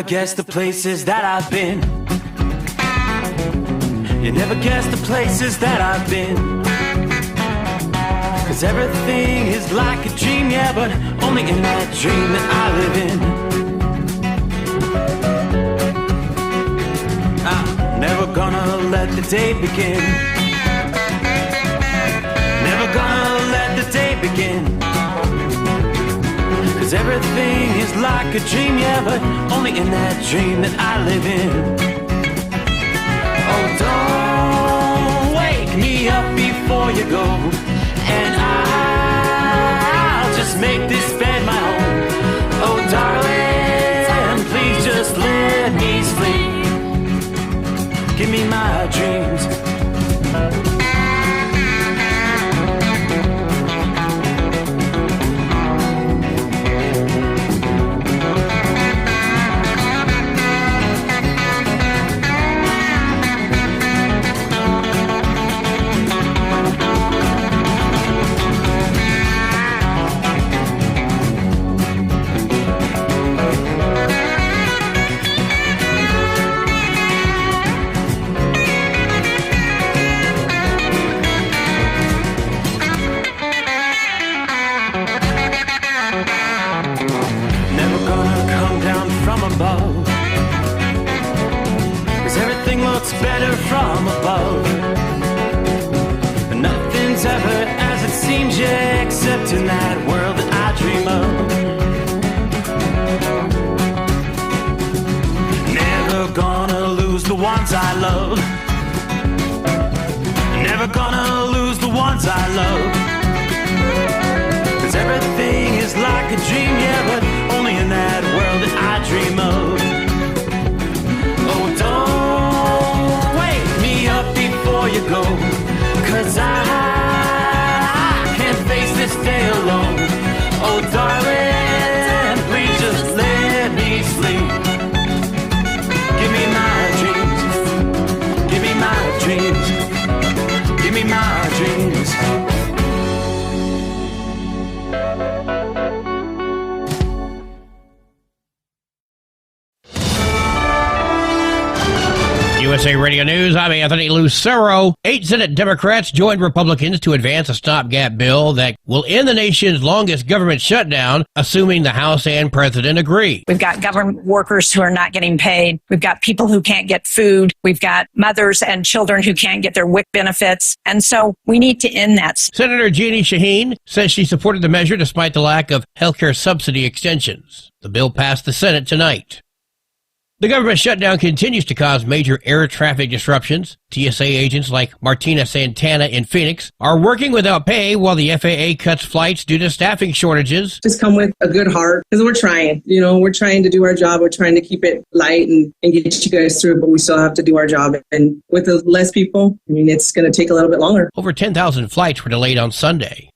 never guess the places that I've been. You never guess the places that I've been. 'Cause everything is like a dream, yeah, but only in that dream that I live in. I'm never gonna let the day begin. Never gonna let the day begin. 'Cause everything is like a dream, yeah, but only in that dream that I live in. Oh, don't wake me up before you go, and I'll just make this bed my home. Oh, darling, please just let me sleep. Give me my dreams. Better from above. Nothing's ever as it seems, yeah, except in that world that I dream of. Never gonna lose the ones I love. Never gonna lose the ones I love. 'Cause everything is like a dream, yeah, but only in that world that I dream of. Oh, don't before you go, 'cause I can't face this day alone. Oh, darling, please just let me sleep. Give me my dreams. Give me my dreams. Give me my dreams. USA Radio News, I'm Anthony Lucero. 8 Senate Democrats joined Republicans to advance a stopgap bill that will end the nation's longest government shutdown, assuming the House and President agree. We've got government workers who are not getting paid. We've got people who can't get food. We've got mothers and children who can't get their WIC benefits. And so we need to end that. Senator Jeannie Shaheen says she supported the measure despite the lack of healthcare subsidy extensions. The bill passed the Senate tonight. The government shutdown continues to cause major air traffic disruptions. TSA agents like Martina Santana in Phoenix are working without pay while the FAA cuts flights due to staffing shortages. Just come with a good heart because we're trying. We're trying to do our job. We're trying to keep it light and get you guys through, but we still have to do our job. And with the less people, it's going to take a little bit longer. Over 10,000 flights were delayed on Sunday.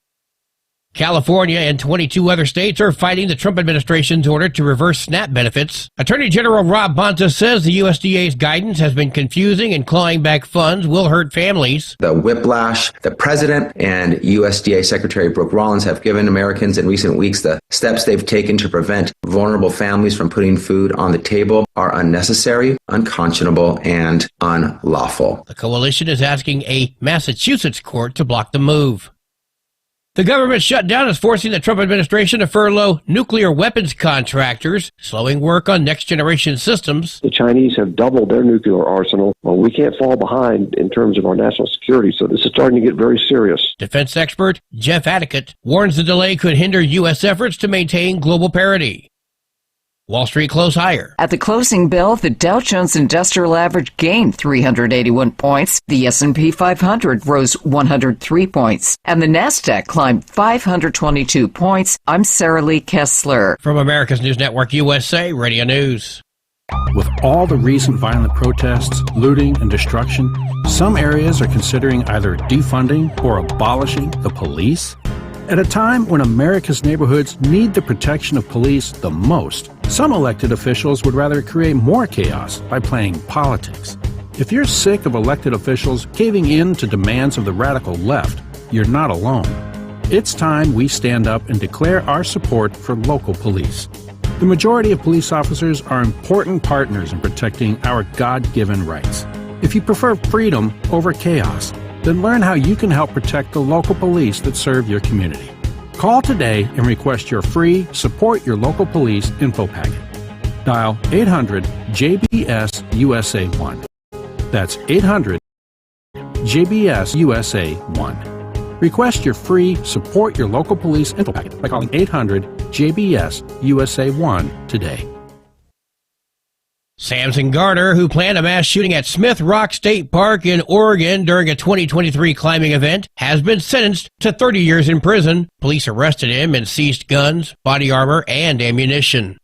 California and 22 other states are fighting the Trump administration's order to reverse SNAP benefits. Attorney General Rob Bonta says the USDA's guidance has been confusing and clawing back funds will hurt families. The whiplash the president and USDA Secretary Brooke Rollins have given Americans in recent weeks, the steps they've taken to prevent vulnerable families from putting food on the table, are unnecessary, unconscionable, and unlawful. The coalition is asking a Massachusetts court to block the move. The government shutdown is forcing the Trump administration to furlough nuclear weapons contractors, slowing work on next-generation systems. The Chinese have doubled their nuclear arsenal. Well, we can't fall behind in terms of our national security, so this is starting to get very serious. Defense expert Jeff Adicott warns the delay could hinder U.S. efforts to maintain global parity. Wall Street closed higher. At the closing bell, the Dow Jones Industrial Average gained 381 points. The S&P 500 rose 103 points. And the Nasdaq climbed 522 points. I'm Sarah Lee Kessler. From America's News Network USA Radio News. With all the recent violent protests, looting, and destruction, some areas are considering either defunding or abolishing the police. At a time when America's neighborhoods need the protection of police the most, some elected officials would rather create more chaos by playing politics. If you're sick of elected officials caving in to demands of the radical left, you're not alone. It's time we stand up and declare our support for local police. The majority of police officers are important partners in protecting our God-given rights. If you prefer freedom over chaos, then learn how you can help protect the local police that serve your community. Call today and request your free Support Your Local Police info packet. Dial 800-JBS-USA-1. That's 800-JBS-USA-1. Request your free Support Your Local Police info packet by calling 800-JBS-USA-1 today. Samson Garner, who planned a mass shooting at Smith Rock State Park in Oregon during a 2023 climbing event, has been sentenced to 30 years in prison. Police arrested him and seized guns, body armor, and ammunition.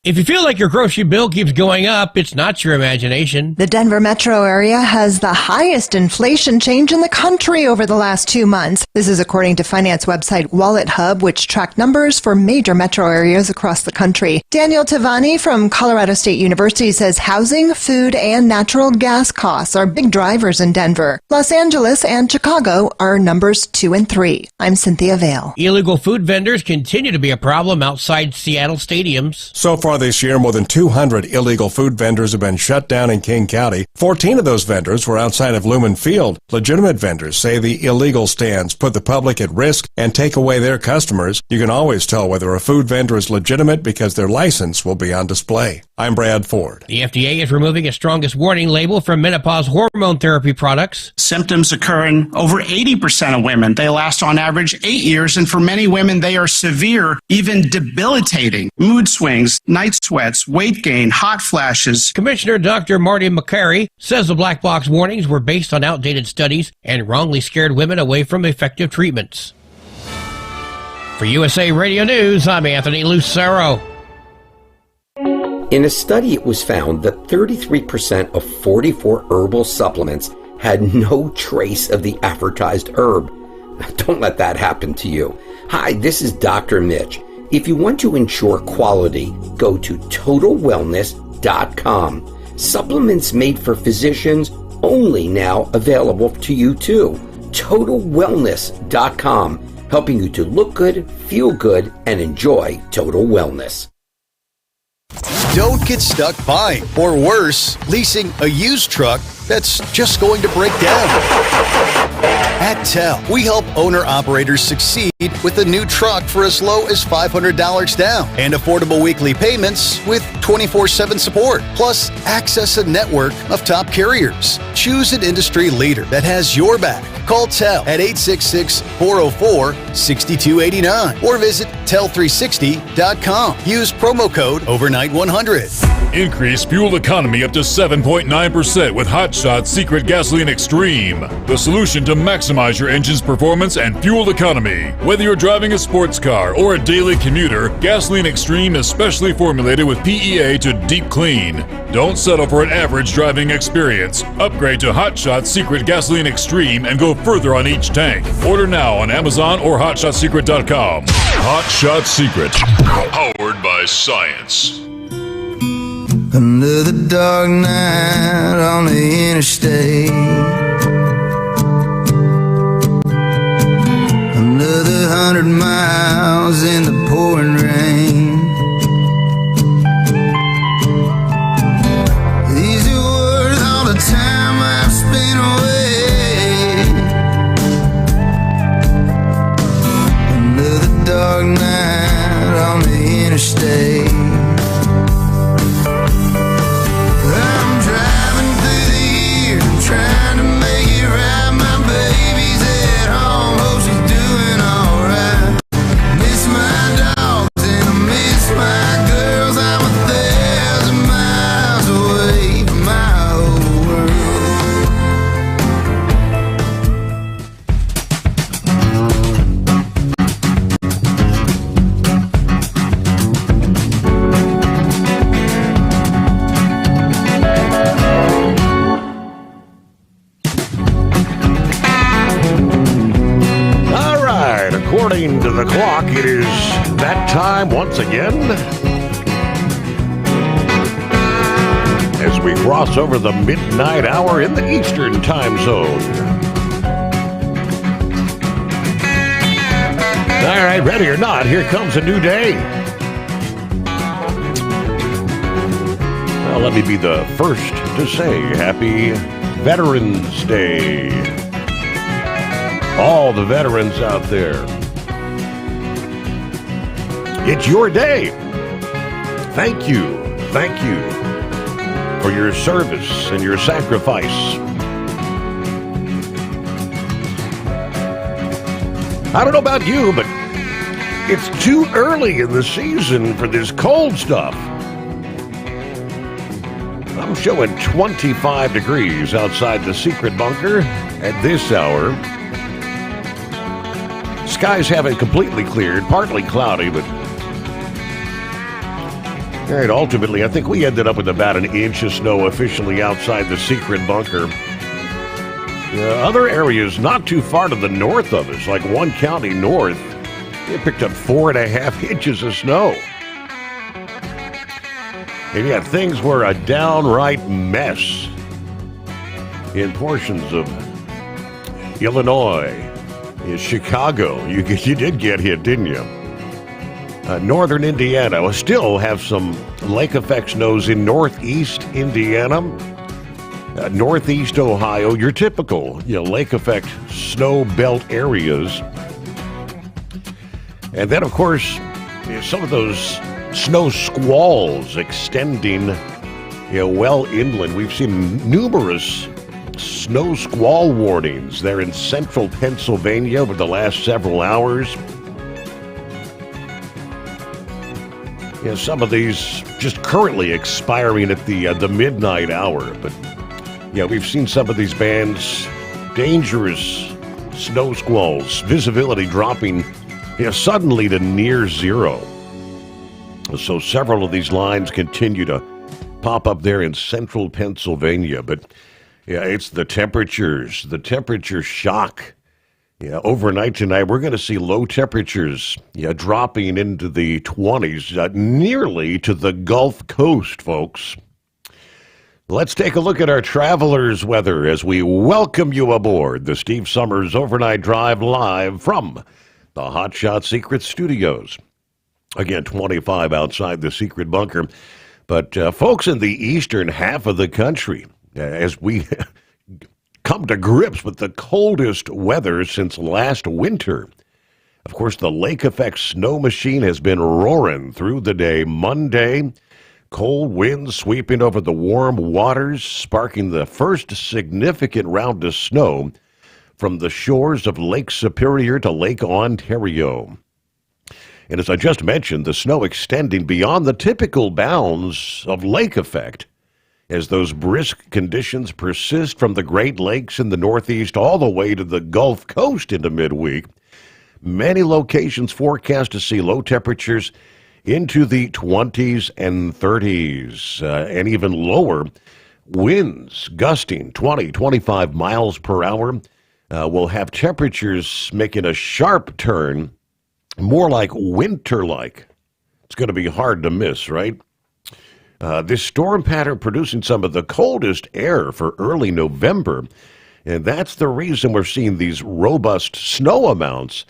If you feel like your grocery bill keeps going up, it's not your imagination. The Denver metro area has the highest inflation change in the country over the last 2 months. This is according to finance website Wallet Hub, which tracked numbers for major metro areas across the country. Daniel Tavani from Colorado State University says housing, food, and natural gas costs are big drivers in Denver. Los Angeles and Chicago are numbers 2 and 3. I'm Cynthia Vale. Illegal food vendors continue to be a problem outside Seattle stadiums. So far this year, more than 200 illegal food vendors have been shut down in King County. 14 of those vendors were outside of Lumen Field. Legitimate vendors say the illegal stands put the public at risk and take away their customers. You can always tell whether a food vendor is legitimate because their license will be on display. I'm Brad Ford. The FDA is removing its strongest warning label from menopause hormone therapy products. Symptoms occur in over 80% of women. They last on average 8 years, and for many women, they are severe, even debilitating. Mood swings, night sweats, weight gain, hot flashes. Commissioner Dr. Marty McCary says the black box warnings were based on outdated studies and wrongly scared women away from effective treatments. For USA Radio News, I'm Anthony Lucero. In a study, it was found that 33% of 44 herbal supplements had no trace of the advertised herb. Don't let that happen to you. Hi, this is Dr. Mitch. If you want to ensure quality, go to TotalWellness.com. Supplements made for physicians, only now available to you too. TotalWellness.com, helping you to look good, feel good, and enjoy total wellness. Don't get stuck buying, or worse, leasing a used truck that's just going to break down. At TEL, we help owner-operators succeed with a new truck for as low as $500 down and affordable weekly payments with 24/7 support, plus access a network of top carriers. Choose an industry leader that has your back. Call TEL at 866-404-6289 or visit tel360.com. Use promo code OVERNIGHT100. Increase fuel economy up to 7.9% with Hot Shot Secret Gasoline Extreme, the solution to maximize your engine's performance and fuel economy. Whether you're driving a sports car or a daily commuter, Gasoline Extreme is specially formulated with PEA to deep clean. Don't settle for an average driving experience. Upgrade to Hot Shot Secret Gasoline Extreme and go further on each tank. Order now on Amazon or HotShotSecret.com. Hot Shot Secret, powered by science. Another dark night on the interstate. Another 100 miles in the pouring rain. These are worth all the time I've spent away. Another dark night on the interstate. Trying to make it right, my baby's at home, hope she's doing alright. Miss my dogs and I miss my girls, I'm 1,000 miles away from my old According to the clock, it is that time once again as we cross over the midnight hour in the Eastern time zone. All right, ready or not, here comes a new day. let me be the first to say Happy Veterans Day. All the veterans out there. It's your day. Thank you for your service and your sacrifice. I don't know about you, but it's too early in the season for this cold stuff. I'm showing 25 degrees outside the secret bunker at this hour. Skies haven't completely cleared, partly cloudy, but all right, ultimately, I think we ended up with about an inch of snow officially outside the secret bunker. Other areas not too far to the north of us, like one county north, they picked up 4.5 inches of snow. And yet things were a downright mess in portions of Illinois, in Chicago. You did get hit, didn't you? Northern Indiana will still have some lake effect snows in northeast Indiana, northeast Ohio, your typical lake effect snow belt areas. And then, of course, some of those snow squalls extending well inland. We've seen numerous snow squall warnings there in central Pennsylvania over the last several hours. Some of these just currently expiring at the midnight hour. But, we've seen some of these bands, dangerous snow squalls, visibility dropping suddenly to near zero. So several of these lines continue to pop up there in central Pennsylvania. But, it's the temperature shock. Overnight tonight, we're going to see low temperatures dropping into the 20s, nearly to the Gulf Coast, folks. Let's take a look at our travelers' weather as we welcome you aboard the Steve Sommers Overnight Drive live from the Hot Shot Secret Studios. Again, 25 outside the secret bunker. But folks in the eastern half of the country, as we come to grips with the coldest weather since last winter. Of course, the lake effect snow machine has been roaring through the day. Monday, cold winds sweeping over the warm waters, sparking the first significant round of snow from the shores of Lake Superior to Lake Ontario. And as I just mentioned, the snow extending beyond the typical bounds of lake effect as those brisk conditions persist from the Great Lakes in the Northeast all the way to the Gulf Coast into midweek. Many locations forecast to see low temperatures into the 20s and 30s, and even lower winds gusting 20, 25 miles per hour. Will have temperatures making a sharp turn, more like winter-like. It's going to be hard to miss, right? This storm pattern producing some of the coldest air for early November, and that's the reason we're seeing these robust snow amounts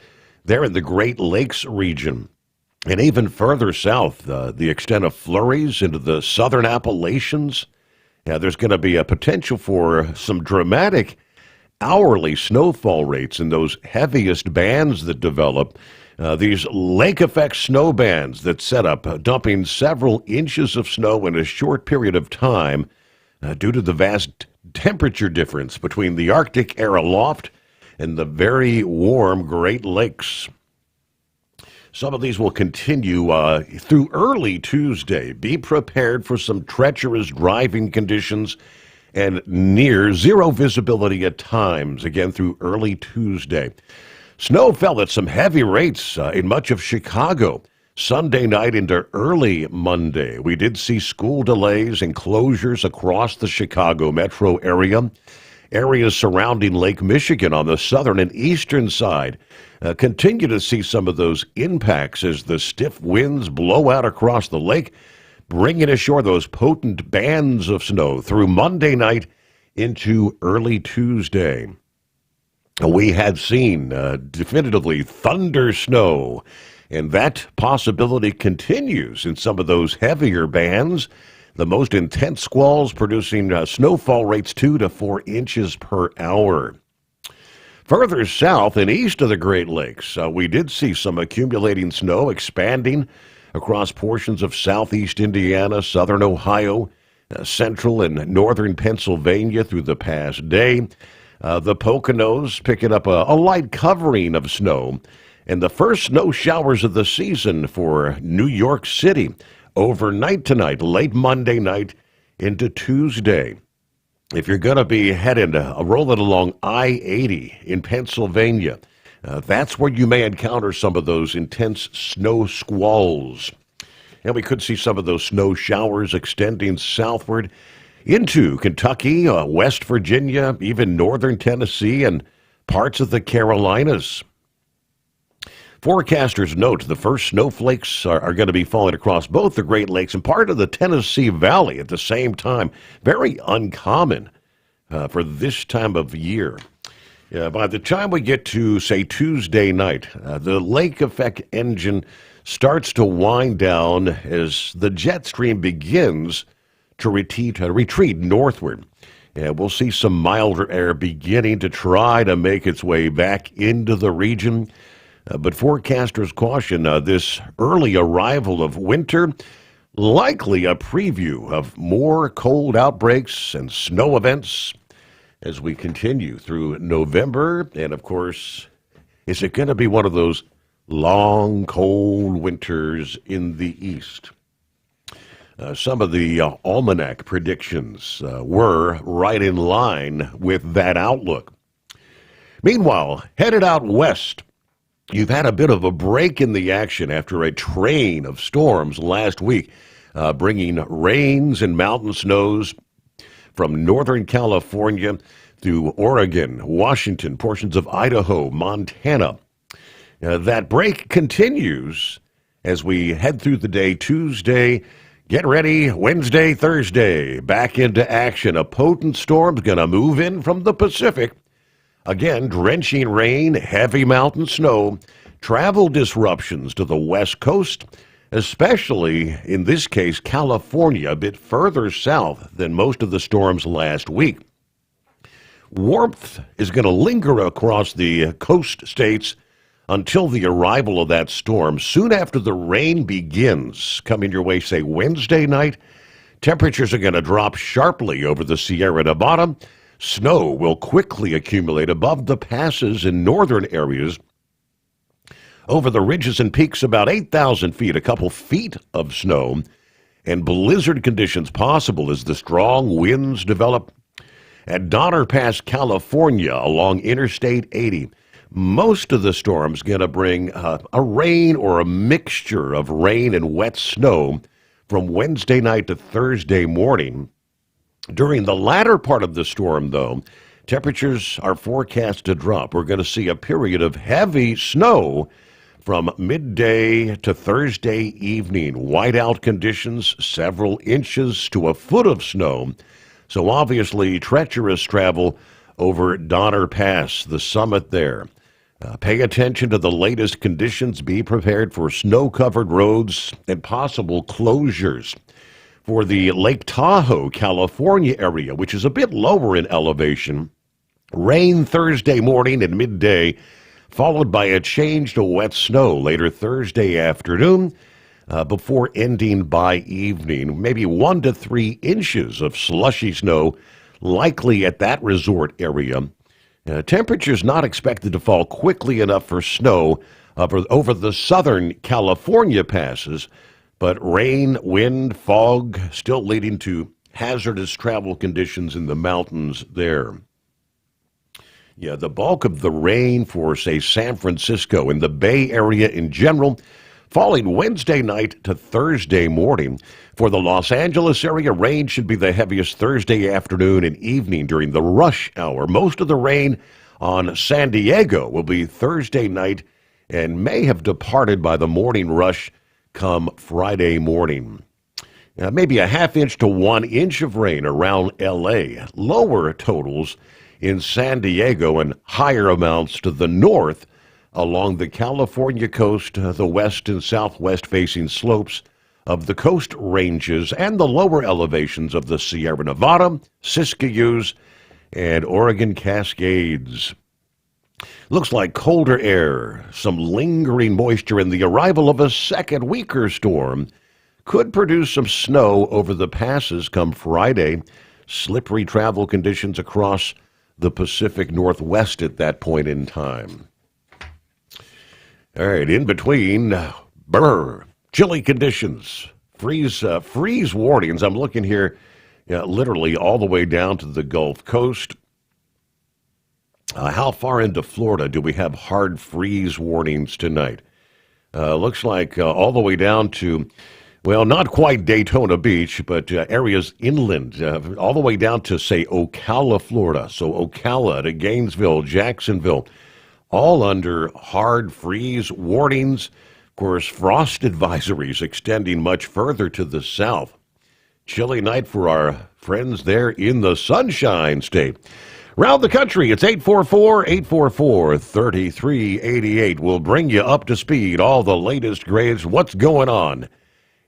there in the Great Lakes region. And even further south, the extent of flurries into the southern Appalachians. There's going to be a potential for some dramatic hourly snowfall rates in those heaviest bands that develop. These lake effect snow bands that set up, dumping several inches of snow in a short period of time due to the vast temperature difference between the Arctic air aloft and the very warm Great Lakes. Some of these will continue through early Tuesday. Be prepared for some treacherous driving conditions and near zero visibility at times, again through early Tuesday. Snow fell at some heavy rates in much of Chicago Sunday night into early Monday. We did see school delays and closures across the Chicago metro area. Areas surrounding Lake Michigan on the southern and eastern side continue to see some of those impacts as the stiff winds blow out across the lake, bringing ashore those potent bands of snow through Monday night into early Tuesday. We had seen definitively thunder snow, and that possibility continues in some of those heavier bands The most intense squalls producing snowfall rates 2 to 4 inches per hour. Further south and east of the Great Lakes, we did see some accumulating snow expanding across portions of southeast Indiana, southern Ohio, central and northern Pennsylvania through the past day. The Poconos picking up a light covering of snow, and the first snow showers of the season for New York City overnight tonight, late Monday night into Tuesday. If you're going to be heading, rolling along I-80 in Pennsylvania, that's where you may encounter some of those intense snow squalls. And we could see some of those snow showers extending southward into Kentucky, West Virginia, even northern Tennessee, and parts of the Carolinas. Forecasters note the first snowflakes are going to be falling across both the Great Lakes and part of the Tennessee Valley at the same time. Very uncommon for this time of year. By the time we get to, say, Tuesday night, the lake effect engine starts to wind down as the jet stream begins to retreat northward. And we'll see some milder air beginning to try to make its way back into the region. But forecasters caution this early arrival of winter, likely a preview of more cold outbreaks and snow events as we continue through November. And, of course, is it going to be one of those long, cold winters in the east? Some of the almanac predictions were right in line with that outlook. Meanwhile, headed out west, you've had a bit of a break in the action after a train of storms last week, bringing rains and mountain snows from Northern California through Oregon, Washington, portions of Idaho, Montana. That break continues as we head through the day Tuesday. Get ready, Wednesday, Thursday, back into action. A potent storm's going to move in from the Pacific. Again, drenching rain, heavy mountain snow, travel disruptions to the West Coast, especially, in this case, California, a bit further south than most of the storms last week. Warmth is going to linger across the coast states until the arrival of that storm. Soon after the rain begins, coming your way, say, Wednesday night, temperatures are going to drop sharply over the Sierra Nevada. Snow will quickly accumulate above the passes in northern areas. Over the ridges and peaks, about 8,000 feet, a couple feet of snow, and blizzard conditions possible as the strong winds develop. At Donner Pass, California, along Interstate 80, most of the storm's going to bring a rain or a mixture of rain and wet snow from Wednesday night to Thursday morning. During the latter part of the storm, though, temperatures are forecast to drop. We're going to see a period of heavy snow from midday to Thursday evening. Whiteout conditions, several inches to a foot of snow. So obviously treacherous travel over Donner Pass, the summit there. Pay attention to the latest conditions. Be prepared for snow-covered roads and possible closures. For the Lake Tahoe, California area, which is a bit lower in elevation, rain Thursday morning and midday, followed by a change to wet snow later Thursday afternoon, before ending by evening. Maybe 1 to 3 inches of slushy snow likely at that resort area. Temperatures not expected to fall quickly enough for snow over the southern California passes, but rain, wind, fog still leading to hazardous travel conditions in the mountains there. Yeah, the bulk of the rain for, say, San Francisco and the Bay Area in general, falling Wednesday night to Thursday morning. For the Los Angeles area, rain should be the heaviest Thursday afternoon and evening during the rush hour. Most of the rain on San Diego will be Thursday night and may have departed by the morning rush come Friday morning. Maybe a half inch to 1 inch of rain around L.A. Lower totals in San Diego and higher amounts to the north along the California coast, the west and southwest facing slopes of the Coast Ranges and the lower elevations of the Sierra Nevada, Siskiyous, and Oregon Cascades. Looks like colder air, some lingering moisture, and the arrival of a second weaker storm could produce some snow over the passes come Friday. Slippery travel conditions across the Pacific Northwest at that point in time. All right, in between, chilly conditions, freeze warnings. I'm looking here, literally all the way down to the Gulf Coast. How far into Florida do we have hard freeze warnings tonight? Looks like all the way down to, well, not quite Daytona Beach, but areas inland, all the way down to, say, Ocala, Florida. So Ocala to Gainesville, Jacksonville, all under hard freeze warnings. Of course, frost advisories extending much further to the south. Chilly night for our friends there in the Sunshine State. Around the country, it's 844-844-3388. We'll bring you up to speed, all the latest grades, what's going on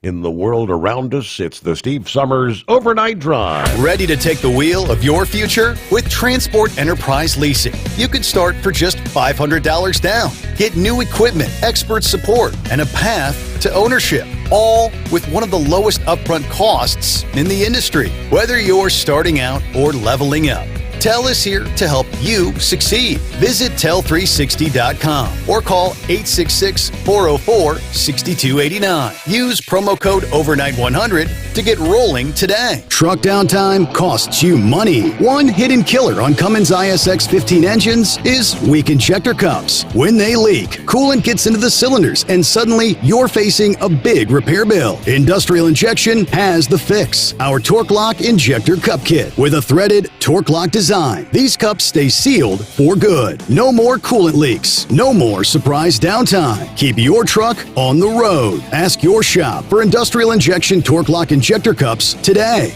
in the world around us. It's the Steve Sommers Overnight Drive. Ready to take the wheel of your future? With Transport Enterprise Leasing, you can start for just $500 down. Get new equipment, expert support, and a path to ownership, all with one of the lowest upfront costs in the industry, whether you're starting out or leveling up. TEL is here to help you succeed. Visit tel360.com or call 866-404-6289. Use promo code OVERNIGHT100 to get rolling today. Truck downtime costs you money. One hidden killer on Cummins ISX 15 engines is weak injector cups. When they leak, coolant gets into the cylinders and suddenly you're facing a big repair bill. Industrial Injection has the fix. Our Torque Lock Injector Cup Kit with a threaded Torque Lock design. These cups stay sealed for good. No more coolant leaks. No more surprise downtime. Keep your truck on the road. Ask your shop for Industrial Injection Torque Lock Injector Cups today.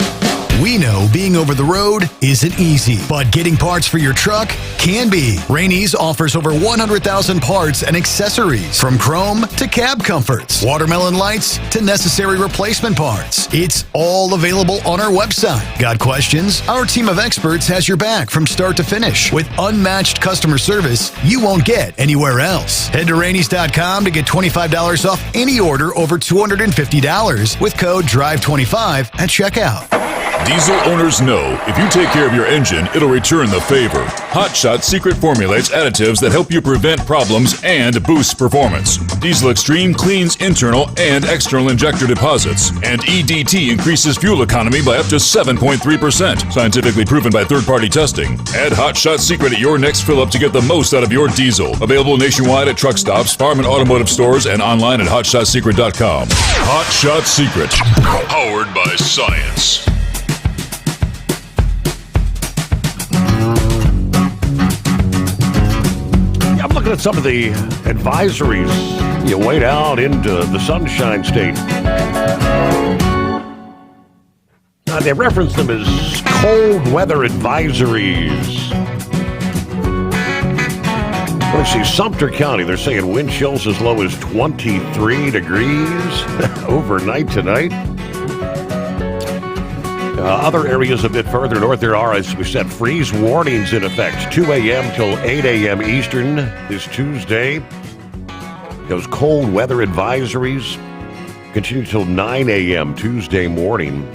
We know being over the road isn't easy, but getting parts for your truck can be. Rainey's offers over 100,000 parts and accessories, from chrome to cab comforts, watermelon lights to necessary replacement parts. It's all available on our website. Got questions? Our team of experts has your back from start to finish with unmatched customer service you won't get anywhere else. Head to Rainey's.com to get $25 off any order over $250 with code DRIVE25 at checkout. Diesel owners know if you take care of your engine, it'll return the favor. Hot Shot secret formulates additives that help you prevent problems and boost performance. Diesel Extreme cleans internal and external injector deposits, and EDT increases fuel economy by up to 7.3%, scientifically proven by third-party testing. Add Hot Shot secret at your next fill-up to get the most out of your diesel. Available nationwide at truck stops, farm and automotive stores, and online at hotshotsecret.com. Hot Shot Secret, powered by science. I'm looking at some of the advisories. You wait out into the Sunshine State. They reference them as cold weather advisories. Let's see, Sumter County, they're saying wind chills as low as 23 degrees overnight tonight. Other areas a bit further north, there are, as we said, freeze warnings in effect. 2 a.m. till 8 a.m. Eastern this Tuesday. Those cold weather advisories continue till 9 a.m. Tuesday morning.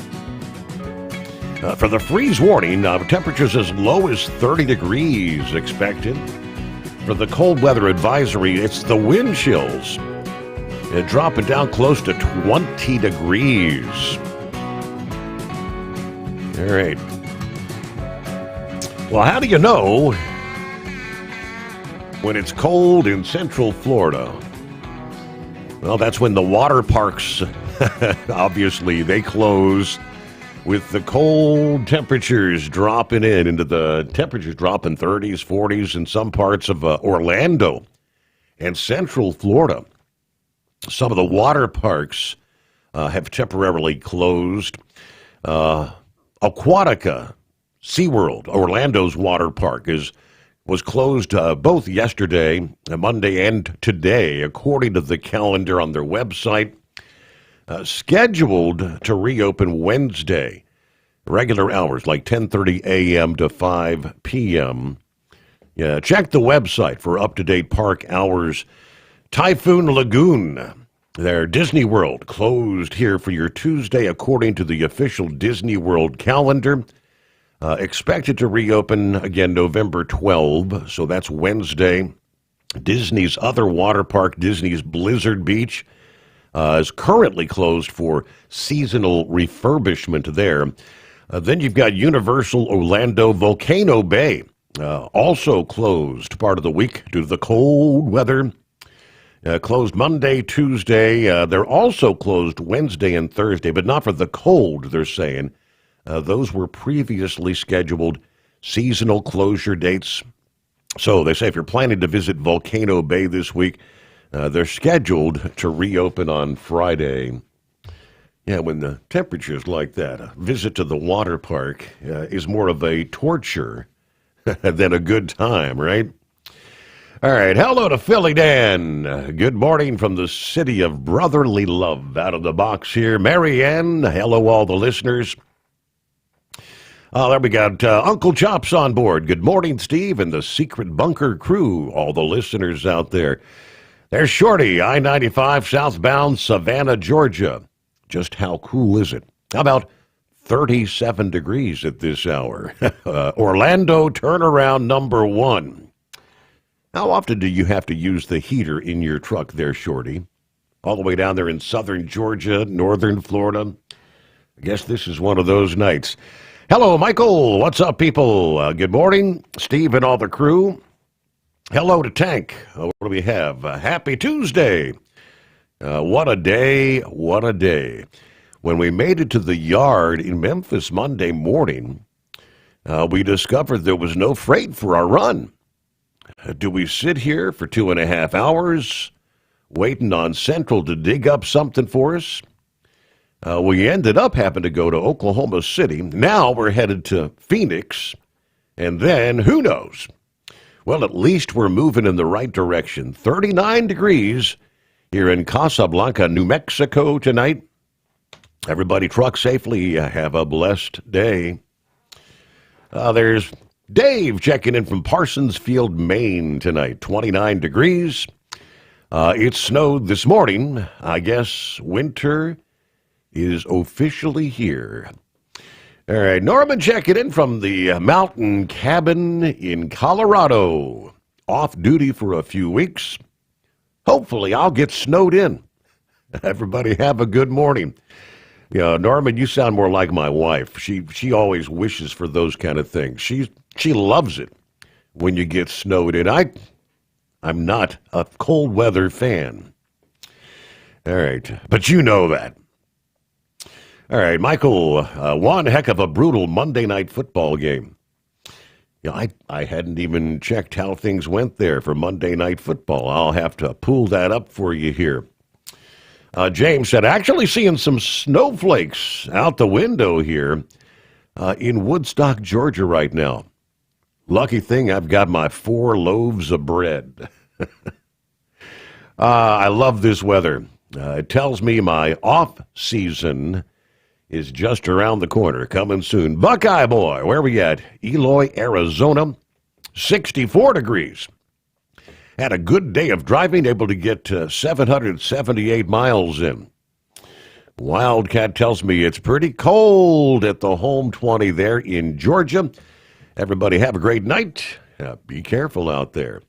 For the freeze warning, temperatures as low as 30 degrees expected. For the cold weather advisory, it's the wind chills. Dropping down close to 20 degrees. All right. Well, how do you know when it's cold in Central Florida? Well, that's when the water parks, obviously, they close with the cold temperatures dropping into the temperatures dropping 30s, 40s in some parts of Orlando and Central Florida. Some of the water parks have temporarily closed. Aquatica, SeaWorld, Orlando's water park, was closed both yesterday, Monday, and today, according to the calendar on their website. scheduled to reopen Wednesday. Regular hours like 10:30 a.m. to 5 p.m. Yeah, check the website for up-to-date park hours. Typhoon Lagoon, their Disney World, closed here for your Tuesday according to the official Disney World calendar. Expected to reopen again November 12, so that's Wednesday. Disney's other water park, Disney's Blizzard Beach, is currently closed for seasonal refurbishment there. Then you've got Universal Orlando Volcano Bay, also closed part of the week due to the cold weather. Closed Monday, Tuesday. They're also closed Wednesday and Thursday, but not for the cold, they're saying. Those were previously scheduled seasonal closure dates. So they say if you're planning to visit Volcano Bay this week, they're scheduled to reopen on Friday. Yeah, when the temperature's like that, a visit to the water park is more of a torture than a good time, right? All right, hello to Philly Dan. Good morning from the city of brotherly love. Out of the box here, Mary Ann. Hello, all the listeners. There we got Uncle Chops on board. Good morning, Steve, and the Secret Bunker crew, all the listeners out there. There's Shorty, I-95 southbound Savannah, Georgia. Just how cool is it? How about 37 degrees at this hour? Orlando turnaround number 1. How often do you have to use the heater in your truck there, Shorty? All the way down there in southern Georgia, northern Florida? I guess this is one of those nights. Hello, Michael. What's up, people? Good morning, Steve and all the crew. Hello to Tank. What do we have? Happy Tuesday. What a day, what a day. When we made it to the yard in Memphis Monday morning, we discovered there was no freight for our run. Do we sit here for 2.5 hours waiting on Central to dig up something for us? We ended up having to go to Oklahoma City. Now we're headed to Phoenix, and then who knows? Well, at least we're moving in the right direction. 39 degrees here in Casablanca, New Mexico tonight. Everybody truck safely. Have a blessed day. There's Dave checking in from Parsonsfield, Maine tonight. 29 degrees. It snowed this morning. I guess winter is officially here. All right, Norman checking in from the mountain cabin in Colorado. Off duty for a few weeks. Hopefully I'll get snowed in. Everybody have a good morning. Yeah, Norman, you sound more like my wife. She always wishes for those kind of things. She loves it when you get snowed in. I'm not a cold weather fan. All right, but you know that. All right, Michael, one heck of a brutal Monday night football game. Yeah, I hadn't even checked how things went there for Monday Night Football. I'll have to pull that up for you here. James said, actually seeing some snowflakes out the window here in Woodstock, Georgia right now. Lucky thing I've got my 4 loaves of bread. I love this weather. It tells me my off season is just around the corner, coming soon. Buckeye Boy, where are we at? Eloy, Arizona, 64 degrees. Had a good day of driving, able to get 778 miles in. Wildcat tells me it's pretty cold at the home 20 there in Georgia. Everybody have a great night. Be careful out there.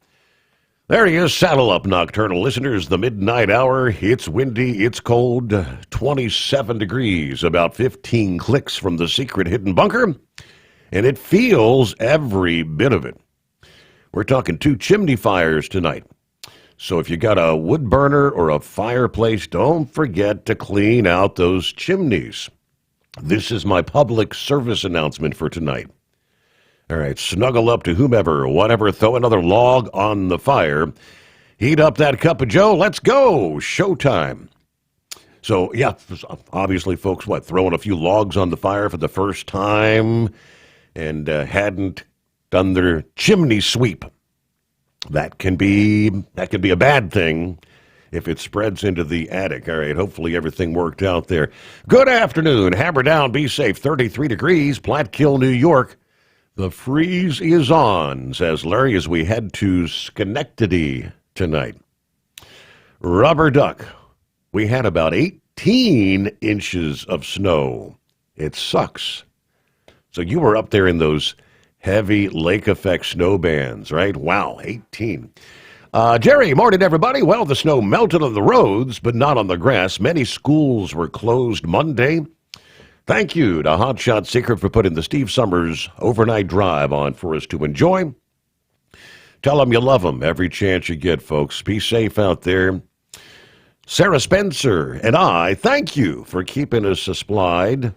There he is, saddle up, nocturnal listeners. The midnight hour, it's windy, it's cold, 27 degrees, about 15 clicks from the secret hidden bunker, and it feels every bit of it. We're talking 2 chimney fires tonight. So if you got a wood burner or a fireplace, don't forget to clean out those chimneys. This is my public service announcement for tonight. All right, snuggle up to whomever, whatever, throw another log on the fire. Heat up that cup of joe. Let's go. Showtime. So, yeah, obviously, folks, throwing a few logs on the fire for the first time and hadn't done their chimney sweep. That can be a bad thing. if it spreads into the attic. All right, hopefully everything worked out there. Good afternoon. Hammer down, be safe. 33 degrees, Platkill, New York. The freeze is on, says Larry, as we head to Schenectady tonight. Rubber duck. We had about 18 inches of snow. It sucks. So you were up there in those heavy lake effect snow bands, right? Wow, 18. Jerry, morning, everybody. Well, the snow melted on the roads, but not on the grass. Many schools were closed Monday. Thank you to Hotshot Secret for putting the Steve Sommers overnight drive on for us to enjoy. Tell them you love them every chance you get, folks. Be safe out there. Sarah Spencer and I thank you for keeping us supplied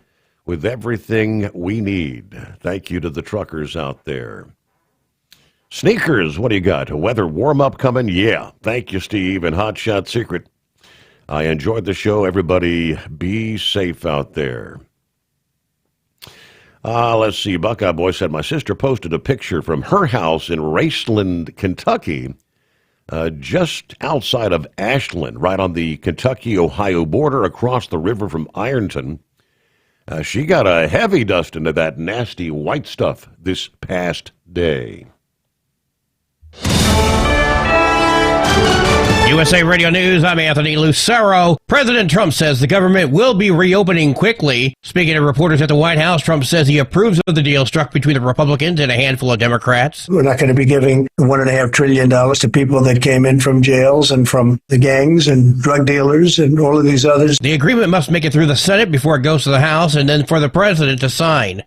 with everything we need. Thank you to the truckers out there. Sneakers, what do you got? A weather warm-up coming? Yeah. Thank you, Steve, and Hotshot Secret. I enjoyed the show. Everybody be safe out there. Let's see. Buckeye Boy said, my sister posted a picture from her house in Raceland, Kentucky, just outside of Ashland, right on the Kentucky-Ohio border across the river from Ironton. She got a heavy dust into that nasty white stuff this past day. USA Radio News, I'm Anthony Lucero. President Trump says the government will be reopening quickly. Speaking to reporters at the White House, Trump says he approves of the deal struck between the Republicans and a handful of Democrats. We're not going to be giving $1.5 trillion to people that came in from jails and from the gangs and drug dealers and all of these others. The agreement must make it through the Senate before it goes to the House and then for the president to sign.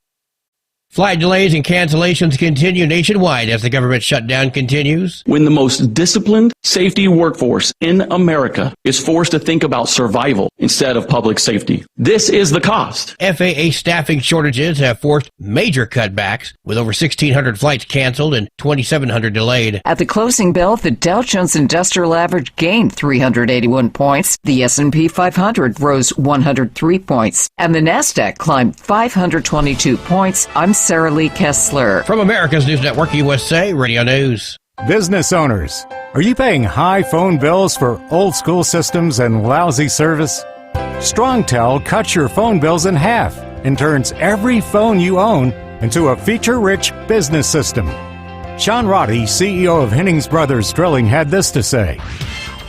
Flight delays and cancellations continue nationwide as the government shutdown continues. When the most disciplined safety workforce in America is forced to think about survival instead of public safety, this is the cost. FAA staffing shortages have forced major cutbacks, with over 1,600 flights canceled and 2,700 delayed. At the closing bell, the Dow Jones Industrial Average gained 381 points, the S&P 500 rose 103 points, and the NASDAQ climbed 522 points. I'm Sarah Lee Kessler. From America's News Network, USA Radio News. Business owners, are you paying high phone bills for old school systems and lousy service? StrongTel cuts your phone bills in half and turns every phone you own into a feature-rich business system. Sean Roddy, CEO of Hennings Brothers Drilling, had this to say: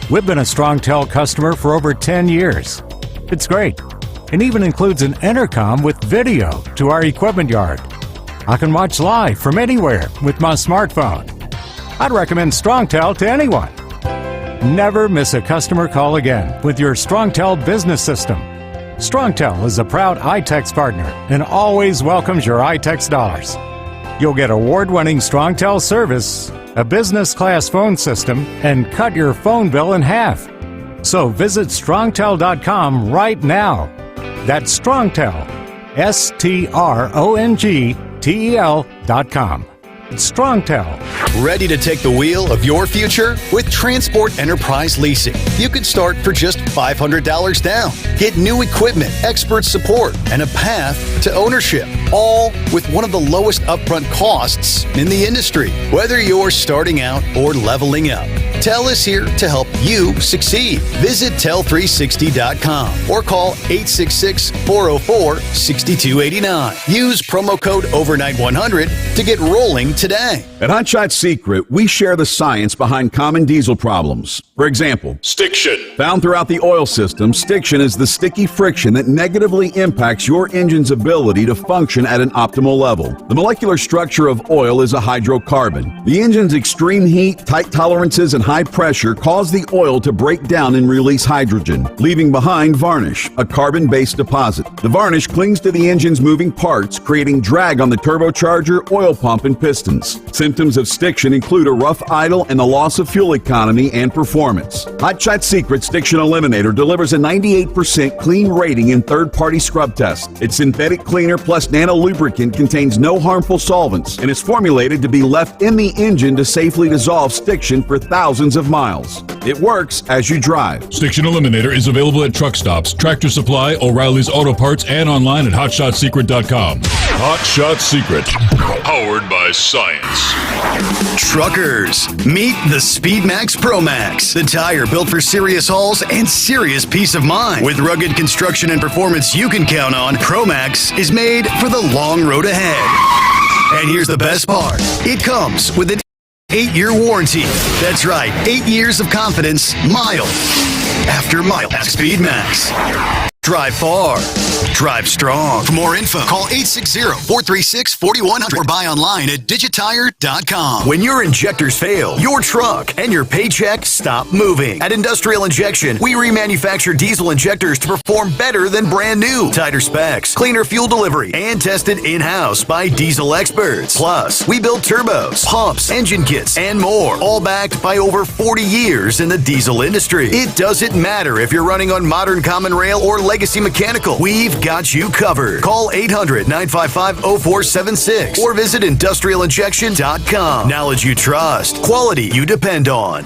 "We've been a StrongTel customer for over 10 years. It's great. It even includes an intercom with video to our equipment yard. I can watch live from anywhere with my smartphone. I'd recommend StrongTel to anyone. Never miss a customer call again with your StrongTel business system. StrongTel is a proud iTex partner and always welcomes your iTex dollars. You'll get award-winning StrongTel service, a business-class phone system, and cut your phone bill in half. So visit StrongTel.com right now. That's StrongTel, StrongTel.com. StrongTel. Ready to take the wheel of your future? With Transport Enterprise Leasing, you can start for just $500 down. Get new equipment, expert support, and a path to ownership, all with one of the lowest upfront costs in the industry. Whether you're starting out or leveling up, Tel is here to help you succeed. Visit Tel360.com or call 866-404-6289. Use promo code OVERNIGHT100 to get rolling today. At Hotshot Secret, we share the science behind common diesel problems. For example, stiction. Found throughout the oil system, stiction is the sticky friction that negatively impacts your engine's ability to function at an optimal level. The molecular structure of oil is a hydrocarbon. The engine's extreme heat, tight tolerances, and high pressure cause the oil to break down and release hydrogen, leaving behind varnish, a carbon-based deposit. The varnish clings to the engine's moving parts, creating drag on the turbocharger, oil pump, and pistons. Symptoms of stiction include a rough idle and the loss of fuel economy and performance. Hotshot Secret Stiction Eliminator delivers a 98% clean rating in third-party scrub tests. Its synthetic cleaner plus nano lubricant contains no harmful solvents and is formulated to be left in the engine to safely dissolve stiction for thousands thousands of miles. It works as you drive. Stiction Eliminator is available at truck stops, Tractor Supply, O'Reilly's Auto Parts, and online at HotShotSecret.com. Hot Shot Secret, powered by science. Truckers, meet the SpeedMax Pro Max, the tire built for serious hauls and serious peace of mind. With rugged construction and performance you can count on, Pro Max is made for the long road ahead. And here's the best part. It comes with an 8-year warranty. That's right, 8 years of confidence, mile after mile at SpeedMax. Drive far. Drive strong. For more info, call 860-436-4100 or buy online at digitire.com. When your injectors fail, your truck and your paycheck stop moving. At Industrial Injection, we remanufacture diesel injectors to perform better than brand new. Tighter specs, cleaner fuel delivery, and tested in-house by diesel experts. Plus, we build turbos, pumps, engine kits, and more, all backed by over 40 years in the diesel industry. It doesn't matter if you're running on modern common rail or legacy mechanical. We've got you covered. Call 800-955-0476 or visit industrialinjection.com. Knowledge you trust. Quality you depend on.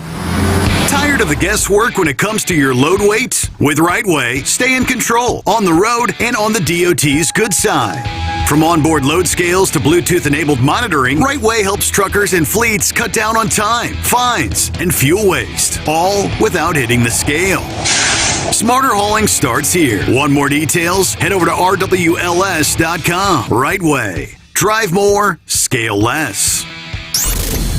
Tired of the guesswork when it comes to your load weight? With RightWay, stay in control on the road and on the DOT's good side. From onboard load scales to Bluetooth-enabled monitoring, RightWay helps truckers and fleets cut down on time, fines, and fuel waste, all without hitting the scale. Smarter hauling starts here. Want more details? Head over to rwls.com. RightWay. Drive more, scale less.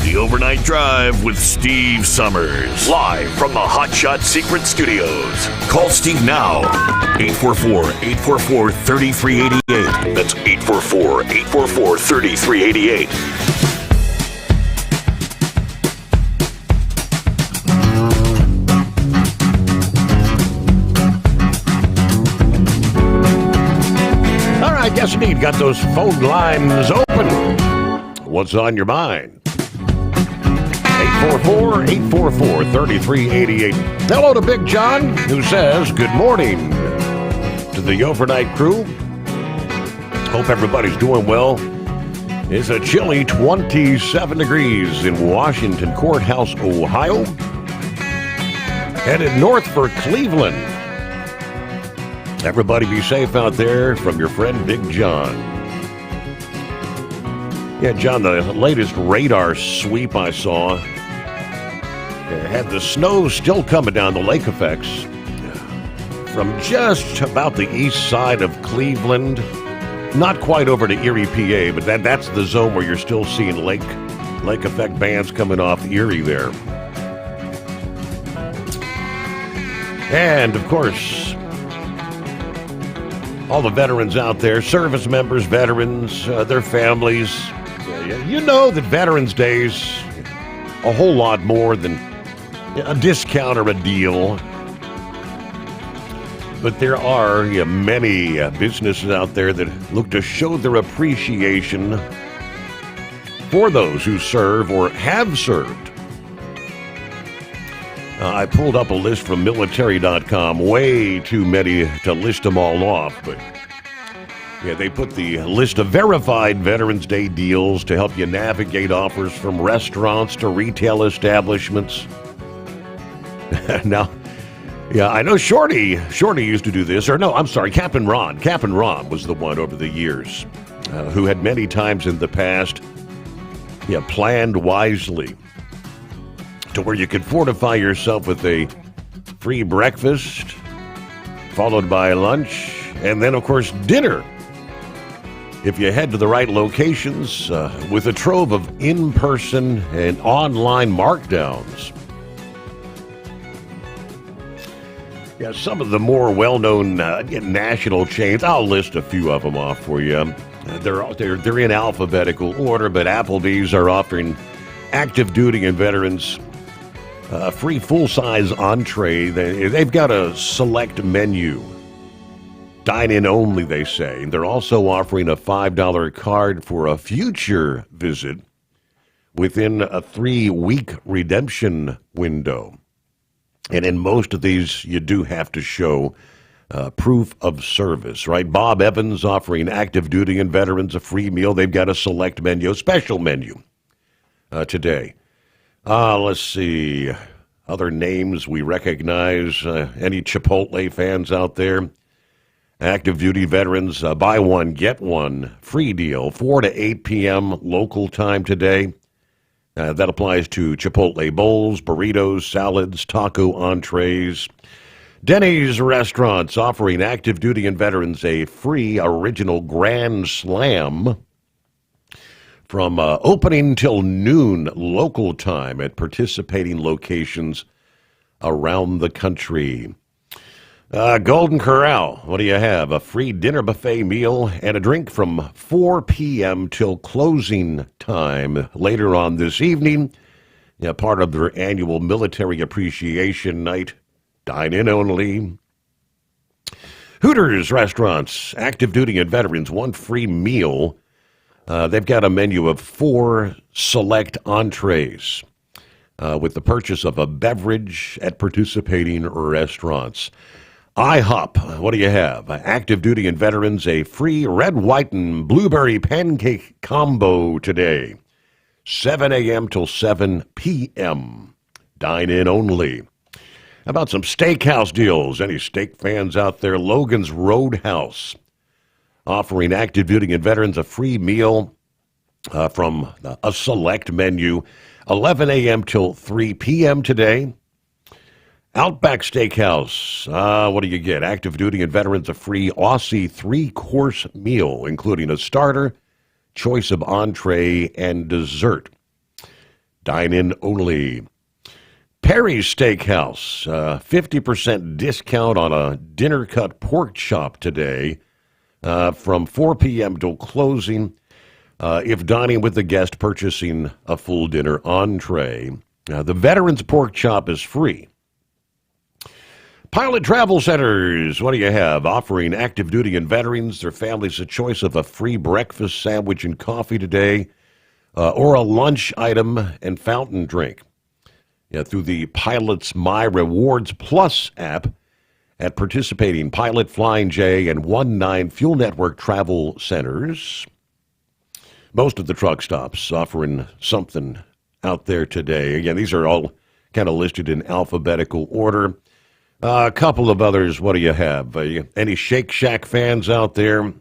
The Overnight Drive with Steve Sommers. Live from the Hot Shot Secret Studios. Call Steve now. 844-844-3388. That's 844-844-3388. Yes, indeed. Got those phone lines open. What's on your mind? 844-844-3388. Hello to Big John, who says, good morning to the overnight crew. Hope everybody's doing well. It's a chilly 27 degrees in Washington Courthouse, Ohio. Headed north for Cleveland. Everybody be safe out there from your friend Big John. Yeah, John, the latest radar sweep I saw had the snow still coming down, the lake effects, from just about the east side of Cleveland, not quite over to Erie, PA, but that's the zone where you're still seeing lake effect bands coming off Erie there. And, of course, all the veterans out there, service members, veterans, their families. You know that Veterans Day's a whole lot more than a discount or a deal. But there are many businesses out there that look to show their appreciation for those who serve or have served. I pulled up a list from military.com, way too many to list them all off, but they put the list of verified Veterans Day deals to help you navigate offers from restaurants to retail establishments. Now, I know Shorty used to do this, or no, I'm sorry, Captain Ron. Captain Ron was the one over the years who had many times in the past planned wisely to where you could fortify yourself with a free breakfast, followed by lunch, and then, of course, dinner. If you head to the right locations with a trove of in-person and online markdowns. Yeah, some of the more well-known national chains, I'll list a few of them off for you. They're in alphabetical order, but Applebee's are offering active duty and veterans free full-size entree. They've got a select menu. Dine-in only, they say. They're also offering a $5 card for a future visit within a 3-week redemption window. And in most of these, you do have to show proof of service, right? Bob Evans offering active duty and veterans a free meal. They've got a select menu, a special menu today. Let's see. Other names we recognize. Any Chipotle fans out there? Active duty veterans, buy one, get one free deal, 4 to 8 p.m. local time today. That applies to Chipotle bowls, burritos, salads, taco entrees. Denny's restaurants offering active duty and veterans a free original Grand Slam from opening till noon local time at participating locations around the country. Golden Corral, what do you have? A free dinner buffet meal and a drink from 4 p.m. till closing time later on this evening. Part of their annual military appreciation night. Dine in only. Hooters restaurants, active duty and veterans, one free meal. They've got a menu of 4 select entrees with the purchase of a beverage at participating restaurants. IHOP, what do you have? Active duty and veterans, a free red, white, and blueberry pancake combo today. 7 a.m. till 7 p.m. Dine in only. How about some steakhouse deals? Any steak fans out there? Logan's Roadhouse offering active duty and veterans a free meal from a select menu. 11 a.m. till 3 p.m. today. Outback Steakhouse, what do you get? Active duty and veterans a free Aussie 3-course meal, including a starter, choice of entree, and dessert. Dine-in only. Perry's Steakhouse, 50% discount on a dinner-cut pork chop today from 4 p.m. till closing if dining with the guest purchasing a full dinner entree. The Veterans Pork Chop is free. Pilot Travel Centers, what do you have? Offering active duty and veterans, their families, a choice of a free breakfast sandwich and coffee today, or a lunch item and fountain drink. Through the Pilot's My Rewards Plus app at participating Pilot, Flying J, and 19 Fuel Network travel centers. Most of the truck stops offering something out there today. Again, these are all kind of listed in alphabetical order. A couple of others, what do you have? Any Shake Shack fans out there?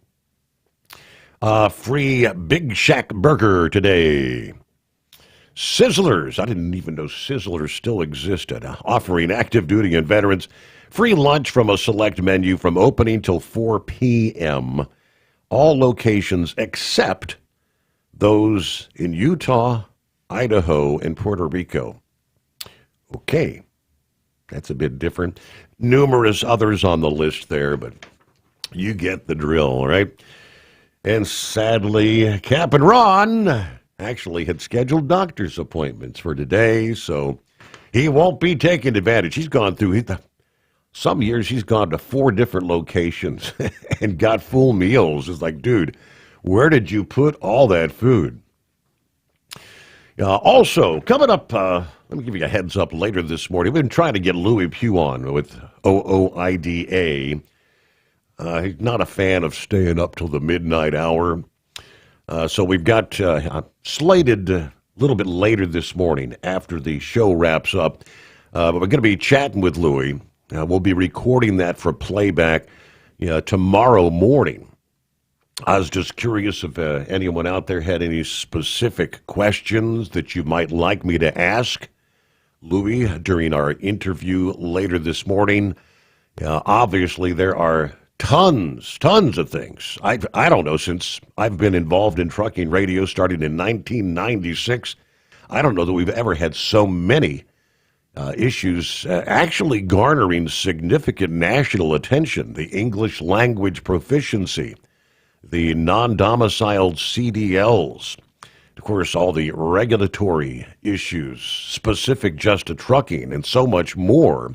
Free Big Shack burger today. Sizzlers, I didn't even know Sizzlers still existed, offering active duty and veterans free lunch from a select menu from opening till 4 p.m. All locations except those in Utah, Idaho, and Puerto Rico. Okay. That's a bit different. Numerous others on the list there, but you get the drill, right? And sadly, Cap and Ron actually had scheduled doctor's appointments for today, so he won't be taking advantage. He's gone through, some years he's gone to 4 different locations and got full meals. It's like, dude, where did you put all that food? Also, coming up, let me give you a heads up later this morning. We've been trying to get Louis Pugh on with OOIDA. He's not a fan of staying up till the midnight hour. So we've got slated a little bit later this morning after the show wraps up. But we're going to be chatting with Louis. We'll be recording that for playback tomorrow morning. I was just curious if anyone out there had any specific questions that you might like me to ask Louis during our interview later this morning. Obviously, there are tons of things. I don't know, since I've been involved in trucking radio starting in 1996, I don't know that we've ever had so many issues actually garnering significant national attention. The English language proficiency, the non-domiciled CDLs, of course, all the regulatory issues specific just to trucking and so much more.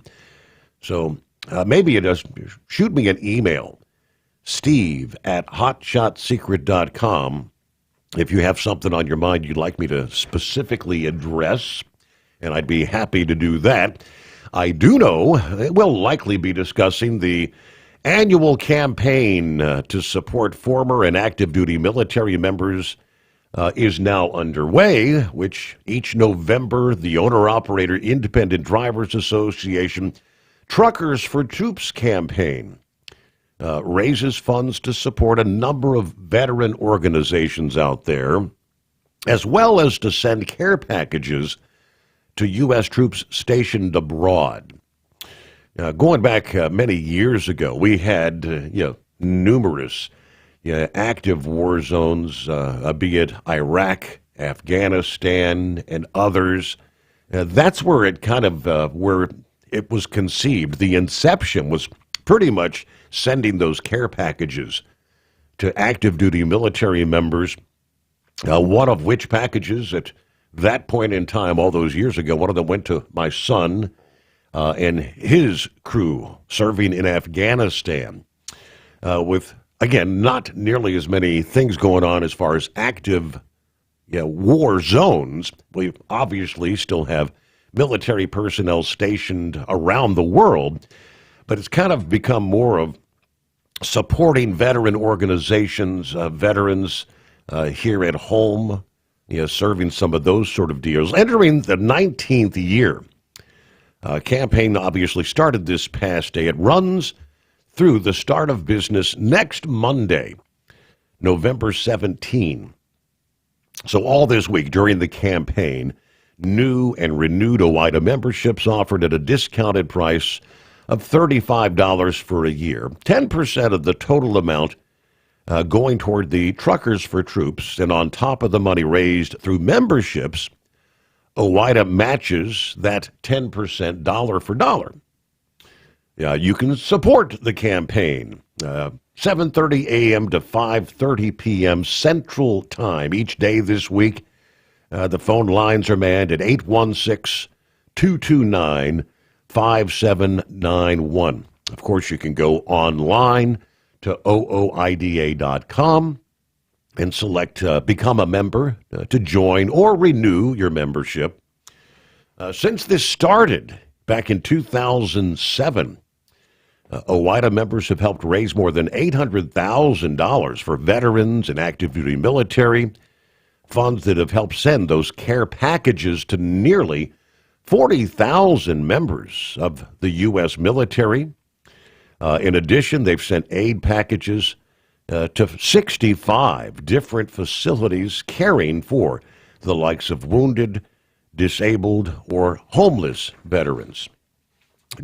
So maybe it does. Shoot me an email, steve@hotshotsecret.com, if you have something on your mind you'd like me to specifically address, and I'd be happy to do that. I do know we'll likely be discussing the annual campaign to support former and active duty military members is now underway, which each November the Owner-Operator Independent Drivers Association Truckers for Troops campaign raises funds to support a number of veteran organizations out there, as well as to send care packages to U.S. troops stationed abroad. Going back many years ago, we had numerous active war zones, be it Iraq, Afghanistan, and others. That's where it kind of where it was conceived. The inception was pretty much sending those care packages to active duty military members. One of which packages at that point in time, all those years ago, one of them went to my son and his crew serving in Afghanistan with, again, not nearly as many things going on as far as active war zones. We obviously still have military personnel stationed around the world, but it's kind of become more of supporting veteran organizations, veterans here at home, serving some of those sort of deals. Entering the 19th year, campaign obviously started this past day. It runs through the start of business next Monday, November 17. So all this week during the campaign, new and renewed OIDA memberships offered at a discounted price of $35 for a year, 10% of the total amount going toward the Truckers for Troops, and on top of the money raised through memberships, OIDA matches that 10% dollar for dollar. You can support the campaign, 7:30 a.m. to 5:30 p.m. Central Time each day this week. The phone lines are manned at 816-229-5791. Of course, you can go online to ooida.com and select Become a Member to join or renew your membership. Since this started back in 2007, OIDA members have helped raise more than $800,000 for veterans and active duty military, funds that have helped send those care packages to nearly 40,000 members of the U.S. military. In addition, they've sent aid packages to 65 different facilities caring for the likes of wounded, disabled, or homeless veterans.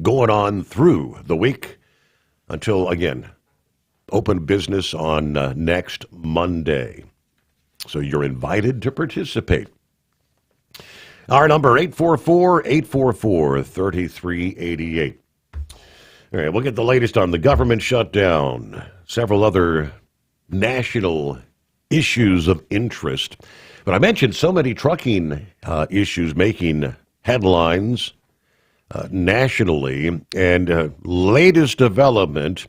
Going on through the week until, again, open business on next Monday. So you're invited to participate. Our number, 844-844-3388. All right, we'll get the latest on the government shutdown, several other national issues of interest. But I mentioned so many trucking issues making headlines nationally, and latest development.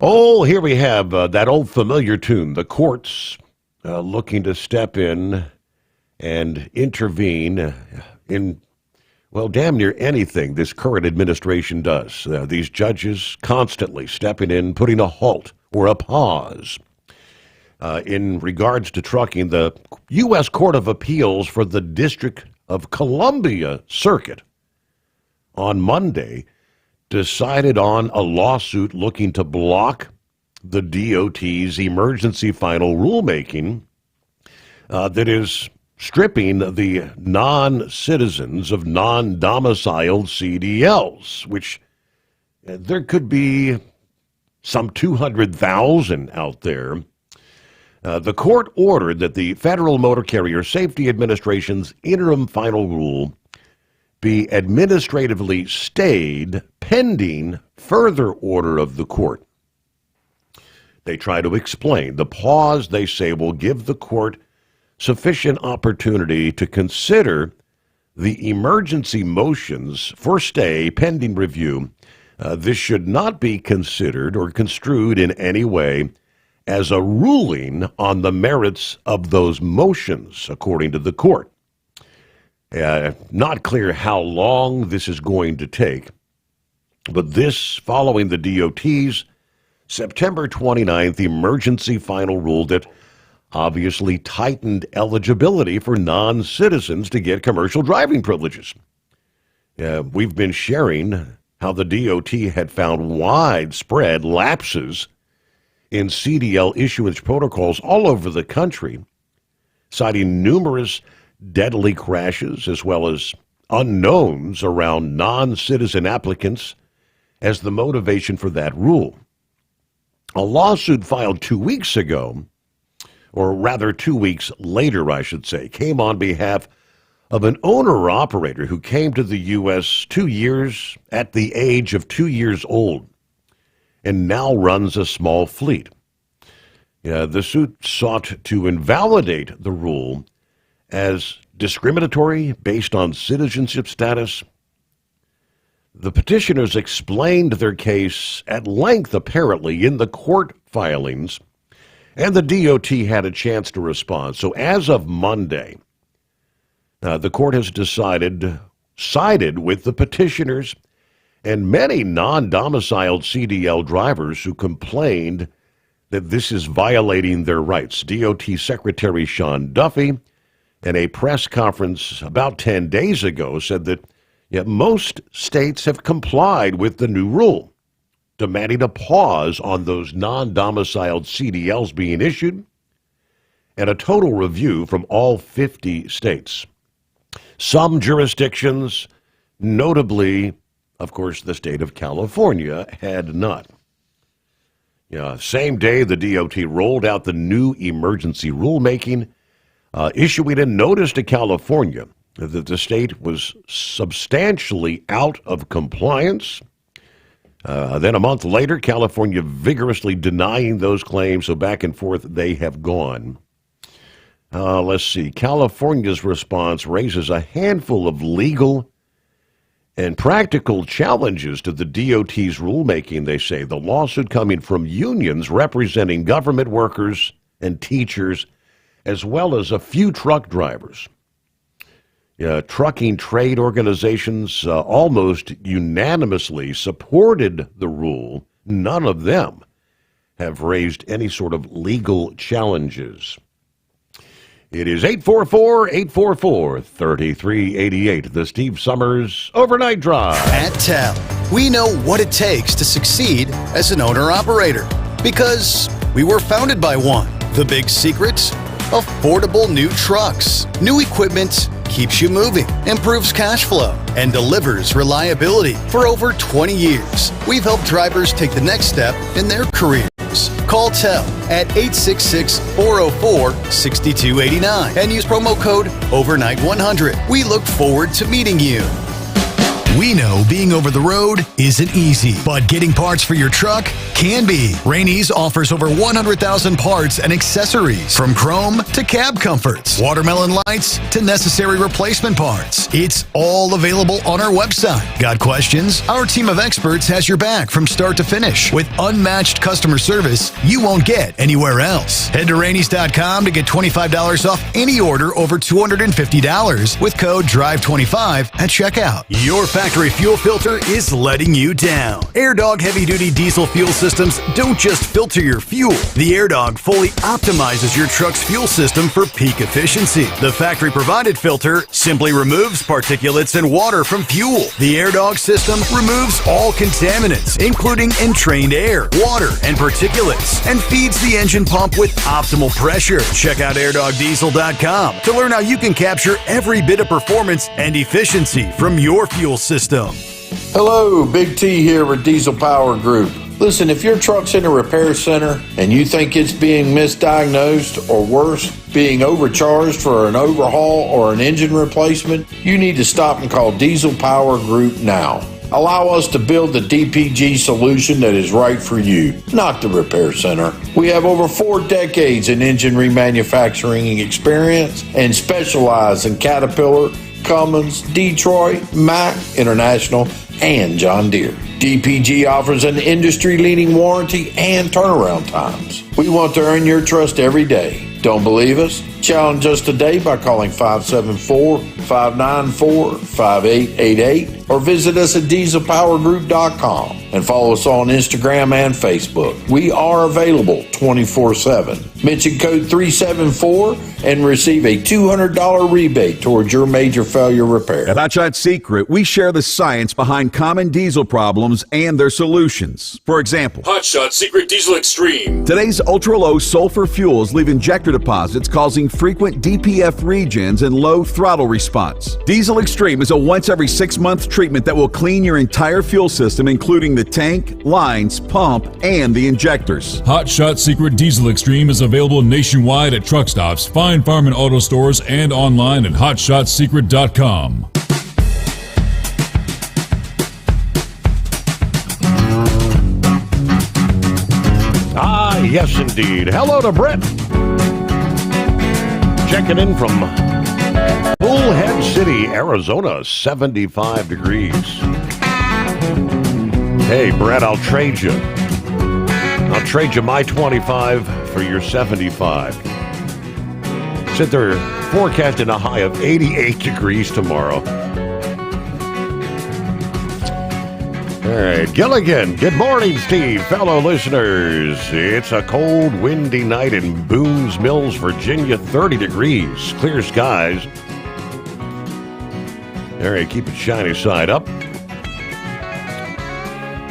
Oh, here we have that old familiar tune, the courts looking to step in and intervene in, well, damn near anything this current administration does. These judges constantly stepping in, putting a halt or a pause. In regards to trucking, the U.S. Court of Appeals for the District of Columbia Circuit on Monday decided on a lawsuit looking to block the DOT's emergency final rulemaking that is stripping the non-citizens of non-domiciled CDLs, which there could be some 200,000 out there. The court ordered that the Federal Motor Carrier Safety Administration's interim final rule be administratively stayed pending further order of the court. They try to explain the pause, they say, will give the court sufficient opportunity to consider the emergency motions for stay pending review. This should not be considered or construed in any way as a ruling on the merits of those motions, according to the court. Not clear how long this is going to take, but this following the DOT's September 29th emergency final rule that obviously tightened eligibility for non-citizens to get commercial driving privileges. We've been sharing how the DOT had found widespread lapses in CDL issuance protocols all over the country, citing numerous deadly crashes as well as unknowns around non-citizen applicants as the motivation for that rule. A lawsuit filed 2 weeks ago, or rather 2 weeks later, I should say, came on behalf of an owner-operator who came to the U.S. 2 years at the age of 2 years old and now runs a small fleet. The suit sought to invalidate the rule as discriminatory based on citizenship status. The petitioners explained their case at length, apparently, in the court filings, and the DOT had a chance to respond. So as of Monday, the court has sided with the petitioners and many non-domiciled CDL drivers who complained that this is violating their rights. DOT Secretary Sean Duffy, in a press conference about 10 days ago, said that most states have complied with the new rule, demanding a pause on those non-domiciled CDLs being issued and a total review from all 50 states. Some jurisdictions, notably, of course, the state of California, had not. Same day, the DOT rolled out the new emergency rulemaking, issuing a notice to California that the state was substantially out of compliance. Then a month later, California vigorously denying those claims, so back and forth they have gone. Let's see. California's response raises a handful of legal and practical challenges to the DOT's rulemaking, they say. The lawsuit coming from unions representing government workers and teachers, as well as a few truck drivers. Trucking trade organizations almost unanimously supported the rule. None of them have raised any sort of legal challenges. It is 844-844-3388, the Steve Sommers Overnight Drive. At TEL, we know what it takes to succeed as an owner-operator because we were founded by one. The big secret? Affordable new trucks. New equipment keeps you moving, improves cash flow, and delivers reliability. For over 20 years, we've helped drivers take the next step in their careers. Call TEL at 866-404-6289 and use promo code OVERNIGHT100. We look forward to meeting you. We know being over the road isn't easy, but getting parts for your truck can be. Rainey's offers over 100,000 parts and accessories, from chrome to cab comforts, watermelon lights to necessary replacement parts. It's all available on our website. Got questions? Our team of experts has your back from start to finish with unmatched customer service you won't get anywhere else. Head to Rainey's.com to get $25 off any order over $250 with code DRIVE25 at checkout. Your factory fuel filter is letting you down. AirDog heavy-duty diesel fuel systems don't just filter your fuel. The AirDog fully optimizes your truck's fuel system for peak efficiency. The factory-provided filter simply removes particulates and water from fuel. The AirDog system removes all contaminants, including entrained air, water, and particulates, and feeds the engine pump with optimal pressure. Check out airdogdiesel.com to learn how you can capture every bit of performance and efficiency from your fuel system. Hello, Big T here with Diesel Power Group. Listen, if your truck's in a repair center and you think it's being misdiagnosed or worse, being overcharged for an overhaul or an engine replacement, you need to stop and call Diesel Power Group now. Allow us to build the DPG solution that is right for you, not the repair center. We have over 4 decades in engine remanufacturing experience and specialize in Caterpillar, Cummins, Detroit, Mack, International, and John Deere. DPG offers an industry-leading warranty and turnaround times. We want to earn your trust every day. Don't believe us? Challenge us today by calling 574-594-5888 or visit us at dieselpowergroup.com and follow us on Instagram and Facebook. We are available 24/7. Mention code 374 and receive a $200 rebate towards your major failure repair. At Hot Shot Secret, we share the science behind common diesel problems and their solutions. For example, Hot Shot Secret Diesel Extreme. Today's ultra-low sulfur fuels leave injector deposits causing frequent DPF regens and low throttle response. Diesel Extreme is a once every 6-month treatment that will clean your entire fuel system, including the tank, lines, pump, and the injectors. Hot Shot Secret Diesel Extreme is available nationwide at truck stops, fine farm and auto stores, and online at hotshotsecret.com. Ah, yes, indeed. Hello to Brett. Checking in from Bullhead City, Arizona, 75 degrees. Hey, Brett, I'll trade you. I'll trade you my 25 for your 75. Said they're forecasting a high of 88 degrees tomorrow. All right, Gilligan. Good morning, Steve. Fellow listeners, it's a cold, windy night in Boones Mills, Virginia. 30 degrees, clear skies. All right, keep it shiny side up.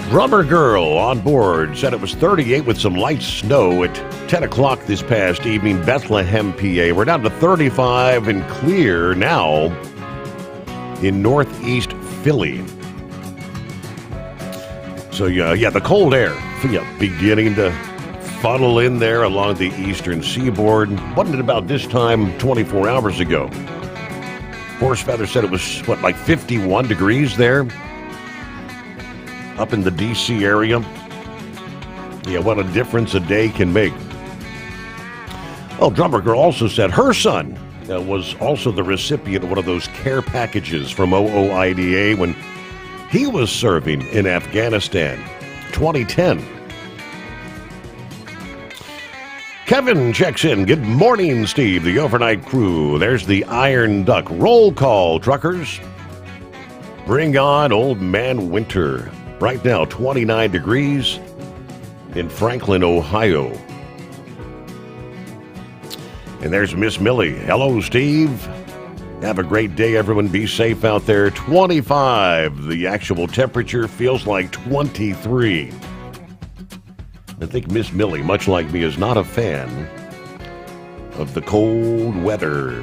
Drummer Girl on board said it was 38 with some light snow at 10 o'clock this past evening, Bethlehem, PA. We're down to 35 and clear now in northeast Philly. So, yeah, the cold air beginning to funnel in there along the eastern seaboard. Wasn't it about this time 24 hours ago? Horse Feather said it was, like 51 degrees there? Up in the D.C. area. Yeah, what a difference a day can make. Oh, Drummer Girl also said her son was also the recipient of one of those care packages from OOIDA when he was serving in Afghanistan, 2010. Kevin checks in. Good morning, Steve, the overnight crew. There's the Iron Duck. Roll call, truckers. Bring on Old Man Winter. Right now, 29 degrees in Franklin, Ohio. And there's Miss Millie. Hello, Steve. Have a great day, everyone. Be safe out there. 25. The actual temperature feels like 23. I think Miss Millie, much like me, is not a fan of the cold weather.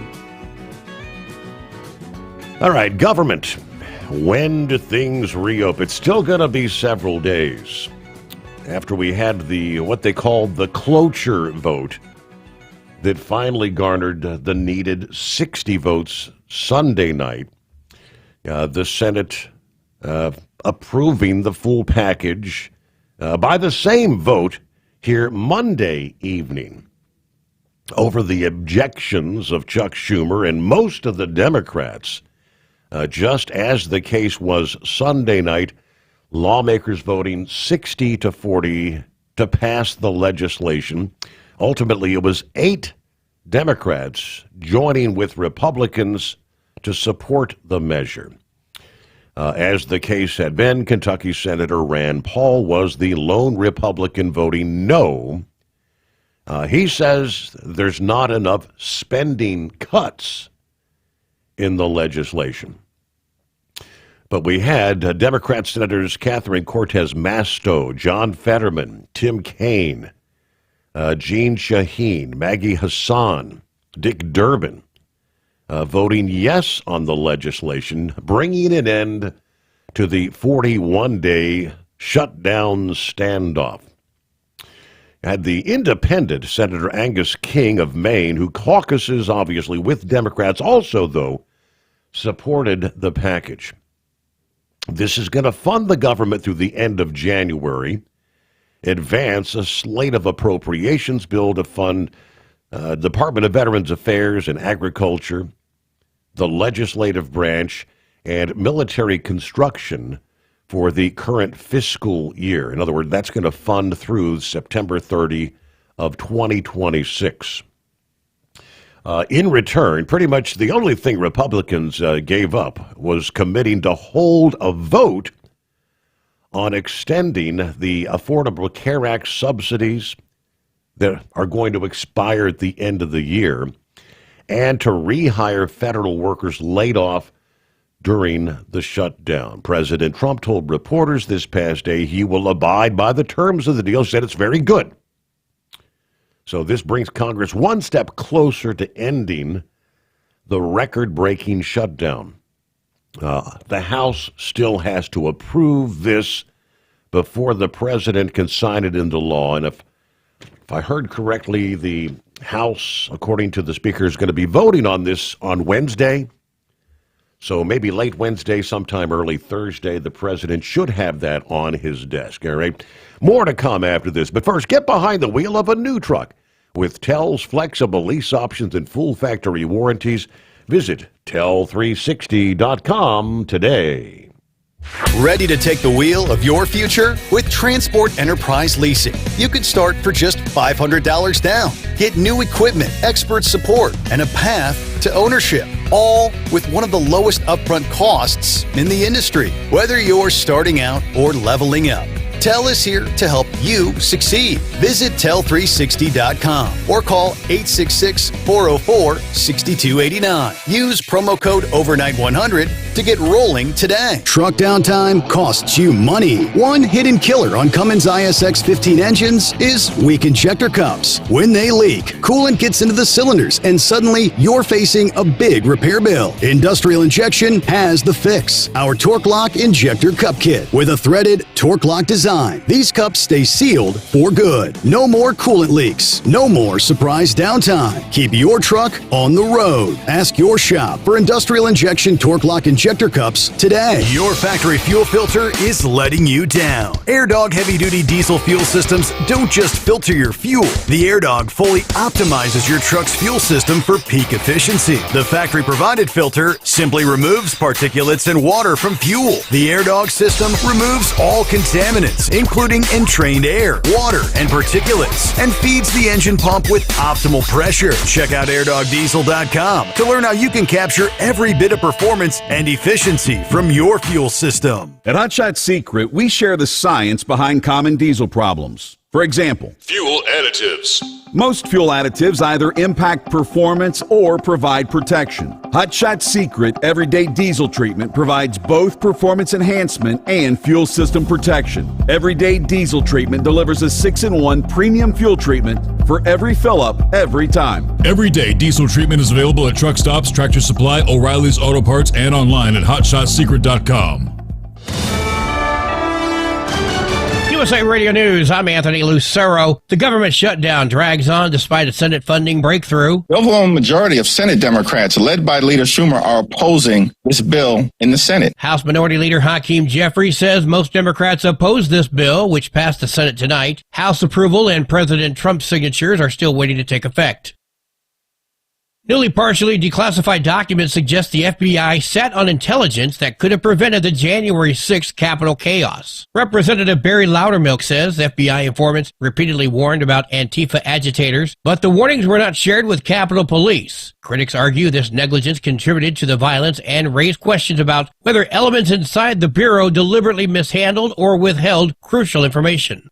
All right, government. When do things reopen? It's still going to be several days after we had what they called the cloture vote that finally garnered the needed 60 votes Sunday night. The Senate approving the full package by the same vote here Monday evening over the objections of Chuck Schumer and most of the Democrats. Just as the case was Sunday night, lawmakers voting 60-40 to pass the legislation. Ultimately, it was 8 Democrats joining with Republicans to support the measure. As the case had been, Kentucky Senator Rand Paul was the lone Republican voting no. He says there's not enough spending cuts in the legislation. But we had Democrat Senators Catherine Cortez Masto, John Fetterman, Tim Kaine, Jean Shaheen, Maggie Hassan, Dick Durbin, voting yes on the legislation, bringing an end to the 41-day shutdown standoff. Had the independent Senator Angus King of Maine, who caucuses obviously with Democrats, also, though, supported the package. This is going to fund the government through the end of January, advance a slate of appropriations bill to fund Department of Veterans Affairs and Agriculture, the legislative branch, and military construction for the current fiscal year. In other words, that's going to fund through September 30 of 2026. In return, pretty much the only thing Republicans gave up was committing to hold a vote on extending the Affordable Care Act subsidies that are going to expire at the end of the year, and to rehire federal workers laid off during the shutdown. President Trump told reporters this past day he will abide by the terms of the deal, said it's very good. So this brings Congress one step closer to ending the record-breaking shutdown. The House still has to approve this before the president can sign it into law. And if I heard correctly, the House, according to the Speaker, is going to be voting on this on Wednesday. So maybe late Wednesday, sometime early Thursday, the president should have that on his desk. All right. More to come after this. But first, get behind the wheel of a new truck. With Tel's flexible lease options and full factory warranties, visit tel360.com today. Ready to take the wheel of your future? With Transport Enterprise Leasing, you could start for just $500 down. Get new equipment, expert support, and a path to ownership, all with one of the lowest upfront costs in the industry. Whether you're starting out or leveling up, Tel is here to help you succeed. Visit tel360.com or call 866-404-6289. Use promo code overnight100 to get rolling today. Truck downtime costs you money. One hidden killer on Cummins ISX 15 engines is weak injector cups. When they leak, coolant gets into the cylinders and suddenly you're facing a big repair bill. Industrial Injection has the fix. Our Torque Lock Injector Cup Kit with a threaded Torque Lock design. These cups stay sealed for good. No more coolant leaks. No more surprise downtime. Keep your truck on the road. Ask your shop for Industrial Injection Torque Lock Injector Cups today. Your factory fuel filter is letting you down. AirDog heavy-duty diesel fuel systems don't just filter your fuel. The AirDog fully optimizes your truck's fuel system for peak efficiency. The factory-provided filter simply removes particulates and water from fuel. The AirDog system removes all contaminants, including entrained air, water, and particulates, and feeds the engine pump with optimal pressure. Check out airdogdiesel.com to learn how you can capture every bit of performance and efficiency from your fuel system. At Hot Shot Secret, we share the science behind common diesel problems. For example, Fuel additives. most fuel additives either impact performance or provide protection. Hot Shot Secret Everyday Diesel Treatment provides both performance enhancement and fuel system protection. Everyday Diesel Treatment delivers a 6-in-1 premium fuel treatment for every fill-up, every time. Everyday diesel treatment is available at truck stops, Tractor Supply, O'Reilly's Auto Parts, and online at hotshotsecret.com. USA Radio News, I'm Anthony Lucero. The government shutdown drags on despite a Senate funding breakthrough. The overwhelming majority of Senate Democrats, led by Leader Schumer, are opposing this bill in the Senate. House Minority Leader Hakeem Jeffries says most Democrats oppose this bill, which passed the Senate tonight. House approval and President Trump's signatures are still waiting to take effect. Newly partially declassified documents suggest the FBI sat on intelligence that could have prevented the January 6th Capitol chaos. Representative Barry Loudermilk says FBI informants repeatedly warned about Antifa agitators, but the warnings were not shared with Capitol Police. Critics argue this negligence contributed to the violence and raise questions about whether elements inside the Bureau deliberately mishandled or withheld crucial information.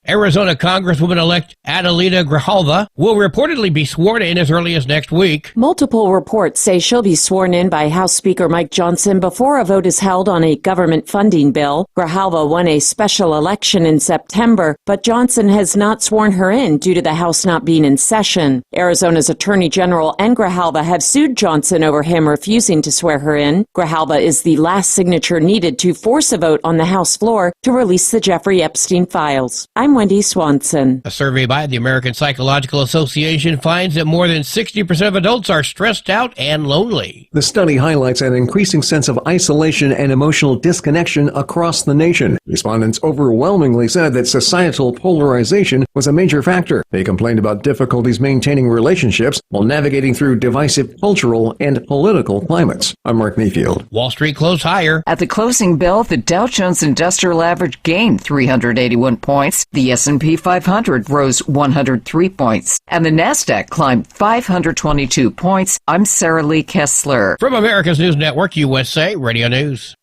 Arizona Congresswoman-elect Adelita Grijalva will reportedly be sworn in as early as next week. Multiple reports say she'll be sworn in by House Speaker Mike Johnson before a vote is held on a government funding bill. Grijalva won a special election in September, but Johnson has not sworn her in due to the House not being in session. Arizona's Attorney General and Grijalva have sued Johnson over him refusing to swear her in. Grijalva is the last signature needed to force a vote on the House floor to release the Jeffrey Epstein files. I'm Wendy Swanson. A survey by the American Psychological Association finds that more than 60% of adults are stressed out and lonely. The study highlights an increasing sense of isolation and emotional disconnection across the nation. Respondents overwhelmingly said that societal polarization was a major factor. They complained about difficulties maintaining relationships while navigating through divisive cultural and political climates. I'm Mark Mayfield. Wall Street closed higher. At the closing bell, the Dow Jones Industrial Average gained 381 points. The The S&P 500 rose 103 points, and the Nasdaq climbed 522 points. I'm Sarah Lee Kessler. From America's News Network, USA Radio News.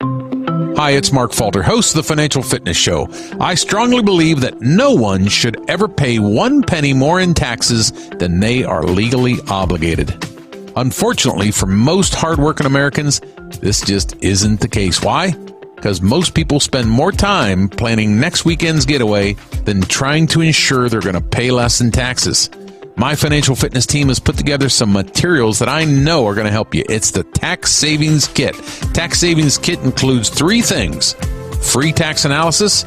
Hi, it's Mark Falter, host of the Financial Fitness Show. I strongly believe that no one should ever pay 1 penny more in taxes than they are legally obligated. Unfortunately, for most hardworking Americans, this just isn't the case. Why? Because most people spend more time planning next weekend's getaway than trying to ensure they're going to pay less in taxes. My financial fitness team has put together some materials that I know are going to help you. It's the Tax Savings Kit. Tax Savings Kit includes 3 things: free tax analysis,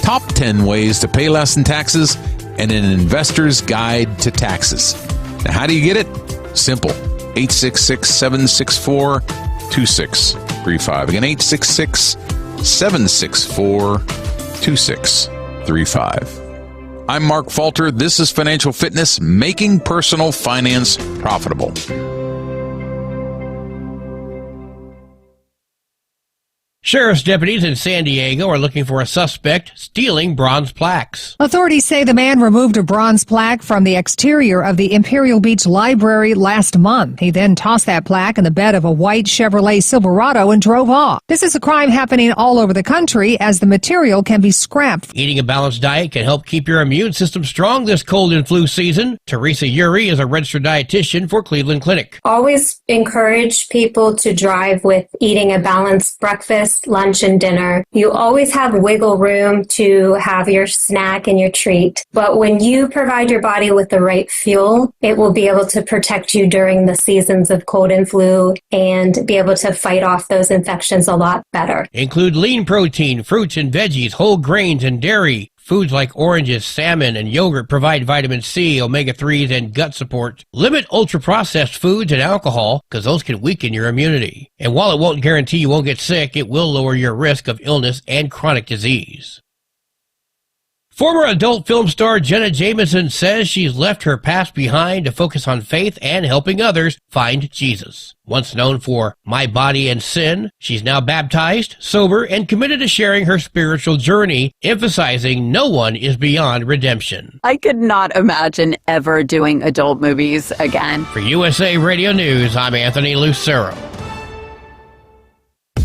top 10 ways to pay less in taxes, and an investor's guide to taxes. Now, how do you get it? Simple. 866-764-2635. Again, 866-764-2635. I'm Mark Falter. This is Financial Fitness, making personal finance profitable. Sheriff's deputies in San Diego are looking for a suspect stealing bronze plaques. Authorities say the man removed a bronze plaque from the exterior of the Imperial Beach Library last month. He then tossed that plaque in the bed of a white Chevrolet Silverado and drove off. This is a crime happening all over the country as the material can be scrapped. Eating a balanced diet can help keep your immune system strong this cold and flu season. Teresa Uri is a registered dietitian for Cleveland Clinic. Always encourage people to drive with eating a balanced breakfast, lunch, and dinner. You always have wiggle room to have your snack and your treat. But when you provide your body with the right fuel, it will be able to protect you during the seasons of cold and flu and be able to fight off those infections a lot better. Include lean protein, fruits and veggies, whole grains, and dairy. Foods like oranges, salmon, and yogurt provide vitamin C, omega-3s, and gut support. Limit ultra-processed foods and alcohol, because those can weaken your immunity. And while it won't guarantee you won't get sick, it will lower your risk of illness and chronic disease. Former adult film star Jenna Jameson says she's left her past behind to focus on faith and helping others find Jesus. Once known for My Body and Sin, she's now baptized, sober, and committed to sharing her spiritual journey, emphasizing no one is beyond redemption. I could not imagine ever doing adult movies again. For USA Radio News, I'm Anthony Lucero.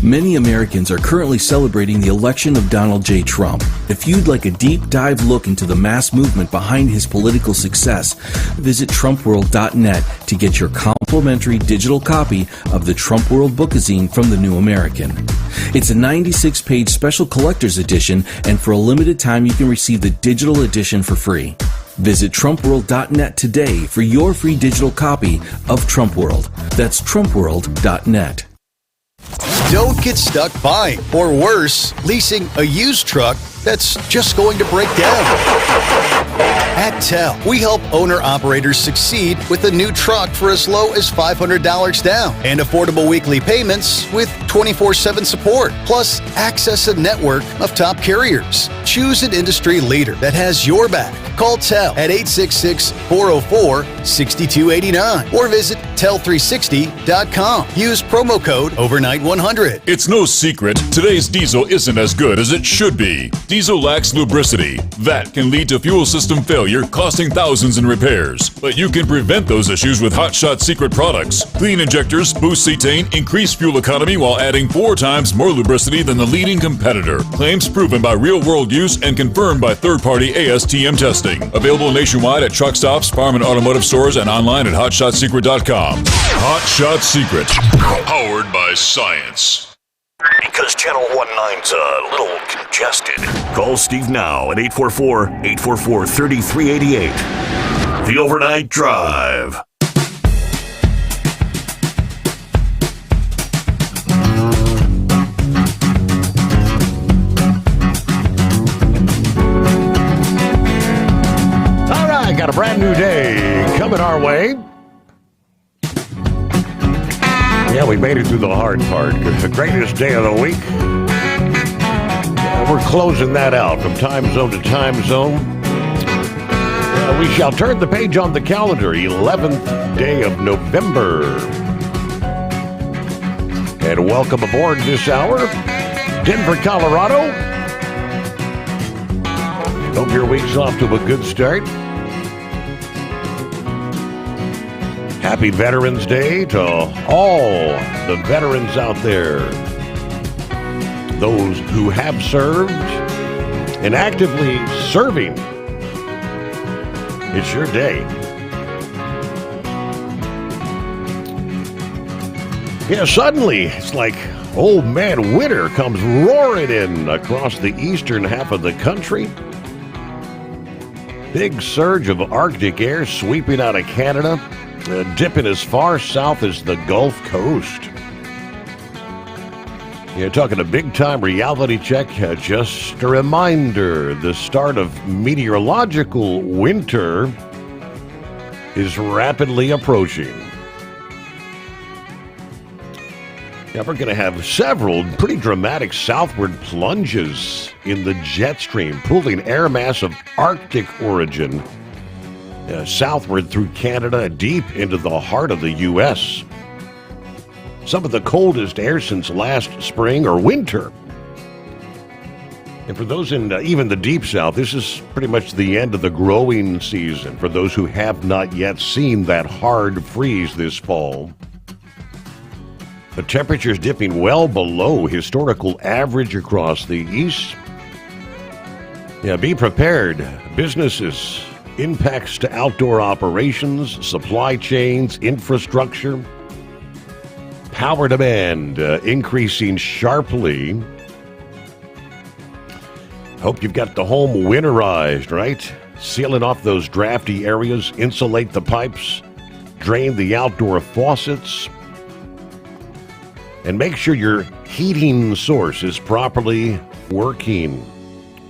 Many Americans are currently celebrating the election of Donald J. Trump. If you'd like a deep dive look into the mass movement behind his political success, visit TrumpWorld.net to get your complimentary digital copy of the Trump World Bookazine from the New American. It's a 96-page special collector's edition, and for a limited time you can receive the digital edition for free. Visit TrumpWorld.net today for your free digital copy of Trump World. That's TrumpWorld.net. Don't get stuck buying, or worse, leasing a used truck that's just going to break down. At TEL, we help owner-operators succeed with a new truck for as low as $500 down and affordable weekly payments with 24/7 support, plus access a network of top carriers. Choose an industry leader that has your back. Call TEL at 866-404-6289 or visit tel360.com. Use promo code OVERNIGHT100. It's no secret, today's diesel isn't as good as it should be. Diesel lacks lubricity. That can lead to fuel system failure, costing thousands in repairs. But you can prevent those issues with Hot Shot Secret products. Clean injectors boost cetane, increase fuel economy while adding 4 times more lubricity than the leading competitor. Claims proven by real-world use and confirmed by third-party ASTM testing. Available nationwide at truck stops, farm and automotive stores, and online at hotshotsecret.com. Hot Shot Secret. Powered by science. Because Channel 19's a little congested. Call Steve now at 844-844-3388. The Overnight Drive. All right, got a brand new day coming our way. Yeah, we made it through the hard part. The greatest day of the week. We're closing that out from time zone to time zone. We shall turn the page on the calendar, 11th day of November. And welcome aboard this hour, Denver, Colorado. Hope your week's off to a good start. Happy Veterans Day to all the veterans out there. Those who have served and actively serving. It's your day. Yeah, suddenly it's like old man winter comes roaring in across the eastern half of the country. Big surge of Arctic air sweeping out of Canada, dipping as far south as the Gulf Coast. You're talking a big-time reality check. Just a reminder, the start of meteorological winter is rapidly approaching. Yeah, we're going to have several pretty dramatic southward plunges in the jet stream, pulling air mass of Arctic origin southward through Canada, deep into the heart of the U.S. Some of the coldest air since last spring or winter. And for those in even the deep south, this is pretty much the end of the growing season for those who have not yet seen that hard freeze this fall. The temperatures dipping well below historical average across the east. Yeah, be prepared. Businesses, impacts to outdoor operations, supply chains, infrastructure, power demand increasing sharply. Hope you've got the home winterized, right? Sealing off those drafty areas, insulate the pipes, drain the outdoor faucets, and make sure your heating source is properly working.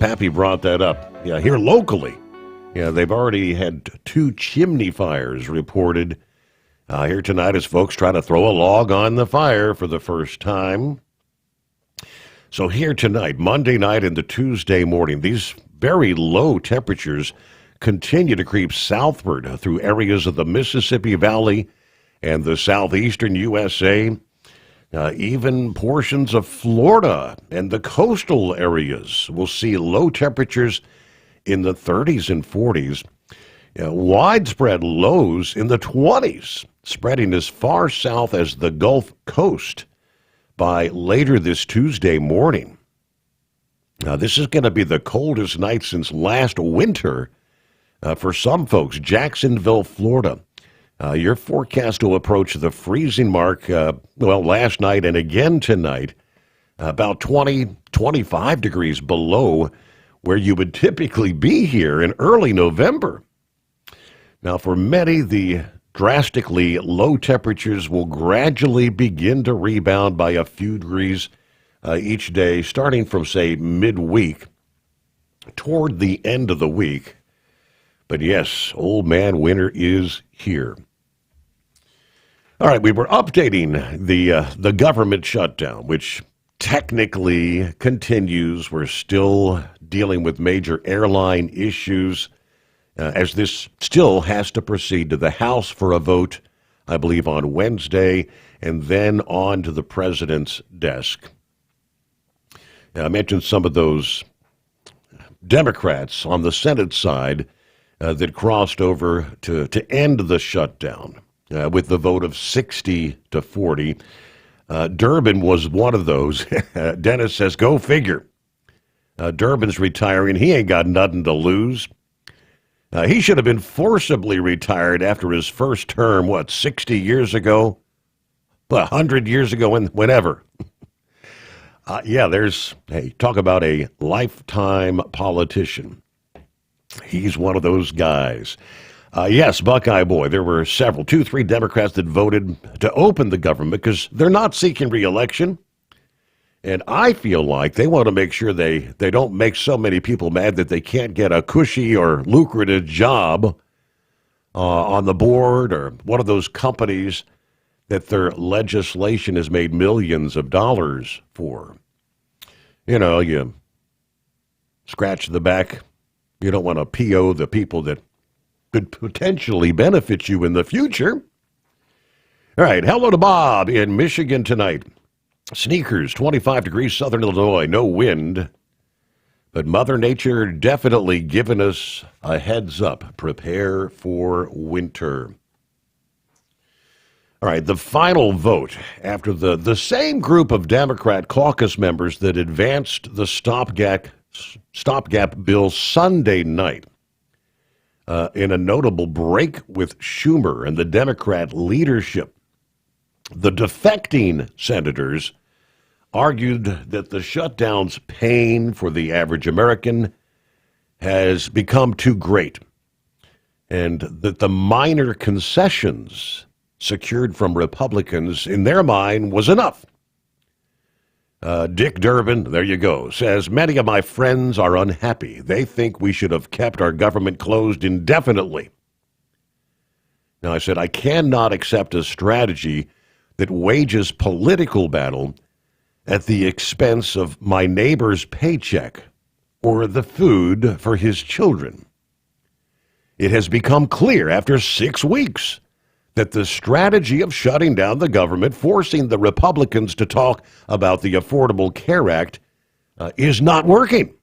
Pappy brought that up. Yeah, here locally. Yeah, they've already had 2 chimney fires reported here tonight as folks try to throw a log on the fire for the first time. So here tonight, Monday night into Tuesday morning, these very low temperatures continue to creep southward through areas of the Mississippi Valley and the southeastern USA. Even portions of Florida and the coastal areas will see low temperatures in the 30s and 40s. Widespread lows in the 20s, spreading as far south as the Gulf Coast by later this Tuesday morning. Now, this is going to be the coldest night since last winter for some folks. Jacksonville, Florida. Your forecast will approach the freezing mark, last night and again tonight, about 20, 25 degrees below where you would typically be here in early November. Now, for many, the drastically low temperatures will gradually begin to rebound by a few degrees each day, starting from, say, midweek toward the end of the week. But yes, old man winter is here. All right, we were updating the government shutdown, which technically continues. We're still dealing with major airline issues as this still has to proceed to the House for a vote, I believe, on Wednesday, and then on to the president's desk. Now, I mentioned some of those Democrats on the Senate side that crossed over to end the shutdown with the vote of 60 to 40. Durbin was one of those. Dennis says, go figure. Durbin's retiring. He ain't got nothing to lose. He should have been forcibly retired after his first term, 60 years ago? 100 years ago, whenever. Talk about a lifetime politician. He's one of those guys. Yes, Buckeye Boy, there were several, 2-3 Democrats that voted to open the government because they're not seeking re-election. And I feel like they want to make sure they don't make so many people mad that they can't get a cushy or lucrative job on the board or one of those companies that their legislation has made millions of dollars for. You know, you scratch the back. You don't want to PO the people that could potentially benefit you in the future. All right, hello to Bob in Michigan tonight. Sneakers, 25 degrees, southern Illinois, no wind. But Mother Nature definitely giving us a heads up. Prepare for winter. All right, the final vote after the same group of Democrat caucus members that advanced the stopgap bill Sunday night in a notable break with Schumer and the Democrat leadership. The defecting senators argued that the shutdown's pain for the average American has become too great and that the minor concessions secured from Republicans, in their mind, was enough. Dick Durbin, there you go, says, many of my friends are unhappy. They think we should have kept our government closed indefinitely. Now, I said, I cannot accept a strategy that wages political battle at the expense of my neighbor's paycheck or the food for his children. It has become clear after 6 weeks that the strategy of shutting down the government, forcing the Republicans to talk about the Affordable Care Act, is not working.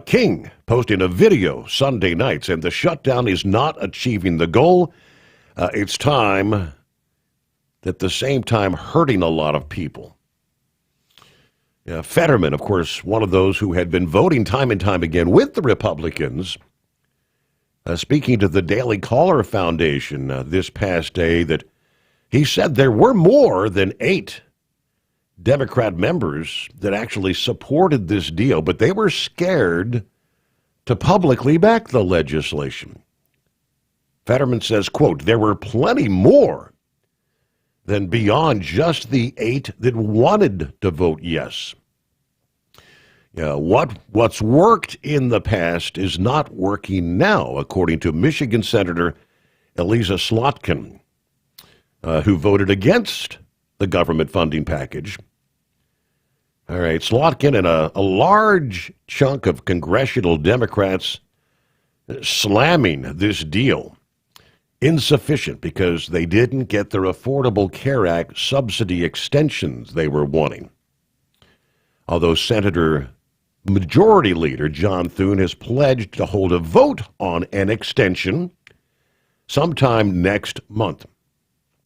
King posting a video Sunday night saying the shutdown is not achieving the goal. It's time, at the same time, hurting a lot of people. Fetterman, of course, one of those who had been voting time and time again with the Republicans, speaking to the Daily Caller Foundation this past day, that he said there were more than 8 Democrat members that actually supported this deal, but they were scared to publicly back the legislation. Fetterman says, quote, there were plenty more than beyond just the 8 that wanted to vote yes. What's worked in the past is not working now, according to Michigan Senator Elisa Slotkin, who voted against the government funding package. All right, Slotkin and a large chunk of congressional Democrats slamming this deal. Insufficient because they didn't get their Affordable Care Act subsidy extensions they were wanting. Although Majority Leader John Thune has pledged to hold a vote on an extension sometime next month.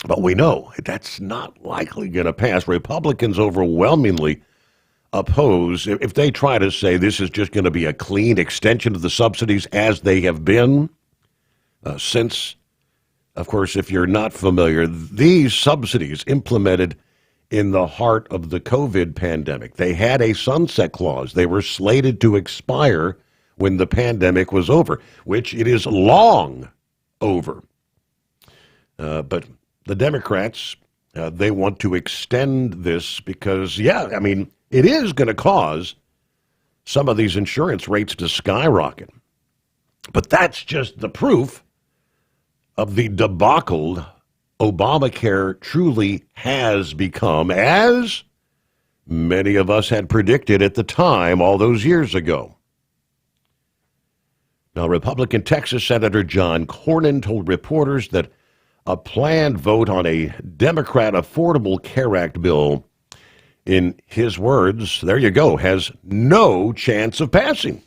But we know that's not likely going to pass. Republicans overwhelmingly oppose, if they try to say this is just going to be a clean extension of the subsidies as they have been since, of course, if you're not familiar, these subsidies implemented in the heart of the COVID pandemic. They had a sunset clause. They were slated to expire when the pandemic was over, which it is long over. But the Democrats, they want to extend this because, it is going to cause some of these insurance rates to skyrocket. But that's just the proof of the debacle Obamacare truly has become, as many of us had predicted at the time all those years ago. Now, Republican Texas Senator John Cornyn told reporters that a planned vote on a Democrat Affordable Care Act bill, in his words, there you go, has no chance of passing.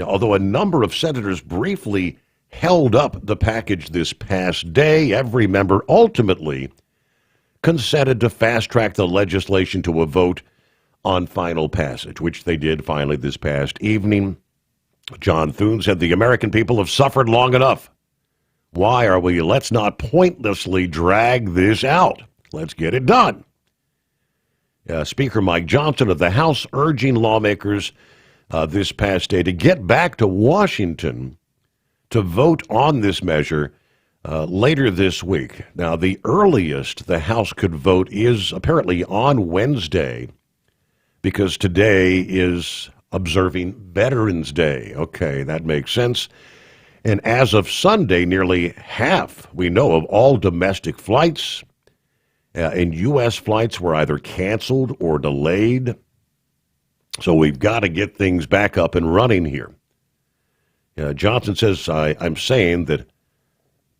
Although a number of senators briefly held up the package this past day, every member ultimately consented to fast-track the legislation to a vote on final passage, which they did finally this past evening. John Thune said the American people have suffered long enough. Let's not pointlessly drag this out. Let's get it done. Speaker Mike Johnson of the House urging lawmakers this past day to get back to Washington to vote on this measure later this week. Now, the earliest the House could vote is apparently on Wednesday, because today is observing Veterans Day. Okay, that makes sense. And as of Sunday, nearly half, we know, of all domestic flights and U.S. flights were either canceled or delayed. So we've got to get things back up and running here. Johnson says, I'm saying that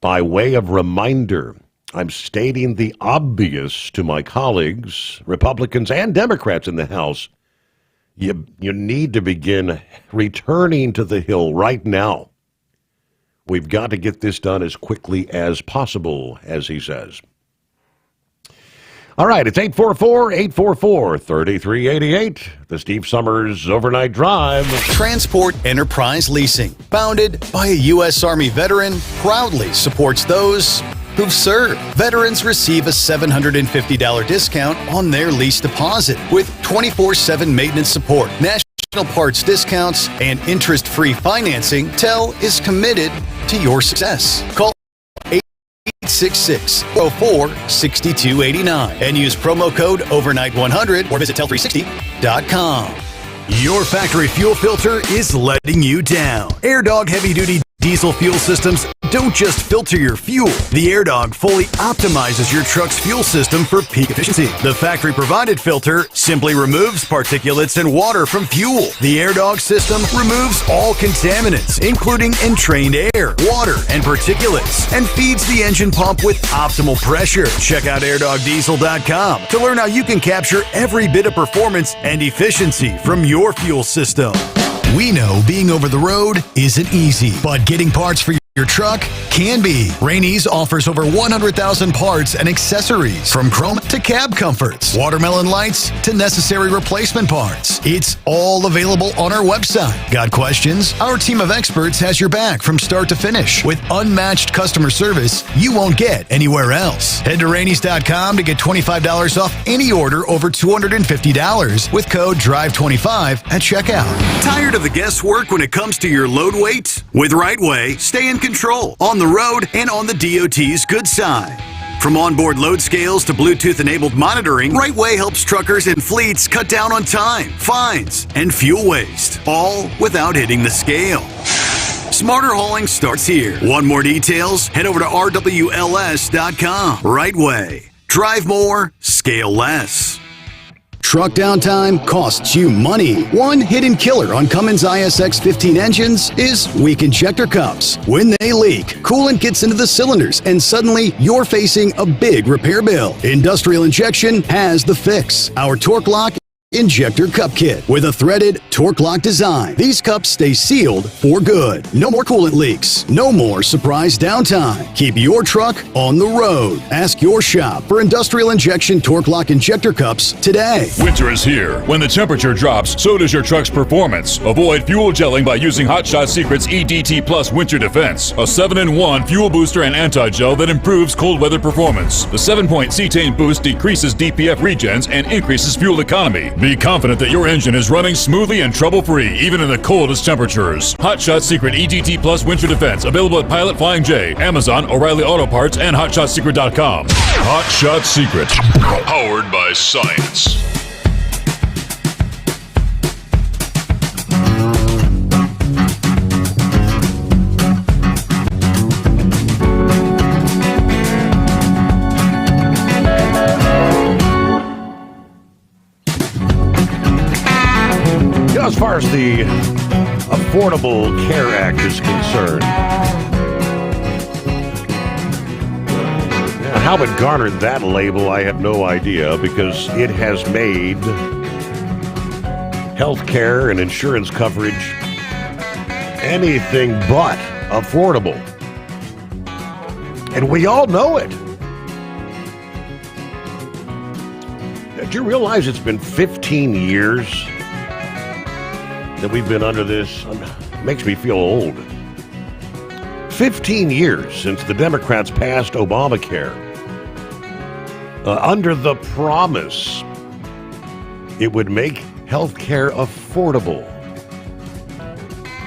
by way of reminder, I'm stating the obvious to my colleagues, Republicans and Democrats in the House, You need to begin returning to the Hill right now. We've got to get this done as quickly as possible, as he says. All right, it's 844-844-3388. The Steve Sommers Overnight Drive. Transport Enterprise Leasing, founded by a U.S. Army veteran, proudly supports those who've served. Veterans receive a $750 discount on their lease deposit with 24/7 maintenance support, national parts discounts, and interest-free financing. TEL is committed to your success. Call 866-04-6289 and use promo code overnight100 or visit tel360.com. Your factory fuel filter is letting you down. AirDog heavy-duty diesel fuel systems don't just filter your fuel. The AirDog fully optimizes your truck's fuel system for peak efficiency. The factory-provided filter simply removes particulates and water from fuel. The AirDog system removes all contaminants, including entrained air, water, and particulates, and feeds the engine pump with optimal pressure. Check out airdogdiesel.com to learn how you can capture every bit of performance and efficiency from your fuel system. We know being over the road isn't easy, but getting parts for your truck can be. Rainey's offers over 100,000 parts and accessories, from chrome to cab comforts, watermelon lights to necessary replacement parts. It's all available on our website. Got questions? Our team of experts has your back from start to finish with unmatched customer service you won't get anywhere else. Head to Rainey's.com to get $25 off any order over $250 with code DRIVE25 at checkout. Tired of the guesswork when it comes to your load weight? With RightWay, stay in control on the road and on the DOT's good side. From onboard load scales to Bluetooth-enabled monitoring, RightWay helps truckers and fleets cut down on time, fines, and fuel waste, all without hitting the scale. Smarter hauling starts here. Want more details? Head over to rwls.com. RightWay. Drive more, scale less. Truck downtime costs you money. One hidden killer on Cummins ISX 15 engines is weak injector cups. When they leak, coolant gets into the cylinders and suddenly you're facing a big repair bill. Industrial Injection has the fix. Our Torque Lock Injector Cup Kit with a threaded torque lock design. These cups stay sealed for good. No more coolant leaks. No more surprise downtime. Keep your truck on the road. Ask your shop for Industrial Injection Torque Lock Injector Cups today. Winter is here. When the temperature drops, so does your truck's performance. Avoid fuel gelling by using Hot Shot Secret's EDT Plus Winter Defense, a 7-in-1 fuel booster and anti-gel that improves cold weather performance. The 7-point cetane boost decreases DPF regens and increases fuel economy. Be confident that your engine is running smoothly and trouble-free, even in the coldest temperatures. Hot Shot Secret EDT Plus Winter Defense, available at Pilot Flying J, Amazon, O'Reilly Auto Parts, and HotShotSecret.com. Hot Shot Secret, powered by science. As far as the Affordable Care Act is concerned, how it garnered that label, I have no idea, because it has made health care and insurance coverage anything but affordable. And we all know it. Did you realize it's been 15 years that we've been under this? Makes me feel old. 15 years since the Democrats passed Obamacare, under the promise it would make health care affordable.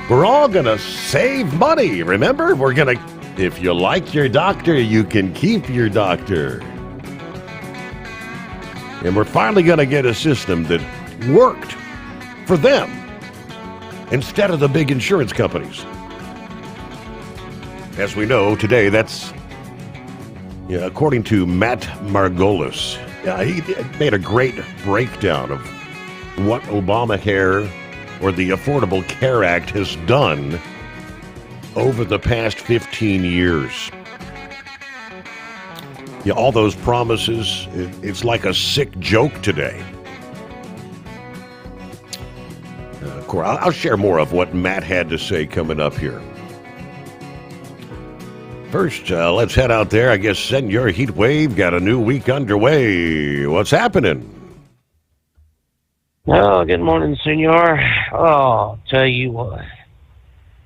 We're all going to save money, remember? We're going to, if you like your doctor, you can keep your doctor. And we're finally going to get a system that worked for them instead of the big insurance companies. As we know today, that's, according to Matt Margolis, he made a great breakdown of what Obamacare or the Affordable Care Act has done over the past 15 years. All those promises, it's like a sick joke today. course, I'll share more of what Matt had to say coming up here. First, let's head out there. I guess Senor Heat Wave got a new week underway. What's happening? Oh, good morning, Senor. Oh, tell you what.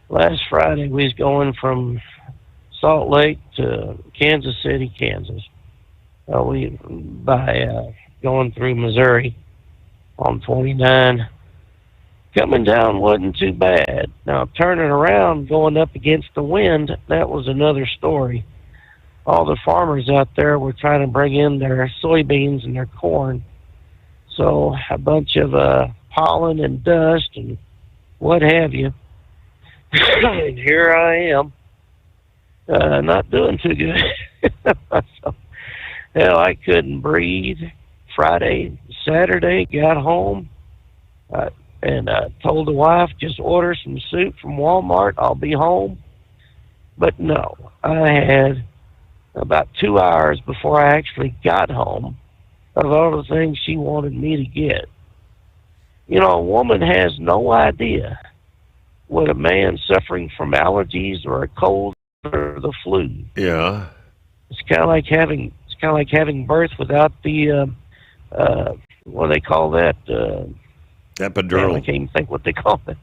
Last Friday, we was going from Salt Lake to Kansas City, Kansas. Going through Missouri on 29. Coming down wasn't too bad. Now, turning around, going up against the wind, that was another story. All the farmers out there were trying to bring in their soybeans and their corn. So a bunch of pollen and dust and what have you. And here I am, not doing too good. So, hell, I couldn't breathe. Friday, Saturday, got home. And told the wife, just order some soup from Walmart. I'll be home. But no, I had about 2 hours before I actually got home of all the things she wanted me to get. You know, a woman has no idea what a man suffering from allergies or a cold or the flu. Yeah. It's kind of like having birth without the what do they call that? Epidural. I can't even think what they call it.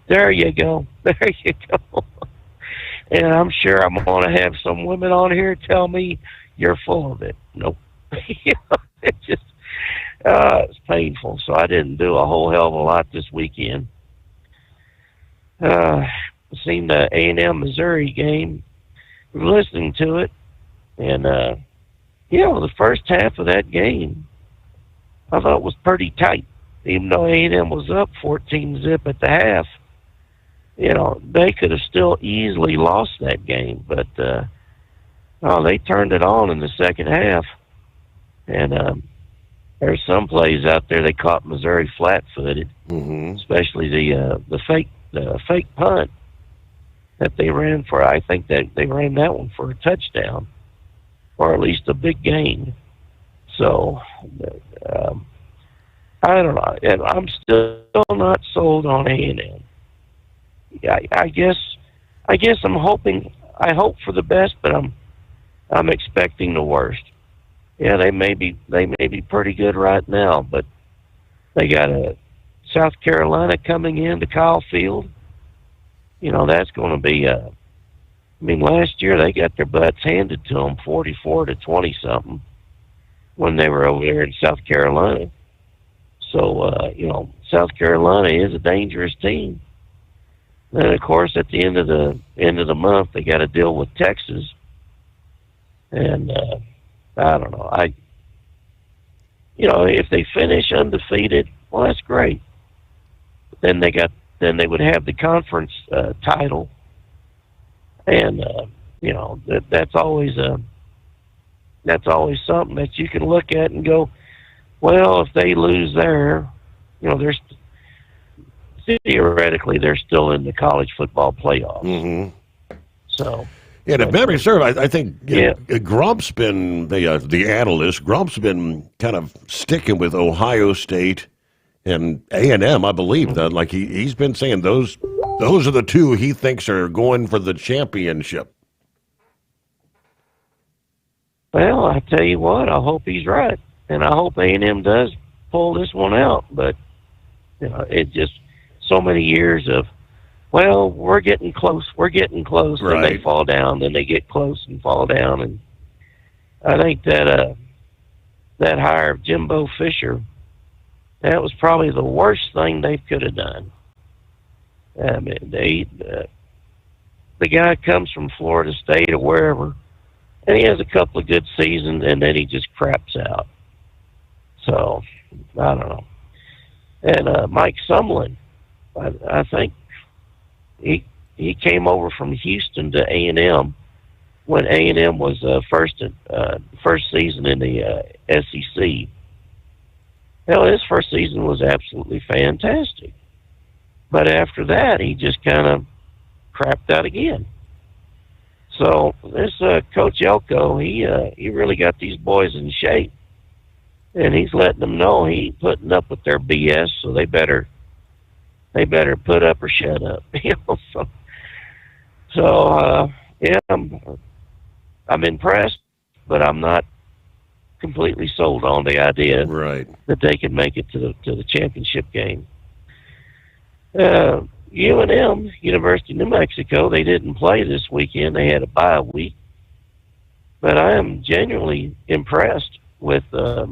There you go. There you go. And I'm sure I'm going to have some women on here tell me you're full of it. Nope. It just, it's painful. So I didn't do a whole hell of a lot this weekend. Seen the A&M Missouri game, listening to it, and the first half of that game I thought was pretty tight. Even though A&M was up 14-0 at the half, they could have still easily lost that game. But they turned it on in the second half, and there's some plays out there they caught Missouri flat-footed, especially the fake punt that they ran for. I think that they ran that one for a touchdown, or at least a big gain. So. I don't know. And I'm still not sold on A&M. I guess I'm hoping. I hope for the best, but I'm expecting the worst. Yeah, they may be pretty good right now, but they got a South Carolina coming into Kyle Field. That's going to be. Last year they got their butts handed to them, 44-20 something, when they were over there in South Carolina. So, South Carolina is a dangerous team. And of course, at the end of the month, they got to deal with Texas. And I don't know. If they finish undefeated, well, that's great. Then they would have the conference title, and that's always something that you can look at and go, well, if they lose there, there's theoretically they're still in the college football playoffs. So, yeah, if memory serves, I think Grump's been the analyst. Grump's been kind of sticking with Ohio State and A&M, I believe. That like he's been saying those are the two he thinks are going for the championship. Well, I tell you what, I hope he's right. And I hope A&M does pull this one out. But, it's just so many years of, well, we're getting close. Right. Then they fall down. Then they get close and fall down. And I think that hire of Jimbo Fisher, that was probably the worst thing they could have done. The guy comes from Florida State or wherever, and he has a couple of good seasons, and then he just craps out. So, I don't know. And Mike Sumlin, I think he came over from Houston to A&M when A&M was first season in the SEC. His first season was absolutely fantastic. But after that, he just kind of crapped out again. So this Coach Elko, he really got these boys in shape. And he's letting them know he ain't putting up with their BS, so they better they better put up or shut up. Yeah, I'm impressed, but I'm not completely sold on the idea that they can make it to the championship game. UNM, University of New Mexico, they didn't play this weekend. They had a bye week. But I am genuinely impressed with the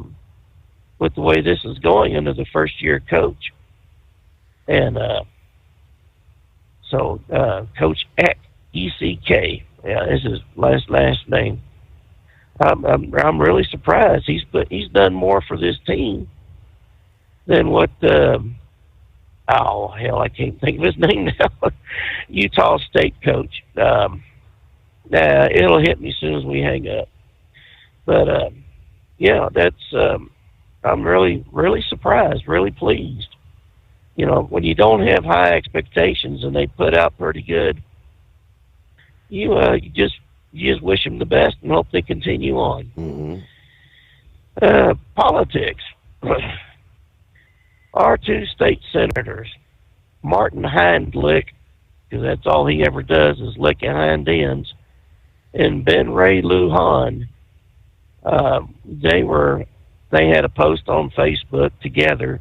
way this is going under the first-year coach. And Coach Eck, E-C-K, is his last name. I'm really surprised. He's done more for this team than what I can't think of his name now. Utah State coach. It'll hit me as soon as we hang up. But I'm really surprised, really pleased. When you don't have high expectations and they put out pretty good, you just wish them the best and hope they continue on. Politics. Our two state senators, Martin Hindlick, because that's all he ever does is lick hind ends, and Ben Ray Lujan, they had a post on Facebook together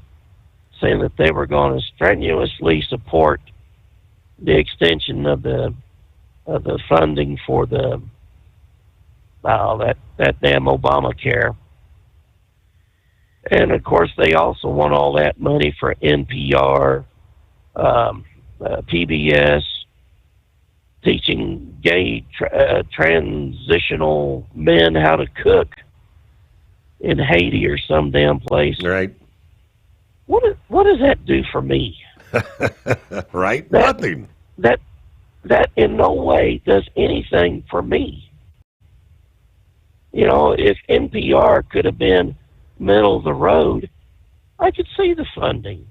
saying that they were going to strenuously support the extension of the funding for that damn Obamacare. And of course, they also want all that money for NPR, PBS, teaching gay transitional men how to cook in Haiti or some damn place. Right. What does that do for me? Right? Nothing. That in no way does anything for me. If NPR could have been middle of the road, I could see the funding.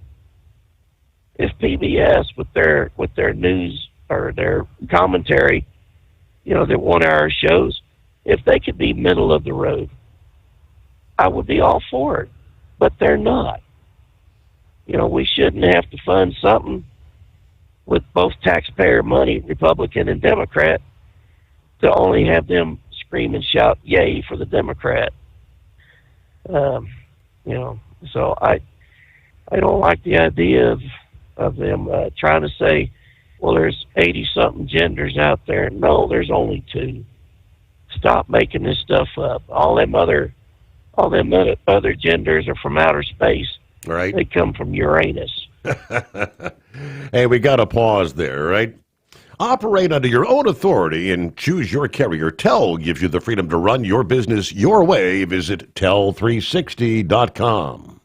If PBS with their news or their commentary, their 1 hour shows, if they could be middle of the road, I would be all for it. But they're not. We shouldn't have to fund something with both taxpayer money, Republican and Democrat, to only have them scream and shout yay for the Democrat. So I don't like the idea of them trying to say, well, there's 80-something genders out there. No, there's only 2. Stop making this stuff up. All them other genders are from outer space. Right. They come from Uranus. Hey, we got to pause there, right? Operate under your own authority and choose your carrier. TEL gives you the freedom to run your business your way. Visit tel360.com.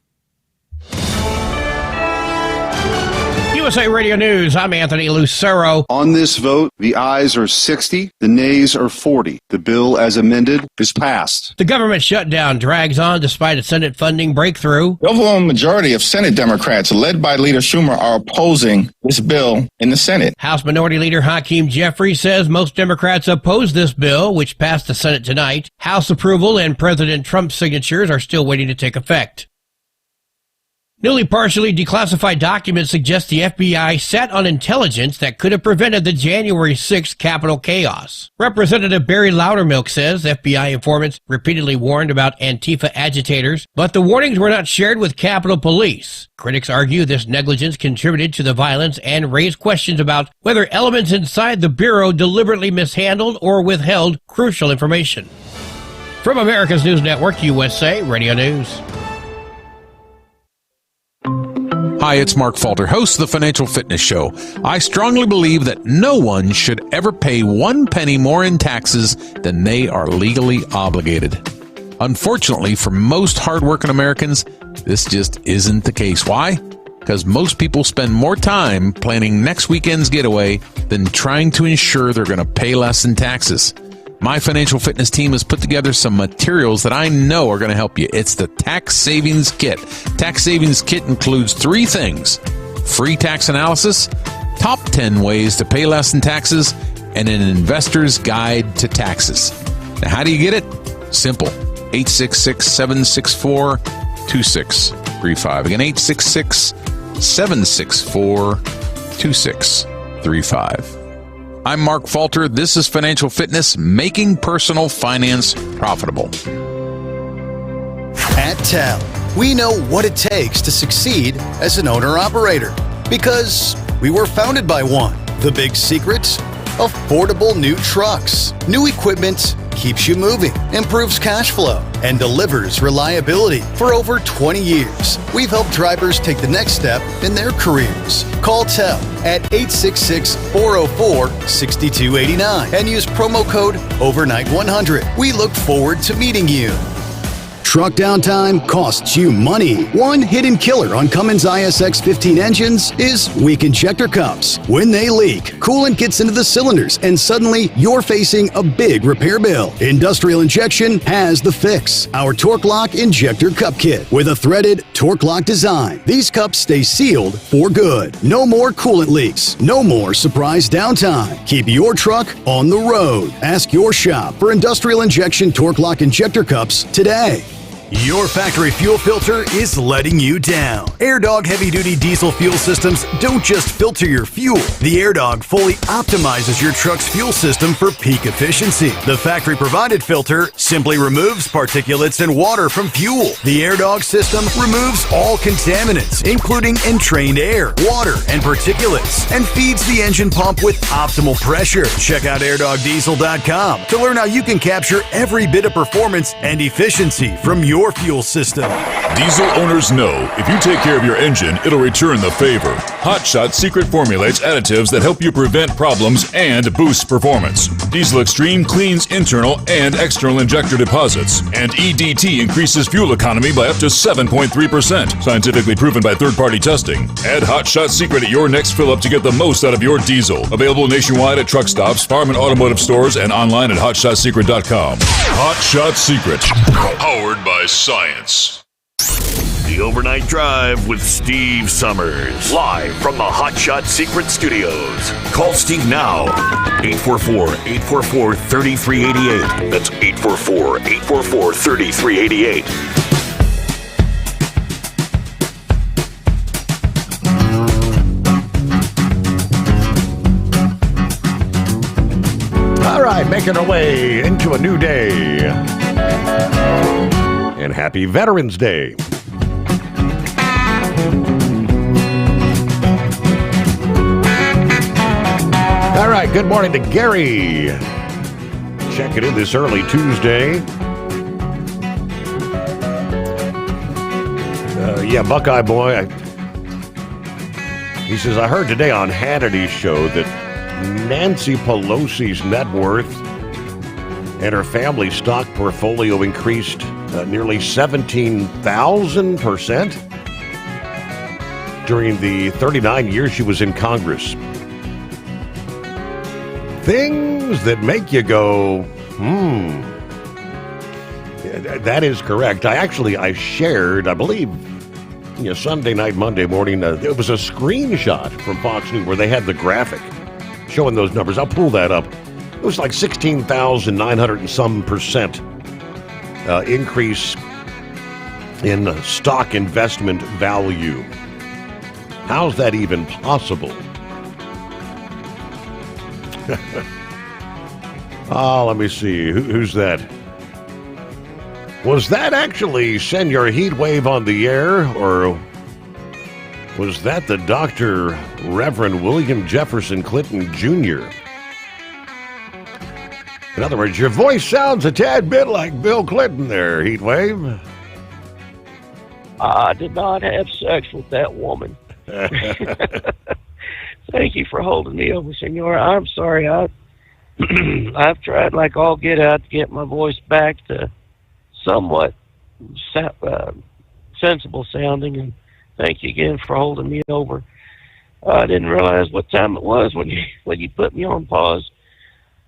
USA Radio News, I'm Anthony Lucero. On this vote, the ayes are 60, the nays are 40. The bill as amended is passed. The government shutdown drags on despite a Senate funding breakthrough. The overwhelming majority of Senate Democrats, led by Leader Schumer, are opposing this bill in the Senate. House Minority Leader Hakeem Jeffries says most Democrats oppose this bill, which passed the Senate tonight. House approval and President Trump's signatures are still waiting to take effect. Newly partially declassified documents suggest the FBI sat on intelligence that could have prevented the January 6th Capitol chaos. Representative Barry Loudermilk says FBI informants repeatedly warned about Antifa agitators, but the warnings were not shared with Capitol Police. Critics argue this negligence contributed to the violence and raised questions about whether elements inside the Bureau deliberately mishandled or withheld crucial information. From America's News Network, USA Radio News. Hi, it's Mark Falter, host of the Financial Fitness Show. I strongly believe that no one should ever pay 1 penny more in taxes than they are legally obligated. Unfortunately, for most hardworking Americans, this just isn't the case. Why? Because most people spend more time planning next weekend's getaway than trying to ensure they're going to pay less in taxes. My financial fitness team has put together some materials that I know are going to help you. It's the Tax Savings Kit. Tax Savings Kit includes 3 things: free tax analysis, top 10 ways to pay less in taxes, and an investor's guide to taxes. Now, how do you get it? Simple. 866-764-2635. Again, 866 866-464-2635. I'm Mark Falter. This is Financial Fitness, making personal finance profitable. At TEL, we know what it takes to succeed as an owner-operator because we were founded by one. The big secret? Affordable new trucks. New equipment keeps you moving, improves cash flow, and delivers reliability. For over 20 years, we've helped drivers take the next step in their careers. Call TEL at 866-404-6289 and use promo code OVERNIGHT100. We look forward to meeting you. Truck downtime costs you money. One hidden killer on Cummins ISX 15 engines is weak injector cups. When they leak, coolant gets into the cylinders and suddenly you're facing a big repair bill. Industrial Injection has the fix. Our Torque Lock Injector Cup Kit with a threaded Torque Lock design. These cups stay sealed for good. No more coolant leaks. No more surprise downtime. Keep your truck on the road. Ask your shop for Industrial Injection Torque Lock Injector Cups today. Your factory fuel filter is letting you down. AirDog heavy-duty diesel fuel systems don't just filter your fuel. The AirDog fully optimizes your truck's fuel system for peak efficiency. The factory-provided filter simply removes particulates and water from fuel. The AirDog system removes all contaminants, including entrained air, water, and particulates, and feeds the engine pump with optimal pressure. Check out airdogdiesel.com to learn how you can capture every bit of performance and efficiency from your fuel system. Diesel owners know if you take care of your engine, it'll return the favor. Hot Shot secret formulates additives that help you prevent problems and boost performance. Diesel Extreme cleans internal and external injector deposits, and EDT increases fuel economy by up to 7.3%, scientifically proven by third-party testing. Add Hot Shot secret at your next fill-up to get the most out of your diesel. Available nationwide at truck stops, farm and automotive stores, and online at hotshotsecret.com. Hot Shot Secret, powered by science. The Overnight Drive with Steve Sommers. Live from the Hot Shot Secret Studios. Call Steve now. 844-844-3388. That's 844-844-3388. All right, making our way into a new day. And happy Veterans Day. All right, good morning to Gary. Checking in this early Tuesday. Buckeye Boy. He says, I heard today on Hannity's show that Nancy Pelosi's net worth and her family's stock portfolio increased nearly 17,000% during the 39 years she was in Congress. Things that make you go, That is correct. I shared, I believe, Sunday night, Monday morning, it was a screenshot from Fox News where they had the graphic showing those numbers. I'll pull that up. It was like 16,900 and some percent increase in stock investment value. How's that even possible? Let me see. Who's that? Was that actually Senor Heatwave on the air, or was that the Dr. Reverend William Jefferson Clinton Jr.? In other words, your voice sounds a tad bit like Bill Clinton there, Heatwave. I did not have sex with that woman. Thank you for holding me over, Senor. I'm sorry. I've tried like all get out to get my voice back to somewhat sensible sounding, and thank you again for holding me over. I didn't realize what time it was when you put me on pause.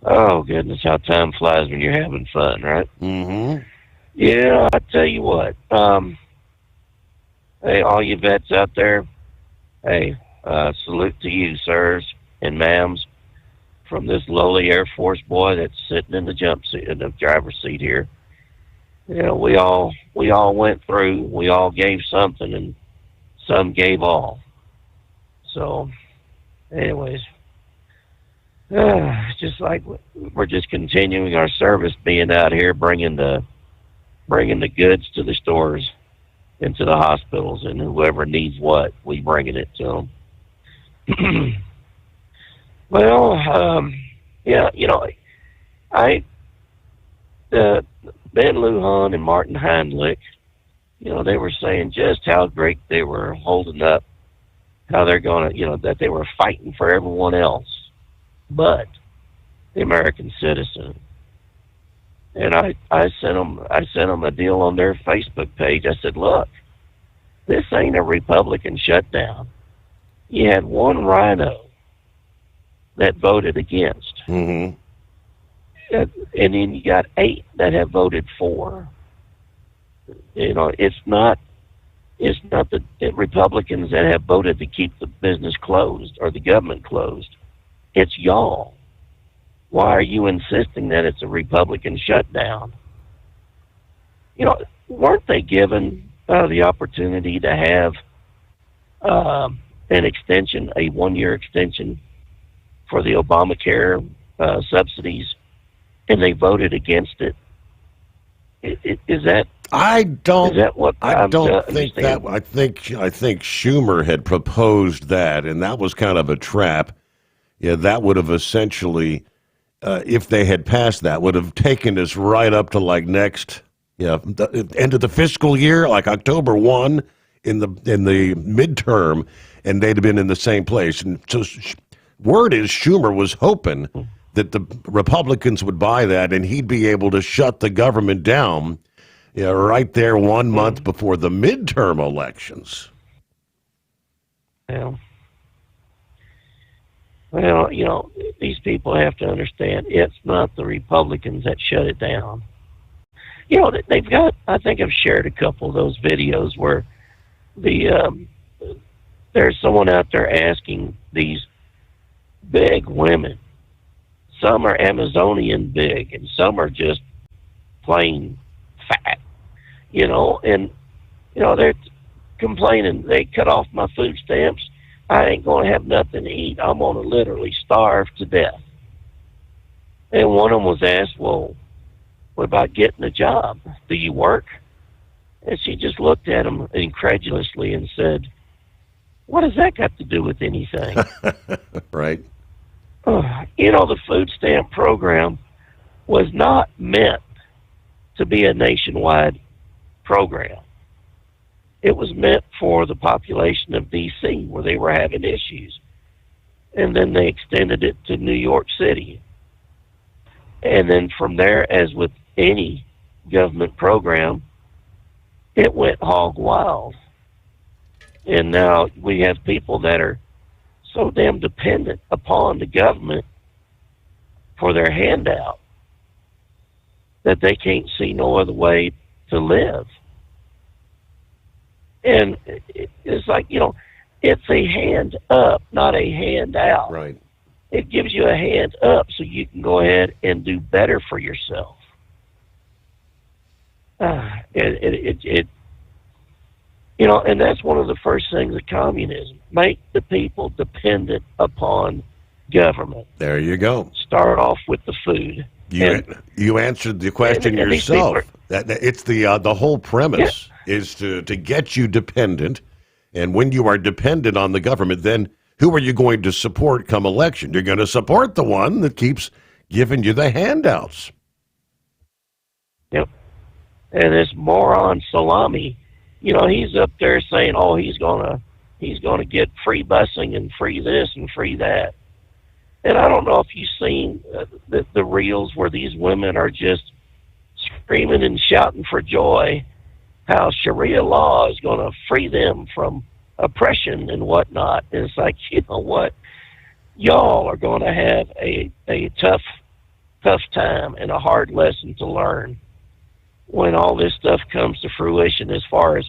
Oh, goodness, how time flies when you're having fun, right? Mm-hmm. Yeah, I tell you what. Hey, all you vets out there, hey, salute to you, sirs and ma'ams, from this lowly Air Force boy that's sitting in the driver's seat here. We all went through. We all gave something, and some gave all. So, anyways, just like we're just continuing our service, being out here, bringing the goods to the stores and to the hospitals, and whoever needs what, we bringing it to them. Well, yeah, Ben Lujan and Martin Heinrich, they were saying just how great they were holding up, how they're going to, that they were fighting for everyone else but the American citizen. And I sent them a deal on their Facebook page. I said, look, this ain't a Republican shutdown. You had one rhino that voted against. Mm-hmm. And then you got 8 that have voted for. It's not the Republicans that have voted to keep the business closed or the government closed. It's y'all. Why are you insisting that it's a Republican shutdown? Weren't they given the opportunity to have an extension, a 1-year extension for the Obamacare subsidies, and they voted against it? Is that? I don't. Is that what? I don't think that. I think Schumer had proposed that, and that was kind of a trap. Yeah, that would have essentially, if they had passed that, would have taken us right up to like next, the end of the fiscal year, like October 1 in the midterm, and they'd have been in the same place. And so, word is Schumer was hoping that the Republicans would buy that, and he'd be able to shut the government down, right there 1 month before the midterm elections. Well, these people have to understand it's not the Republicans that shut it down. They've got, I think I've shared a couple of those videos where there's someone out there asking these big women. Some are Amazonian big, and some are just plain fat, and they're complaining they cut off my food stamps. I ain't going to have nothing to eat. I'm going to literally starve to death. And one of them was asked, well, what about getting a job? Do you work? And she just looked at him incredulously and said, what has that got to do with anything? Right. The food stamp program was not meant to be a nationwide program. It was meant for the population of D.C., where they were having issues. And then they extended it to New York City. And then from there, as with any government program, it went hog wild. And now we have people that are so damn dependent upon the government for their handout that they can't see no other way to live. And it's like, it's a hand up, not a handout. Right. It gives you a hand up so you can go ahead and do better for yourself. And that's one of the first things of communism. Make the people dependent upon government. There you go. Start off with the food. You answered the question yourself. That it's the whole premise is to get you dependent, and when you are dependent on the government, then who are you going to support come election? You're going to support the one that keeps giving you the handouts. Yep. And this moron Salami, he's up there saying, "Oh, he's gonna get free busing and free this and free that." And I don't know if you've seen the reels where these women are just screaming and shouting for joy how Sharia law is going to free them from oppression and whatnot. And it's like, you know what? Y'all are going to have a tough time and a hard lesson to learn when all this stuff comes to fruition as far as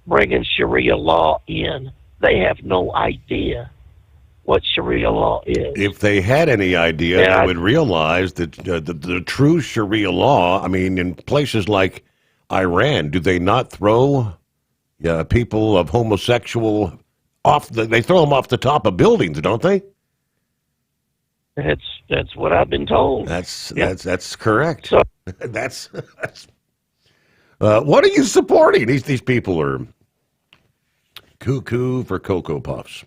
bringing Sharia law in. They have no idea what Sharia law is. If they had any idea, they would realize that the true Sharia law, I mean, in places like Iran, do they not throw people of homosexual They throw them off the top of buildings, don't they? That's what I've been told. That's correct. So, that's what are you supporting? These people are cuckoo for Cocoa Puffs.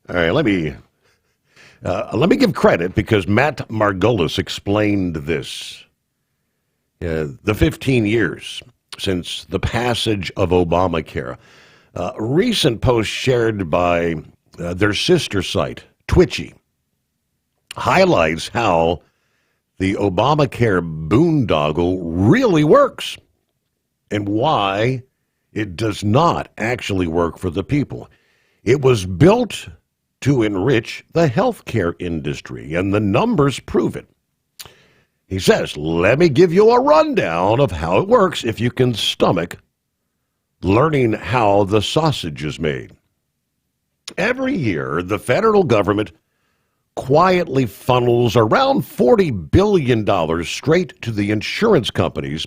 All right, let me give credit because Matt Margolis explained this. The 15 years since the passage of Obamacare. A recent post shared by their sister site, Twitchy, highlights how the Obamacare boondoggle really works and why it does not actually work for the people. It was built to enrich the healthcare industry, and the numbers prove it. He says, let me give you a rundown of how it works if you can stomach learning how the sausage is made. Every year, the federal government quietly funnels around $40 billion straight to the insurance companies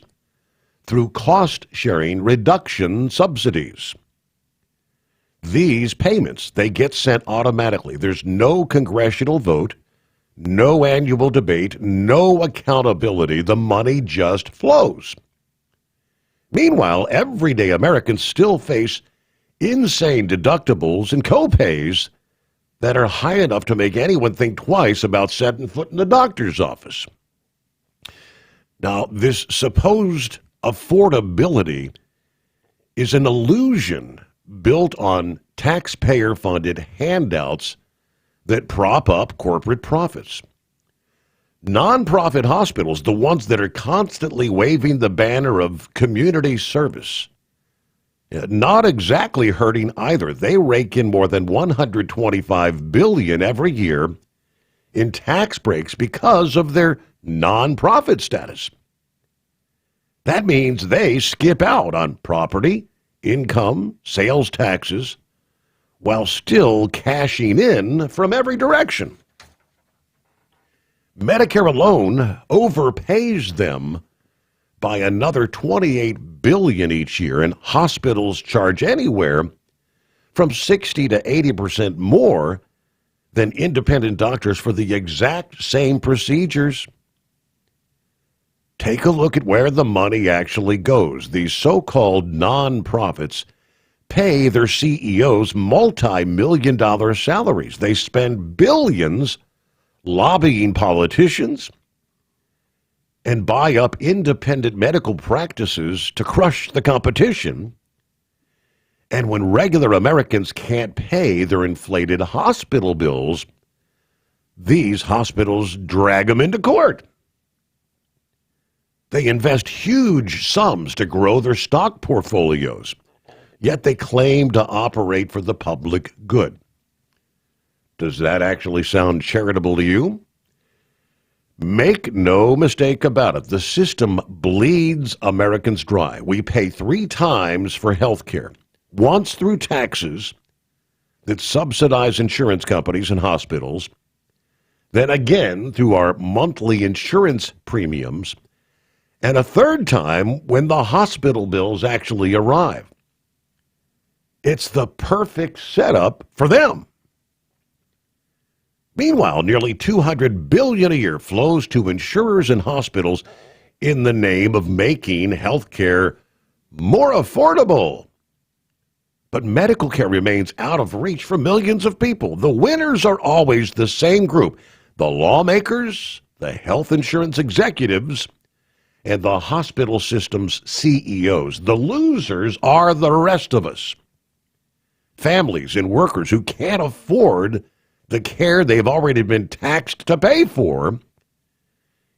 through cost-sharing reduction subsidies. These payments, they get sent automatically. There's no congressional vote, no annual debate, no accountability. The money just flows. Meanwhile, everyday Americans still face insane deductibles and copays that are high enough to make anyone think twice about setting foot in the doctor's office. Now, this supposed affordability is an illusion built on taxpayer-funded handouts that prop up corporate profits. Nonprofit hospitals, the ones that are constantly waving the banner of community service, not exactly hurting either. They rake in more than $125 billion every year in tax breaks because of their nonprofit status. That means they skip out on property, income, sales taxes, while still cashing in from every direction. Medicare alone overpays them by another $28 billion each year, and hospitals charge anywhere from 60 to 80% more than independent doctors for the exact same procedures. Take a look at where the money actually goes. These so-called nonprofits pay their CEOs multi-million-dollar salaries. They spend billions lobbying politicians and buy up independent medical practices to crush the competition. And when regular Americans can't pay their inflated hospital bills, these hospitals drag them into court. They invest huge sums to grow their stock portfolios, yet they claim to operate for the public good. Does that actually sound charitable to you? Make no mistake about it, the system bleeds Americans dry. We pay 3 times for health care, once through taxes that subsidize insurance companies and hospitals, then again through our monthly insurance premiums, and a third time when the hospital bills actually arrive. It's the perfect setup for them. Meanwhile, nearly $200 billion a year flows to insurers and hospitals in the name of making health care more affordable. But medical care remains out of reach for millions of people. The winners are always the same group: the lawmakers, the health insurance executives, and the hospital system's CEOs. The losers are the rest of us. Families and workers who can't afford the care they've already been taxed to pay for,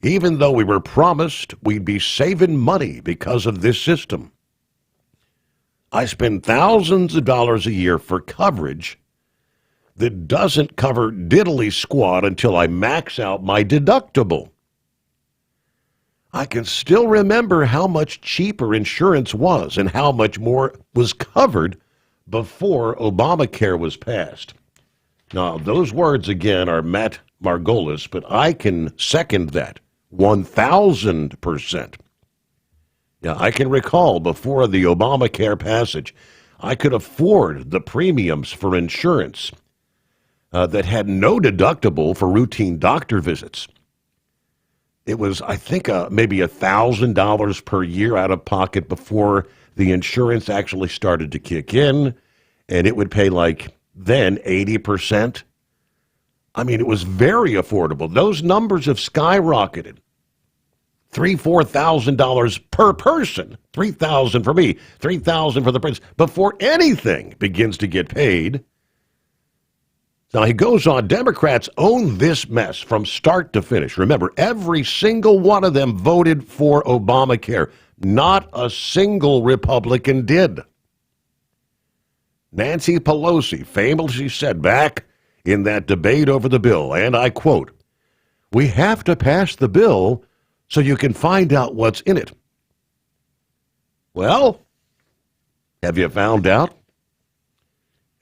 even though we were promised we'd be saving money because of this system. I spend thousands of dollars a year for coverage that doesn't cover diddly squat until I max out my deductible. I can still remember how much cheaper insurance was and how much more was covered before Obamacare was passed. Now, those words, again, are Matt Margolis, but I can second that 1,000%. Yeah, I can recall before the Obamacare passage, I could afford the premiums for insurance that had no deductible for routine doctor visits. It was, I think, maybe $1,000 per year out of pocket before the insurance actually started to kick in, and it would pay then 80%. I mean, it was very affordable. Those numbers have skyrocketed. $3,000-$4,000 per person. $3,000 for me, $3,000 for the prince, before anything begins to get paid. Now, he goes on, Democrats own this mess from start to finish. Remember, every single one of them voted for Obamacare. Not a single Republican did. Nancy Pelosi famously said back in that debate over the bill, and I quote, "We have to pass the bill so you can find out what's in it." Well, have you found out?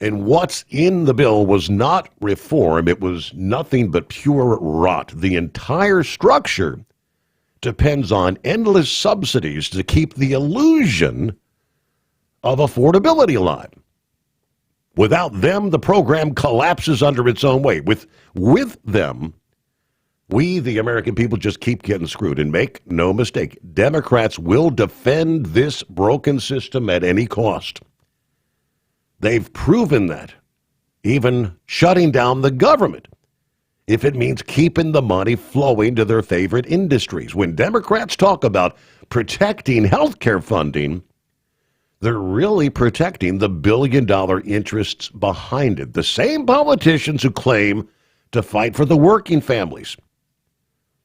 And what's in the bill was not reform. It was nothing but pure rot. The entire structure depends on endless subsidies to keep the illusion of affordability alive. Without them, the program collapses under its own weight. With them, we, the American people, just keep getting screwed. And make no mistake, Democrats will defend this broken system at any cost. They've proven that, even shutting down the government, if it means keeping the money flowing to their favorite industries. When Democrats talk about protecting health care funding, they're really protecting the billion-dollar interests behind it. The same politicians who claim to fight for the working families.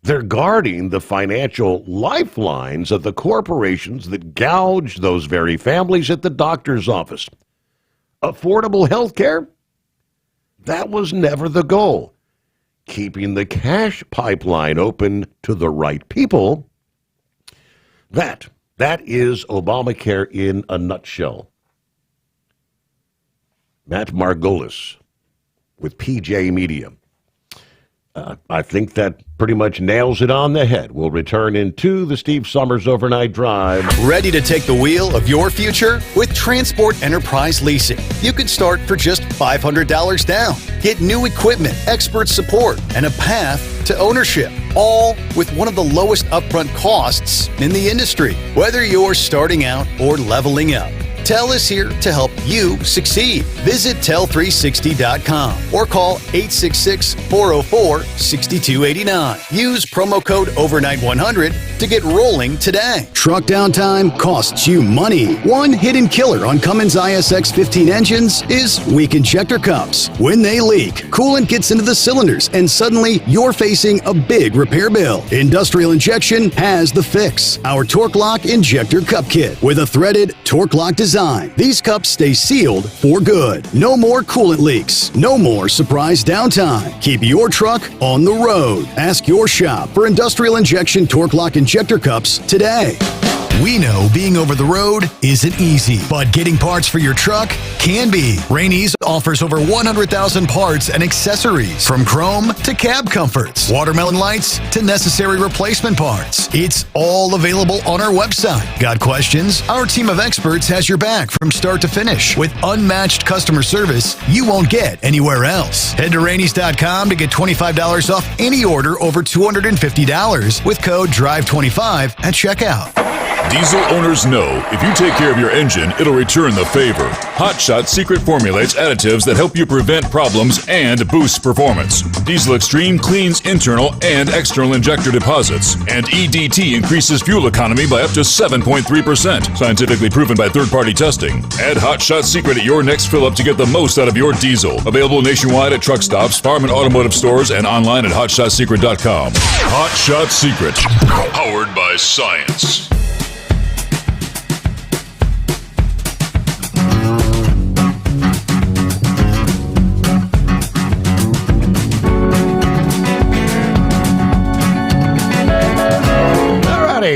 They're guarding the financial lifelines of the corporations that gouge those very families at the doctor's office. Affordable health care? That was never the goal. Keeping the cash pipeline open to the right people, that is Obamacare in a nutshell. Matt Margolis with PJ Media. I think that pretty much nails it on the head. We'll return into the Steve Sommers Overnight Drive. Ready to take the wheel of your future? With Transport Enterprise Leasing, you can start for just $500 down. Get new equipment, expert support, and a path to ownership, all with one of the lowest upfront costs in the industry. Whether you're starting out or leveling up, TEL is here to help you succeed. Visit tel360.com or call 866-404-6289. Use promo code overnight100 to get rolling today. Truck downtime costs you money. One hidden killer on Cummins ISX 15 engines is weak injector cups. When they leak, coolant gets into the cylinders and suddenly you're facing a big repair bill. Industrial Injection has the fix. Our Torque Lock Injector Cup Kit with a threaded Torque Lock design. These cups stay sealed for good. No more coolant leaks. No more surprise downtime. Keep your truck on the road. Ask your shop for Industrial Injection Torque Lock Injector Cups today. We know being over the road isn't easy, but getting parts for your truck can be. Rainey's offers over 100,000 parts and accessories, from chrome to cab comforts, watermelon lights to necessary replacement parts. It's all available on our website. Got questions? Our team of experts has your back from start to finish with unmatched customer service you won't get anywhere else. Head to Rainey's.com to get $25 off any order over $250 with code DRIVE25 at checkout. Diesel owners know if you take care of your engine, it'll return the favor. Hot Shot Secret formulates additives that help you prevent problems and boost performance. Diesel Extreme cleans internal and external injector deposits, and EDT increases fuel economy by up to 7.3%, scientifically proven by third-party testing. Add Hot Shot Secret at your next fill-up to get the most out of your diesel. Available nationwide at truck stops, farm and automotive stores, and online at hotshotsecret.com. Hot Shot Secret, powered by science.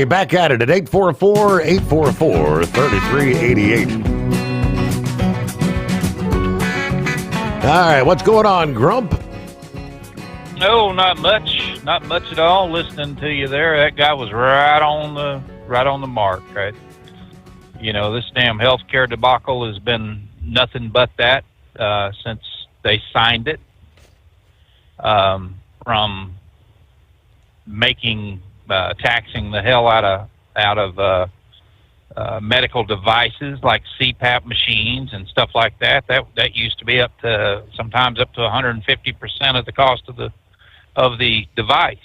Back at it at 844-844-3388. All right, what's going on, Grump? No, not much. Not much at all. Listening to you there, that guy was right on the mark, right? This damn healthcare debacle has been nothing but that since they signed it. From making taxing the hell out of medical devices like CPAP machines and stuff like that. That used to be sometimes up to 150% of the cost of the device,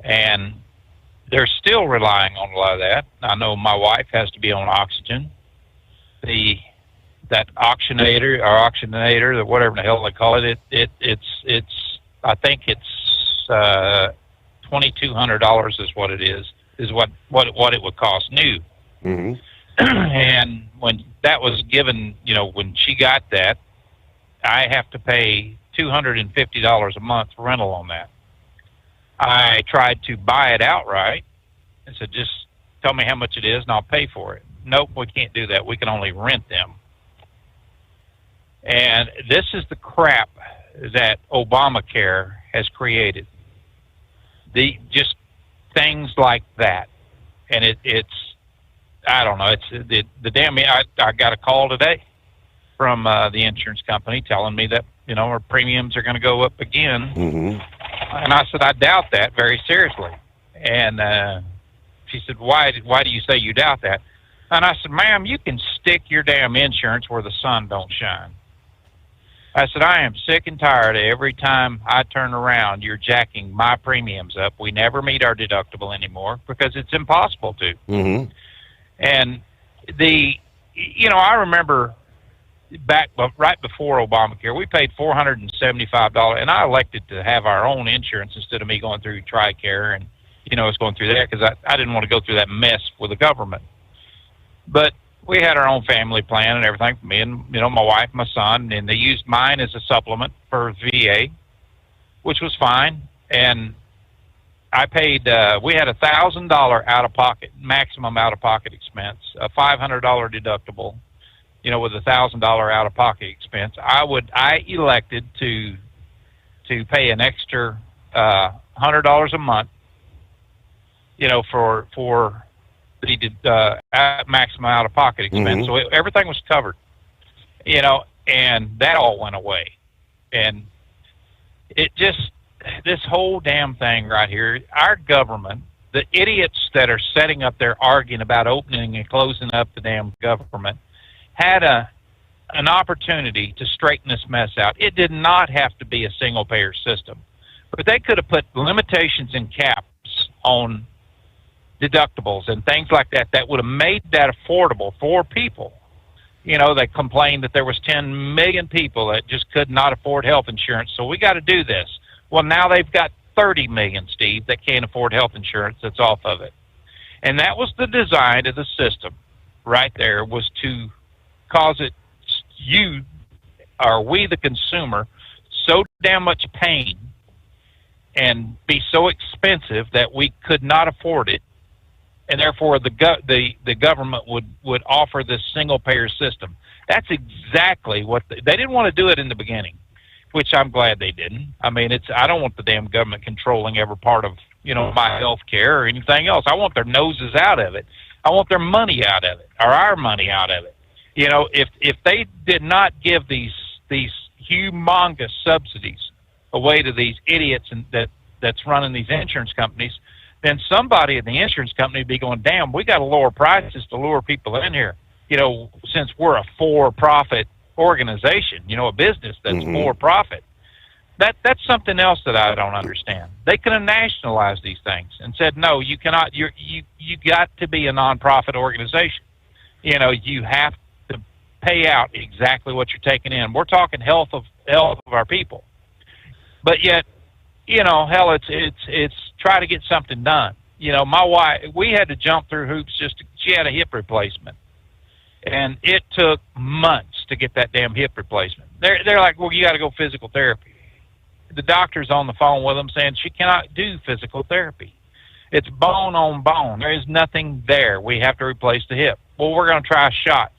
and they're still relying on a lot of that. I know my wife has to be on oxygen. That auctionator, or whatever the hell they call it, it's I think it's $2,200 is what it is what it would cost new. Mm-hmm. And when that was given, when she got that, I have to pay $250 a month rental on that. I tried to buy it outright and said, just tell me how much it is and I'll pay for it. Nope, we can't do that. We can only rent them. And this is the crap that Obamacare has created. Just things like that. And it's I don't know, it's the damn, I got a call today from the insurance company telling me that, our premiums are going to go up again. Mm-hmm. And I said, I doubt that very seriously. And she said, why do you say you doubt that? And I said, ma'am, you can stick your damn insurance where the sun don't shine. I said, I am sick and tired of every time I turn around, you're jacking my premiums up. We never meet our deductible anymore because it's impossible to. Mm-hmm. And I remember right before Obamacare, we paid $475, and I elected to have our own insurance instead of me going through TRICARE and, I was going through that because I didn't want to go through that mess with the government. But we had our own family plan and everything for me and, my wife, my son, and they used mine as a supplement for VA, which was fine. And I paid, we had $1,000 maximum out-of-pocket expense, a $500 deductible, with $1,000 out-of-pocket expense. I elected to pay an extra $100 a month, for the maximum out-of-pocket expense. Mm-hmm. So everything was covered, and that all went away. And this whole damn thing right here, our government, the idiots that are setting up there arguing about opening and closing up the damn government, had an opportunity to straighten this mess out. It did not have to be a single-payer system, but they could have put limitations and caps on deductibles and things like that would have made that affordable for people. They complained that there was 10 million people that just could not afford health insurance, so we got to do this. Well, now they've got 30 million, Steve, that can't afford health insurance that's off of it. And that was the design of the system right there, was to cause we the consumer, so damn much pain and be so expensive that we could not afford it. And therefore, the government would offer this single-payer system. That's exactly what they didn't want to do it in the beginning, which I'm glad they didn't. I mean, I don't want the damn government controlling every part of my health care or anything else. I want their noses out of it. I want their money out of it, or our money out of it. If they did not give these humongous subsidies away to these idiots that's running these insurance companies, then somebody at the insurance company would be going, damn, we got to lower prices to lure people in here. Since we're a for-profit organization, a business that's Mm-hmm. for-profit. That's something else that I don't understand. They could have nationalized these things and said, no, you cannot. You got to be a nonprofit organization. You have to pay out exactly what you're taking in. We're talking health of our people, but yet, hell, it's try to get something done. My wife, we had to jump through hoops she had a hip replacement, and it took months to get that damn hip replacement. They're like, well, you got to go physical therapy. The doctor's on the phone with them saying she cannot do physical therapy. It's bone on bone. There is nothing there. We have to replace the hip. Well, we're going to try shots.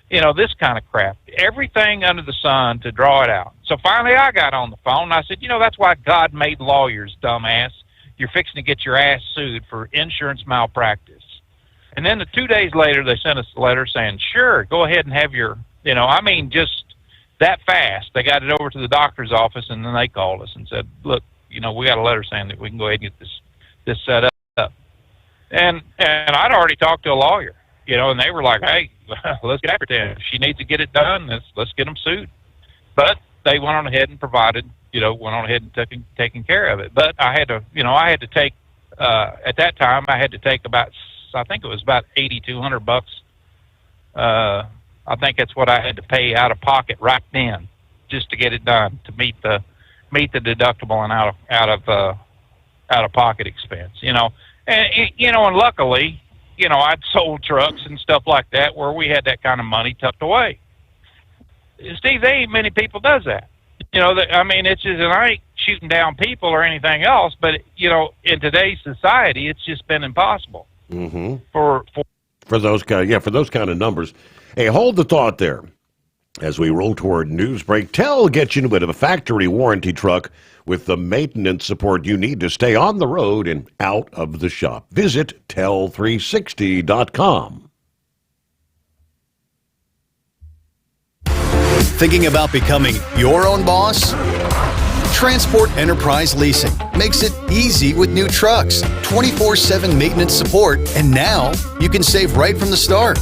This kind of crap. Everything under the sun to draw it out. So finally I got on the phone and I said, that's why God made lawyers, dumbass. You're fixing to get your ass sued for insurance malpractice. And then 2 days later, they sent us a letter saying, sure, go ahead and have your, just that fast. They got it over to the doctor's office, and then they called us and said, look, we got a letter saying that we can go ahead and get this set up. And I'd already talked to a lawyer, and they were like, hey, let's get after it. If she needs to get it done, let's get them sued. But they went on ahead and provided, went on ahead and taken care of it. But I had to take, at that time, I had to take about, I think it was about $8,200. I think that's what I had to pay out of pocket right then, just to get it done, to meet the deductible and out of pocket expense. And luckily, I'd sold trucks and stuff like that where we had that kind of money tucked away. Steve, there ain't many people does that. It's just, and I ain't shooting down people or anything else, but in today's society, it's just been impossible. Mm-hmm. For those kind of numbers. Hey, hold the thought there. As we roll toward news break, TEL gets you into a factory warranty truck with the maintenance support you need to stay on the road and out of the shop. Visit tel360.com. Thinking about becoming your own boss? Transport Enterprise Leasing makes it easy with new trucks, 24/7 maintenance support, and now you can save right from the start.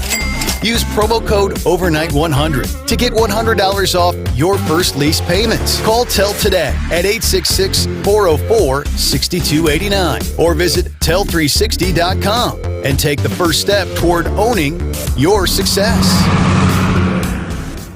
Use promo code OVERNIGHT100 to get $100 off your first lease payments. Call TEL today at 866-404-6289 or visit tel360.com and take the first step toward owning your success.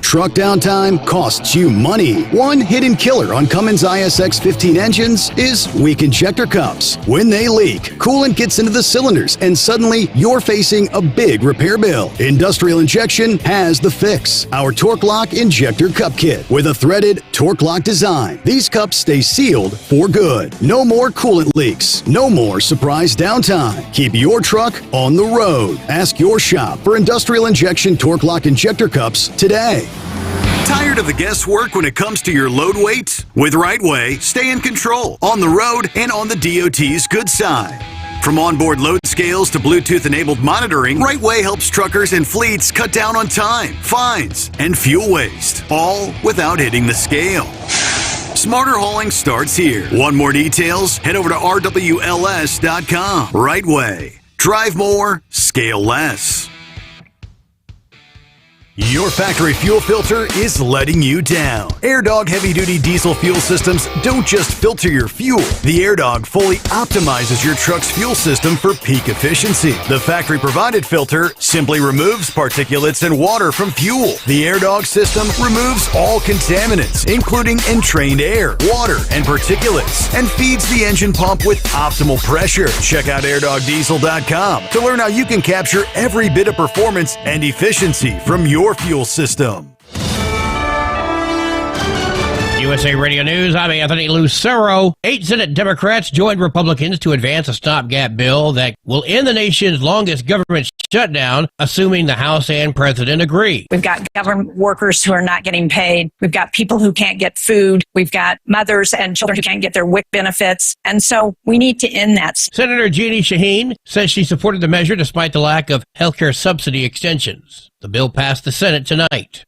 Truck downtime costs you money. One hidden killer on Cummins ISX 15 engines is weak injector cups. When they leak, coolant gets into the cylinders and suddenly you're facing a big repair bill. Industrial Injection has the fix. Our Torque Lock Injector Cup Kit with a threaded Torque Lock design. These cups stay sealed for good. No more coolant leaks. No more surprise downtime. Keep your truck on the road. Ask your shop for Industrial Injection Torque Lock Injector Cups today. Tired of the guesswork when it comes to your load weight? With Rightway, stay in control on the road and on the DOT's good side. From onboard load scales to Bluetooth-enabled monitoring, Rightway helps truckers and fleets cut down on time, fines, and fuel waste, all without hitting the scale. Smarter hauling starts here. Want more details? Head over to rwls.com. Rightway. Drive more, scale less. Your factory fuel filter is letting you down. AirDog heavy-duty diesel fuel systems don't just filter your fuel. The AirDog fully optimizes your truck's fuel system for peak efficiency. The factory-provided filter simply removes particulates and water from fuel. The AirDog system removes all contaminants, including entrained air, water, and particulates, and feeds the engine pump with optimal pressure. Check out airdogdiesel.com to learn how you can capture every bit of performance and efficiency from your fuel system. USA Radio News, I'm Anthony Lucero. 8 Senate Democrats joined Republicans to advance a stopgap bill that will end the nation's longest government shutdown, assuming the House and President agree. We've got government workers who are not getting paid. We've got people who can't get food. We've got mothers and children who can't get their WIC benefits. And so we need to end that. Senator Jeannie Shaheen says she supported the measure despite the lack of healthcare subsidy extensions. The bill passed the Senate tonight.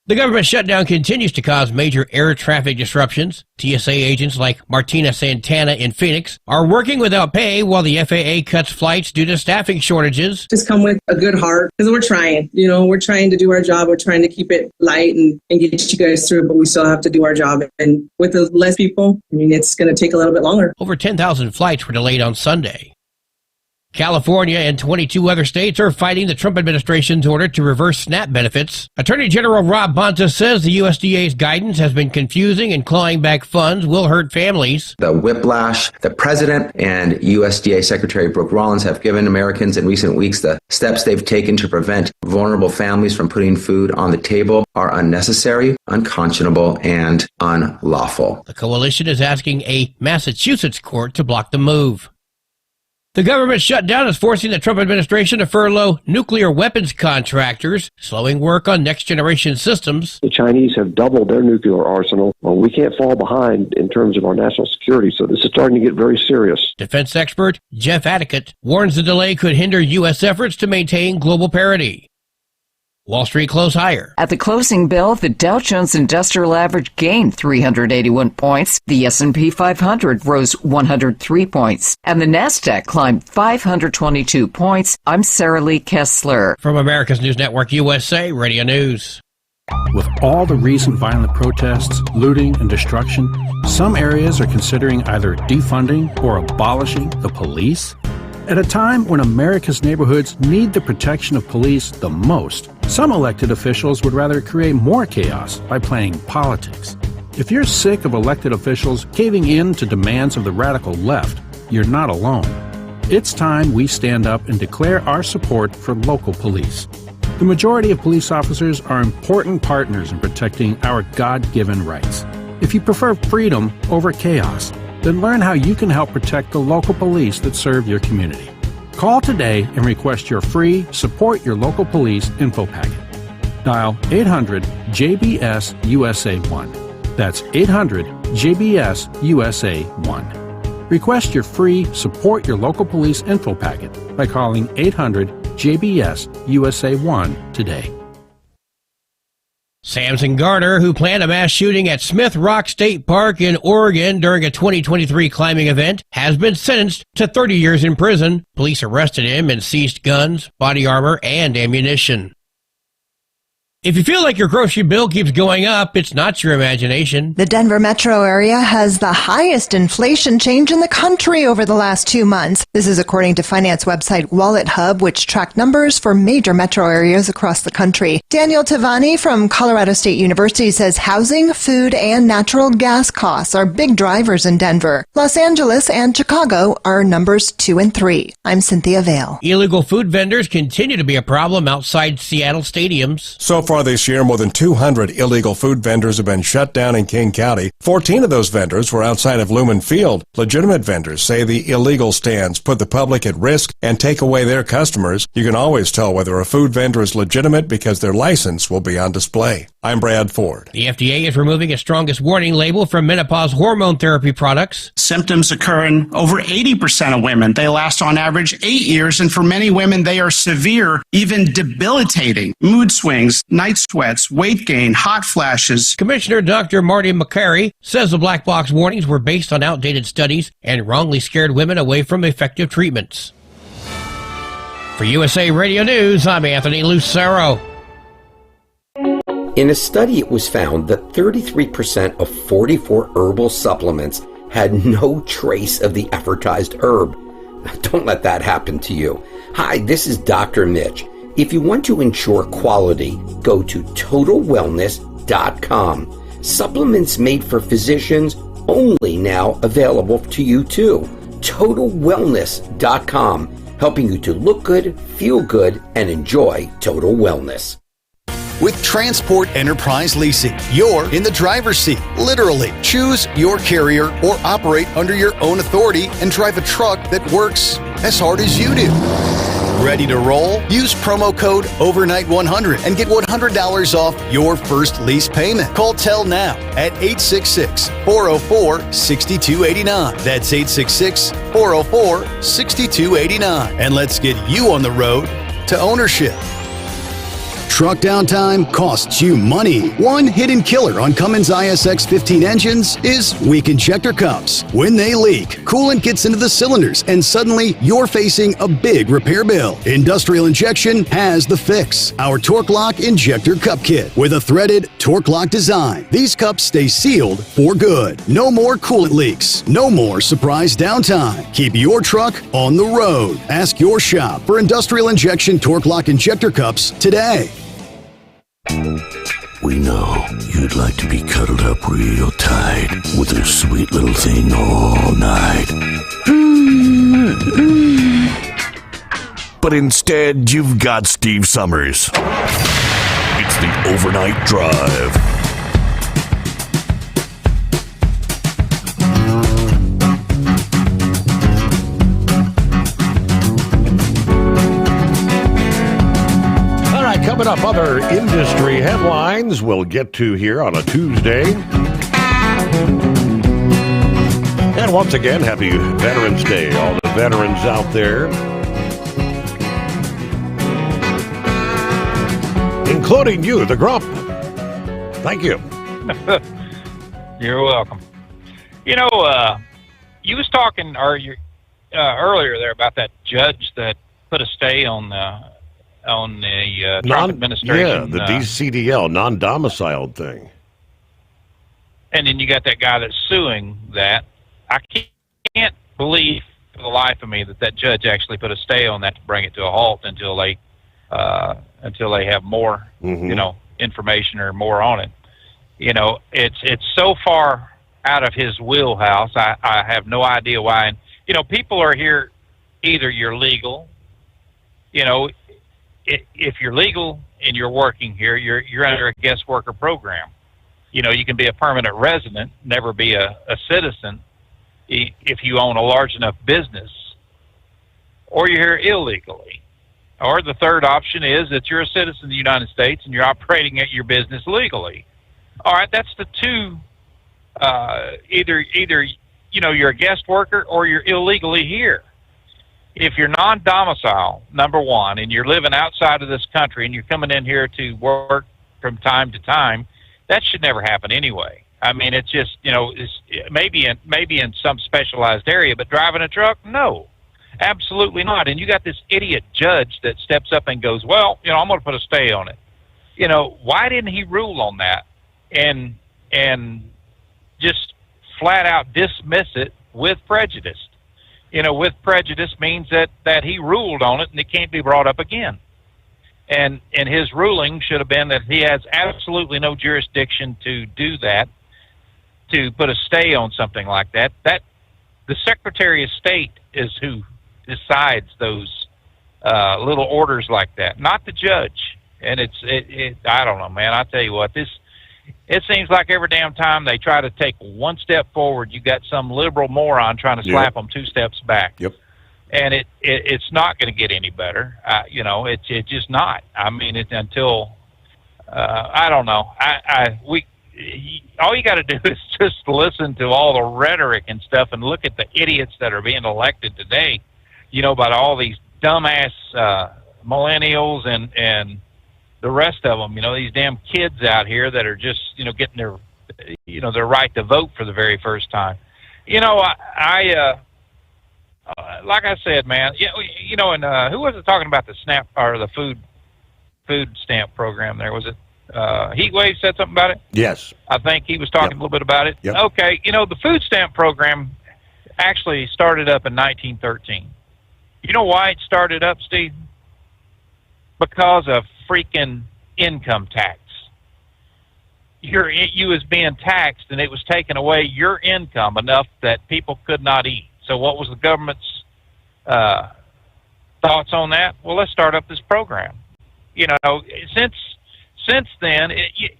The government shutdown continues to cause major air traffic disruptions. TSA agents like Martina Santana in Phoenix are working without pay while the FAA cuts flights due to staffing shortages. Just come with a good heart because we're trying. We're trying to do our job. We're trying to keep it light and get you guys through, but we still have to do our job. And with the less people, it's going to take a little bit longer. Over 10,000 flights were delayed on Sunday. California and 22 other states are fighting the Trump administration's order to reverse SNAP benefits. Attorney General Rob Bonta says the USDA's guidance has been confusing and clawing back funds will hurt families. The whiplash the president and USDA Secretary Brooke Rollins have given Americans in recent weeks, the steps they've taken to prevent vulnerable families from putting food on the table are unnecessary, unconscionable, and unlawful. The coalition is asking a Massachusetts court to block the move. The government shutdown is forcing the Trump administration to furlough nuclear weapons contractors, slowing work on next-generation systems. The Chinese have doubled their nuclear arsenal. Well, we can't fall behind in terms of our national security, so this is starting to get very serious. Defense expert Jeff Adicott warns the delay could hinder U.S. efforts to maintain global parity. Wall Street closed higher. At the closing bell, the Dow Jones Industrial Average gained 381 points. The S&P 500 rose 103 points. And the NASDAQ climbed 522 points. I'm Sarah Lee Kessler. From America's News Network USA, Radio News. With all the recent violent protests, looting, and destruction, some areas are considering either defunding or abolishing the police. At a time when America's neighborhoods need the protection of police the most, some elected officials would rather create more chaos by playing politics. If you're sick of elected officials caving in to demands of the radical left, you're not alone. It's time we stand up and declare our support for local police. The majority of police officers are important partners in protecting our God-given rights. If you prefer freedom over chaos, then learn how you can help protect the local police that serve your community. Call today and request your free Support Your Local Police info packet. Dial 800-JBS-USA-1. That's 800-JBS-USA-1. Request your free Support Your Local Police info packet by calling 800-JBS-USA-1 today. Samson Garner, who planned a mass shooting at Smith Rock State Park in Oregon during a 2023 climbing event, has been sentenced to 30 years in prison. Police arrested him and seized guns, body armor, and ammunition. If you feel like your grocery bill keeps going up, it's not your imagination. The Denver metro area has the highest inflation change in the country over the last 2 months. This is according to finance website Wallet Hub, which tracked numbers for major metro areas across the country. Daniel Tavani from Colorado State University says housing, food, and natural gas costs are big drivers in Denver. Los Angeles and Chicago are numbers 2 and 3. I'm Cynthia Vale. Illegal food vendors continue to be a problem outside Seattle stadiums. So far this year, more than 200 illegal food vendors have been shut down in King County. 14 of those vendors were outside of Lumen Field. Legitimate vendors say the illegal stands put the public at risk and take away their customers. You can always tell whether a food vendor is legitimate because their license will be on display. I'm Brad Ford. The FDA is removing its strongest warning label from menopause hormone therapy products. Symptoms occur in over 80% of women. They last on average 8 years, and for many women, they are severe, even debilitating. Mood swings, night sweats, weight gain, hot flashes. Commissioner Dr. Marty McCary says the black box warnings were based on outdated studies and wrongly scared women away from effective treatments. For USA Radio News, I'm Anthony Lucero. In a study, it was found that 33% of 44 herbal supplements had no trace of the advertised herb. Don't let that happen to you. Hi, this is Dr. Mitch. If you want to ensure quality, go to TotalWellness.com. Supplements made for physicians, only now available to you too. TotalWellness.com, helping you to look good, feel good, and enjoy total wellness. With Transport Enterprise Leasing, you're in the driver's seat, literally. Choose your carrier or operate under your own authority and drive a truck that works as hard as you do. Ready to roll? Use promo code OVERNIGHT100 and get $100 off your first lease payment. Call TEL now at 866-404-6289. That's 866-404-6289. And let's get you on the road to ownership. Truck downtime costs you money. One hidden killer on Cummins ISX 15 engines is weak injector cups. When they leak, coolant gets into the cylinders and suddenly you're facing a big repair bill. Industrial Injection has the fix. Our Torque Lock Injector Cup Kit with a threaded Torque Lock design. These cups stay sealed for good. No more coolant leaks. No more surprise downtime. Keep your truck on the road. Ask your shop for Industrial Injection Torque Lock Injector Cups today. We know you'd like to be cuddled up real tight with a sweet little thing all night. But instead, you've got Steve Summers. It's the Overnight Drive. Coming up, other industry headlines we'll get to here on a Tuesday. And once again, happy Veterans Day, all the veterans out there, including you, the Grump. Thank you. You're welcome. You know, you was talking earlier there about that judge that put a stay on the Trump administration. Yeah, the DCDL, non-domiciled thing. And then you got that guy that's suing that. I can't believe for the life of me that judge actually put a stay on that to bring it to a halt until they have more, information or more on it. You know, it's so far out of his wheelhouse. I have no idea why. And, people are here, either you're legal, if you're legal and you're working here, you're under a guest worker program. You can be a permanent resident, never be a citizen if you own a large enough business, or you're here illegally. Or the third option is that you're a citizen of the United States and you're operating at your business legally. All right, that's the two. Either you're a guest worker or you're illegally here. If you're non-domicile, number one, and you're living outside of this country and you're coming in here to work from time to time, that should never happen anyway. I mean, it's just, it's maybe in some specialized area, but driving a truck, no, absolutely not. And you got this idiot judge that steps up and goes, well, I'm going to put a stay on it. Why didn't he rule on that and just flat out dismiss it with prejudice? With prejudice means that he ruled on it and it can't be brought up again. And his ruling should have been that he has absolutely no jurisdiction to do that, to put a stay on something like that. That the Secretary of State is who decides those little orders like that, not the judge. And I don't know, man. I tell you what, it seems like every damn time they try to take one step forward, you got some liberal moron trying to slap them two steps back. Yep. And it's not going to get any better. It's just not. I mean, until I don't know. All you got to do is just listen to all the rhetoric and stuff, and look at the idiots that are being elected today. About all these dumbass millennials and the rest of them. These damn kids out here that are just getting their their right to vote for the very first time. Like I said, man, and who was it talking about the SNAP or the food stamp program there? Was it Heatwave said something about it? Yes. I think he was talking a little bit about it. Yep. Okay, the food stamp program actually started up in 1913. You know why it started up, Steve? Because of freaking income tax. You was being taxed, and it was taking away your income enough that people could not eat. So what was the government's thoughts on that? Well, let's start up this program. Since then,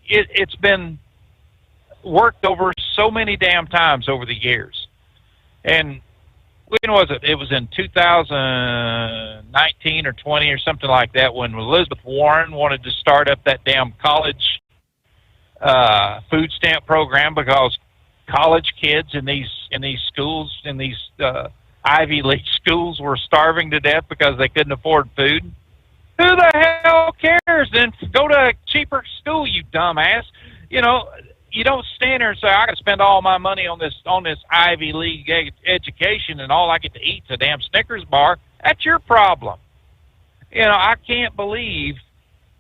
it's been worked over so many damn times over the years. And when was it? It was in 2019 or 20 or something like that, when Elizabeth Warren wanted to start up that damn college food stamp program, because college kids in these schools, in these Ivy League schools, were starving to death because they couldn't afford food. Who the hell cares? Then go to a cheaper school, you dumbass. You don't stand there and say, I got to spend all my money on this Ivy League education, and all I get to eat is a damn Snickers bar. That's your problem. I can't believe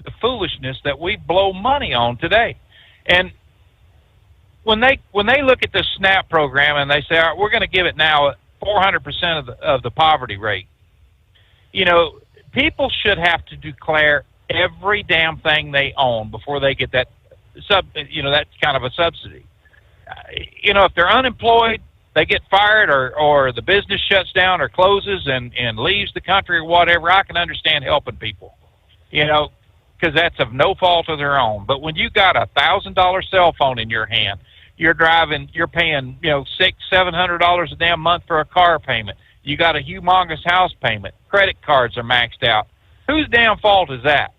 the foolishness that we blow money on today. And when they look at the SNAP program and they say, all right, we're going to give it now 400% of the poverty rate, people should have to declare every damn thing they own before they get that that kind of a subsidy. If they're unemployed, they get fired, or the business shuts down or closes and leaves the country or whatever, I can understand helping people, because that's of no fault of their own. But when you got a $1,000 cell phone in your hand, you're paying, $600-700 a damn month for a car payment. You got a humongous house payment. Credit cards are maxed out. Whose damn fault is that?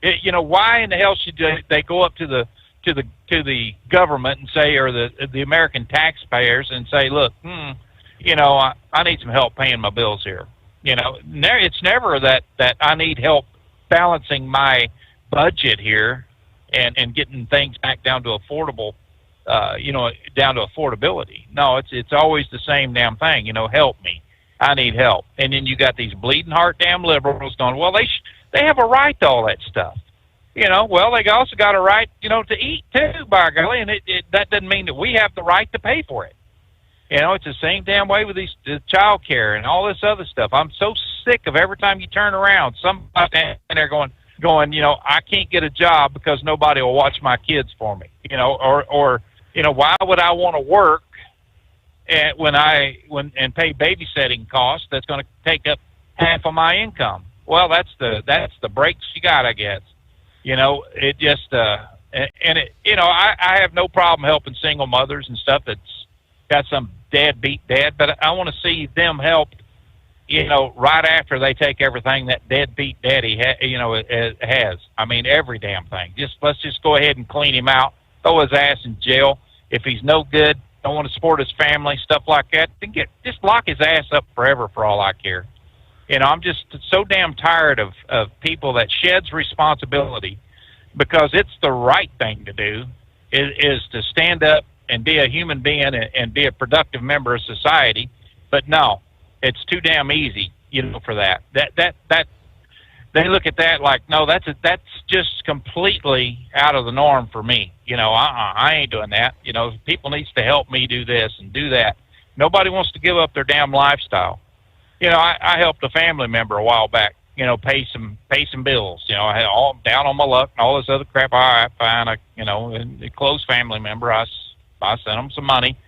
Why in the hell should they go up to the government and say, or the American taxpayers and say, look, I need some help paying my bills here. It's never that I need help balancing my budget here and getting things back down to affordable, down to affordability. No, it's always the same damn thing. Help me. I need help. And then you got these bleeding heart damn liberals going, well, they have a right to all that stuff. Well, they also got a right, to eat too, by golly, and that doesn't mean that we have the right to pay for it. It's the same damn way with the child care and all this other stuff. I'm so sick of every time you turn around, somebody in there going, I can't get a job because nobody will watch my kids for me. Or why would I want to work and pay babysitting costs that's going to take up half of my income? Well, that's the breaks you got, I guess. It just I have no problem helping single mothers and stuff that's got some deadbeat dad, but I want to see them helped, right after they take everything that deadbeat daddy has. I mean, every damn thing. Let's just go ahead and clean him out, throw his ass in jail. If he's no good, don't want to support his family, stuff like that, then just lock his ass up forever for all I care. I'm just so damn tired of people that sheds responsibility because it's the right thing to do is to stand up and be a human being and be a productive member of society. But no, it's too damn easy, for that. That they look at that like, no, that's just completely out of the norm for me. I ain't doing that. People needs to help me do this and do that. Nobody wants to give up their damn lifestyle. I helped a family member a while back, pay some bills. I had all down on my luck and all this other crap. All right, fine. A close family member, I sent them some money.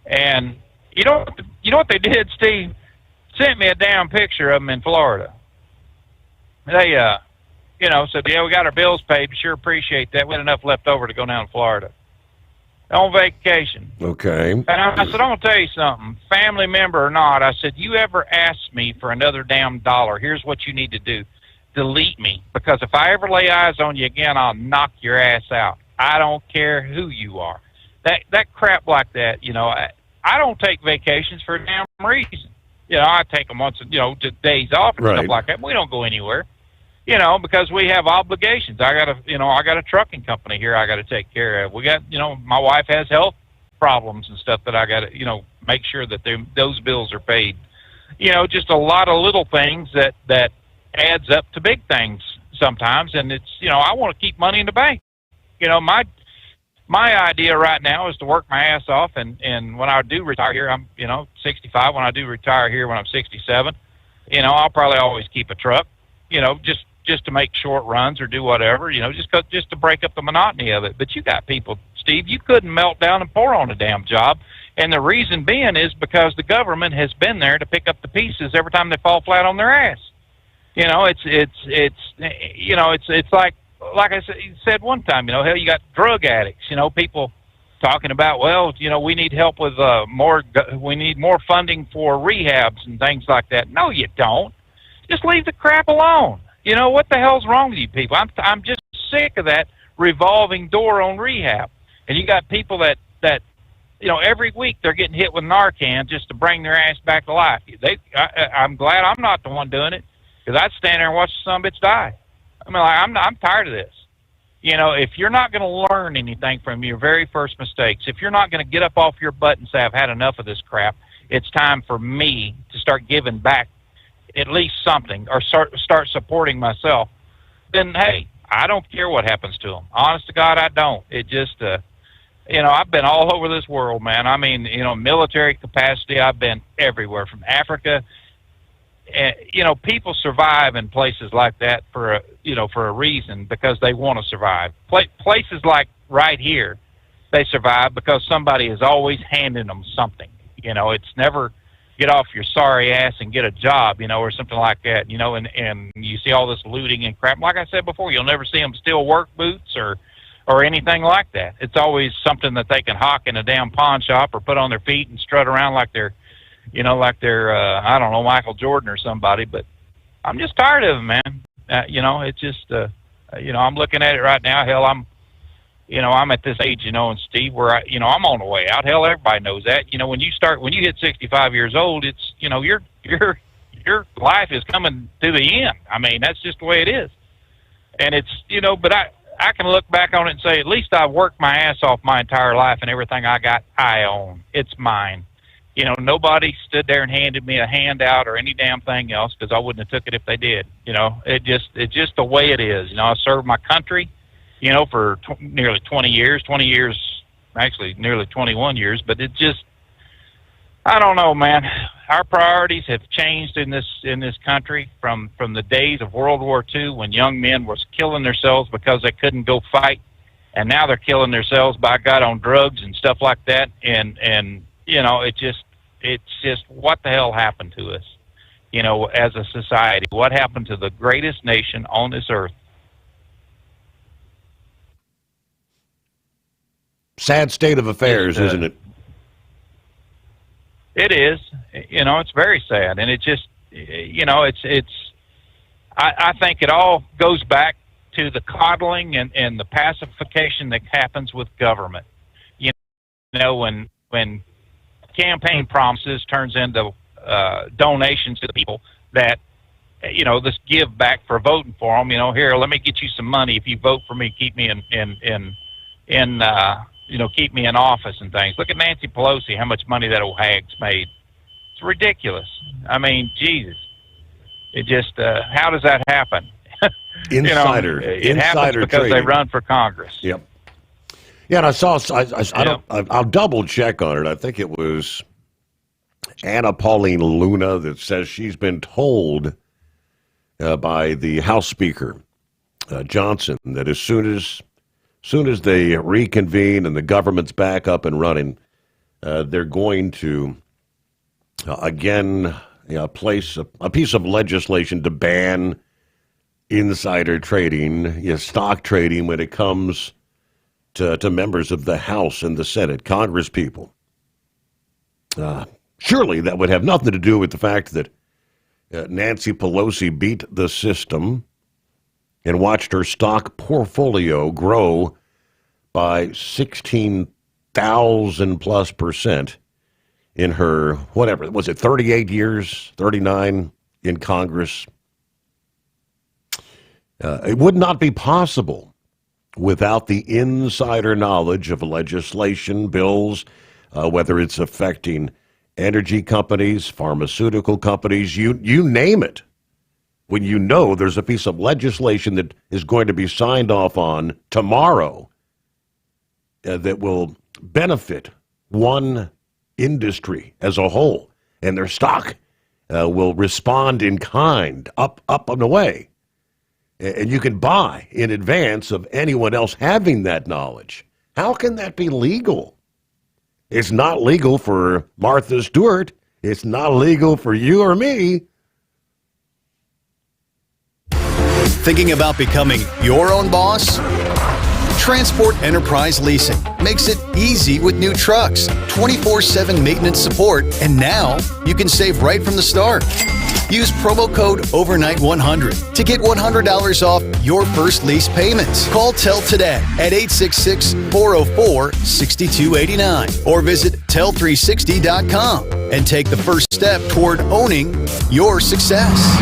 And you know what they did, Steve? Sent me a damn picture of them in Florida. They, said, yeah, we got our bills paid. We sure appreciate that. We had enough left over to go down to Florida on vacation. Okay. And I said, I'm going to tell you something, family member or not. I said, you ever ask me for another damn dollar, here's what you need to do. Delete me. Because if I ever lay eyes on you again, I'll knock your ass out. I don't care who you are. That crap like that, I don't take vacations for a damn reason. I take them once, just days off and stuff like that. We don't go anywhere. Because we have obligations. I got a trucking company here I got to take care of. We got, my wife has health problems and stuff that I got to, make sure that those bills are paid. Just a lot of little things that adds up to big things sometimes. And it's, I want to keep money in the bank. My idea right now is to work my ass off. And when I do retire here, I'm, 65. When I do retire here when I'm 67, I'll probably always keep a truck, just to make short runs or do whatever, just to break up the monotony of it. But you got people, Steve, you couldn't melt down and pour on a damn job. And the reason being is because the government has been there to pick up the pieces every time they fall flat on their ass. It's like I said one time, hell, you got drug addicts, people talking about, well, we need help with we need more funding for rehabs and things like that. No, you don't. Just leave the crap alone. What the hell's wrong with you people? I'm just sick of that revolving door on rehab. And you got people that every week they're getting hit with Narcan just to bring their ass back to life. I'm glad I'm not the one doing it, because I'd stand there and watch the son of a bitch die. I mean, I'm tired of this. If you're not going to learn anything from your very first mistakes, if you're not going to get up off your butt and say, I've had enough of this crap, it's time for me to start giving back at least something, or start supporting myself, then hey, I don't care what happens to them. Honest to God, I don't. It just, I've been all over this world, man. I mean, military capacity, I've been everywhere from Africa. People survive in places like that for a reason, because they want to survive. Places like right here, they survive because somebody is always handing them something. It's never get off your sorry ass and get a job, or something like that, and you see all this looting and crap. Like I said before, you'll never see them steal work boots or anything like that. It's always something that they can hawk in a damn pawn shop or put on their feet and strut around like they're, I don't know, Michael Jordan or somebody. But I'm just tired of them, man. It's just, I'm looking at it right now. Hell, I'm at this age, and Steve, where I'm on the way out. Hell, everybody knows that. When you hit 65 years old, it's, your life is coming to the end. I mean, that's just the way it is. And it's, but I can look back on it and say, at least I've worked my ass off my entire life, and everything I got, I own. It's mine. Nobody stood there and handed me a handout or any damn thing else, because I wouldn't have took it if they did. It's just the way it is. I served my country, for nearly 20 years, actually nearly 21 years, but it just, I don't know, man. Our priorities have changed in this country from the days of World War II, when young men was killing themselves because they couldn't go fight, and now they're killing themselves by God on drugs and stuff like that. And it's just what the hell happened to us, as a society? What happened to the greatest nation on this earth? Sad state of affairs, isn't it? It is. It's very sad, and it just, I think it all goes back to the coddling and the pacification that happens with government. When campaign promises turns into donations to the people that, this give back for voting for them. Here, let me get you some money if you vote for me. Keep me keep me in office and things. Look at Nancy Pelosi, how much money that old hag's made. It's ridiculous. I mean, Jesus. It just, how does that happen? Insider it happens because trading. they run for Congress. Yep. Yeah, and I saw. I'll double check on it. I think it was Anna Pauline Luna that says she's been told by the House Speaker Johnson that as soon as they reconvene and the government's back up and running, they're going to again place a piece of legislation to ban insider trading, stock trading when it comes to members of the House and the Senate, Congress people. Surely that would have nothing to do with the fact that Nancy Pelosi beat the system and watched her stock portfolio grow by 16,000 plus % in her, whatever, was it 38 years, 39 in Congress? It would not be possible without the insider knowledge of legislation, bills, whether it's affecting energy companies, pharmaceutical companies, you name it. When you know there's a piece of legislation that is going to be signed off on tomorrow that will benefit one industry as a whole, and their stock will respond in kind, up and away. And you can buy in advance of anyone else having that knowledge. How can that be legal? It's not legal for Martha Stewart. It's not legal for you or me. Thinking about becoming your own boss? Transport Enterprise Leasing makes it easy with new trucks, 24/7 maintenance support, and now you can save right from the start. Use promo code OVERNIGHT100 to get $100 off your first lease payments. Call TEL today at 866-404-6289 or visit tel360.com and take the first step toward owning your success.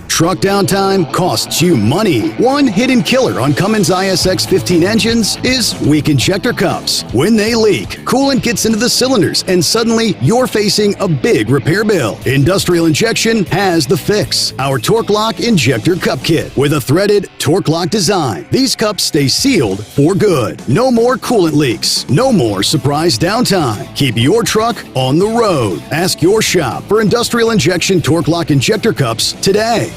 Truck downtime costs you money. One hidden killer on Cummins ISX 15 engines is weak injector cups. When they leak, coolant gets into the cylinders and suddenly you're facing a big repair bill. Industrial Injection has the fix. Our Torque Lock Injector Cup Kit with a threaded Torque Lock design. These cups stay sealed for good. No more coolant leaks. No more surprise downtime. Keep your truck on the road. Ask your shop for Industrial Injection Torque Lock Injector Cups today.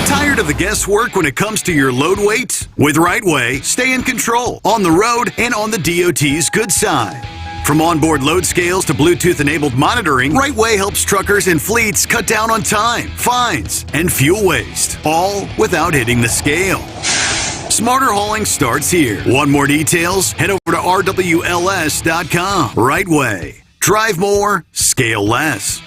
Tired of the guesswork when it comes to your load weight? With RightWay, stay in control on the road and on the DOT's good side. From onboard load scales to Bluetooth-enabled monitoring, RightWay helps truckers and fleets cut down on time, fines, and fuel waste, all without hitting the scale. Smarter hauling starts here. Want more details? Head over to rwls.com. RightWay. Drive more, scale less.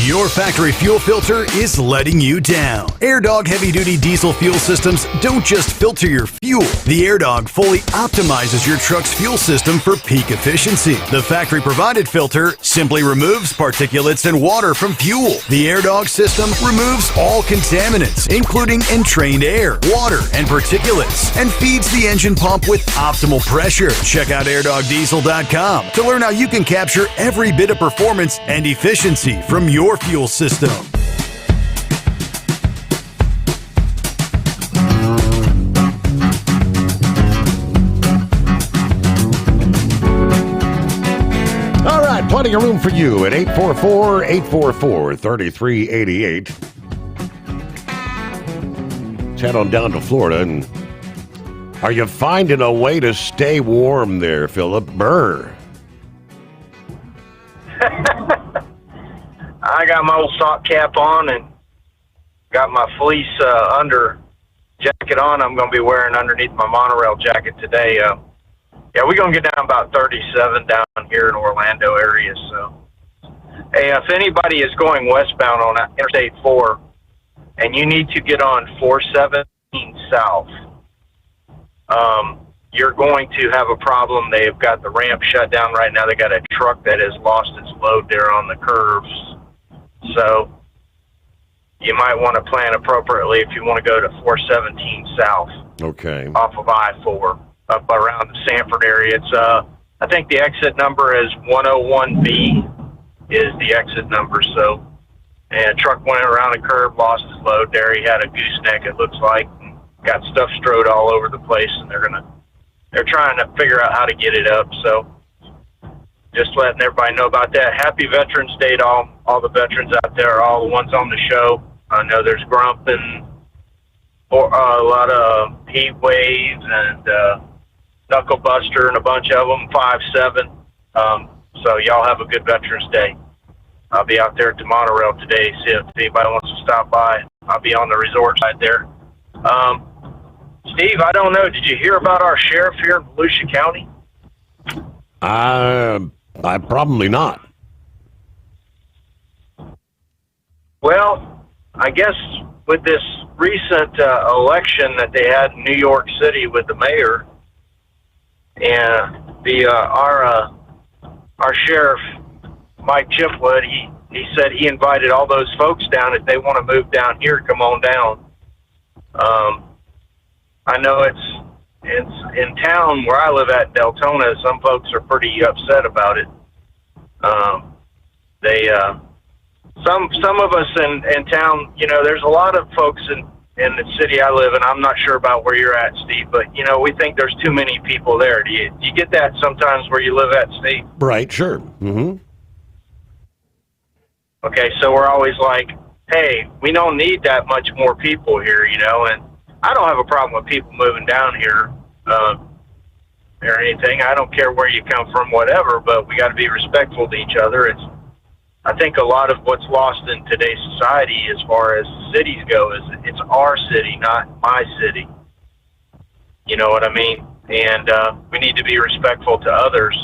Your factory fuel filter is letting you down. AirDog heavy-duty diesel fuel systems don't just filter your fuel. The AirDog fully optimizes your truck's fuel system for peak efficiency. The factory-provided filter simply removes particulates and water from fuel. The AirDog system removes all contaminants, including entrained air, water, and particulates, and feeds the engine pump with optimal pressure. Check out airdogdiesel.com to learn how you can capture every bit of performance and efficiency from your fuel system. All right, plenty of room for you at 844-844-3388. Let's head on down to Florida. And are you finding a way to stay warm there, Philip? Burr. I got my old sock cap on and got my fleece under jacket on. I'm going to be wearing underneath my monorail jacket today. We're going to get down about 37 down here in Orlando area. So, hey, if anybody is going westbound on Interstate 4 and you need to get on 417 South, you're going to have a problem. They've got the ramp shut down right now. They got a truck that has lost its load there on the curves. So you might want to plan appropriately if you want to go to 417 South. Okay. Off of I-4 up around the Sanford area. It's I think the exit number is 101B is the exit number. So, and a truck went around a curve, lost his load there. He had a gooseneck, it looks like, and got stuff strode all over the place, and they're trying to figure out how to get it up. So just letting everybody know about that. Happy Veterans Day to all the veterans out there, all the ones on the show. I know there's Grump and a lot of Heat Waves and Knuckle Buster and a bunch of them, 5-7. So y'all have a good Veterans Day. I'll be out there at the monorail today, see if anybody wants to stop by. I'll be on the resort side there. Steve, I don't know, did you hear about our sheriff here in Volusia County? I probably not. Well, I guess with this recent election that they had in New York City with the mayor, and our sheriff Mike Chipwood, he said he invited all those folks down. If they want to move down here, come on down. I know it's in town where I live at Deltona. Some folks are pretty upset about it. Some of us in town, you know, there's a lot of folks in the city I live in. I'm not sure about where you're at, Steve, but you know, we think there's too many people there. Do you get that sometimes where you live at, Steve? Right, sure. Mm-hmm. Okay, so we're always like, hey, we don't need that much more people here, you know, and I don't have a problem with people moving down here or anything. I don't care where you come from, whatever, but we got to be respectful to each other. I think a lot of what's lost in today's society as far as cities go is it's our city, not my city. You know what I mean? And we need to be respectful to others.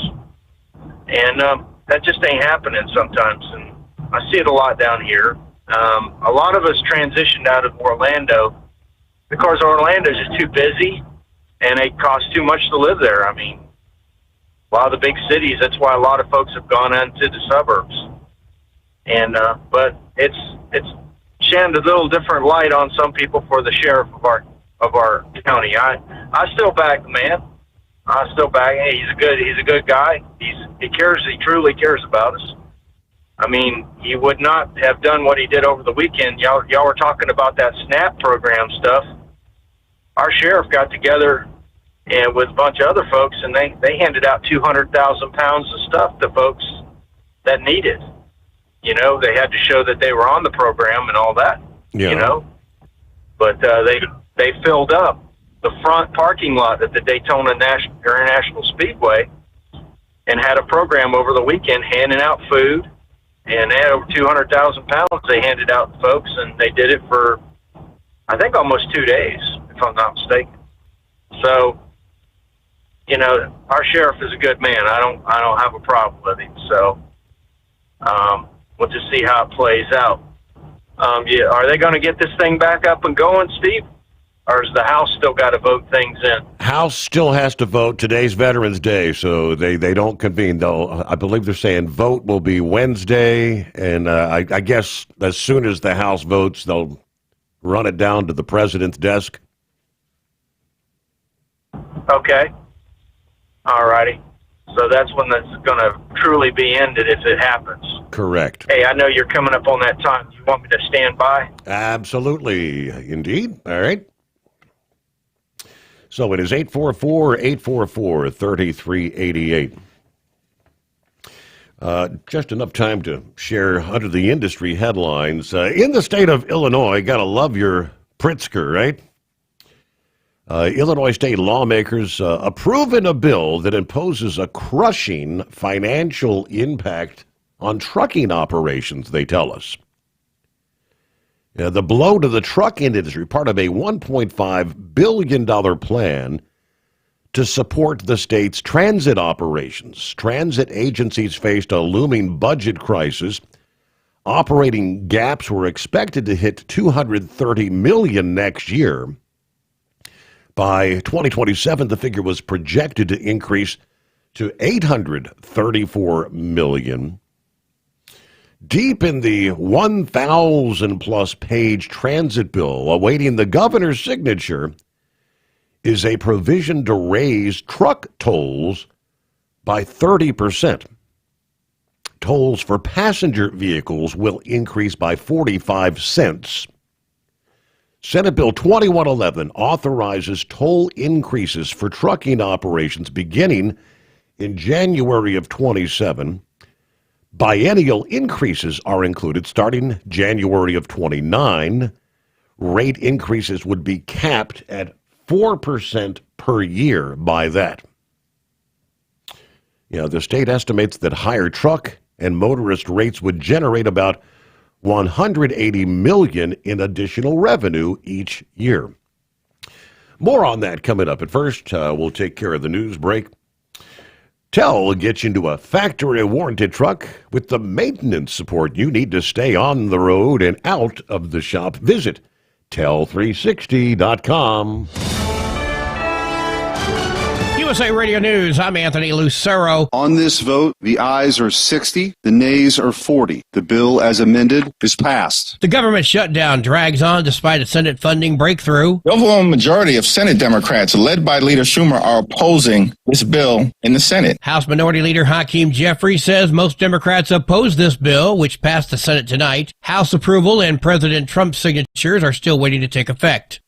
And that just ain't happening sometimes. And I see it a lot down here. A lot of us transitioned out of Orlando because Orlando's just too busy and it costs too much to live there. I mean, a lot of the big cities, that's why a lot of folks have gone into the suburbs. And but it's shined a little different light on some people for the sheriff of our county. I still back the man. I still back. Hey, he's a good guy. He cares. He truly cares about us. I mean, he would not have done what he did over the weekend. Y'all were talking about that SNAP program stuff. Our sheriff got together and with a bunch of other folks, and they handed out 200,000 pounds of stuff to folks that need it. You know, they had to show that they were on the program and all that. Yeah. You know, but they filled up the front parking lot at the Daytona International Speedway and had a program over the weekend handing out food. And they had over 200,000 pounds they handed out to folks, and they did it for, I think, almost 2 days, if I'm not mistaken. So, you know, our sheriff is a good man. I don't have a problem with him. So, we'll just see how it plays out. Yeah, are they going to get this thing back up and going, Steve? Or has the House still got to vote things in? House still has to vote. Today's Veterans Day, so they don't convene, though. I believe they're saying vote will be Wednesday, and I guess as soon as the House votes, they'll run it down to the president's desk. Okay. All righty. So that's when that's going to truly be ended if it happens. Correct. Hey, I know you're coming up on that time. You want me to stand by? Absolutely. Indeed. All right. So it is 844-844-3388. Just enough time to share under the industry headlines. In the state of Illinois, gotta love your Pritzker, right? Illinois state lawmakers approving a bill that imposes a crushing financial impact on trucking operations, they tell us. The blow to the truck industry, part of a $1.5 billion plan to support the state's transit operations. Transit agencies faced a looming budget crisis. Operating gaps were expected to hit $230 million next year. By 2027, the figure was projected to increase to $834 million. Deep in the 1,000-plus page transit bill awaiting the governor's signature is a provision to raise truck tolls by 30%. Tolls for passenger vehicles will increase by 45 cents. Senate Bill 2111 authorizes toll increases for trucking operations beginning in January of 27. Biennial increases are included starting January of 29. Rate increases would be capped at 4% per year by that. The state estimates that higher truck and motorist rates would generate about $180 million in additional revenue each year. More on that coming up. At first, we'll take care of the news break. TEL gets you into a factory-warranted truck with the maintenance support you need to stay on the road and out of the shop. Visit tel360.com. USA Radio News, I'm Anthony Lucero. On this vote, the ayes are 60, the nays are 40. The bill as amended is passed. The government shutdown drags on despite a Senate funding breakthrough. The overwhelming majority of Senate Democrats, led by Leader Schumer, are opposing this bill in the Senate. House Minority Leader Hakeem Jeffries says most Democrats oppose this bill, which passed the Senate tonight. House approval and President Trump's signatures are still waiting to take effect.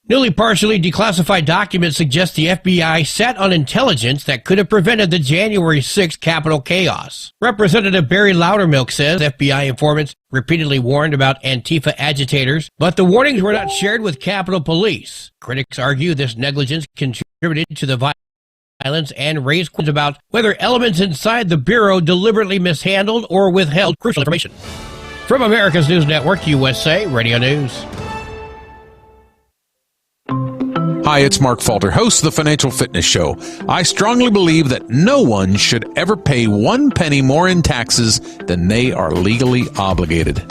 Newly partially declassified documents suggest the FBI sat on intelligence that could have prevented the January 6th Capitol chaos. Representative Barry Loudermilk says FBI informants repeatedly warned about Antifa agitators, but the warnings were not shared with Capitol Police. Critics argue this negligence contributed to the violence and raised questions about whether elements inside the Bureau deliberately mishandled or withheld crucial information. From America's News Network, USA Radio News. Hi, it's Mark Falter, host of the Financial Fitness Show. I strongly believe that no one should ever pay 1 penny more in taxes than they are legally obligated.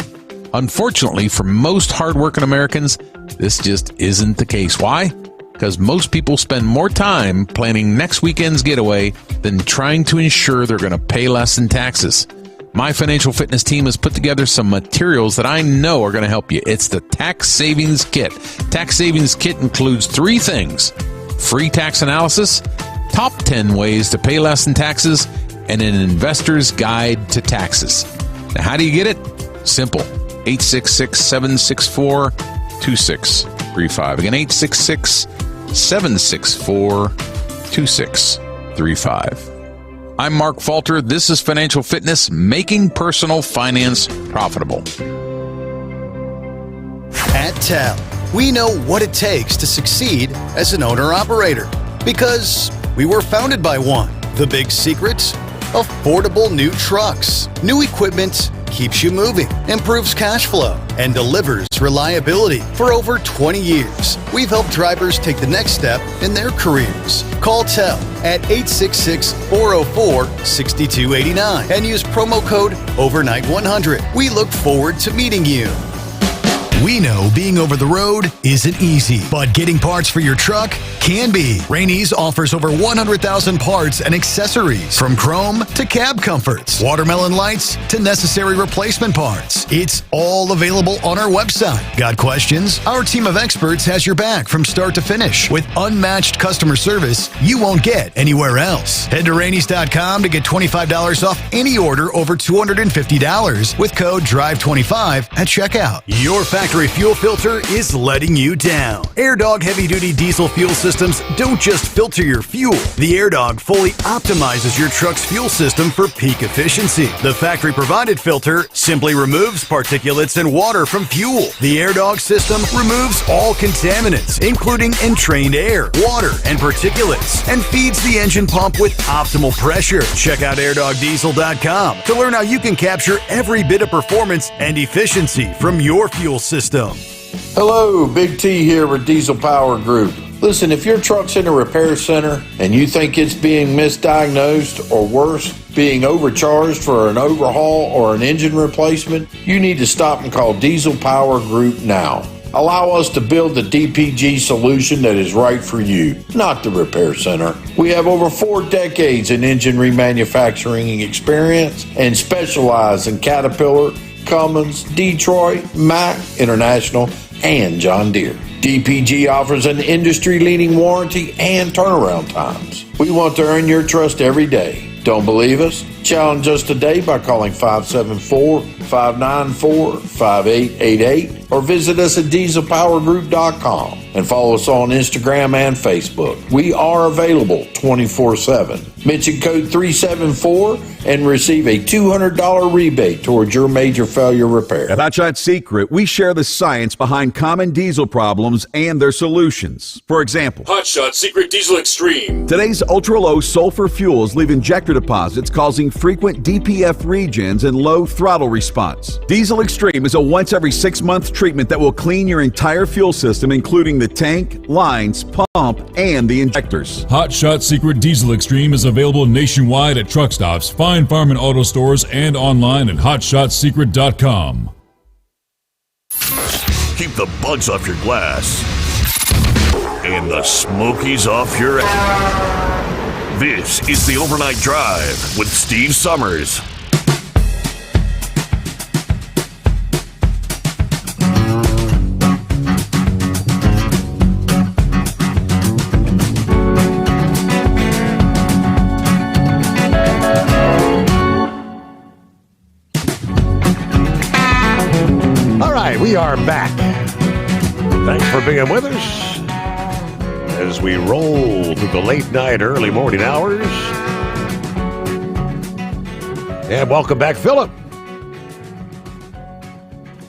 Unfortunately, for most hardworking Americans, this just isn't the case. Why? Because most people spend more time planning next weekend's getaway than trying to ensure they're going to pay less in taxes. My financial fitness team has put together some materials that I know are going to help you. It's the Tax Savings Kit. Tax Savings Kit includes 3 things: free tax analysis, top 10 ways to pay less in taxes, and an investor's guide to taxes. Now, how do you get it? Simple. 866-764-2635. Again, 866-764-2635. I'm Mark Falter. This is Financial Fitness, making personal finance profitable. At TEL, we know what it takes to succeed as an owner-operator because we were founded by one. The big secret? Affordable new trucks, new equipment, keeps you moving, improves cash flow, and delivers reliability. For over 20 years, we've helped drivers take the next step in their careers. Call TEL at 866-404-6289 and use promo code OVERNIGHT100. We look forward to meeting you. We know being over the road isn't easy, but getting parts for your truck can be. Rainey's offers over 100,000 parts and accessories, from chrome to cab comforts, watermelon lights to necessary replacement parts. It's all available on our website. Got questions? Our team of experts has your back from start to finish with unmatched customer service you won't get anywhere else. Head to Rainey's.com to get $25 off any order over $250 with code DRIVE25 at checkout. Your factory fuel filter is letting you down. AirDog heavy-duty diesel fuel systems don't just filter your fuel. The AirDog fully optimizes your truck's fuel system for peak efficiency. The factory-provided filter simply removes particulates and water from fuel. The AirDog system removes all contaminants, including entrained air, water, and particulates, and feeds the engine pump with optimal pressure. Check out airdogdiesel.com to learn how you can capture every bit of performance and efficiency from your fuel system. Hello, Big T here with Diesel Power Group. Listen, if your truck's in a repair center and you think it's being misdiagnosed or worse, being overcharged for an overhaul or an engine replacement, you need to stop and call Diesel Power Group now. Allow us to build the DPG solution that is right for you, not the repair center. We have over 4 decades in engine remanufacturing experience and specialize in Caterpillar, Cummins, Detroit, Mack, International, and John Deere. DPG offers an industry-leading warranty and turnaround times. We want to earn your trust every day. Don't believe us? Challenge us today by calling 574-594-5888 or visit us at dieselpowergroup.com and follow us on Instagram and Facebook. We are available 24/7. Mention code 374 and receive a $200 rebate towards your major failure repair. At Hot Shot Secret, we share the science behind common diesel problems and their solutions. For example, Hot Shot Secret Diesel Extreme. Today's ultra-low sulfur fuels leave injector deposits causing frequent DPF regens and low throttle response. Diesel Extreme is a once every 6-month treatment that will clean your entire fuel system, including the tank, lines, pump, and the injectors. Hot Shot Secret Diesel Extreme is available nationwide at truck stops, fine farm and auto stores, and online at hotshotsecret.com. Keep the bugs off your glass and the smokies off your ass. This is the Overnight Drive with Steve Sommers. All right, we are back. Thanks for being with us as we roll through the late night, early morning hours. And welcome back, Philip.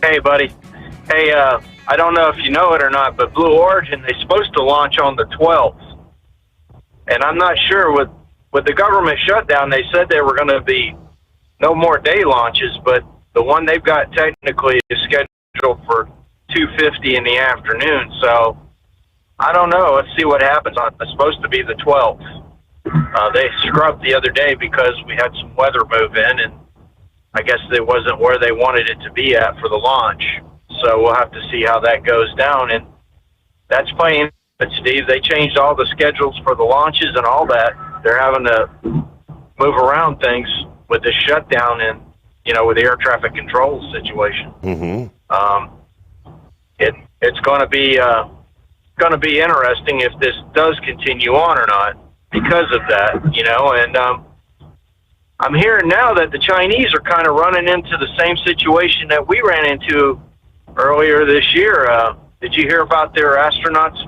Hey, buddy. Hey, I don't know if you know it or not, but Blue Origin, they're supposed to launch on the 12th. And I'm not sure, with the government shutdown, they said there were going to be no more day launches, but the one they've got technically is scheduled for 2:50 in the afternoon. So I don't know. Let's see what happens. It's supposed to be the 12th. They scrubbed the other day because we had some weather move in, and I guess it wasn't where they wanted it to be at for the launch. So we'll have to see how that goes down. And that's playing, but Steve, they changed all the schedules for the launches and all that. They're having to move around things with this shutdown and, with the air traffic control situation. Mm-hmm. It's going to be interesting if this does continue on or not because of that, and I'm hearing now that the Chinese are kind of running into the same situation that we ran into earlier this year. Did you hear about their astronauts?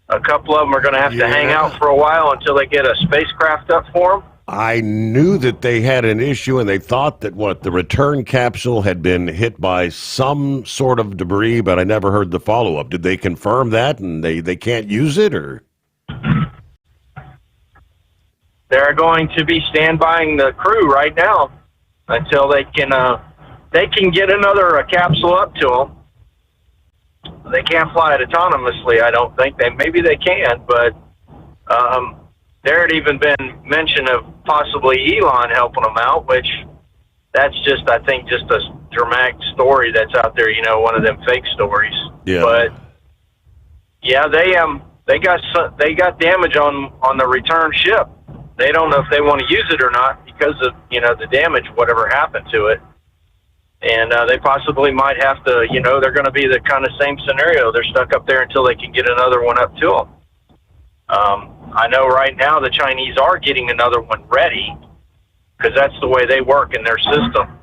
A couple of them are going to have to hang out for a while until they get a spacecraft up for them. I knew that they had an issue, and they thought that the return capsule had been hit by some sort of debris, but I never heard the follow-up. Did they confirm that, and they can't use it, or? They're going to be standbying the crew right now until they can they can get another capsule up to them. They can't fly it autonomously, I don't think. Maybe they can, but there had even been mention of possibly Elon helping them out, which that's just, I think, just a dramatic story that's out there, one of them fake stories. Yeah. But yeah, they got damage on the return ship. They don't know if they want to use it or not because of the damage, whatever happened to it. And they possibly might have to, they're going to be the kind of same scenario. They're stuck up there until they can get another one up to them. I know right now the Chinese are getting another one ready because that's the way they work in their system.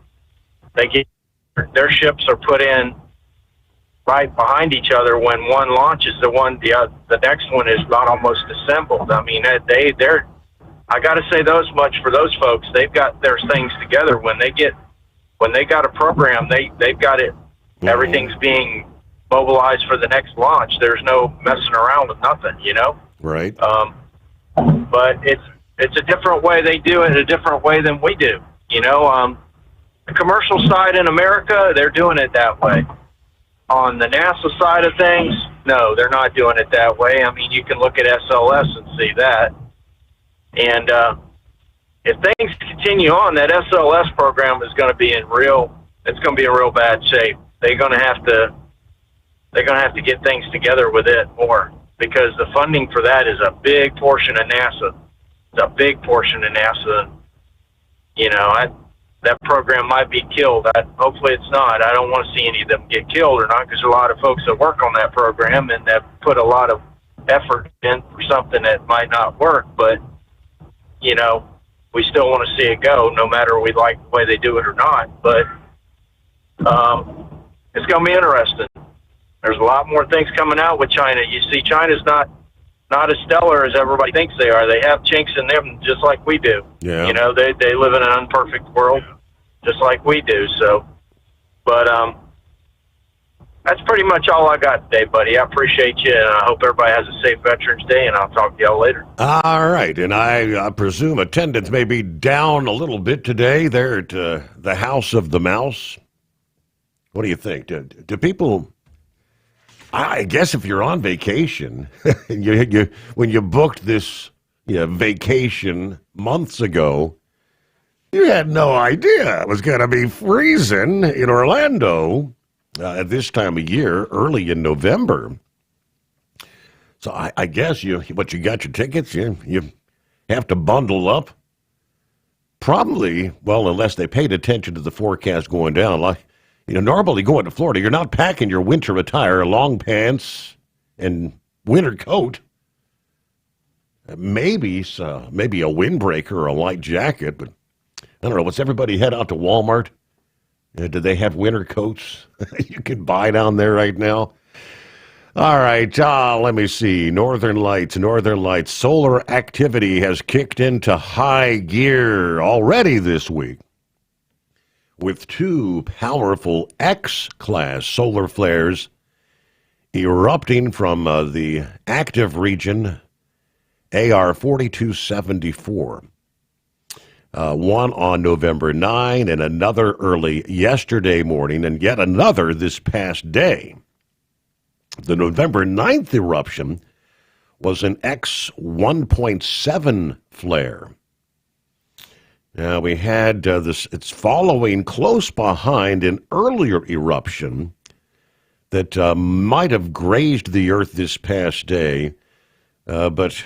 Their ships are put in right behind each other. When one launches, the next one is not almost assembled. I mean, they're. I got to say those much for those folks. They've got their things together. When they got a program, they've got it. Everything's being mobilized for the next launch. There's no messing around with nothing, Right. But it's a different way. They do it a different way than we do. The commercial side in America, they're doing it that way. On the NASA side of things, no, they're not doing it that way. I mean, you can look at SLS and see that. And if things continue on, that SLS program is going to be in real bad shape. They're going to have to get things together with it more, because the funding for that is a big portion of NASA. It's a big portion of NASA. That program might be killed. Hopefully it's not. I don't want to see any of them get killed or not, because there are a lot of folks that work on that program and that put a lot of effort in for something that might not work. But, we still want to see it go, no matter we like the way they do it or not. But it's going to be interesting. There's a lot more things coming out with China. You see, China's not as stellar as everybody thinks they are. They have chinks in them just like we do. Yeah. They live in an imperfect world just like we do. So, but that's pretty much all I got today, buddy. I appreciate you, and I hope everybody has a safe Veterans Day, and I'll talk to y'all later. All right, and I presume attendance may be down a little bit today there at the House of the Mouse. What do you think? Do people... I guess if you're on vacation, and when you booked this vacation months ago, you had no idea it was going to be freezing in Orlando at this time of year, early in November. So I guess you got your tickets, you have to bundle up. Probably, well, unless they paid attention to the forecast going down, like. Normally going to Florida, you're not packing your winter attire, long pants, and winter coat. Maybe a windbreaker or a light jacket, but I don't know. What's everybody head out to Walmart? Do they have winter coats you can buy down there right now? All right, let me see. Northern Lights. Solar activity has kicked into high gear already this week, with two powerful X-class solar flares erupting from the active region AR 4274. One on November 9 and another early yesterday morning, and yet another this past day. The November 9th eruption was an X 1.7 flare. Now, we had this, it's following close behind an earlier eruption that might have grazed the Earth this past day, but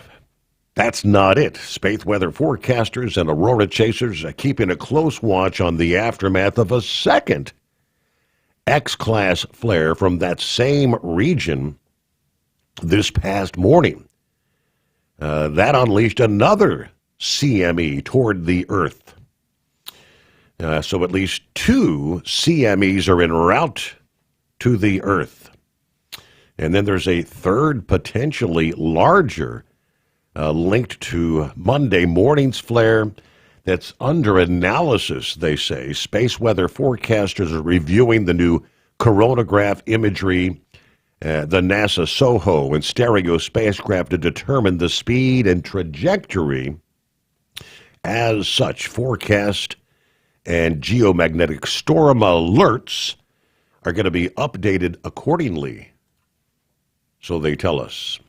that's not it. Space weather forecasters and aurora chasers are keeping a close watch on the aftermath of a second X-class flare from that same region this past morning. That unleashed another CME toward the Earth. So at least two CMEs are en route to the Earth. And then there's a third, potentially larger, linked to Monday morning's flare that's under analysis, they say. Space weather forecasters are reviewing the new coronagraph imagery, the NASA SOHO and stereo spacecraft to determine the speed and trajectory. As such, forecast and geomagnetic storm alerts are going to be updated accordingly. So they tell us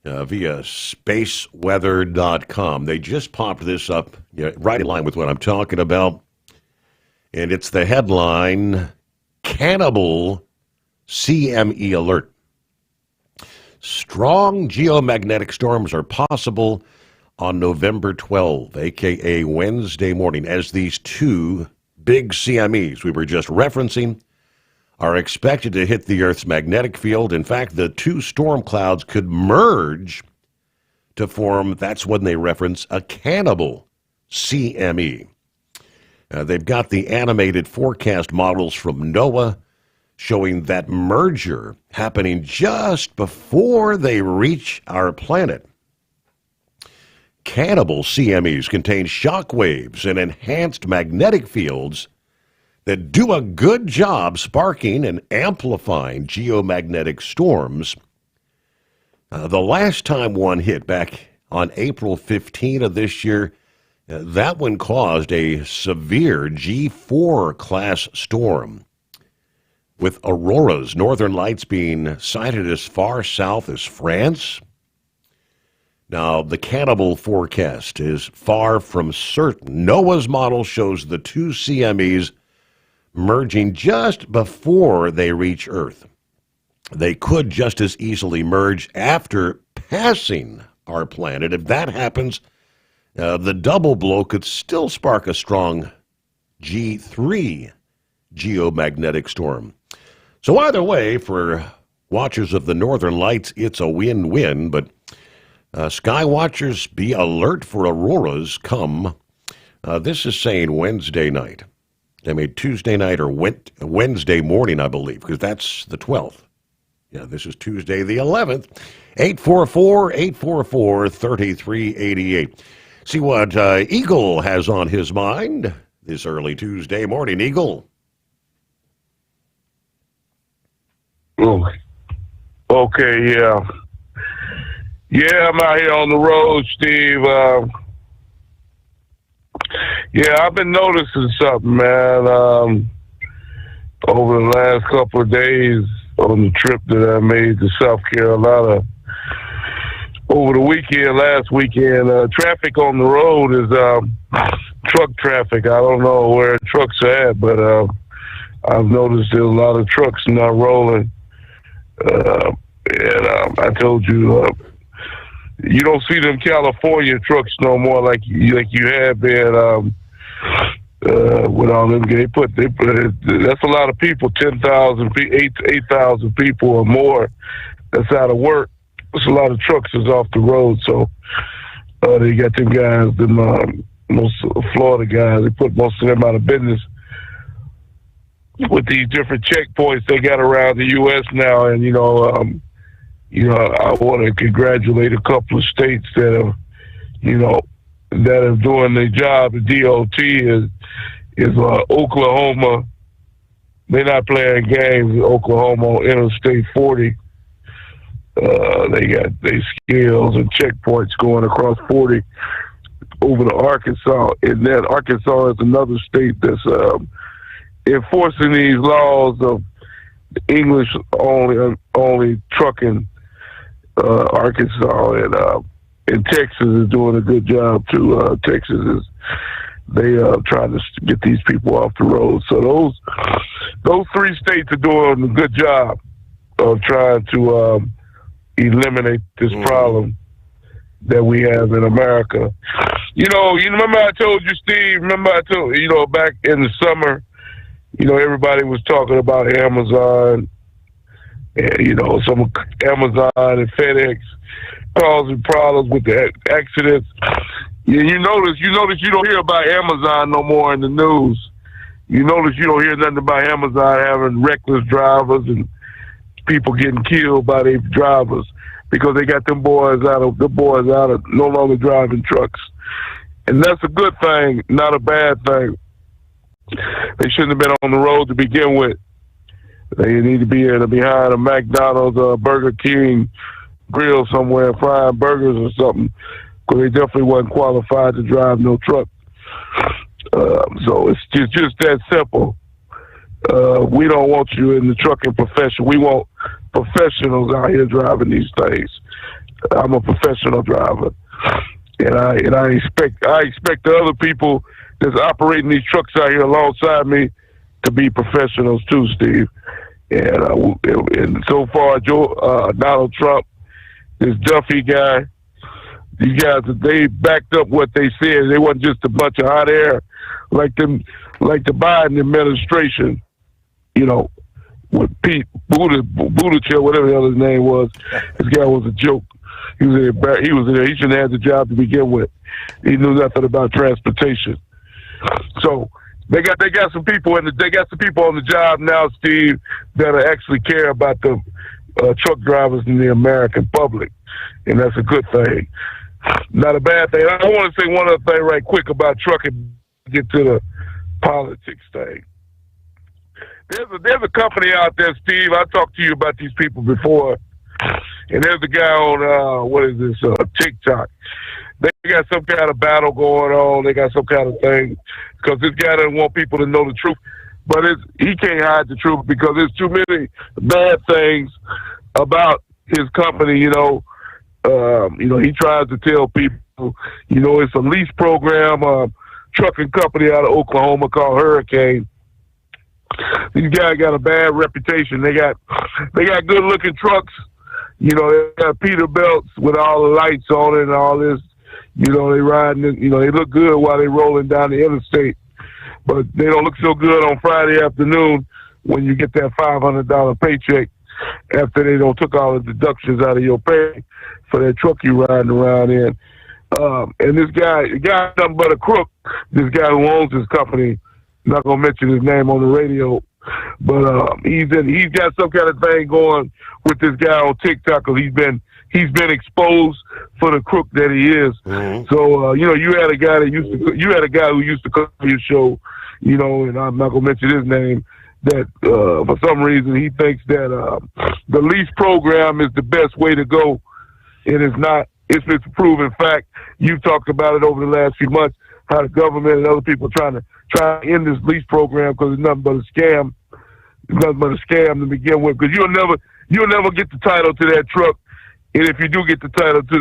via spaceweather.com. They just popped this up right in line with what I'm talking about. And it's the headline, Cannibal CME Alert. Strong geomagnetic storms are possible on November 12, a.k.a. Wednesday morning, as these two big CMEs we were just referencing are expected to hit the Earth's magnetic field. In fact, the two storm clouds could merge to form, that's when they reference, a cannibal CME. They've got the animated forecast models from NOAA showing that merger happening just before they reach our planet. Cannibal CMEs contain shock waves and enhanced magnetic fields that do a good job sparking and amplifying geomagnetic storms. The last time one hit back on April 15 of this year, that one caused a severe G4 class storm, with auroras, northern lights, being sighted as far south as France. Now, the cannibal forecast is far from certain. NOAA's model shows the two CMEs merging just before they reach Earth. They could just as easily merge after passing our planet. If that happens, the double blow could still spark a strong G3 geomagnetic storm. So either way, for watchers of the northern lights, it's a win-win, but sky watchers, be alert for auroras come. This is saying Wednesday night. I mean, Tuesday night or Wednesday morning, I believe, because that's the 12th. Yeah, this is Tuesday the 11th. 844-844-3388. See what Eagle has on his mind this early Tuesday morning. Eagle. Okay, yeah. Yeah, I'm out here on the road, Steve. Yeah, I've been noticing something, man, over the last couple of days on the trip that I made to South Carolina. Over the weekend, last weekend, traffic on the road is truck traffic. I don't know where trucks are at, but I've noticed there's a lot of trucks not rolling. And I told you, you don't see them California trucks no more like you have been with all them. They put that's a lot of people, 10,000, 8,000 people or more that's out of work. There's a lot of trucks is off the road, so they got them guys, most Florida guys. They put most of them out of business with these different checkpoints they got around the U.S. now. And I want to congratulate a couple of states that are doing their job. The DOT is Oklahoma. They're not playing games. Oklahoma Interstate 40. They got their skills and checkpoints going across 40 over to Arkansas. And then Arkansas is another state that's enforcing these laws of English only trucking. Arkansas and Texas is doing a good job too. Texas is trying to get these people off the road. So those three states are doing a good job of trying to eliminate this problem that we have in America. You remember I told you, Steve, back in the summer, everybody was talking about Amazon, and, some Amazon and FedEx causing problems with the accidents. You notice you don't hear about Amazon no more in the news. You notice you don't hear nothing about Amazon having reckless drivers and people getting killed by their drivers because they got them boys out of no longer driving trucks. And that's a good thing, not a bad thing. They shouldn't have been on the road to begin with. They need to be behind a McDonald's or Burger King grill somewhere frying burgers or something, because they definitely wasn't qualified to drive no truck. So it's just that simple. We don't want you in the trucking profession. We want professionals out here driving these things. I'm a professional driver, and I expect the other people that's operating these trucks out here alongside me to be professionals too, Steve. And so far, Donald Trump, this Duffy guy, these guys, they backed up what they said. They wasn't just a bunch of hot air like the Biden administration. You know, with Pete Buttigieg, whatever the hell his name was. This guy was a joke. He shouldn't have had the job to begin with. He knew nothing about transportation. So they got some people on the job now, Steve, that actually care about the truck drivers in the American public, and that's a good thing. Not a bad thing. I want to say one other thing right quick about trucking. Get to the politics thing. There's a company out there, Steve. I talked to you about these people before, and there's a guy on TikTok. They got some kind of battle going on. They got some kind of thing because this guy doesn't want people to know the truth. But he can't hide the truth because there's too many bad things about his company. He tries to tell people, it's a lease program, trucking company out of Oklahoma called Hurricane. These guys got a bad reputation. They got good looking trucks. They got Peterbilts with all the lights on it and all this. They riding it, they look good while they rolling down the interstate. But they don't look so good on Friday afternoon when you get that $500 paycheck after they don't took all the deductions out of your pay for that truck you riding around in. And this guy, nothing but a crook, this guy who owns this company, I'm not gonna mention his name on the radio, but he's got some kind of thing going with this guy on TikTok because he's been exposed for the crook that he is. Mm-hmm. So you had a guy who used to come to your show, and I'm not gonna mention his name. That for some reason he thinks that the lease program is the best way to go. It is not. It's a proven fact. You've talked about it over the last few months, how the government and other people trying to end this lease program because it's nothing but a scam. It's nothing but a scam to begin with. Because you'll never get the title to that truck, and if you do get the title to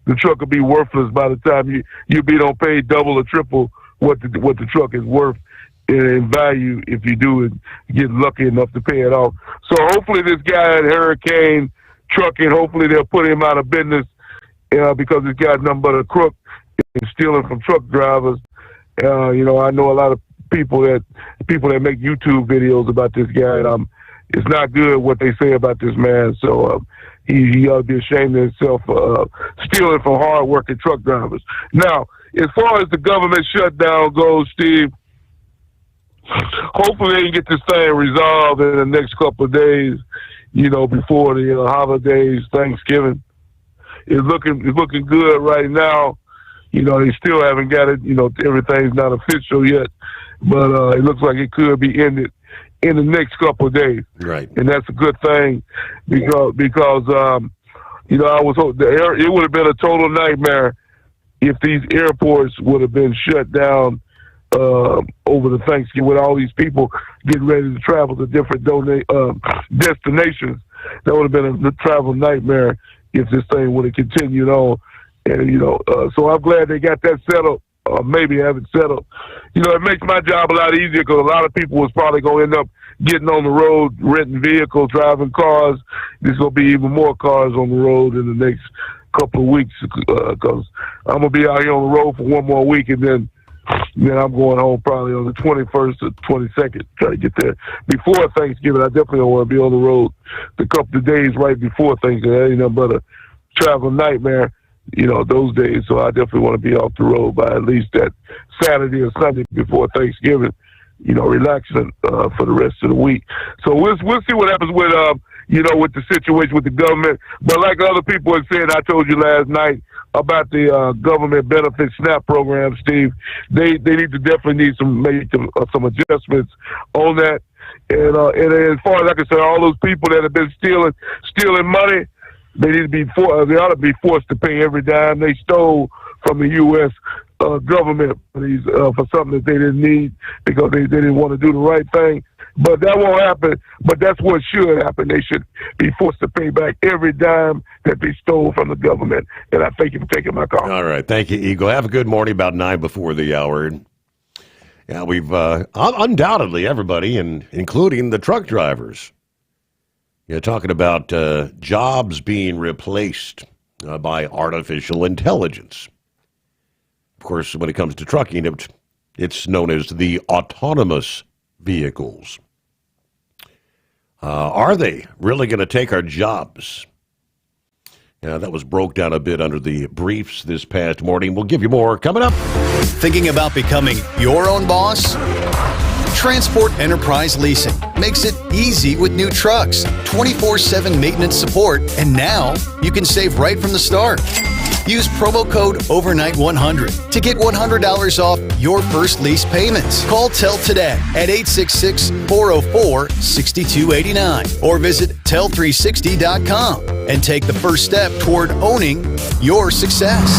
the truck will be worthless by the time you be on pay double or triple what the truck is worth in value if you do get lucky enough to pay it off. So hopefully this guy at Hurricane Trucking, hopefully they'll put him out of business. Because this guy's nothing but a crook and stealing from truck drivers. I know a lot of people that make YouTube videos about this guy, and it's not good what they say about this man. So he ought to be ashamed of himself for stealing from hard-working truck drivers. Now, as far as the government shutdown goes, Steve, hopefully they can get this thing resolved in the next couple of days, before the holidays, Thanksgiving. It's looking good right now. They still haven't got it. Everything's not official yet, but it looks like it could be ended in the next couple of days. Right, and that's a good thing because I was hoping it would have been a total nightmare if these airports would have been shut down over the Thanksgiving with all these people getting ready to travel to different destinations. That would have been a travel nightmare if this thing would have continued on. And, so I'm glad they got that settled, or maybe have it settled. It makes my job a lot easier because a lot of people was probably going to end up getting on the road, renting vehicles, driving cars. There's going to be even more cars on the road in the next couple of weeks because I'm going to be out here on the road for one more week, and then I'm going home probably on the 21st or 22nd, try to get there before Thanksgiving. I definitely don't want to be on the road the couple of days right before Thanksgiving. That ain't nothing but a travel nightmare, those days. So I definitely want to be off the road by at least that Saturday or Sunday before Thanksgiving, relaxing for the rest of the week. So we'll see what happens with, with the situation with the government. But like other people have said, I told you last night, about the government benefit SNAP program, Steve. They definitely need some adjustments on that. And as far as I can say, all those people that have been stealing money, they ought to be forced to pay every dime they stole from the U.S. government for these for something that they didn't need because they didn't want to do the right thing. But that won't happen. But that's what should happen. They should be forced to pay back every dime that they stole from the government. And I thank you for taking my call. All right. Thank you, Eagle. Have a good morning, about 9 before the hour. Yeah, we've undoubtedly everybody, and including the truck drivers, talking about jobs being replaced by artificial intelligence. Of course, when it comes to trucking, it's known as the autonomous vehicles. Are they really going to take our jobs? That was broke down a bit under the briefs this past morning. We'll give you more coming up. Thinking about becoming your own boss? Transport Enterprise Leasing makes it easy with new trucks, 24/7 maintenance support, and now you can save right from the start. Use promo code OVERNIGHT100 to get $100 off your first lease payments. Call TEL today at 866-404-6289 or visit tel360.com and take the first step toward owning your success.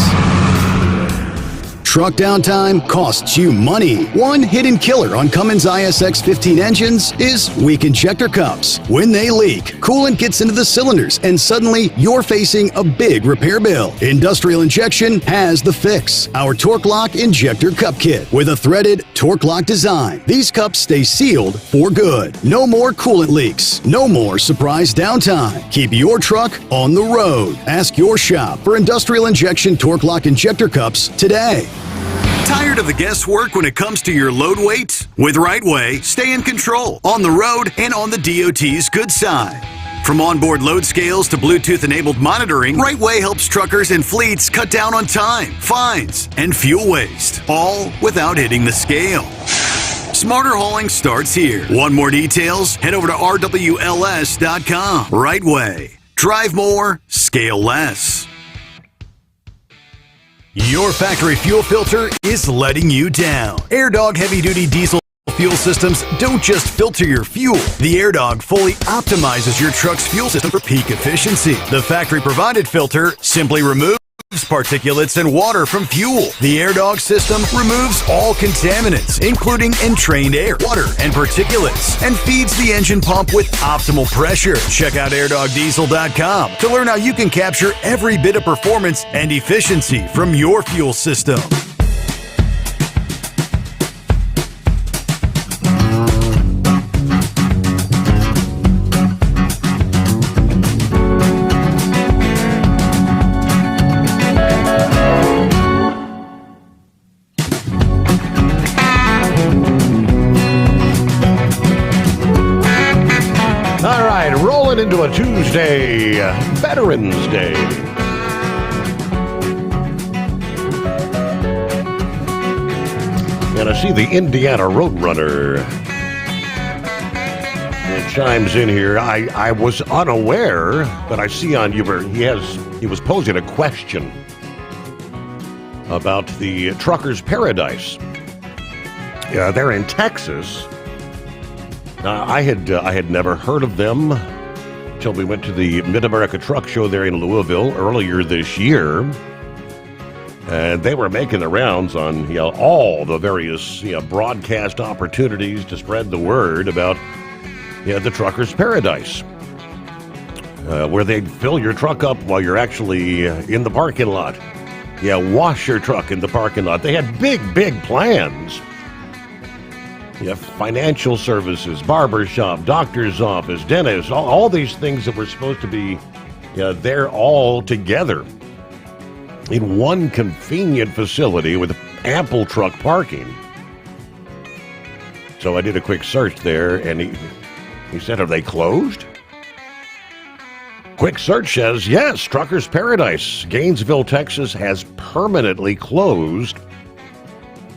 Truck downtime costs you money. One hidden killer on Cummins ISX 15 engines is weak injector cups. When they leak, coolant gets into the cylinders and suddenly you're facing a big repair bill. Industrial Injection has the fix. Our Torque Lock Injector Cup Kit with a threaded Torque Lock design. These cups stay sealed for good. No more coolant leaks. No more surprise downtime. Keep your truck on the road. Ask your shop for Industrial Injection Torque Lock Injector Cups today. Tired of the guesswork when it comes to your load weight? With Rightway, stay in control on the road and on the DOT's good side. From onboard load scales to Bluetooth-enabled monitoring, Rightway helps truckers and fleets cut down on time, fines, and fuel waste, all without hitting the scale. Smarter hauling starts here. Want more details? Head over to rwls.com. Rightway. Drive more, scale less. Your factory fuel filter is letting you down. AirDog heavy-duty diesel fuel systems don't just filter your fuel. The AirDog fully optimizes your truck's fuel system for peak efficiency. The factory-provided filter simply removes particulates and water from fuel. The AirDog system removes all contaminants, including entrained air, water, and particulates, and feeds the engine pump with optimal pressure. Check out airdogdiesel.com to learn how you can capture every bit of performance and efficiency from your fuel system. Into a Tuesday, Veterans Day. And I see the Indiana Roadrunner. It chimes in here. I was unaware, but I see on you he was posing a question about the Truckers Paradise. They're in Texas. I had never heard of them until we went to the Mid-America Truck Show there in Louisville earlier this year. And they were making the rounds on all the various broadcast opportunities to spread the word about the Truckers Paradise, where they'd fill your truck up while you're actually in the parking lot. Wash your truck in the parking lot. They had big plans. Financial services, barber shop, doctor's office, dentist, all these things that were supposed to be there all together in one convenient facility with ample truck parking. So I did a quick search there, and he said, are they closed? Quick search says, yes, Truckers Paradise, Gainesville, Texas, has permanently closed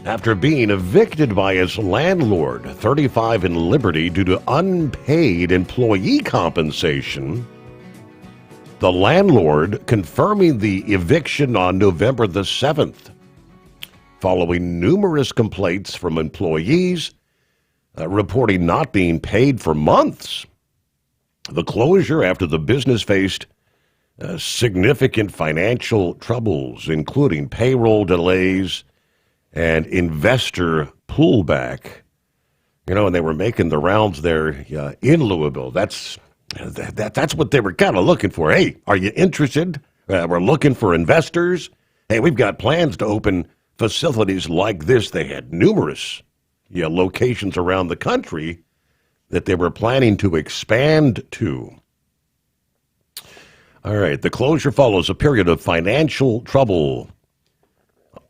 after being evicted by its landlord, 35 in Liberty, due to unpaid employee compensation. The landlord confirming the eviction on November the 7th, following numerous complaints from employees reporting not being paid for months. The closure after the business faced significant financial troubles, including payroll delays and investor pullback. And they were making the rounds there in Louisville. That's what they were kind of looking for. Hey, are you interested? We're looking for investors. Hey, we've got plans to open facilities like this. They had numerous locations around the country that they were planning to expand to. All right, the closure follows a period of financial trouble,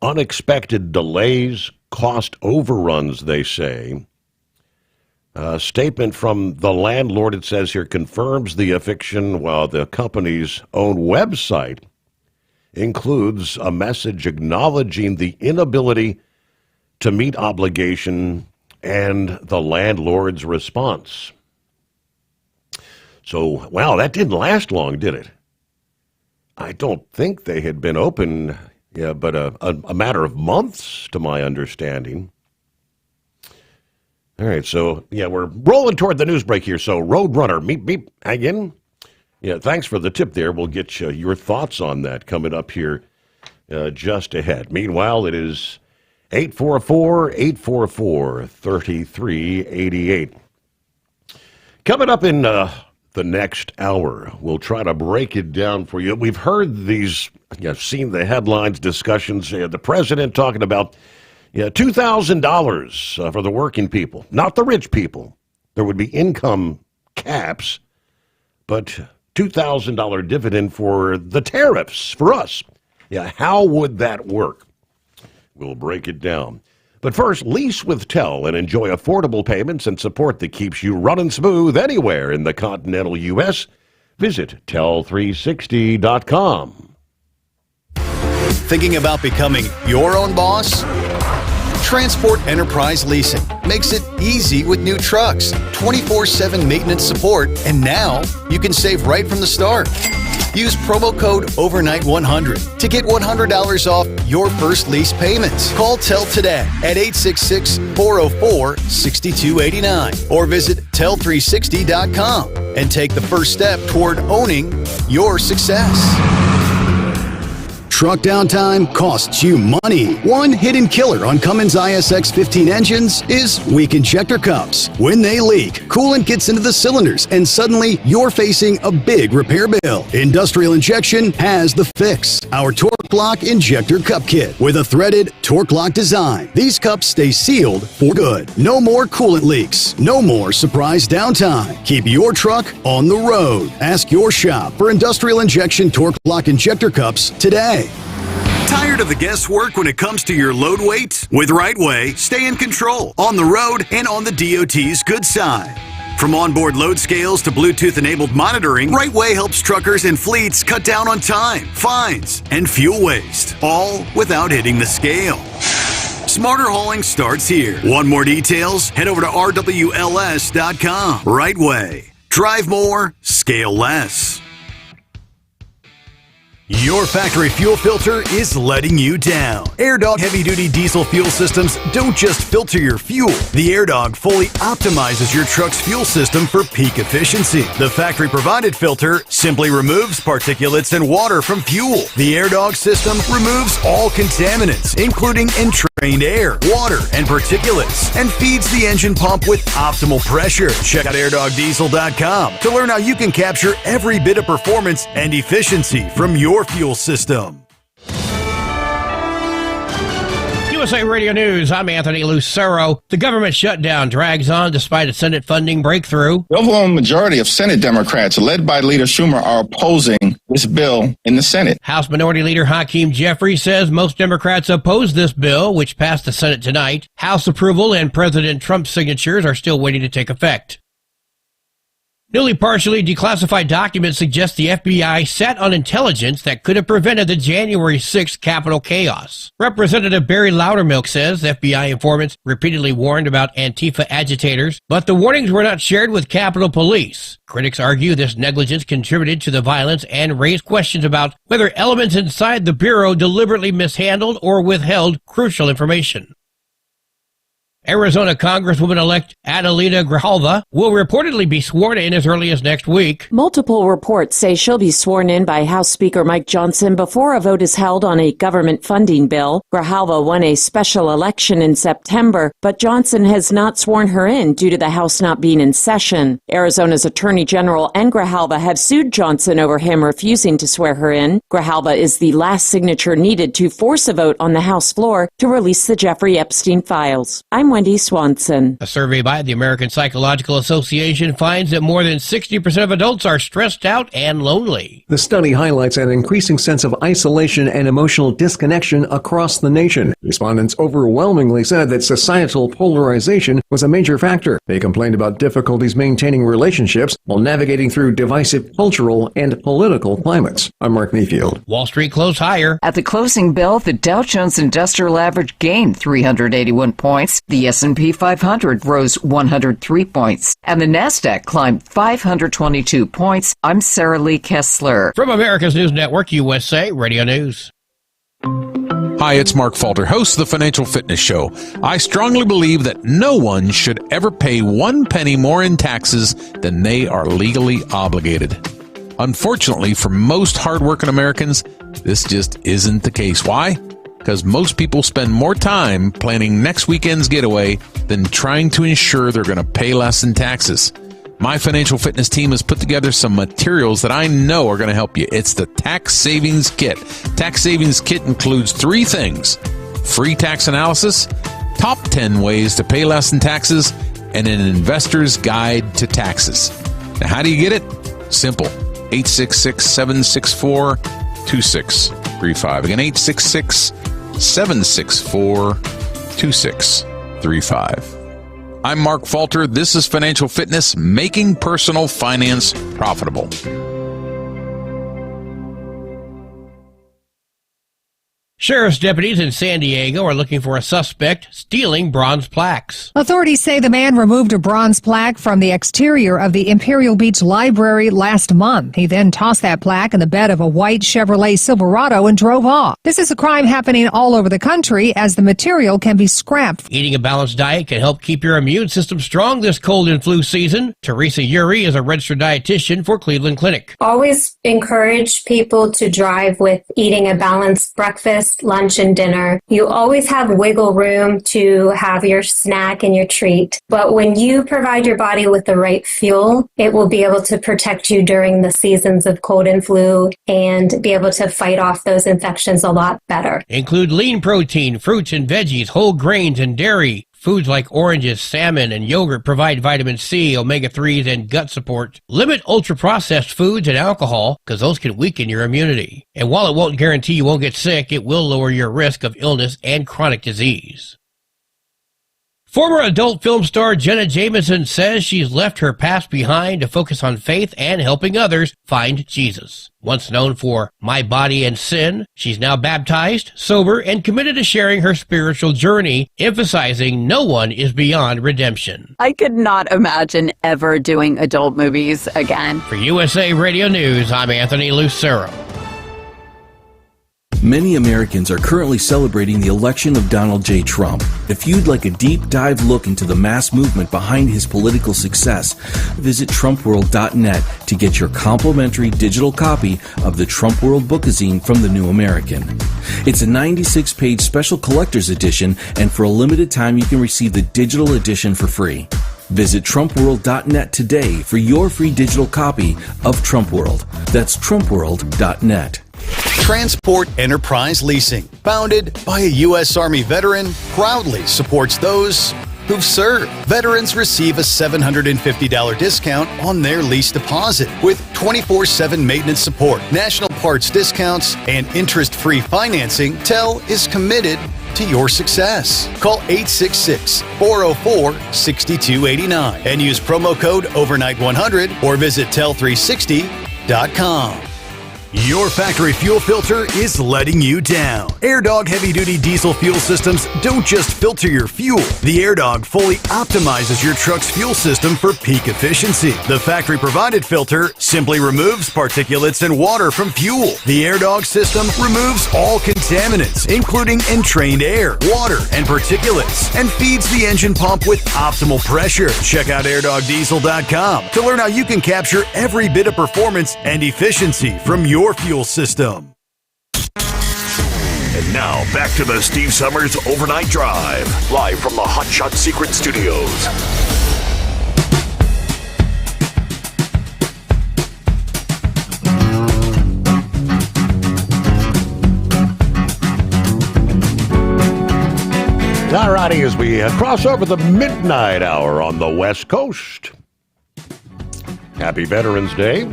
unexpected delays, cost overruns, they say. A statement from the landlord, it says here, confirms the eviction, while the company's own website includes a message acknowledging the inability to meet obligation and the landlord's response. So, wow, that didn't last long, did it? I don't think they had been open, but a matter of months, to my understanding. All right, so, we're rolling toward the news break here. So, Roadrunner, meep, hang in. Yeah, thanks for the tip there. We'll get your thoughts on that coming up here just ahead. Meanwhile, it is 844-844-3388. Coming up in the next hour, we'll try to break it down for you. We've heard these, seen the headlines, discussions, the president talking about $2,000 for the working people, not the rich people. There would be income caps, but $2,000 dividend for the tariffs for us. How would that work? We'll break it down. But first, lease with Tel and enjoy affordable payments and support that keeps you running smooth anywhere in the continental U.S. Visit tel360.com. Thinking about becoming your own boss? Transport Enterprise Leasing makes it easy with new trucks, 24/7 maintenance support, and now you can save right from the start. Use promo code OVERNIGHT100 to get $100 off your first lease payments. Call TEL today at 866-404-6289 or visit tel360.com and take the first step toward owning your success. Truck downtime costs you money. One hidden killer on Cummins ISX 15 engines is weak injector cups. When they leak, coolant gets into the cylinders and suddenly you're facing a big repair bill. Industrial Injection has the fix. Our Torque Lock Injector Cup Kit with a threaded Torque Lock design. These cups stay sealed for good. No more coolant leaks. No more surprise downtime. Keep your truck on the road. Ask your shop for Industrial Injection Torque Lock Injector Cups today. Tired of the guesswork when it comes to your load weight? With RightWay, stay in control, on the road and on the DOT's good side. From onboard load scales to Bluetooth-enabled monitoring, RightWay helps truckers and fleets cut down on time, fines, and fuel waste, all without hitting the scale. Smarter hauling starts here. Want more details? Head over to rwls.com. RightWay. Drive more, scale less. Your factory fuel filter is letting you down. AirDog heavy-duty diesel fuel systems don't just filter your fuel. The AirDog fully optimizes your truck's fuel system for peak efficiency. The factory-provided filter simply removes particulates and water from fuel. The AirDog system removes all contaminants, including entrained air, water, and particulates, and feeds the engine pump with optimal pressure. Check out airdogdiesel.com to learn how you can capture every bit of performance and efficiency from your fuel system. USA Radio News, I'm Anthony Lucero. The government shutdown drags on despite a Senate funding breakthrough. The overwhelming majority of Senate Democrats, led by Leader Schumer, are opposing this bill in the Senate. House Minority Leader Hakeem Jeffries says most Democrats oppose this bill, which passed the Senate tonight. House approval and President Trump's signatures are still waiting to take effect. Newly partially declassified documents suggest the FBI sat on intelligence that could have prevented the January 6th Capitol chaos. Representative Barry Loudermilk says FBI informants repeatedly warned about Antifa agitators, but the warnings were not shared with Capitol Police. Critics argue this negligence contributed to the violence and raised questions about whether elements inside the Bureau deliberately mishandled or withheld crucial information. Arizona Congresswoman-elect Adelina Grijalva will reportedly be sworn in as early as next week. Multiple reports say she'll be sworn in by House Speaker Mike Johnson before a vote is held on a government funding bill. Grijalva won a special election in September, but Johnson has not sworn her in due to the House not being in session. Arizona's Attorney General and Grijalva have sued Johnson over him refusing to swear her in. Grijalva is the last signature needed to force a vote on the House floor to release the Jeffrey Epstein files. I'm Wendy Swanson. A survey by the American Psychological Association finds that more than 60% of adults are stressed out and lonely. The study highlights an increasing sense of isolation and emotional disconnection across the nation. Respondents overwhelmingly said that societal polarization was a major factor. They complained about difficulties maintaining relationships while navigating through divisive cultural and political climates. I'm Mark Mayfield. Wall Street closed higher. At the closing bell, the Dow Jones Industrial Average gained 381 points. The S&P 500 rose 103 points. And the NASDAQ climbed 522 points. I'm Sarah Lee Kessler. From America's News Network, USA Radio News. Hi, it's Mark Falter, host of the Financial Fitness Show. I strongly believe that no one should ever pay 1 penny more in taxes than they are legally obligated. Unfortunately, for most hardworking Americans, this just isn't the case. Why? Because most people spend more time planning next weekend's getaway than trying to ensure they're going to pay less in taxes. My financial fitness team has put together some materials that I know are going to help you. It's the Tax Savings Kit. Tax Savings Kit includes 3 things: free tax analysis, top 10 ways to pay less in taxes, and an investor's guide to taxes. Now, how do you get it? Simple. 866-764-2635. Again, 866-764-2635. I'm Mark Falter. This is Financial Fitness, making personal finance profitable. Sheriff's deputies in San Diego are looking for a suspect stealing bronze plaques. Authorities say the man removed a bronze plaque from the exterior of the Imperial Beach Library last month. He then tossed that plaque in the bed of a white Chevrolet Silverado and drove off. This is a crime happening all over the country as the material can be scrapped. Eating a balanced diet can help keep your immune system strong this cold and flu season. Teresa Uri is a registered dietitian for Cleveland Clinic. Always encourage people to drive with eating a balanced breakfast, lunch, and dinner. You always have wiggle room to have your snack and your treat. But when you provide your body with the right fuel, it will be able to protect you during the seasons of cold and flu and be able to fight off those infections a lot better. Include lean protein, fruits and veggies, whole grains, and dairy. Foods like oranges, salmon, and yogurt provide vitamin C, omega-3s, and gut support. Limit ultra-processed foods and alcohol, because those can weaken your immunity. And while it won't guarantee you won't get sick, it will lower your risk of illness and chronic disease. Former adult film star Jenna Jameson says she's left her past behind to focus on faith and helping others find Jesus. Once known for My Body and Sin, she's now baptized, sober, and committed to sharing her spiritual journey, emphasizing no one is beyond redemption. I could not imagine ever doing adult movies again. For USA Radio News, I'm Anthony Lucero. Many Americans are currently celebrating the election of Donald J. Trump. If you'd like a deep dive look into the mass movement behind his political success, visit TrumpWorld.net to get your complimentary digital copy of the Trump World Bookazine from The New American. It's a 96-page special collector's edition, and for a limited time you can receive the digital edition for free. Visit TrumpWorld.net today for your free digital copy of Trump World. That's TrumpWorld.net. Transport Enterprise Leasing, founded by a U.S. Army veteran, proudly supports those who've served. Veterans receive a $750 discount on their lease deposit with 24/7 maintenance support, national parts discounts, and interest-free financing. TEL is committed to your success. Call 866-404-6289 and use promo code OVERNIGHT100 or visit tel360.com. Your factory fuel filter is letting you down. AirDog heavy-duty diesel fuel systems don't just filter your fuel. The AirDog fully optimizes your truck's fuel system for peak efficiency. The factory-provided filter simply removes particulates and water from fuel. The AirDog system removes all contaminants, including entrained air, water, and particulates, and feeds the engine pump with optimal pressure. Check out airdogdiesel.com to learn how you can capture every bit of performance and efficiency from your fuel system. And now, back to the Steve Sommers Overnight Drive, live from the Hot Shot Secret Studios. All righty, as we cross over the midnight hour on the West Coast. Happy Veterans Day.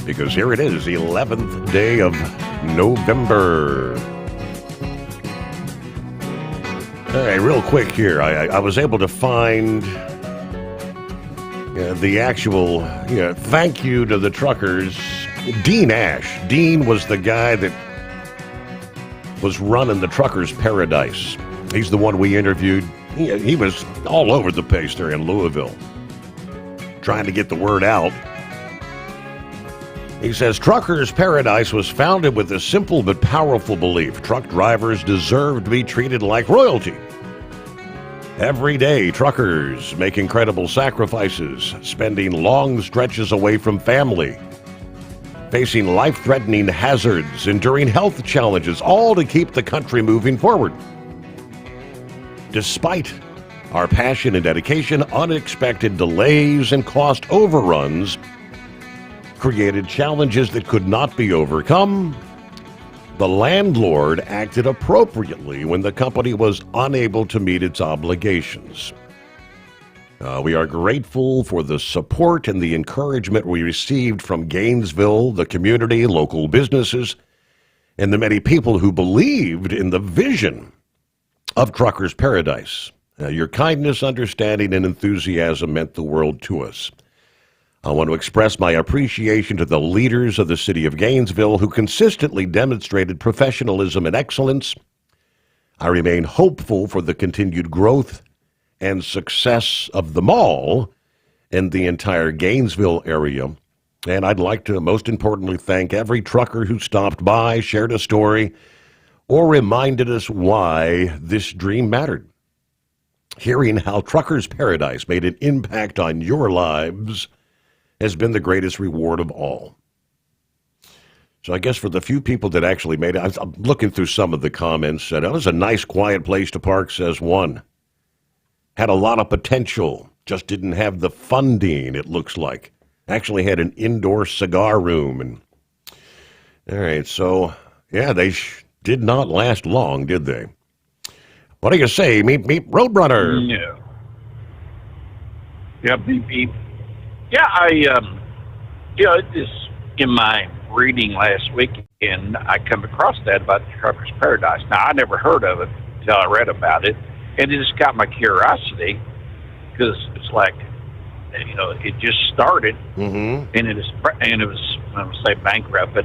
Because here it is, the 11th day of November. All right, real quick here. I was able to find the actual thank you to the truckers. Dean Ash. Dean was the guy that was running the Truckers Paradise. He's the one we interviewed. He was all over the place there in Louisville, trying to get the word out. He says, Truckers Paradise was founded with a simple but powerful belief. Truck drivers deserve to be treated like royalty. Every day, truckers make incredible sacrifices, spending long stretches away from family, facing life-threatening hazards, enduring health challenges, all to keep the country moving forward. Despite our passion and dedication, unexpected delays and cost overruns created challenges that could not be overcome. The landlord acted appropriately when the company was unable to meet its obligations. We are grateful for the support and the encouragement we received from Gainesville, the community, local businesses, and the many people who believed in the vision of Truckers Paradise. Your kindness, understanding, and enthusiasm meant the world to us. I want to express my appreciation to the leaders of the city of Gainesville who consistently demonstrated professionalism and excellence. I remain hopeful for the continued growth and success of the mall and the entire Gainesville area. And I'd like to most importantly thank every trucker who stopped by, shared a story, or reminded us why this dream mattered. Hearing how Truckers Paradise made an impact on your lives has been the greatest reward of all. So I guess for the few people that actually made it, I'm looking through some of the comments. That was a nice, quiet place to park, says one. Had a lot of potential, just didn't have the funding, it looks like. Actually had an indoor cigar room. And all right, so, yeah, they did not last long, did they? What do you say? Meep, meep, Roadrunner. Yeah. Yeah, beep, beep. Yeah, just in my reading last weekend, I come across that about the Truckers Paradise. Now, I never heard of it until I read about it, and it just got my curiosity because it's like, it just started, and it was, I would say bankrupt, but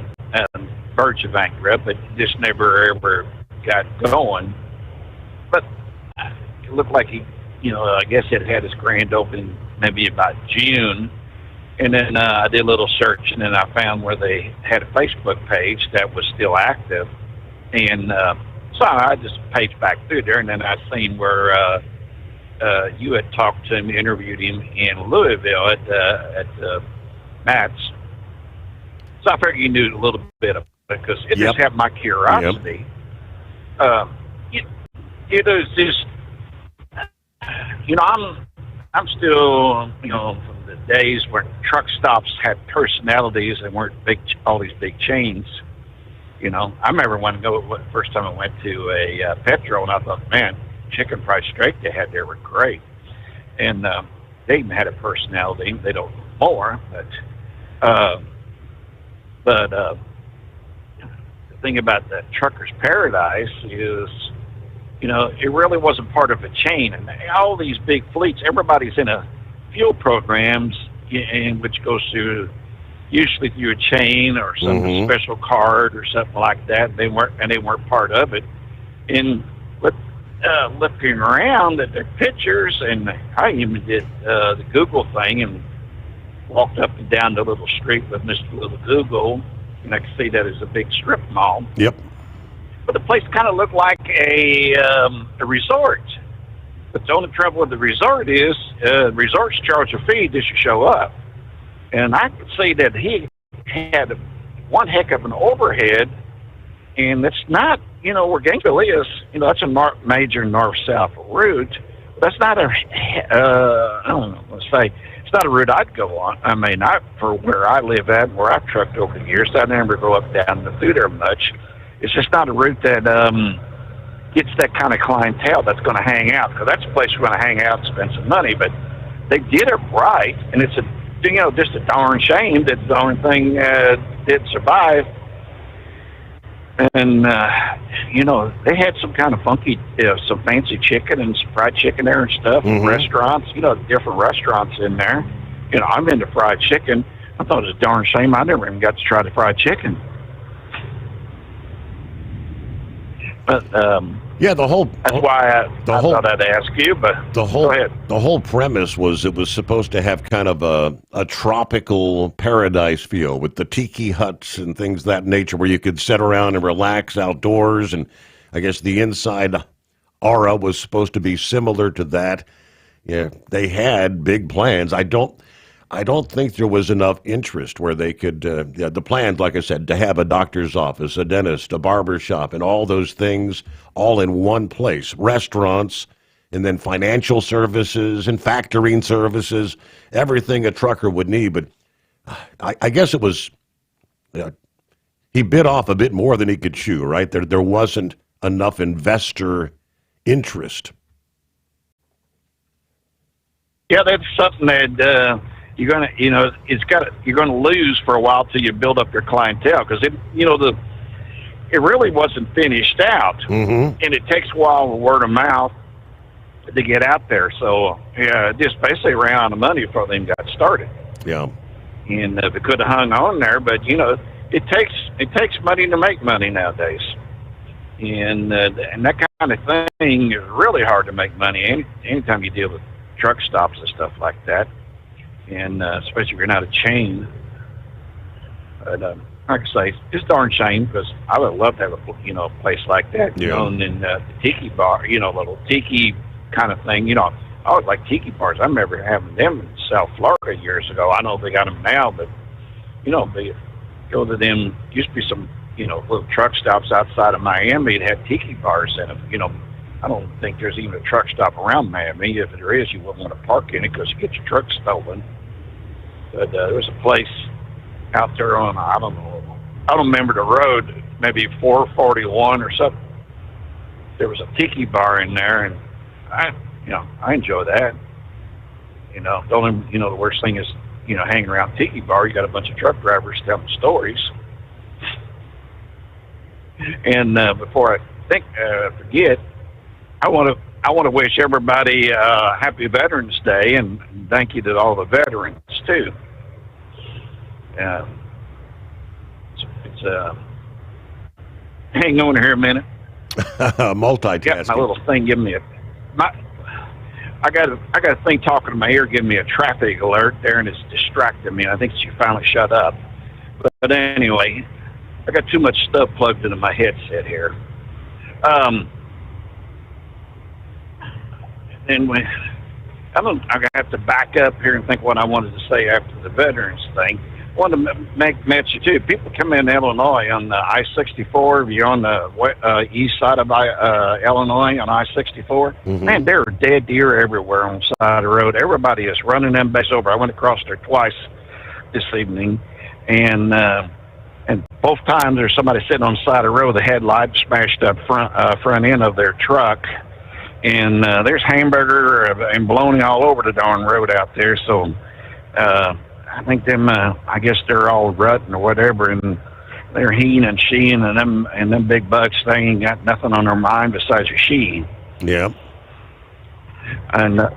verge of bankrupt, but it just never ever got going. But it looked like I guess it had its grand opening maybe about June. And then I did a little search, and then I found where they had a Facebook page that was still active. And so I just paged back through there, and then I seen where you had talked to him, interviewed him in Louisville at Matt's. So I figured you knew a little bit of it because it just had my curiosity. It's just, I'm still, from the days when truck stops had personalities and weren't all these big chains. I remember first time I went to a Petro, and I thought, man, chicken fried steak they had there were great. And they even had a personality. They don't more, but the thing about the Truckers Paradise is, it really wasn't part of a chain. And all these big fleets, everybody's in a fuel programs in which goes through usually through a chain or some special card or something like that. They weren't part of it. And looking around at their pictures, and I even did the Google thing and walked up and down the little street with Mr. Little Google, and I could see that as a big strip mall. Yep. But the place kind of looked like a resort. But the only trouble with the resort is resorts charge a fee just to show up. And I could see that he had one heck of an overhead, and it's not, where Gainesville is, that's a major north-south route. That's not I don't know, let's say, it's not a route I'd go on. I mean, for where I live at, where I've trucked over the years, I never go up down through there much. It's just not a route that gets that kind of clientele that's going to hang out, because that's a place we're going to hang out and spend some money. But they did it right, and it's just a darn shame that the darn thing did survive. And they had some kind of funky, some fancy chicken and some fried chicken there and stuff. Restaurants, different restaurants in there. I'm into fried chicken. I thought it was a darn shame I never even got to try the fried chicken. But yeah, that's why I thought I'd ask you. But go ahead. The whole premise was it was supposed to have kind of a tropical paradise feel with the tiki huts and things of that nature, where you could sit around and relax outdoors. And I guess the inside aura was supposed to be similar to that. Yeah, they had big plans. I don't think there was enough interest where they could, the plans, like I said, to have a doctor's office, a dentist, a barber shop, and all those things all in one place. Restaurants, and then financial services and factoring services, everything a trucker would need. But I guess it was, he bit off a bit more than he could chew, right? There wasn't enough investor interest. Yeah, that's something that... you're gonna, you're gonna lose for a while till you build up your clientele, because it really wasn't finished out, and it takes a while with word of mouth to get out there. So just basically ran out of money before they even got started. Yeah, and they could have hung on there, but it takes money to make money nowadays, and that kind of thing is really hard to make money. Anytime you deal with truck stops and stuff like that. And especially if you're not a chain. But like I say, it's darn shame, because I would love to have a place like that. And then the tiki bar, little tiki kind of thing. I always like tiki bars. I remember having them in South Florida years ago. I know they got them now, but they go to them. Used to be some little truck stops outside of Miami that had tiki bars in them. I don't think there's even a truck stop around Miami. If there is, you wouldn't want to park in it because you get your truck stolen. But there was a place out there on, I don't remember the road, maybe 441 or something. There was a tiki bar in there, and I enjoy that. The worst thing is, hanging around tiki bar, you got a bunch of truck drivers telling stories. And before I forget, I want to wish everybody happy Veterans Day, and thank you to all the veterans too. Hang on here a minute. Multitasking. Got my little thing giving me I got a thing talking to my ear giving me a traffic alert there, and it's distracting me. I think she finally shut up. But anyway, I got too much stuff plugged into my headset here. And I have to back up here and think what I wanted to say after the veterans thing. I wanted to mention too, people come in Illinois on the I-64. If you're on the east side of Illinois on I-64, man, there are dead deer everywhere on the side of the road. Everybody is running them base over. I went across there twice this evening, and both times there's somebody sitting on the side of the road. The headlight smashed up front end of their truck. And there's hamburger and bologna all over the darn road out there. So I think them, I guess they're all rutting or whatever, and they're heeing and sheeing, and them big bucks, they ain't got nothing on their mind besides a she. Yeah. And I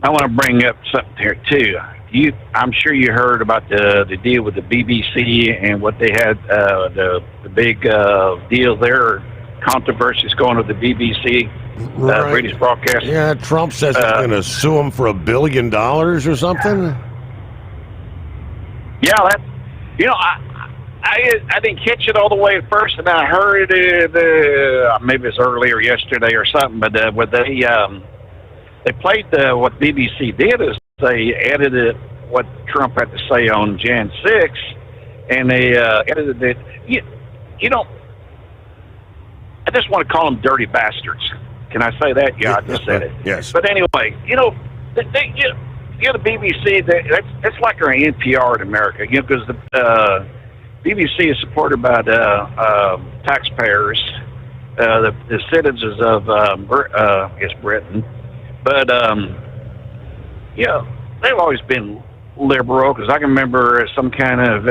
want to bring up something here too. I'm sure you heard about the deal with the BBC and what they had, the big deal there, controversies going with the BBC, Right. British broadcast. Yeah, Trump says he's going to sue him for $1 billion or something. Yeah, that, I didn't catch it all the way at first, and I heard it maybe it's earlier yesterday or something. But what they played what BBC did is they edited what Trump had to say on Jan 6, and they edited it. I just want to call them dirty bastards. Can I say that? Yeah, I just said it. Yes. But anyway, the BBC, that's like our NPR in America, because the BBC is supported by the taxpayers, the citizens of Britain. But they've always been liberal, because I can remember some kind of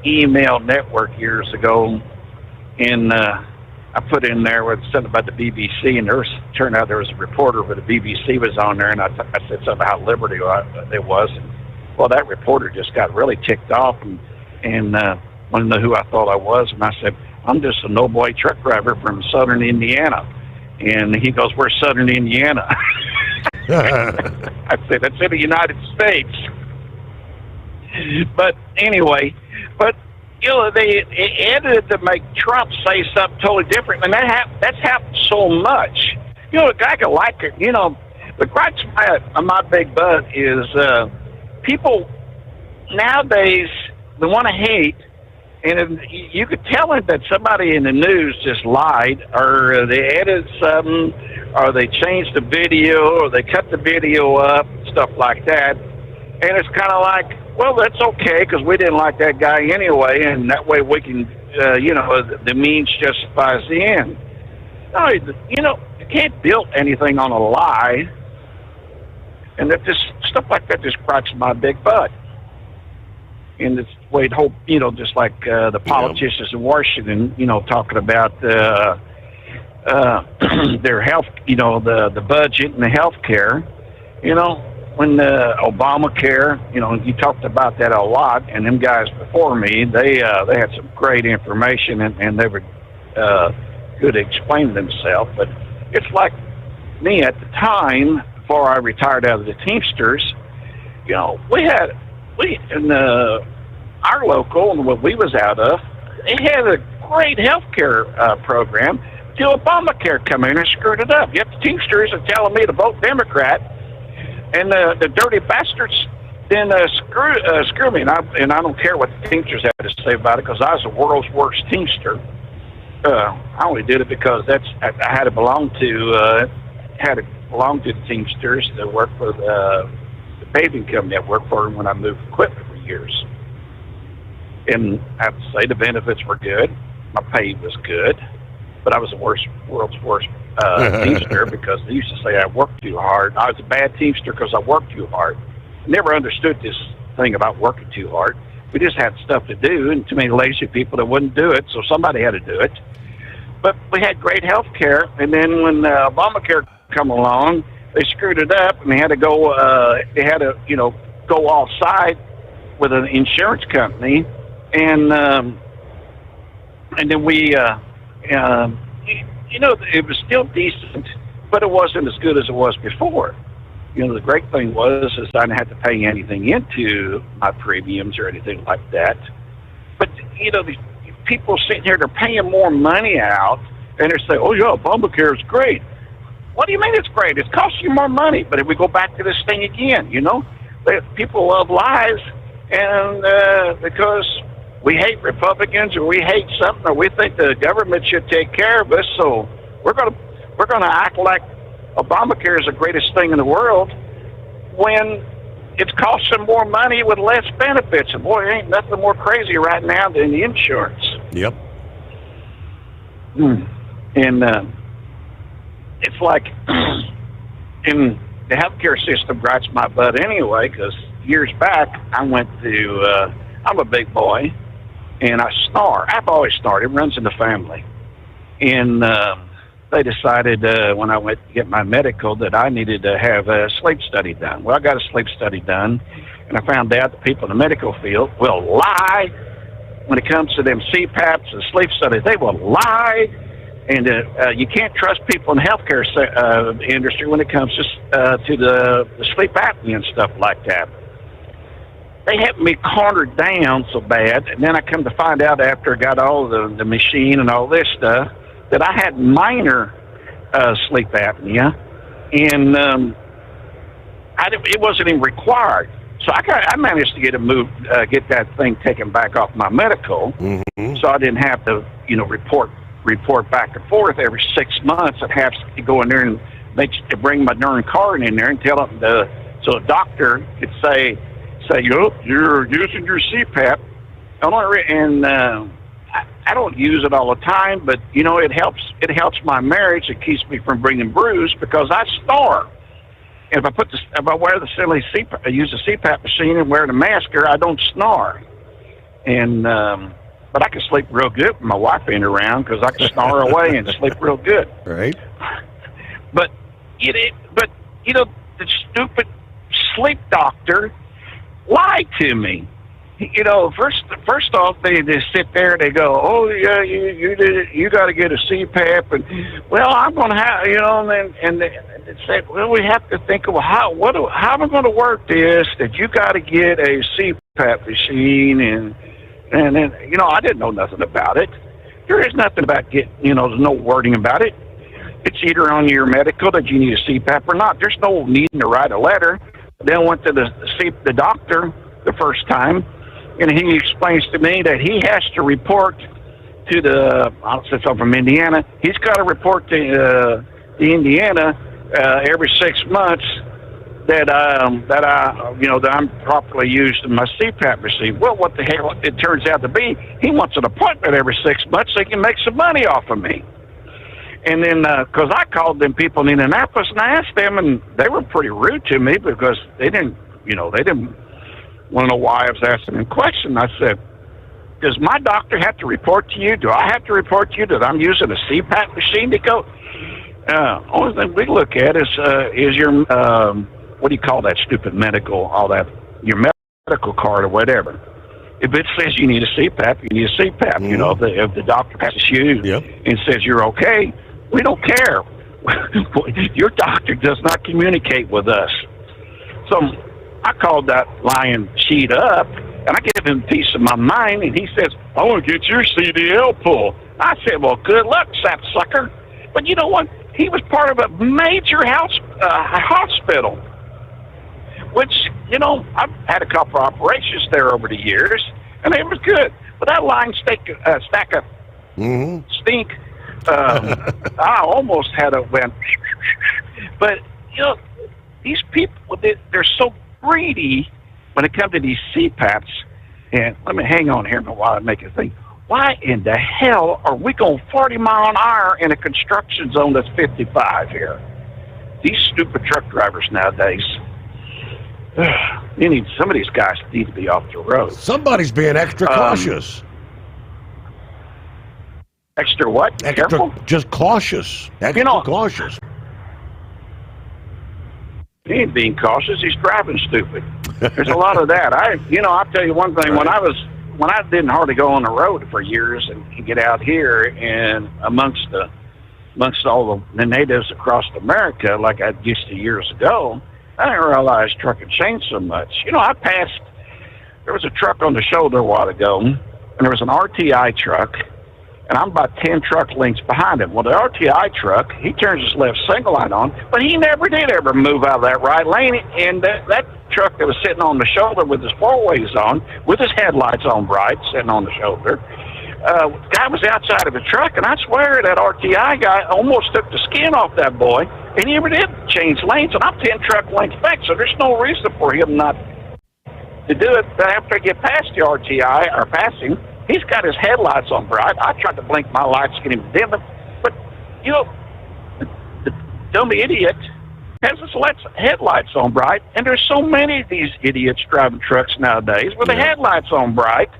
email network years ago, and I put in there with something about the BBC, and turned out there was a reporter, but the BBC was on there, and I said something about how liberty it was. And, well, that reporter just got really ticked off and wanted to know who I thought I was, and I said, I'm just a no-boy truck driver from southern Indiana. And he goes, where's southern Indiana? I said, that's in the United States. But anyway, they edited to make Trump say something totally different, and that's happened so much. A guy could like it. The crux of my big butt is people nowadays, they want to hate, and you could tell it that somebody in the news just lied, or they edited something, or they changed the video, or they cut the video up, stuff like that. And it's kind of like, well, that's okay, because we didn't like that guy anyway, and that way we can, the means justifies the end. No, you can't build anything on a lie, and that just stuff like that just cracks my big butt. And it's the way it hope, just like the politicians in Washington, talking about their health, the budget and the health care, when Obamacare, you talked about that a lot, and them guys before me, they had some great information, and they were good at explaining themselves. But it's like me at the time, before I retired out of the Teamsters, our local, and what we was out of, they had a great health care program till Obamacare come in and screwed it up. Yet the Teamsters are telling me to vote Democrat, and the dirty bastards then screw me. And I don't care what the Teamsters had to say about it, because I was the world's worst Teamster. I only did it because I had to belong to the Teamsters to work for the paving company I worked for when I moved equipment for years. And I have to say the benefits were good. My pay was good. But I was the world's worst Teamster, because they used to say I worked too hard. I was a bad Teamster because I worked too hard. Never understood this thing about working too hard. We just had stuff to do, and too many lazy people that wouldn't do it, so somebody had to do it. But we had great health care, and then when Obamacare come along, they screwed it up, and they had to go go off-site with an insurance company, and then we it was still decent, but it wasn't as good as it was before. The great thing is I didn't have to pay anything into my premiums or anything like that. But these people sitting here, they're paying more money out, and they say, "Oh yeah, Obamacare is great." What do you mean it's great? It's costing you more money. But if we go back to this thing again, people love lies, and because we hate Republicans, or we hate something, or we think the government should take care of us, so we're gonna act like Obamacare is the greatest thing in the world, when it's costing more money with less benefits. And boy, there ain't nothing more crazy right now than the insurance. Yep. And it's like, in the healthcare system gripes my butt anyway, because years back I went to, I'm a big boy, and I snore. I've always snored. It runs in the family. And they decided when I went to get my medical that I needed to have a sleep study done. Well, I got a sleep study done, and I found out that people in the medical field will lie when it comes to them CPAPs and sleep studies. They will lie, and you can't trust people in the healthcare industry when it comes to the sleep apnea and stuff like that. They had me cornered down so bad, and then I come to find out after I got all the machine and all this stuff that I had minor sleep apnea, and it wasn't even required. So I managed to get get that thing taken back off my medical, so I didn't have to, report back and forth every 6 months. I'd have to go in there and bring my darn card in there and tell them so a doctor could say, you're using your CPAP. And I don't use it all the time, but it helps my marriage. It keeps me from bringing bruise because I snore. And if I wear the silly CPAP, I use a CPAP machine and wear the mask, I don't snore. And but I can sleep real good when my wife ain't around because I can snore away and sleep real good. Right. But the stupid sleep doctor lied to me. First off, they just sit there and they go, "Oh yeah, you got to get a CPAP," and well, I'm going to have, and they said, "Well, we have to think of how am I going to work this? That you got to get a CPAP machine," and then I didn't know nothing about it. There is nothing about getting, there's no wording about it. It's either on your medical that you need a CPAP or not. There's no needing to write a letter. Then I went to the doctor the first time, and he explains to me that he has to report to since I'm from Indiana, he's got to report to Indiana every 6 months that I'm properly using my CPAP machine. Well, what the hell it turns out to be, he wants an appointment every 6 months so he can make some money off of me. And then, because I called them people in Indianapolis and I asked them, and they were pretty rude to me because they didn't want to know why I was asking them questions. I said, "Does my doctor have to report to you? Do I have to report to you that I'm using a CPAP machine?" They go, "Only thing we look at is your what do you call that stupid medical, all that, your medical card or whatever. If it says you need a CPAP, you need a CPAP. Mm-hmm. If the doctor passes you and says you're okay, we don't care. Your doctor does not communicate with us." So I called that lying sheet up, and I gave him a piece of my mind, and he says, "I want to get your CDL pulled." I said, "Well, good luck, sapsucker." But you know what? He was part of a major hospital, which, I've had a couple of operations there over the years, and it was good. But that lying stack of stink, I almost had a went. But, these people, they're so greedy when it comes to these CPAPs. And let me hang on here while I make a think. Why in the hell are we going 40 mile an hour in a construction zone that's 55 here? These stupid truck drivers nowadays, some of these guys need to be off the road. Somebody's being extra cautious. Extra what? Careful? Just cautious. Extra cautious. He ain't being cautious. He's driving stupid. There's a lot of that. I'll tell you one thing. Right. When I didn't hardly go on the road for years and get out here and amongst all the natives across America like I used to years ago, I didn't realize trucking changed so much. There was a truck on the shoulder a while ago, and there was an RTI truck, and I'm about 10 truck lengths behind him. Well, the RTI truck, he turns his left single line on, but he never did ever move out of that right lane. And that truck that was sitting on the shoulder with his four-ways on, with his headlights on bright, sitting on the shoulder, guy was outside of the truck, and I swear that RTI guy almost took the skin off that boy, and he never did change lanes, and I'm 10 truck lengths back, so there's no reason for him not to do it. But after I get past the RTI, or passing, he's got his headlights on bright. I tried to blink my lights to get him to dim them, but, the dumb idiot has his headlights on bright, and there's so many of these idiots driving trucks nowadays with the headlights on bright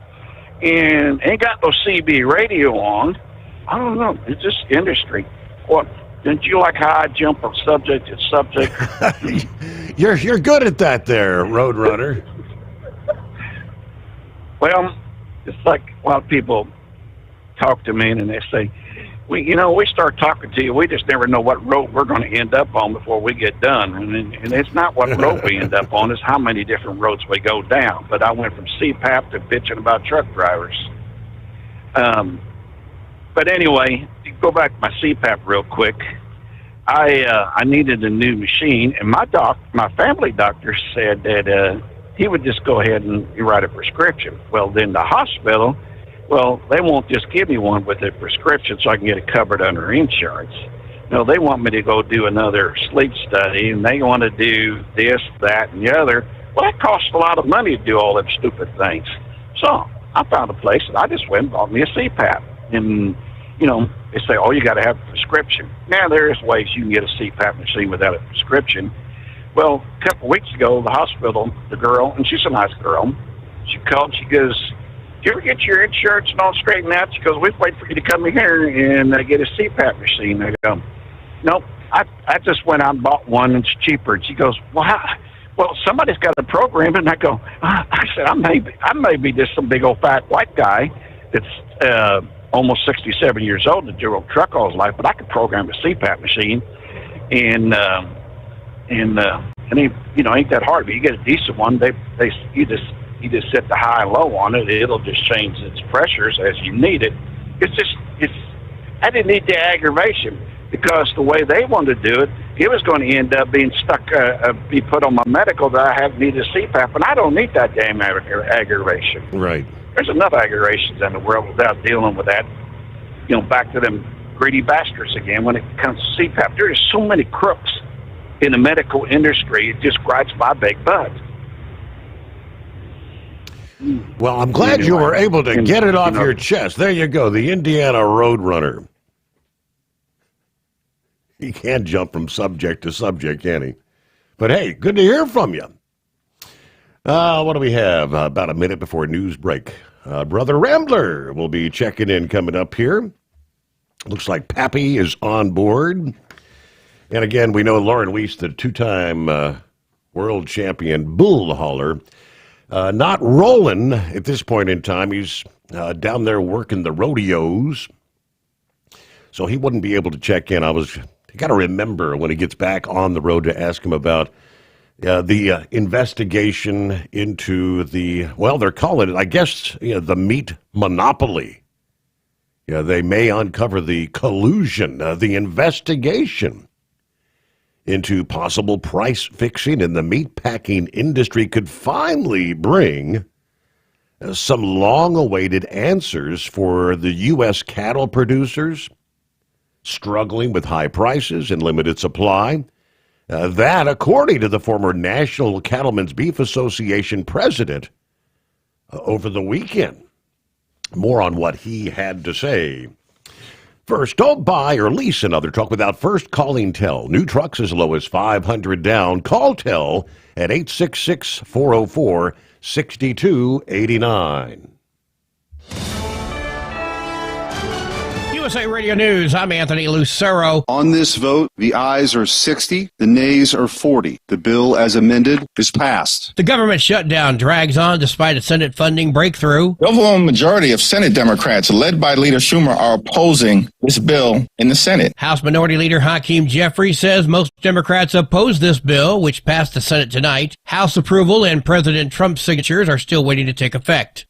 and ain't got no CB radio on. I don't know. It's just industry. Well, Didn't you like how I jump from subject to subject? You're good at that there, Roadrunner. Well, it's like a lot of people talk to me and they say, we start talking to you, we just never know what road we're going to end up on before we get done. And it's not what road we end up on, it's how many different roads we go down. But I went from CPAP to bitching about truck drivers. But anyway, to go back to my CPAP real quick, I needed a new machine, and my family doctor said that he would just go ahead and write a prescription. Well, then the hospital, they won't just give me one with a prescription so I can get it covered under insurance. No, they want me to go do another sleep study, and they want to do this, that, and the other. Well, that costs a lot of money to do all them stupid things. So I found a place, and I just went and bought me a CPAP. And, they say, you got to have a prescription. Now, there's ways you can get a CPAP machine without a prescription. Well, a couple of weeks ago, the hospital, the girl, and she's a nice girl, she called, she goes, "Did you ever get your insurance and all straightened out?" She goes, "We've waited for you to come in here and get a CPAP machine." I go, "Nope, I just went out and bought one, and it's cheaper." And she goes, "Well, somebody's got to program it." And I go, I said, I may be just some big old fat white guy that's almost 67 years old that drove a truck all his life, but I could program a CPAP machine, and ain't that hard. But you get a decent one, you just set the high and low on it. It'll just change its pressures as you need it. I didn't need the aggravation, because the way they wanted to do it, it was going to end up being stuck, be put on my medical that I have needed a CPAP, and I don't need that damn aggravation. Right. There's enough aggravations in the world without dealing with that. Back to them greedy bastards again when it comes to CPAP. There are so many crooks in the medical industry, it just gripes my big butt. Well, I'm glad you were able to get it off your chest. There you go, the Indiana Roadrunner. He can't jump from subject to subject, can he? But hey, good to hear from you. What do we have? About a minute before news break. Brother Rambler will be checking in coming up here. Looks like Pappy is on board. And again, we know Lauren Weiss, the two-time world champion bull hauler, not rolling at this point in time. He's down there working the rodeos, so he wouldn't be able to check in. You got to remember when he gets back on the road to ask him about the investigation into they're calling it, I guess, the meat monopoly. Yeah, they may uncover the collusion, the investigation into possible price fixing in the meat packing industry could finally bring some long-awaited answers for the U.S. cattle producers struggling with high prices and limited supply. That, according to the former National Cattlemen's Beef Association president over the weekend. More on what he had to say. First, don't buy or lease another truck without first calling TEL. New trucks as low as $500 down. Call TEL at 866-404-6289. USA Radio News, I'm Anthony Lucero. On this vote, the ayes are 60, the nays are 40. The bill as amended is passed. The government shutdown drags on despite a Senate funding breakthrough. The overwhelming majority of Senate Democrats, led by Leader Schumer, are opposing this bill in the Senate. House Minority Leader Hakeem Jeffries says most Democrats oppose this bill, which passed the Senate tonight. House approval and President Trump's signatures are still waiting to take effect.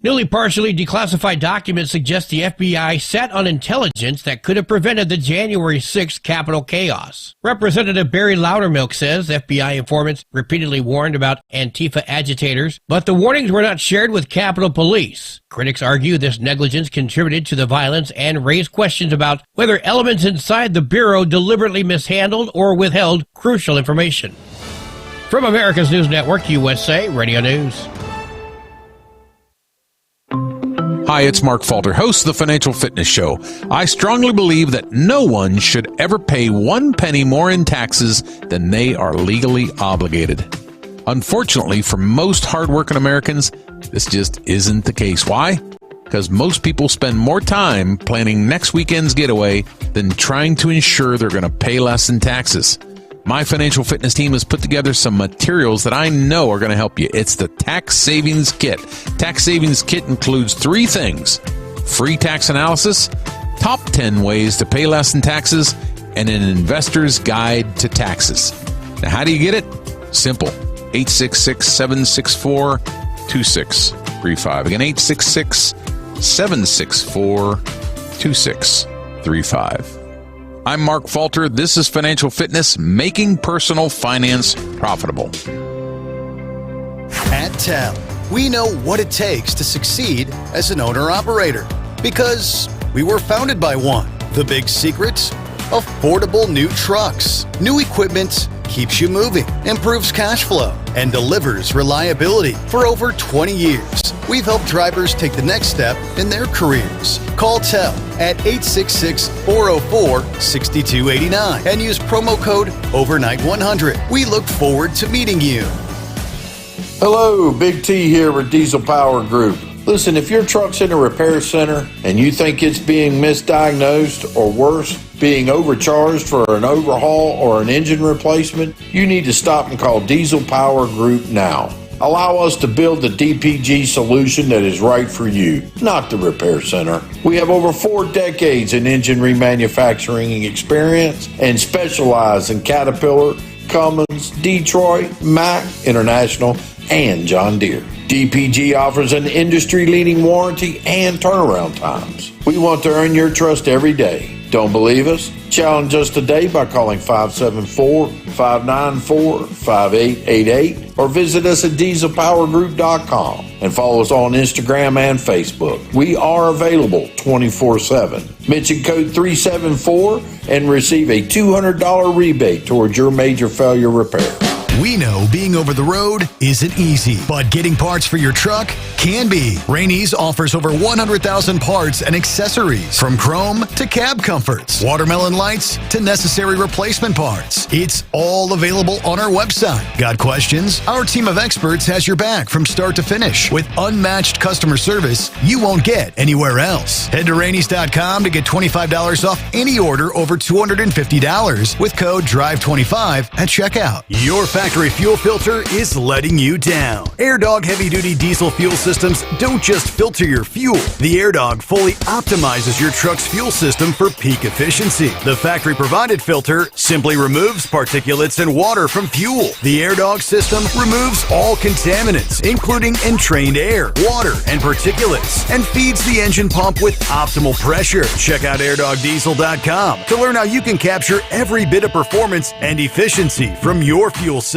Newly partially declassified documents suggest the FBI sat on intelligence that could have prevented the January 6th Capitol chaos. Representative Barry Loudermilk says FBI informants repeatedly warned about Antifa agitators, but the warnings were not shared with Capitol Police. Critics argue this negligence contributed to the violence and raise questions about whether elements inside the Bureau deliberately mishandled or withheld crucial information. From America's News Network, USA Radio News. Hi, it's Mark Falter, host of the Financial Fitness Show. I strongly believe that no one should ever pay 1 penny more in taxes than they are legally obligated. Unfortunately, for most hardworking Americans, this just isn't the case. Why? because most people spend more time planning next weekend's getaway than trying to ensure they're going to pay less in taxes. My financial fitness team has put together some materials that I know are going to help you. It's the Tax Savings Kit. Tax Savings Kit includes 3 things: free tax analysis, top 10 ways to pay less in taxes, and an investor's guide to taxes. Now, how do you get it? Simple. 866-764-2635. Again, 866-764-2635. I'm Mark Falter. This is Financial Fitness, making personal finance profitable. At TEL, we know what it takes to succeed as an owner-operator because we were founded by one. The big secret? Affordable new trucks. New equipment keeps you moving, improves cash flow, and delivers reliability. For over 20 years, we've helped drivers take the next step in their careers. Call TEL at 866-404-6289 and use promo code OVERNIGHT100. We look forward to meeting you. Hello, Big T here with Diesel Power Group. Listen, if your truck's in a repair center and you think it's being misdiagnosed or worse, being overcharged for an overhaul or an engine replacement, you need to stop and call Diesel Power Group now. Allow us to build the DPG solution that is right for you, not the repair center. We have over 4 decades in engine remanufacturing experience and specialize in Caterpillar, Cummins, Detroit, Mack, International, and John Deere. DPG offers an industry-leading warranty and turnaround times. We want to earn your trust every day. Don't believe us? Challenge us today by calling 574-594-5888 or visit us at dieselpowergroup.com and follow us on Instagram and Facebook. We are available 24/7. Mention code 374 and receive a $200 rebate towards your major failure repair. We know being over the road isn't easy, but getting parts for your truck can be. Rainey's offers over 100,000 parts and accessories, from chrome to cab comforts, watermelon lights to necessary replacement parts. It's all available on our website. Got questions? Our team of experts has your back from start to finish with unmatched customer service you won't get anywhere else. Head to Rainey's.com to get $25 off any order over $250 with code DRIVE25 at checkout. Your factory fuel filter is letting you down. AirDog heavy-duty diesel fuel systems don't just filter your fuel. The AirDog fully optimizes your truck's fuel system for peak efficiency. The factory-provided filter simply removes particulates and water from fuel. The AirDog system removes all contaminants, including entrained air, water, and particulates, and feeds the engine pump with optimal pressure. Check out airdogdiesel.com to learn how you can capture every bit of performance and efficiency from your fuel system.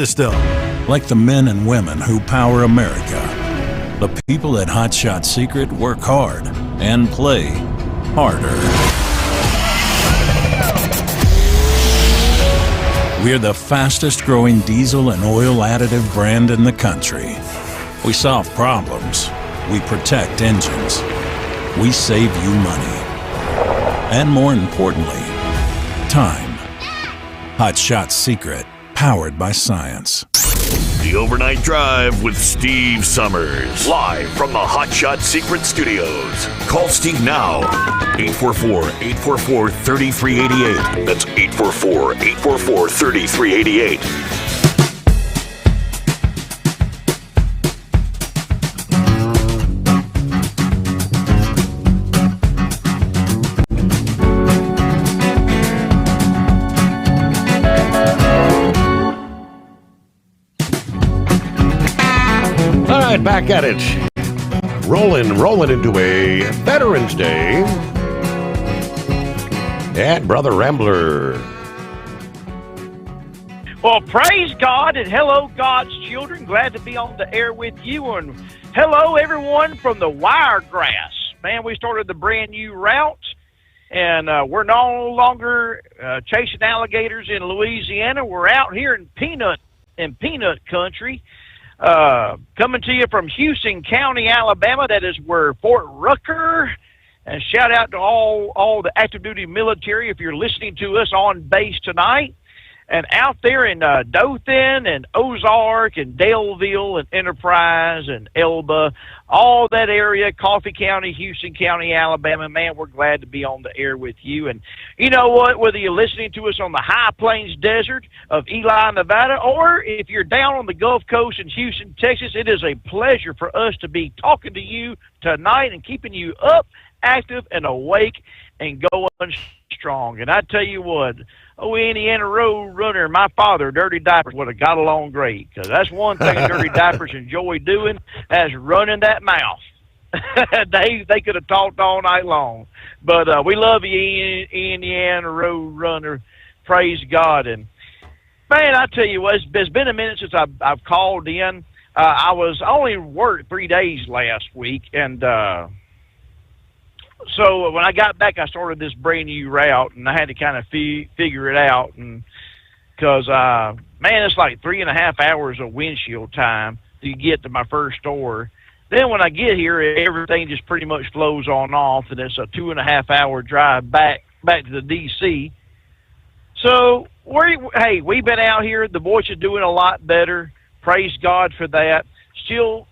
Like the men and women who power America, the people at Hot Shot Secret work hard and play harder. We're the fastest growing diesel and oil additive brand in the country. We solve problems. We protect engines. We save you money. And more importantly, time. Hot Shot Secret. Powered by science. The Overnight Drive with Steve Sommers. Live from the Hot Shot Secret Studios. Call Steve now. 844-844-3388. That's 844-844-3388. Back at it. Rolling into a Veterans Day at Brother Rambler. Well, praise God and hello, God's children. Glad to be on the air with you. And hello, everyone from the Wiregrass. Man, we started the brand new route, and we're no longer chasing alligators in Louisiana. We're out here in peanut country. Coming to you from Houston County, Alabama. That is where Fort Rucker. And shout out to all the active duty military if you're listening to us on base tonight. And out there in Dothan and Ozark and Daleville and Enterprise and Elba, all that area, Coffee County, Houston County, Alabama, man, we're glad to be on the air with you. And you know what? Whether you're listening to us on the high plains desert of Ely, Nevada, or if you're down on the Gulf Coast in Houston, Texas, it is a pleasure for us to be talking to you tonight and keeping you up, active, and awake and going strong. And I tell you what, Indiana Road Runner, my father, Dirty Diapers, would have got along great, because that's one thing Dirty Diapers enjoy doing, that's running that mouth. They could have talked all night long. But we love you, Indiana Road Runner. Praise God. And, man, I tell you what, it's been a minute since I've called in. I only worked 3 days last week, and so when I got back, I started this brand new route, and I had to kind of figure it out. And because, man, it's like 3.5 hours of windshield time to get to my first store. Then when I get here, everything just pretty much flows on off, and it's a 2.5 hour drive back to the D.C. So, hey, we've been out here. The voice is doing a lot better. Praise God for that. Still,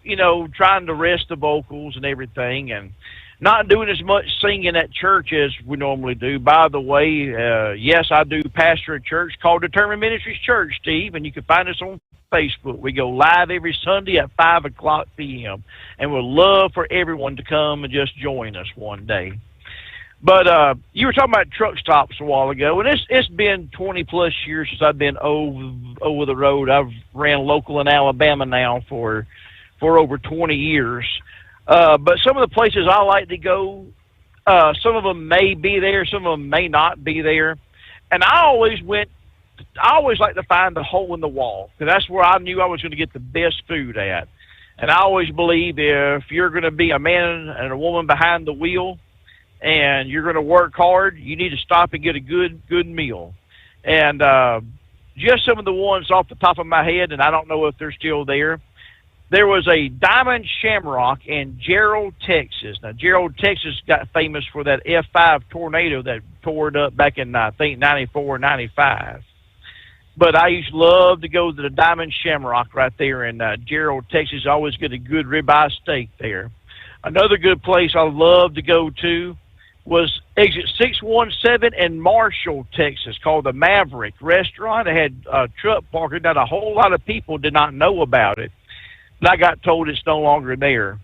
trying to rest the vocals and everything, and not doing as much singing at church as we normally do. By the way, yes, I do pastor a church called Determined Ministries Church, Steve, and you can find us on Facebook. We go live every Sunday at 5 o'clock p.m., and we'd love for everyone to come and just join us one day. But you were talking about truck stops a while ago, and it's been 20-plus years since I've been over the road. I've ran local in Alabama now for over 20 years. But some of the places I like to go, some of them may be there, some of them may not be there. And I always like to find the hole in the wall, because that's where I knew I was going to get the best food at. And I always believe if you're going to be a man and a woman behind the wheel and you're going to work hard, you need to stop and get a good meal. And just some of the ones off the top of my head, and I don't know if they're still there. There was a Diamond Shamrock in Gerald, Texas. Now, Gerald, Texas got famous for that F5 tornado that tore it up back in, I think, 94 or 95. But I used to love to go to the Diamond Shamrock right there in Gerald, Texas. I always get a good ribeye steak there. Another good place I love to go to was exit 617 in Marshall, Texas, called the Maverick Restaurant. It had truck parking that a whole lot of people did not know about it. But I got told it's no longer there.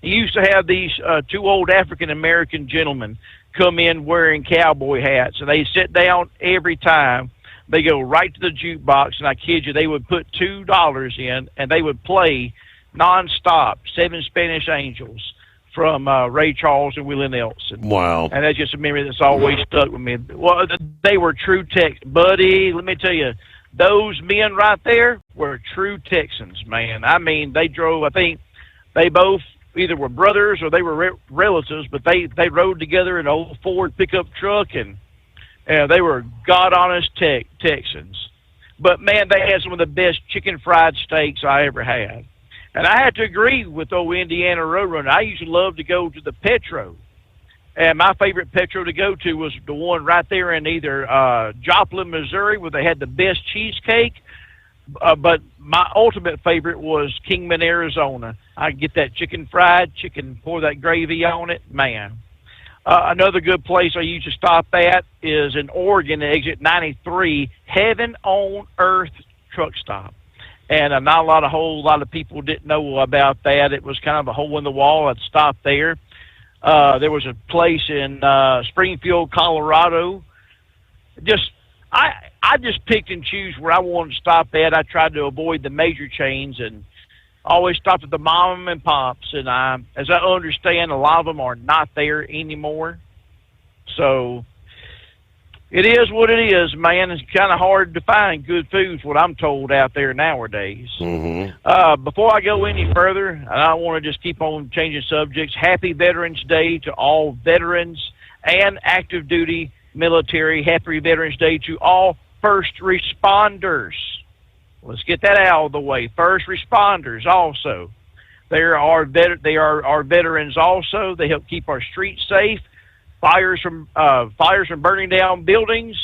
You used to have these two old African-American gentlemen come in wearing cowboy hats, and they sit down every time. They go right to the jukebox, and I kid you, they would put $2 in, and they would play nonstop 7 Spanish Angels from Ray Charles and Willie Nelson. Wow. And that's just a memory that's always stuck with me. Well, they were true Texans. Buddy, let me tell you, those men right there were true Texans, man. I mean, they drove, I think they both either were brothers or they were relatives, but they rode together in an old Ford pickup truck, and they were God-honest Texans. But, man, they had some of the best chicken fried steaks I ever had. And I had to agree with old Indiana Roadrunner. I used to love to go to the Petro. And my favorite Petro to go to was the one right there in either Joplin, Missouri, where they had the best cheesecake. But my ultimate favorite was Kingman, Arizona. I get that fried chicken, pour that gravy on it, man. Another good place I used to stop at is in Oregon, exit 93, Heaven on Earth truck stop. And not a whole lot of people didn't know about that. It was kind of a hole in the wall. I'd stop there. There was a place in Springfield, Colorado. I just picked and choose where I wanted to stop at. I tried to avoid the major chains and always stopped at the mom and pops. And as I understand, a lot of them are not there anymore. So it is what it is, man. It's kind of hard to find good foods, what I'm told, out there nowadays. Mm-hmm. Before I go any further, and I don't want to just keep on changing subjects, Happy Veterans Day to all veterans and active duty military. Happy Veterans Day to all first responders. Let's get that out of the way. First responders also. They are our veterans also. They help keep our streets safe. Fires from burning down buildings.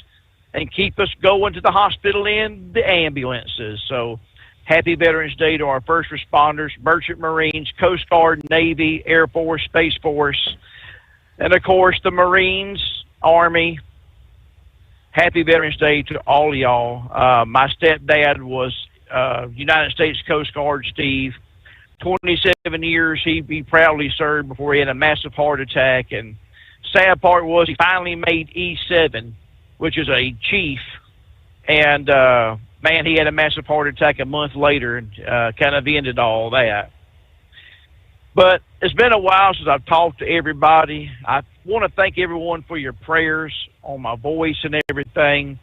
and keep us going to the hospital in the ambulances. So happy Veterans Day to our first responders, Merchant Marines, Coast Guard, Navy, Air Force, Space Force, and of course the Marines, Army. Happy Veterans Day to all of y'all. My stepdad was United States Coast Guard, Steve. 27 years he proudly served before he had a massive heart attack. And sad part was he finally made E7, which is a chief. And, man, he had a massive heart attack a month later and kind of ended all that. But it's been a while since I've talked to everybody. I want to thank everyone for your prayers on my voice and everything.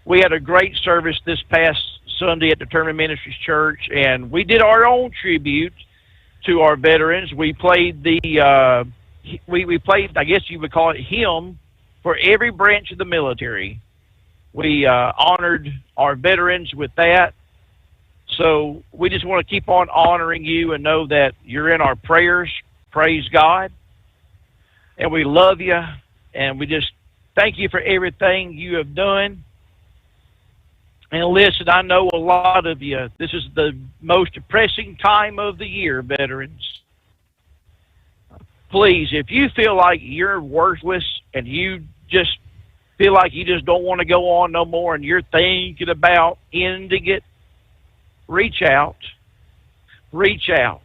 We had a great service this past Sunday at the Determined Ministries Church, and we did our own tribute to our veterans. We played we played, I guess you would call it, hymn for every branch of the military. We honored our veterans with that. So we just want to keep on honoring you and know that you're in our prayers. Praise God. And we love you, and we just thank you for everything you have done. And listen, I know a lot of you, this is the most depressing time of the year, veterans. Please, if you feel like you're worthless and you just feel like you just don't want to go on no more and you're thinking about ending it, reach out. Reach out.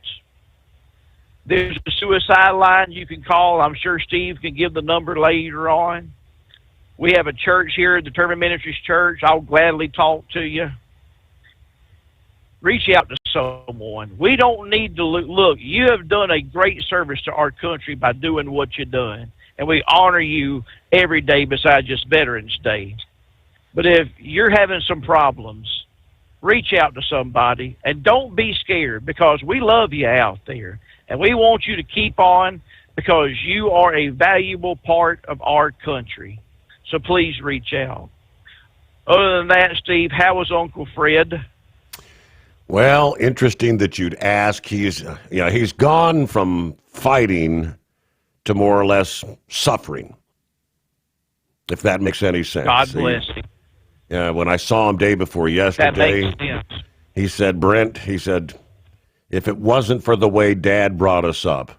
There's a suicide line you can call. I'm sure Steve can give the number later on. We have a church here, Determined Ministries Church. I'll gladly talk to you. Reach out to someone. We don't need to look. You have done a great service to our country by doing what you've done, and we honor you every day besides just Veterans Day. But if you're having some problems, reach out to somebody, and don't be scared, because we love you out there, and we want you to keep on because you are a valuable part of our country. So please reach out. Other than that, Steve, how was Uncle Fred? Well, interesting that you'd ask. He's gone from fighting to more or less suffering, if that makes any sense. God bless him. Yeah, when I saw him day before yesterday, that makes sense. He said, Brent, he said, if it wasn't for the way Dad brought us up,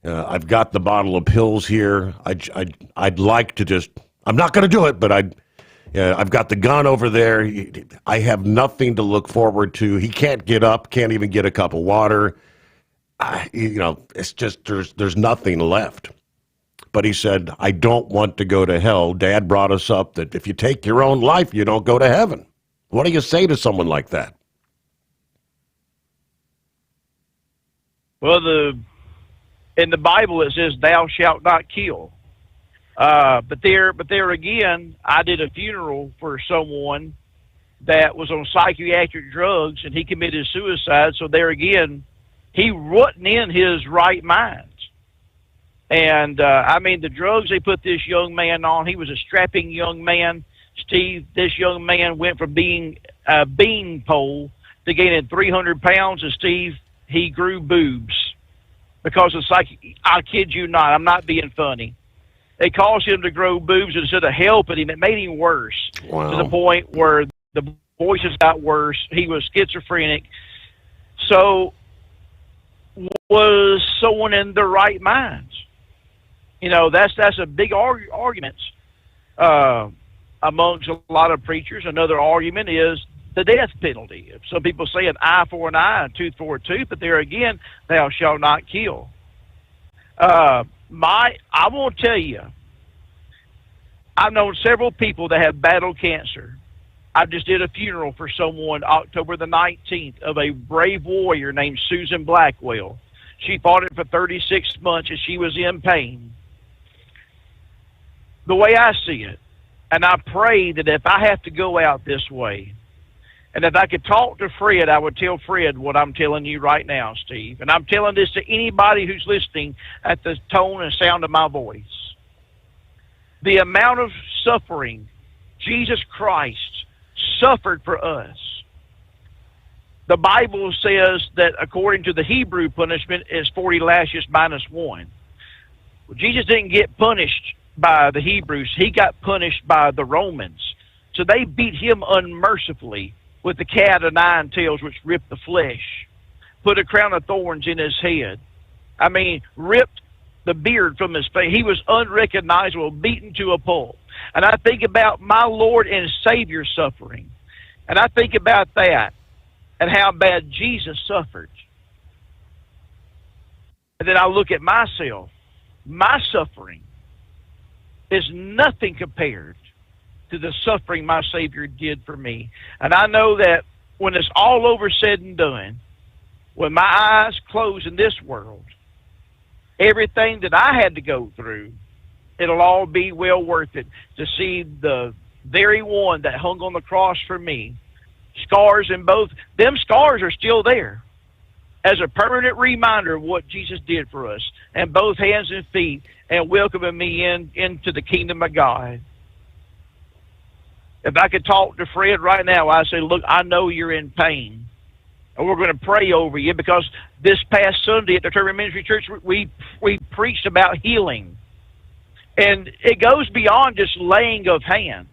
I've got the bottle of pills here. I'd like to just, I'm not going to do it, but I've got the gun over there. I have nothing to look forward to. He can't get up, can't even get a cup of water. It's just, there's nothing left. But he said, I don't want to go to hell. Dad brought us up that if you take your own life, you don't go to heaven. What do you say to someone like that? Well, in the Bible it says, "Thou shalt not kill." But there again, I did a funeral for someone that was on psychiatric drugs, and he committed suicide. So there again, he wasn't in his right mind. And the drugs they put this young man on, he was a strapping young man. Steve, this young man went from being a beanpole to gaining 300 pounds, and Steve, he grew boobs because of I kid you not, I'm not being funny. They caused him to grow boobs instead of helping him. It made him worse. Wow. To the point where the voices got worse. He was schizophrenic. So was someone in their right minds? That's a big argument amongst a lot of preachers. Another argument is the death penalty. Some people say an eye for an eye, a tooth for a tooth, but there again, thou shalt not kill. I want to tell you, I've known several people that have battled cancer. I just did a funeral for someone October the 19th of a brave warrior named Susan Blackwell. She fought it for 36 months and she was in pain. The way I see it, and I pray that if I have to go out this way, and if I could talk to Fred, I would tell Fred what I'm telling you right now, Steve. And I'm telling this to anybody who's listening at the tone and sound of my voice. The amount of suffering Jesus Christ suffered for us. The Bible says that according to the Hebrew punishment is 40 lashes minus 1. Well, Jesus didn't get punished by the Hebrews. He got punished by the Romans. So they beat him unmercifully with the cat o' nine tails, which ripped the flesh, put a crown of thorns in his head. I mean, ripped the beard from his face. He was unrecognizable, beaten to a pulp. And I think about my Lord and Savior suffering. And I think about that and how bad Jesus suffered. And then I look at myself. My suffering is nothing compared to the suffering my Savior did for me. And I know that when it's all over said and done, when my eyes close in this world, everything that I had to go through, it'll all be well worth it to see the very one that hung on the cross for me. Scars in both, them scars are still there as a permanent reminder of what Jesus did for us, and both hands and feet, and welcoming me into the kingdom of God. If I could talk to Fred right now, I'd say, look, I know you're in pain. And we're going to pray over you, because this past Sunday at the Turban Ministry Church, we preached about healing. And it goes beyond just laying of hands.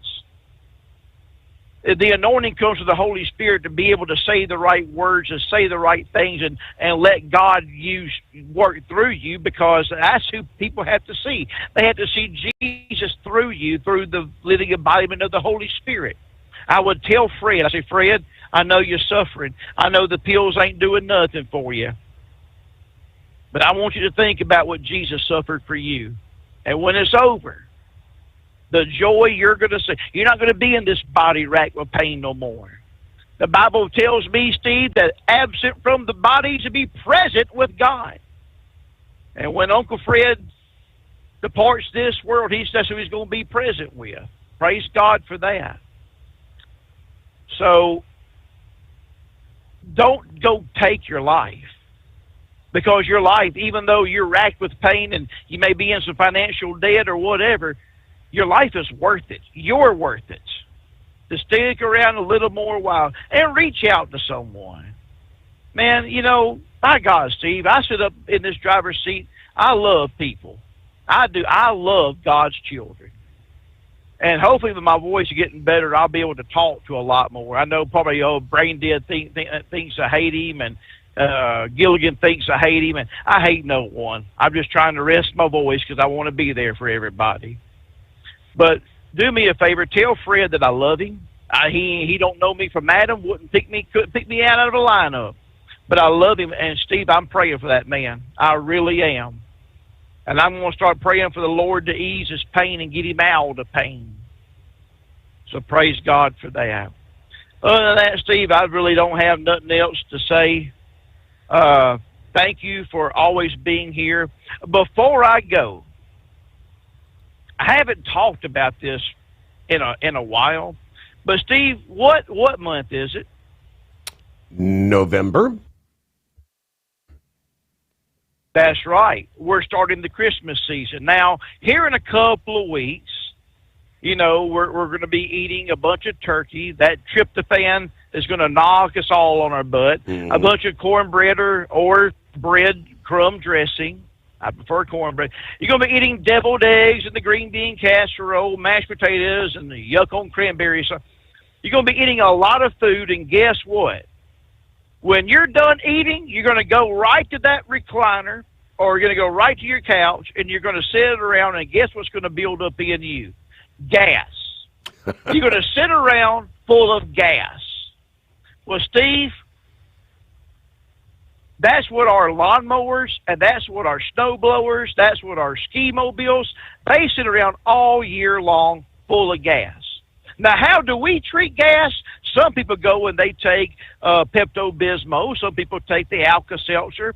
The anointing comes from the Holy Spirit to be able to say the right words and say the right things, and let God work through you, because that's who people have to see. They have to see Jesus through you, through the living embodiment of the Holy Spirit. I would tell Fred, I say, Fred, I know you're suffering. I know the pills ain't doing nothing for you. But I want you to think about what Jesus suffered for you. And when it's over, the joy you're going to see, you're not going to be in this body racked with pain no more. The Bible tells me, Steve, that absent from the body to be present with God. And when Uncle Fred departs this world, that's who he's going to be present with. Praise God for that. So don't go take your life, because your life, even though you're racked with pain and you may be in some financial debt or whatever, your life is worth it. You're worth it. To stick around a little more while and reach out to someone. Man, you know, by God, Steve, I sit up in this driver's seat. I love people. I do. I love God's children. And hopefully with my voice getting better, I'll be able to talk to a lot more. I know probably Brain Dead thinks I hate him, and Gilligan thinks I hate him, and I hate no one. I'm just trying to rest my voice because I want to be there for everybody. But do me a favor, tell Fred that I love him. He don't know me from Adam, couldn't pick me out of a lineup. But I love him, and Steve, I'm praying for that man. I really am. And I'm going to start praying for the Lord to ease his pain and get him out of pain. So praise God for that. Other than that, Steve, I really don't have nothing else to say. Thank you for always being here. Before I go, I haven't talked about this in a while, but Steve, what month is it? November. That's right. We're starting the Christmas season. Now, here in a couple of weeks, you know, we're going to be eating a bunch of turkey. That tryptophan is going to knock us all on our butt. A bunch of cornbread or bread crumb dressing. I prefer cornbread. You're going to be eating deviled eggs and the green bean casserole, mashed potatoes, and the yuck on cranberries. You're going to be eating a lot of food, and guess what? When you're done eating, you're going to go right to that recliner, or you're going to go right to your couch, and you're going to sit around, and guess what's going to build up in you? Gas. You're going to sit around full of gas. Well, Steve, that's what our lawnmowers, and that's what our snow blowers, that's what our ski mobiles, they sit around all year long full of gas. Now, how do we treat gas? Some people go and they take Pepto-Bismol. Some people take the Alka-Seltzer.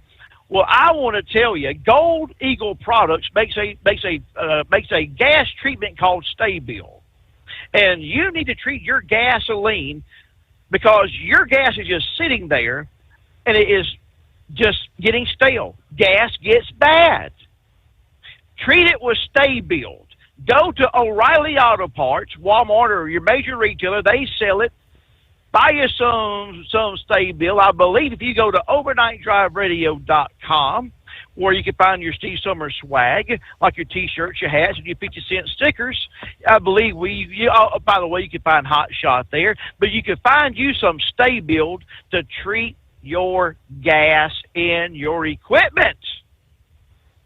Well, I want to tell you, Gold Eagle Products makes a gas treatment called Stabil. And you need to treat your gasoline, because your gas is just sitting there and it is just getting stale. Gas gets bad. Treat it with Stabil. Go to O'Reilly Auto Parts, Walmart, or your major retailer. They sell it. Buy you some Stabil. I believe if you go to overnightdriveradio.com, where you can find your Steve Sommers swag, like your T-shirts, your hats, and your 50-cent stickers. I believe by the way, you can find Hot Shot there, but you can find you some Stay Build to treat your gas in your equipment.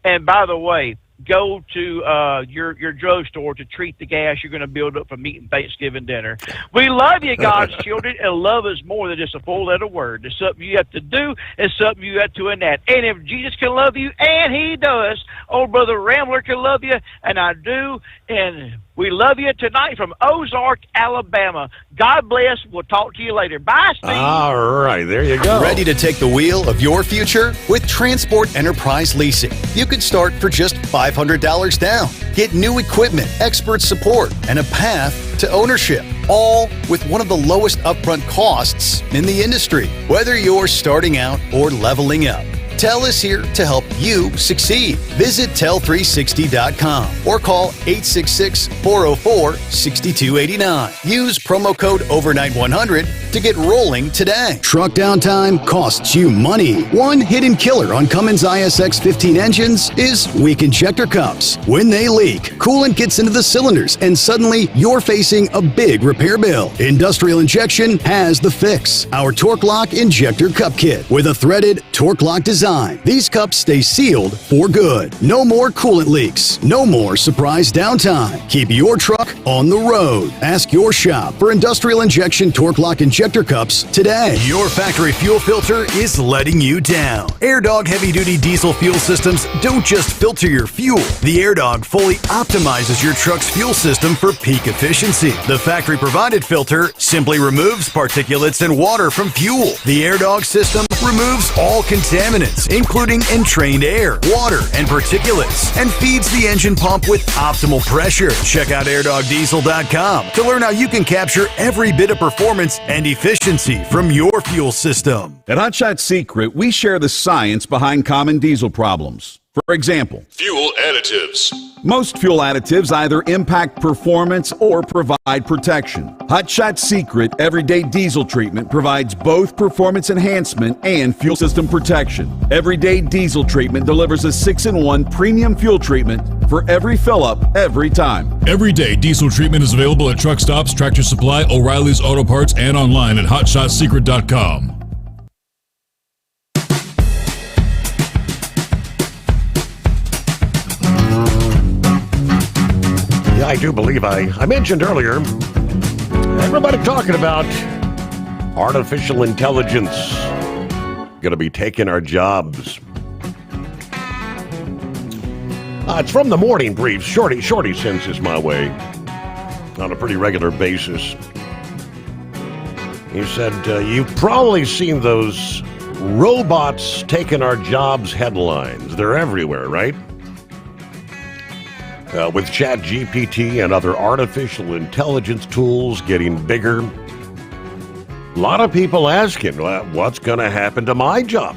And by the way, go to your drugstore to treat the gas you're going to build up from eating Thanksgiving dinner. We love you, God's children, and love is more than just a four-letter word. It's something you have to do, it's something you have to enact. And if Jesus can love you, and he does, old Brother Rambler can love you, and I do, and we love you tonight from Ozark, Alabama. God bless. We'll talk to you later. Bye, Steve. All right, there you go. Ready to take the wheel of your future? With Transport Enterprise Leasing, you can start for just $500 down. Get new equipment, expert support, and a path to ownership, all with one of the lowest upfront costs in the industry. Whether you're starting out or leveling up, TEL is here to help you succeed. Visit tel360.com or call 866-404-6289. Use promo code OVERNIGHT100 to get rolling today. Truck downtime costs you money. One hidden killer on Cummins ISX 15 engines is weak injector cups. When they leak, coolant gets into the cylinders and suddenly you're facing a big repair bill. Industrial Injection has the fix. Our Torque Lock Injector Cup Kit with a threaded Torque Lock design. These cups stay sealed for good. No more coolant leaks. No more surprise downtime. Keep your truck on the road. Ask your shop for Industrial Injection Torque Lock Injector Cups today. Your factory fuel filter is letting you down. AirDog heavy-duty diesel fuel systems don't just filter your fuel. The AirDog fully optimizes your truck's fuel system for peak efficiency. The factory-provided filter simply removes particulates and water from fuel. The AirDog system removes all contaminants, including entrained air, water, and particulates, and feeds the engine pump with optimal pressure. Check out airdogdiesel.com to learn how you can capture every bit of performance and efficiency from your fuel system. At Hot Shot Secret, we share the science behind common diesel problems. For example, fuel additives. Most fuel additives either impact performance or provide protection. Hot Shot Secret Everyday Diesel Treatment provides both performance enhancement and fuel system protection. Everyday Diesel Treatment delivers a 6-in-1 premium fuel treatment for every fill-up, every time. Everyday Diesel Treatment is available at truck stops, Tractor Supply, O'Reilly's Auto Parts, and online at hotshotsecret.com. I do believe I mentioned earlier, everybody talking about artificial intelligence going to be taking our jobs. It's from the morning brief. Shorty sends this my way on a pretty regular basis. He said, you've probably seen those robots taking our jobs headlines. They're everywhere, right? With ChatGPT and other artificial intelligence tools getting bigger, a lot of people asking, what's going to happen to my job?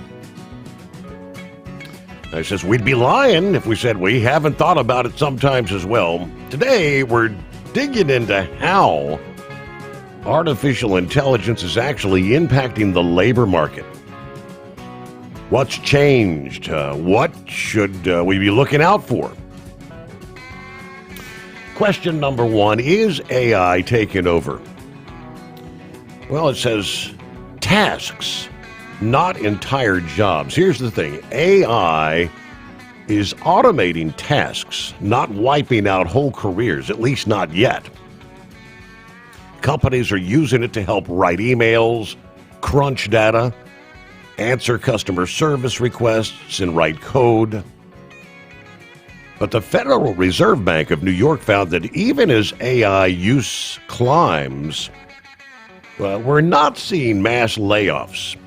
I says, we'd be lying if we said we haven't thought about it sometimes as well. Today, we're digging into how artificial intelligence is actually impacting the labor market. What's changed? What should we be looking out for? Question number one, is AI taking over? Well, it says tasks, not entire jobs. Here's the thing. AI is automating tasks, not wiping out whole careers, at least not yet. Companies are using it to help write emails, crunch data, answer customer service requests, and write code. But the Federal Reserve Bank of New York found that even as AI use climbs, we're not seeing mass layoffs.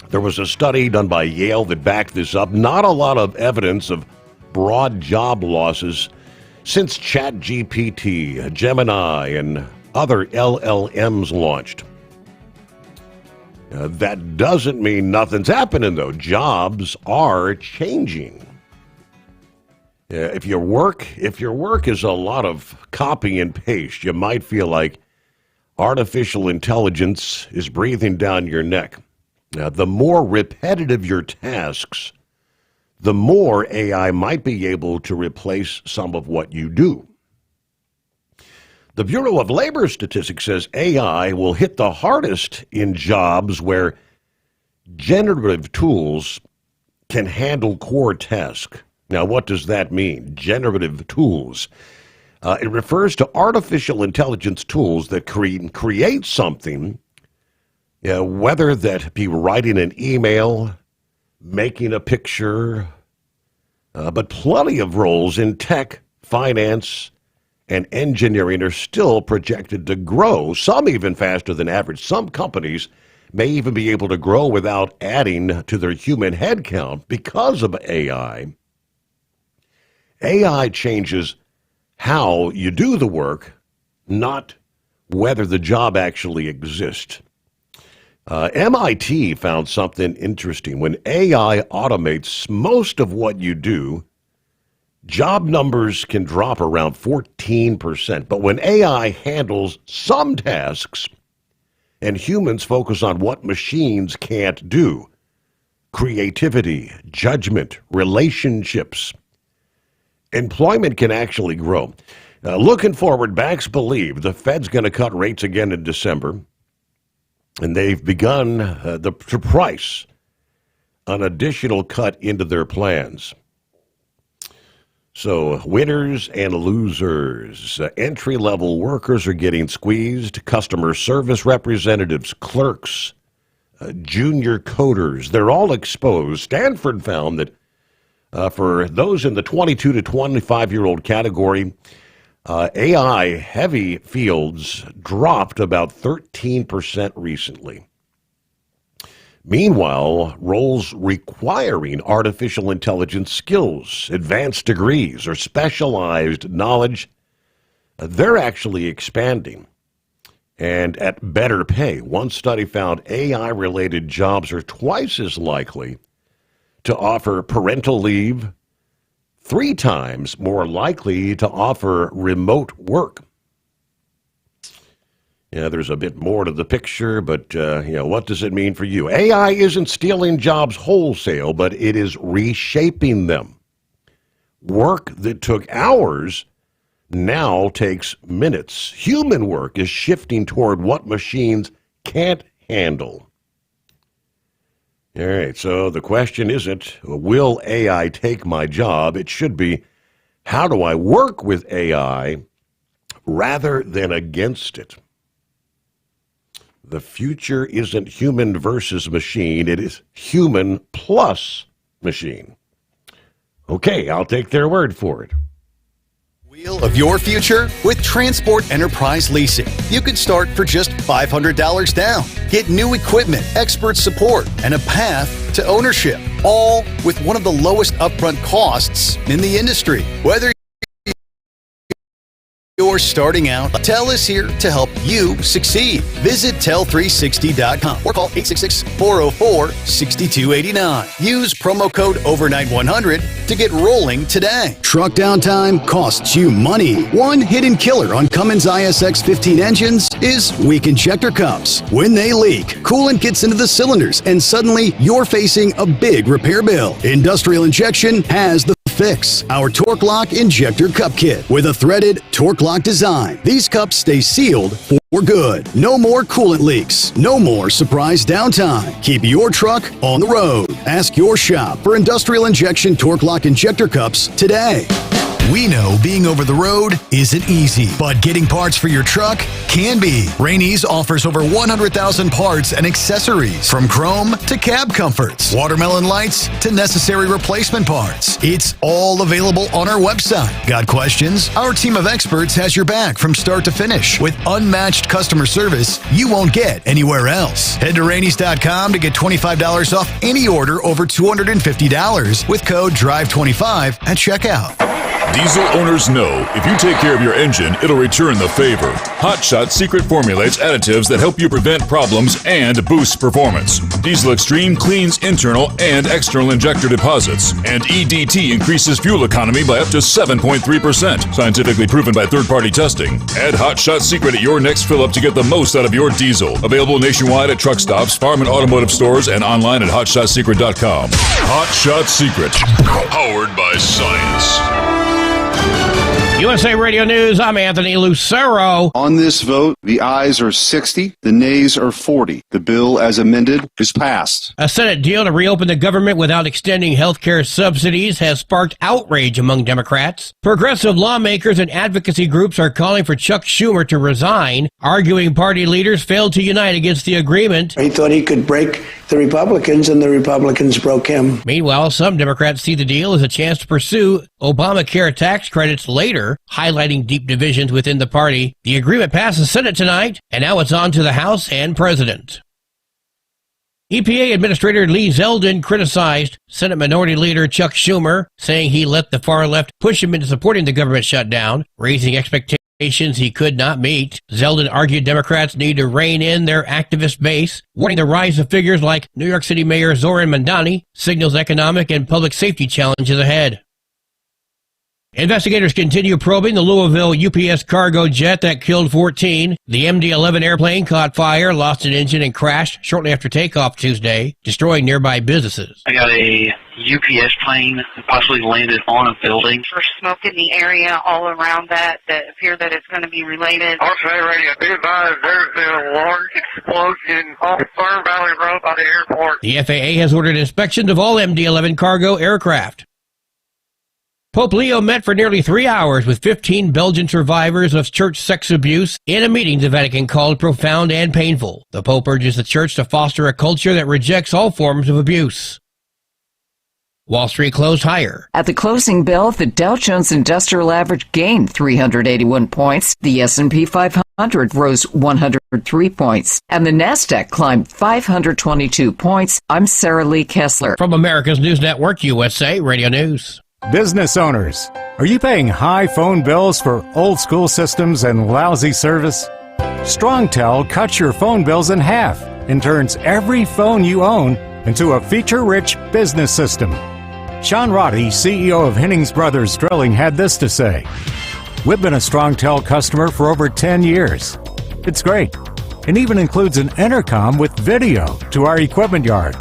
There was a study done by Yale that backed this up. Not a lot of evidence of broad job losses since ChatGPT, Gemini, and other LLMs launched. That doesn't mean nothing's happening, though. Jobs are changing. If your work is a lot of copy and paste, you might feel like artificial intelligence is breathing down your neck. The more repetitive your tasks, the more AI might be able to replace some of what you do. The Bureau of Labor Statistics says AI will hit the hardest in jobs where generative tools can handle core tasks. Now, what does that mean? Generative tools. It refers to artificial intelligence tools that create something, whether that be writing an email, making a picture, but plenty of roles in tech, finance, and engineering are still projected to grow, some even faster than average. Some companies may even be able to grow without adding to their human headcount because of AI. AI changes how you do the work, not whether the job actually exists. MIT found something interesting. When AI automates most of what you do, job numbers can drop around 14%. But when AI handles some tasks and humans focus on what machines can't do, creativity, judgment, relationships, employment can actually grow. Looking forward, banks believe the Fed's going to cut rates again in December, and they've begun to price an additional cut into their plans. So winners and losers. Entry-level workers are getting squeezed. Customer service representatives, clerks, junior coders, they're all exposed. Stanford found that for those in the 22 to 25-year-old category, AI-heavy fields dropped about 13% recently. Meanwhile, roles requiring artificial intelligence skills, advanced degrees, or specialized knowledge, they're actually expanding and at better pay. One study found AI-related jobs are twice as likely to offer parental leave, 3 times more likely to offer remote work. Yeah, there's a bit more to the picture, but, what does it mean for you? AI isn't stealing jobs wholesale, but it is reshaping them. Work that took hours now takes minutes. Human work is shifting toward what machines can't handle. All right, so the question isn't, will AI take my job? It should be, how do I work with AI rather than against it? The future isn't human versus machine. It is human plus machine. Okay, I'll take their word for it. Wheel of your future with Transport Enterprise Leasing. You can start for just $500 down. Get new equipment, expert support, and a path to ownership, all with one of the lowest upfront costs in the industry. Whether you're starting out, Tel is here to help you succeed. Visit tel360.com or call 866-404-6289. Use promo code overnight100 to get rolling today. Truck downtime costs you money. One hidden killer on Cummins ISX 15 engines is weak injector cups. When they leak, coolant gets into the cylinders and suddenly you're facing a big repair bill. Industrial Injection has the fix. Our Torque Lock Injector Cup Kit with a threaded Torque Lock design. These cups stay sealed for good. No more coolant leaks. No more surprise downtime. Keep your truck on the road. Ask your shop for Industrial Injection Torque Lock Injector Cups today. We know being over the road isn't easy, but getting parts for your truck can be. Rainey's offers over 100,000 parts and accessories, from chrome to cab comforts, watermelon lights to necessary replacement parts. It's all available on our website. Got questions? Our team of experts has your back from start to finish with unmatched customer service you won't get anywhere else. Head to Rainey's.com to get $25 off any order over $250 with code DRIVE25 at checkout. Diesel owners know if you take care of your engine, it'll return the favor. Hot Shot Secret formulates additives that help you prevent problems and boost performance. Diesel Extreme cleans internal and external injector deposits, and EDT increases fuel economy by up to 7.3%, scientifically proven by third-party testing. Add Hot Shot Secret at your next fill-up to get the most out of your diesel. Available nationwide at truck stops, farm and automotive stores, and online at hotshotsecret.com. Hot Shot Secret, powered by science. USA Radio News, I'm Anthony Lucero. On this vote, the ayes are 60, the nays are 40. The bill as amended is passed. A Senate deal to reopen the government without extending health care subsidies has sparked outrage among Democrats. Progressive lawmakers and advocacy groups are calling for Chuck Schumer to resign, arguing party leaders failed to unite against the agreement. He thought he could break the Republicans, and the Republicans broke him. Meanwhile, some Democrats see the deal as a chance to pursue Obamacare tax credits later, highlighting deep divisions within the party. The agreement passed the Senate tonight, and now it's on to the House and President. EPA Administrator Lee Zeldin criticized Senate Minority Leader Chuck Schumer, saying he let the far left push him into supporting the government shutdown, raising expectations he could not meet. Zeldin argued Democrats need to rein in their activist base, warning the rise of figures like New York City Mayor Zoran Mandani signals economic and public safety challenges ahead. Investigators continue probing the Louisville UPS cargo jet that killed 14. The MD-11 airplane caught fire, lost an engine, and crashed shortly after takeoff Tuesday, destroying nearby businesses. I got a UPS plane that possibly landed on a building. For smoke in the area all around that appear that it's going to be related. Also, radio, be advised, there's been a large explosion off Fern Valley Road by the airport. The FAA has ordered inspections of all MD-11 cargo aircraft. Pope Leo met for nearly 3 hours with 15 Belgian survivors of church sex abuse in a meeting the Vatican called profound and painful. The Pope urges the church to foster a culture that rejects all forms of abuse. Wall Street closed higher. At the closing bell, the Dow Jones Industrial Average gained 381 points. The S&P 500 rose 103 points. And the NASDAQ climbed 522 points. I'm Sarah Lee Kessler. From America's News Network, USA Radio News. Business owners, are you paying high phone bills for old school systems and lousy service? StrongTel cuts your phone bills in half and turns every phone you own into a feature-rich business system. Sean Roddy, CEO of Hennings Brothers Drilling, had this to say: "We've been a StrongTel customer for over 10 years. It's great. It even includes an intercom with video to our equipment yard.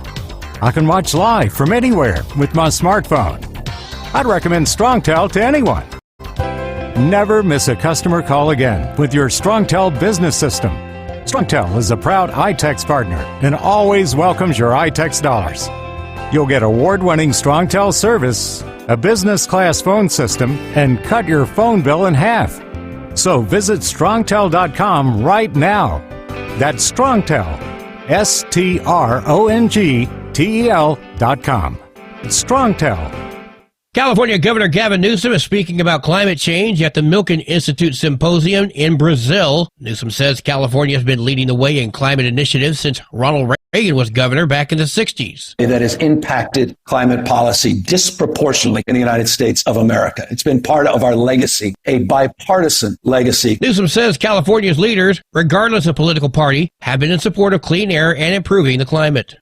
I can watch live from anywhere with my smartphone. I'd recommend StrongTel to anyone. Never miss a customer call again with your StrongTel business system. StrongTel is a proud iTex partner and always welcomes your iTex dollars. You'll get award-winning StrongTel service, a business-class phone system, and cut your phone bill in half. So visit StrongTel.com right now. That's StrongTel, StrongTel.com. It's StrongTel. California Governor Gavin Newsom is speaking about climate change at the Milken Institute Symposium in Brazil. Newsom says California has been leading the way in climate initiatives since Ronald Reagan was governor back in the 60s. That has impacted climate policy disproportionately in the United States of America. It's been part of our legacy, a bipartisan legacy. Newsom says California's leaders, regardless of political party, have been in support of clean air and improving the climate.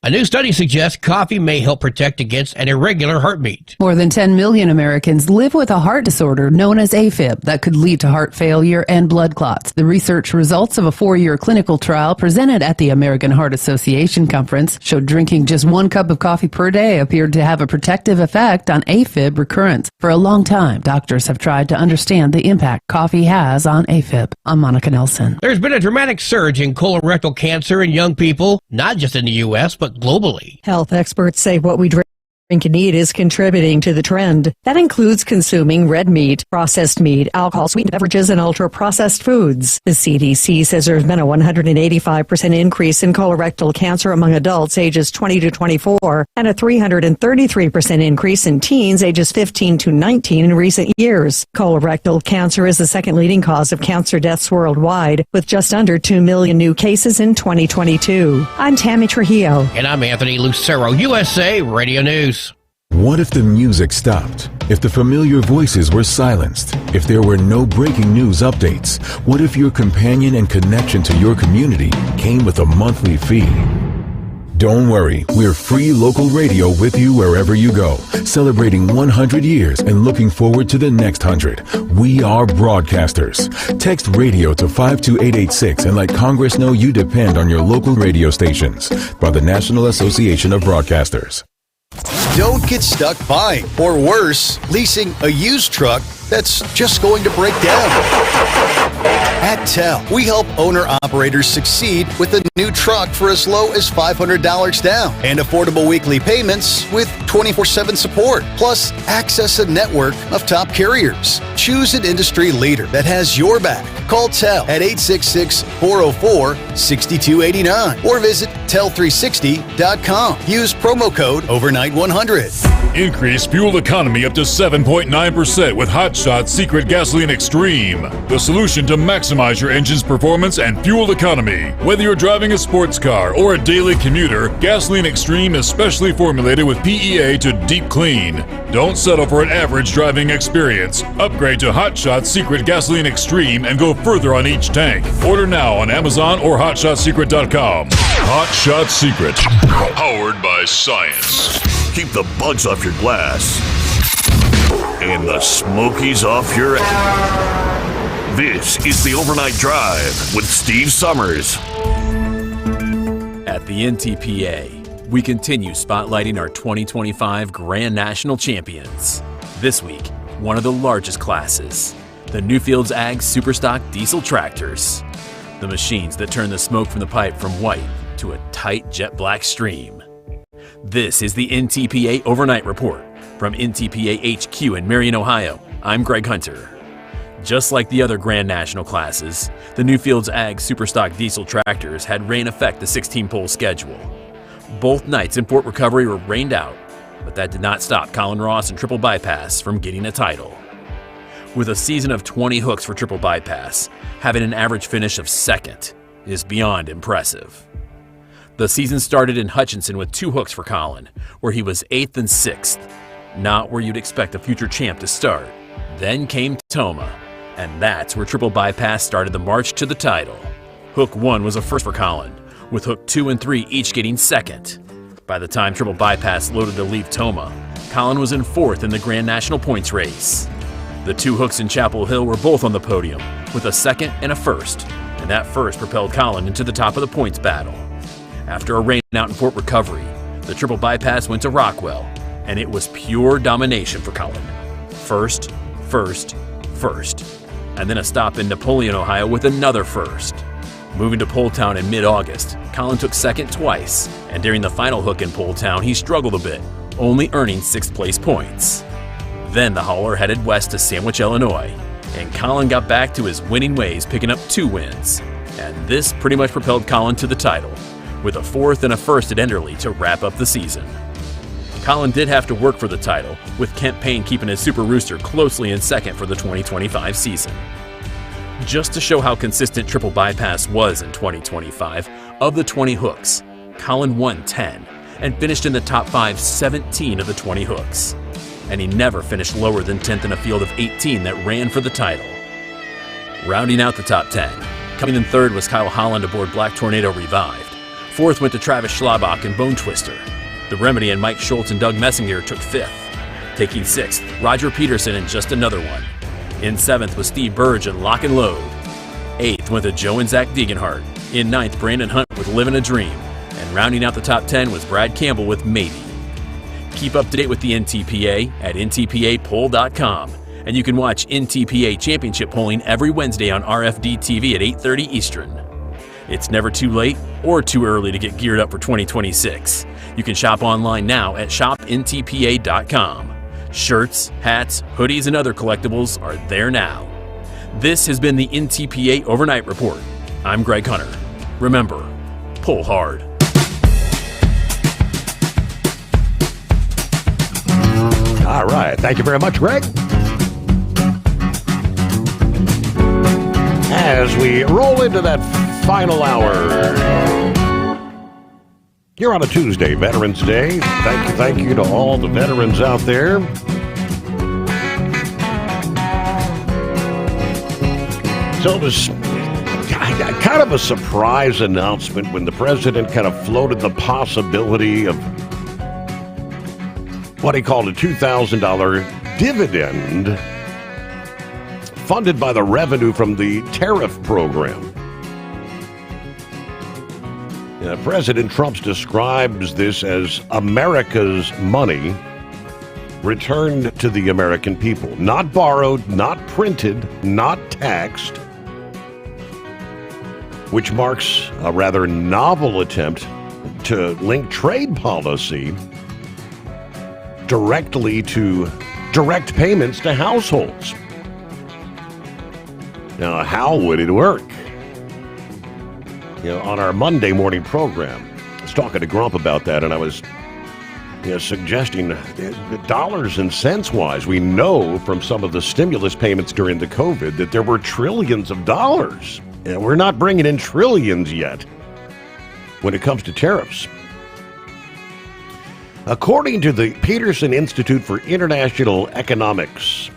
A new study suggests coffee may help protect against an irregular heartbeat. More than 10 million Americans live with a heart disorder known as AFib that could lead to heart failure and blood clots. The research results of a 4-year clinical trial presented at the American Heart Association conference showed drinking just 1 cup of coffee per day appeared to have a protective effect on AFib recurrence. For a long time, doctors have tried to understand the impact coffee has on AFib. I'm Monica Nelson. There's been a dramatic surge in colorectal cancer in young people, not just in the U.S., but globally. Health experts say what we drink and eat is contributing to the trend. That includes consuming red meat, processed meat, alcohol, sweetened beverages, and ultra-processed foods. The CDC says there's been a 185% increase in colorectal cancer among adults ages 20 to 24 and a 333% increase in teens ages 15 to 19 in recent years. Colorectal cancer is the second leading cause of cancer deaths worldwide, with just under 2 million new cases in 2022. I'm Tammy Trujillo. And I'm Anthony Lucero, USA Radio News. What if the music stopped If the familiar voices were silenced, if there were no breaking news updates, what if your companion and connection to your community came with a monthly fee? Don't worry, we're free local radio with you wherever you go, celebrating 100 years and looking forward to the next 100. We are broadcasters. Text radio to 52886 and let Congress know you depend on your local radio stations. By the National Association of Broadcasters. Don't get stuck buying, or worse, leasing a used truck that's just going to break down. At TEL, we help owner-operators succeed with a new truck for as low as $500 down and affordable weekly payments with 24/7 support, plus access a network of top carriers. Choose an industry leader that has your back. Call TEL at 866-404-6289 or visit tel360.com. Use promo code OVERNIGHT100. Increase fuel economy up to 7.9% with Hot Shot Secret Gasoline Extreme. The solution to maximize your engine's performance and fuel economy. Whether you're driving a sports car or a daily commuter, Gasoline Extreme is specially formulated with PEA to deep clean. Don't settle for an average driving experience. Upgrade to Hot Shot Secret Gasoline Extreme and go further on each tank. Order now on Amazon or HotShotSecret.com. Hot Shot Secret. Powered by science. Keep the bugs off your glass and the smokies off your ass. This is the Overnight Drive with Steve Sommers. At the NTPA, we continue spotlighting our 2025 Grand National Champions. This week, one of the largest classes, the Newfields Ag Superstock Diesel Tractors. The machines that turn the smoke from the pipe from white to a tight jet black stream. This is the NTPA Overnight Report from NTPA HQ in Marion, Ohio. I'm Greg Hunter. Just like the other Grand National classes, the Newfields Ag Superstock Diesel Tractors had rain affect the 16-pole schedule. Both nights in Fort Recovery were rained out, but that did not stop Colin Ross and Triple Bypass from getting a title. With a season of 20 hooks for Triple Bypass, having an average finish of second is beyond impressive. The season started in Hutchinson with 2 hooks for Colin, where he was 8th and 6th, not where you'd expect a future champ to start. Then came Toma, and that's where Triple Bypass started the march to the title. Hook 1 was a first for Colin, with hook 2 and 3 each getting second. By the time Triple Bypass loaded to leave Toma, Colin was in 4th in the Grand National points race. The 2 hooks in Chapel Hill were both on the podium, with a second and a first, and that first propelled Colin into the top of the points battle. After a rain out in Fort Recovery, the Triple Bypass went to Rockwell, and it was pure domination for Colin. First, and then a stop in Napoleon, Ohio with another first. Moving to Poletown in mid-August, Colin took second twice, and during the final hook in Poletown, he struggled a bit, only earning 6th place points. Then the hauler headed west to Sandwich, Illinois, and Colin got back to his winning ways, picking up 2 wins. And this pretty much propelled Colin to the title, with a 4th and a 1st at Enderley to wrap up the season. Colin did have to work for the title, with Kent Payne keeping his Super Rooster closely in second for the 2025 season. Just to show how consistent Triple Bypass was in 2025, of the 20 hooks, Colin won 10 and finished in the top 5 17 of the 20 hooks. And he never finished lower than 10th in a field of 18 that ran for the title. Rounding out the top 10, coming in 3rd was Kyle Holland aboard Black Tornado Revived. 4th went to Travis Schlabach and Bone Twister. The Remedy and Mike Schultz and Doug Messinger took 5th. Taking 6th, Roger Peterson and Just Another One. In 7th was Steve Burge and Lock and Load. 8th went to Joe and Zach Degenhardt. In 9th, Brandon Hunt with Livin' a Dream. And rounding out the top 10 was Brad Campbell with Maybe. Keep up to date with the NTPA at ntpapoll.com. And you can watch NTPA Championship polling every Wednesday on RFD TV at 8:30 Eastern. It's never too late or too early to get geared up for 2026. You can shop online now at shopntpa.com. Shirts, hats, hoodies, and other collectibles are there now. This has been the NTPA Overnight Report. I'm Greg Hunter. Remember, pull hard. All right. Thank you very much, Greg. As we roll into that final hour here on a Tuesday, Veterans Day. Thank you to all the veterans out there. So it was kind of a surprise announcement when the president kind of floated the possibility of what he called a $2,000 dividend funded by the revenue from the tariff program. President Trump describes this as America's money returned to the American people. Not borrowed, not printed, not taxed, which marks a rather novel attempt to link trade policy directly to direct payments to households. Now, how would it work? On our Monday morning program, I was talking to Grump about that, and I was suggesting dollars and cents wise, we know from some of the stimulus payments during the COVID that there were trillions of dollars. And we're not bringing in trillions yet when it comes to tariffs. According to the Peterson Institute for International Economics,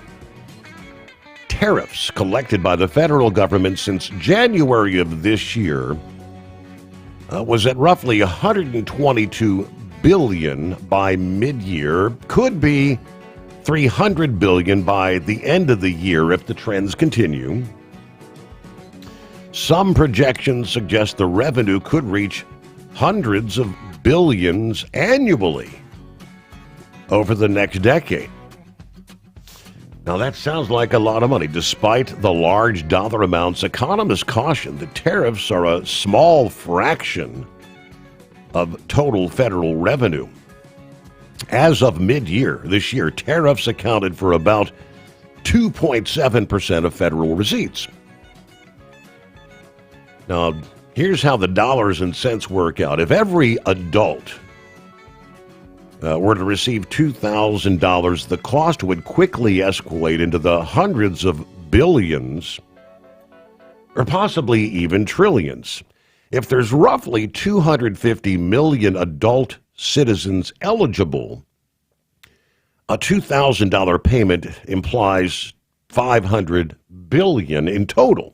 tariffs collected by the federal government since January of this year was at roughly $122 billion by mid-year, could be $300 billion by the end of the year if the trends continue. Some projections suggest the revenue could reach hundreds of billions annually over the next decade. Now, that sounds like a lot of money. Despite the large dollar amounts, economists caution that tariffs are a small fraction of total federal revenue. As of mid-year this year, tariffs accounted for about 2.7% of federal receipts. Now, here's how the dollars and cents work out. If every adult were to receive $2,000, the cost would quickly escalate into the hundreds of billions, or possibly even trillions. If there's roughly 250 million adult citizens eligible, a $2,000 payment implies $500 billion in total.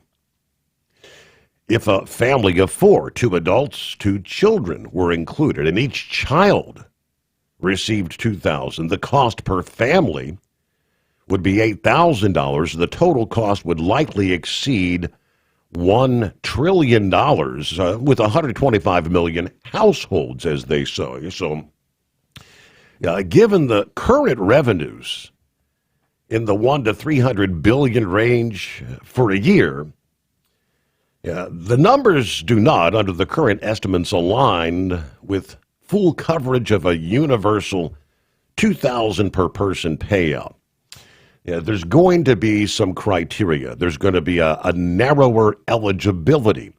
If a family of 4, 2 adults, 2 children were included, and each child received $2,000, the cost per family would be $8,000. The total cost would likely exceed $1 trillion with 125 million households, as they say. So, given the current revenues in the 1 to 300 billion range for a year, the numbers do not, under the current estimates, align with full coverage of a universal $2,000 per person payout. There's going to be some criteria. There's going to be a narrower eligibility,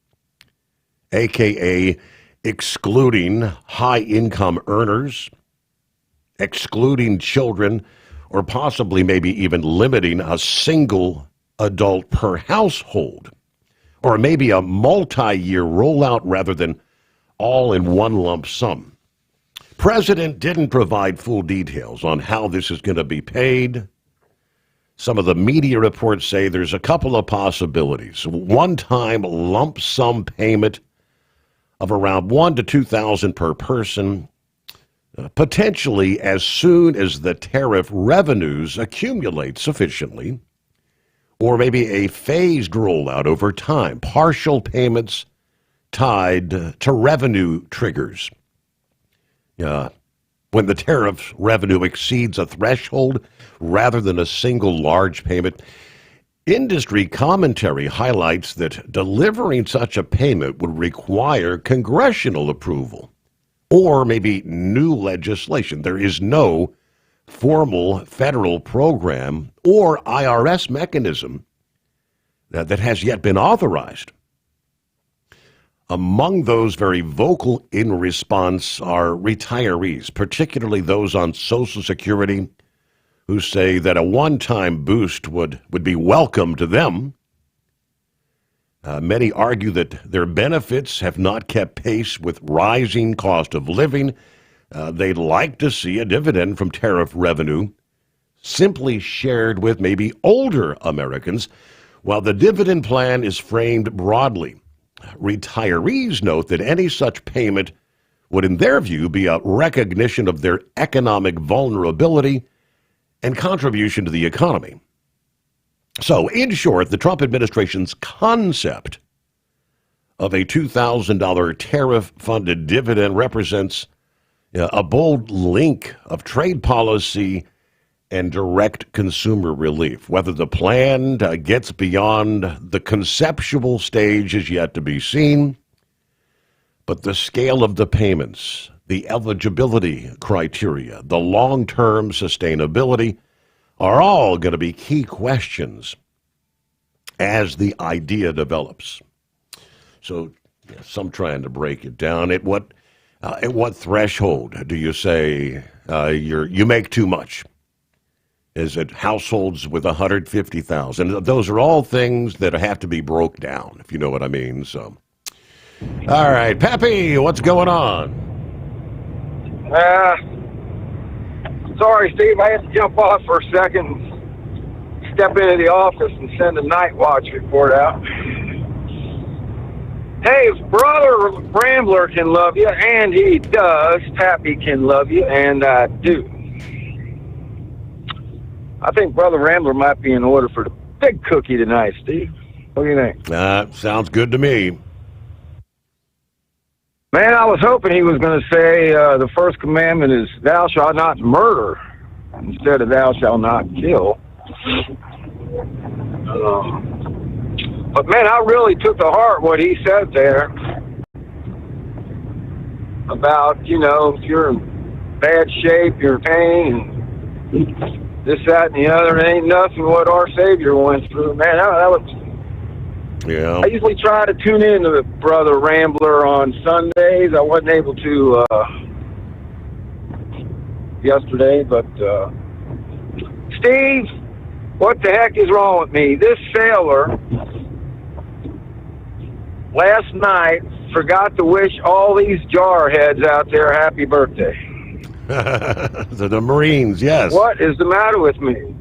a.k.a. excluding high-income earners, excluding children, or possibly maybe even limiting a single adult per household, or maybe a multi-year rollout rather than all in one lump sum. President didn't provide full details on how this is going to be paid. Some of the media reports say there's a couple of possibilities. One-time lump sum payment of around $1,000 to $2,000 per person, potentially as soon as the tariff revenues accumulate sufficiently, or maybe a phased rollout over time, partial payments tied to revenue triggers. When the tariff revenue exceeds a threshold rather than a single large payment. Industry commentary highlights that delivering such a payment would require congressional approval or maybe new legislation. There is no formal federal program or IRS mechanism that has yet been authorized. Among those very vocal in response are retirees, particularly those on Social Security, who say that a one-time boost would be welcome to them. Many argue that their benefits have not kept pace with rising cost of living. They'd like to see a dividend from tariff revenue simply shared with maybe older Americans, While the dividend plan is framed broadly, retirees note that any such payment would, in their view, be a recognition of their economic vulnerability and contribution to the economy. So, in short, the Trump administration's concept of a $2,000 tariff-funded dividend represents a bold link of trade policy and direct consumer relief. Whether the plan gets beyond the conceptual stage is yet to be seen, but the scale of the payments, the eligibility criteria, the long-term sustainability are all going to be key questions as the idea develops. So, yes, I'm trying to break it down. At what threshold do you say you make too much? Is it households with 150,000? Those are all things that have to be broke down, if you know what I mean. So, all right, Pappy, what's going on? Sorry, Steve, I had to jump off for a second and step into the office and send a night watch report out. Hey, if Brother Rambler can love you, and he does, Pappy can love you, and I do. I think Brother Rambler might be in order for the big cookie tonight, Steve. What do you think? Sounds good to me. Man, I was hoping he was going to say the first commandment is thou shalt not murder instead of thou shalt not kill. But man, I really took to heart what he said there about, if you're in bad shape, you're in pain, and this, that, and the other. It ain't nothing what our Savior went through. Man, that was... Yeah. I usually try to tune in to the Brother Rambler on Sundays. I wasn't able to yesterday, but Steve, what the heck is wrong with me? This sailor last night forgot to wish all these jarheads out there happy birthday. The Marines, yes. What is the matter with me?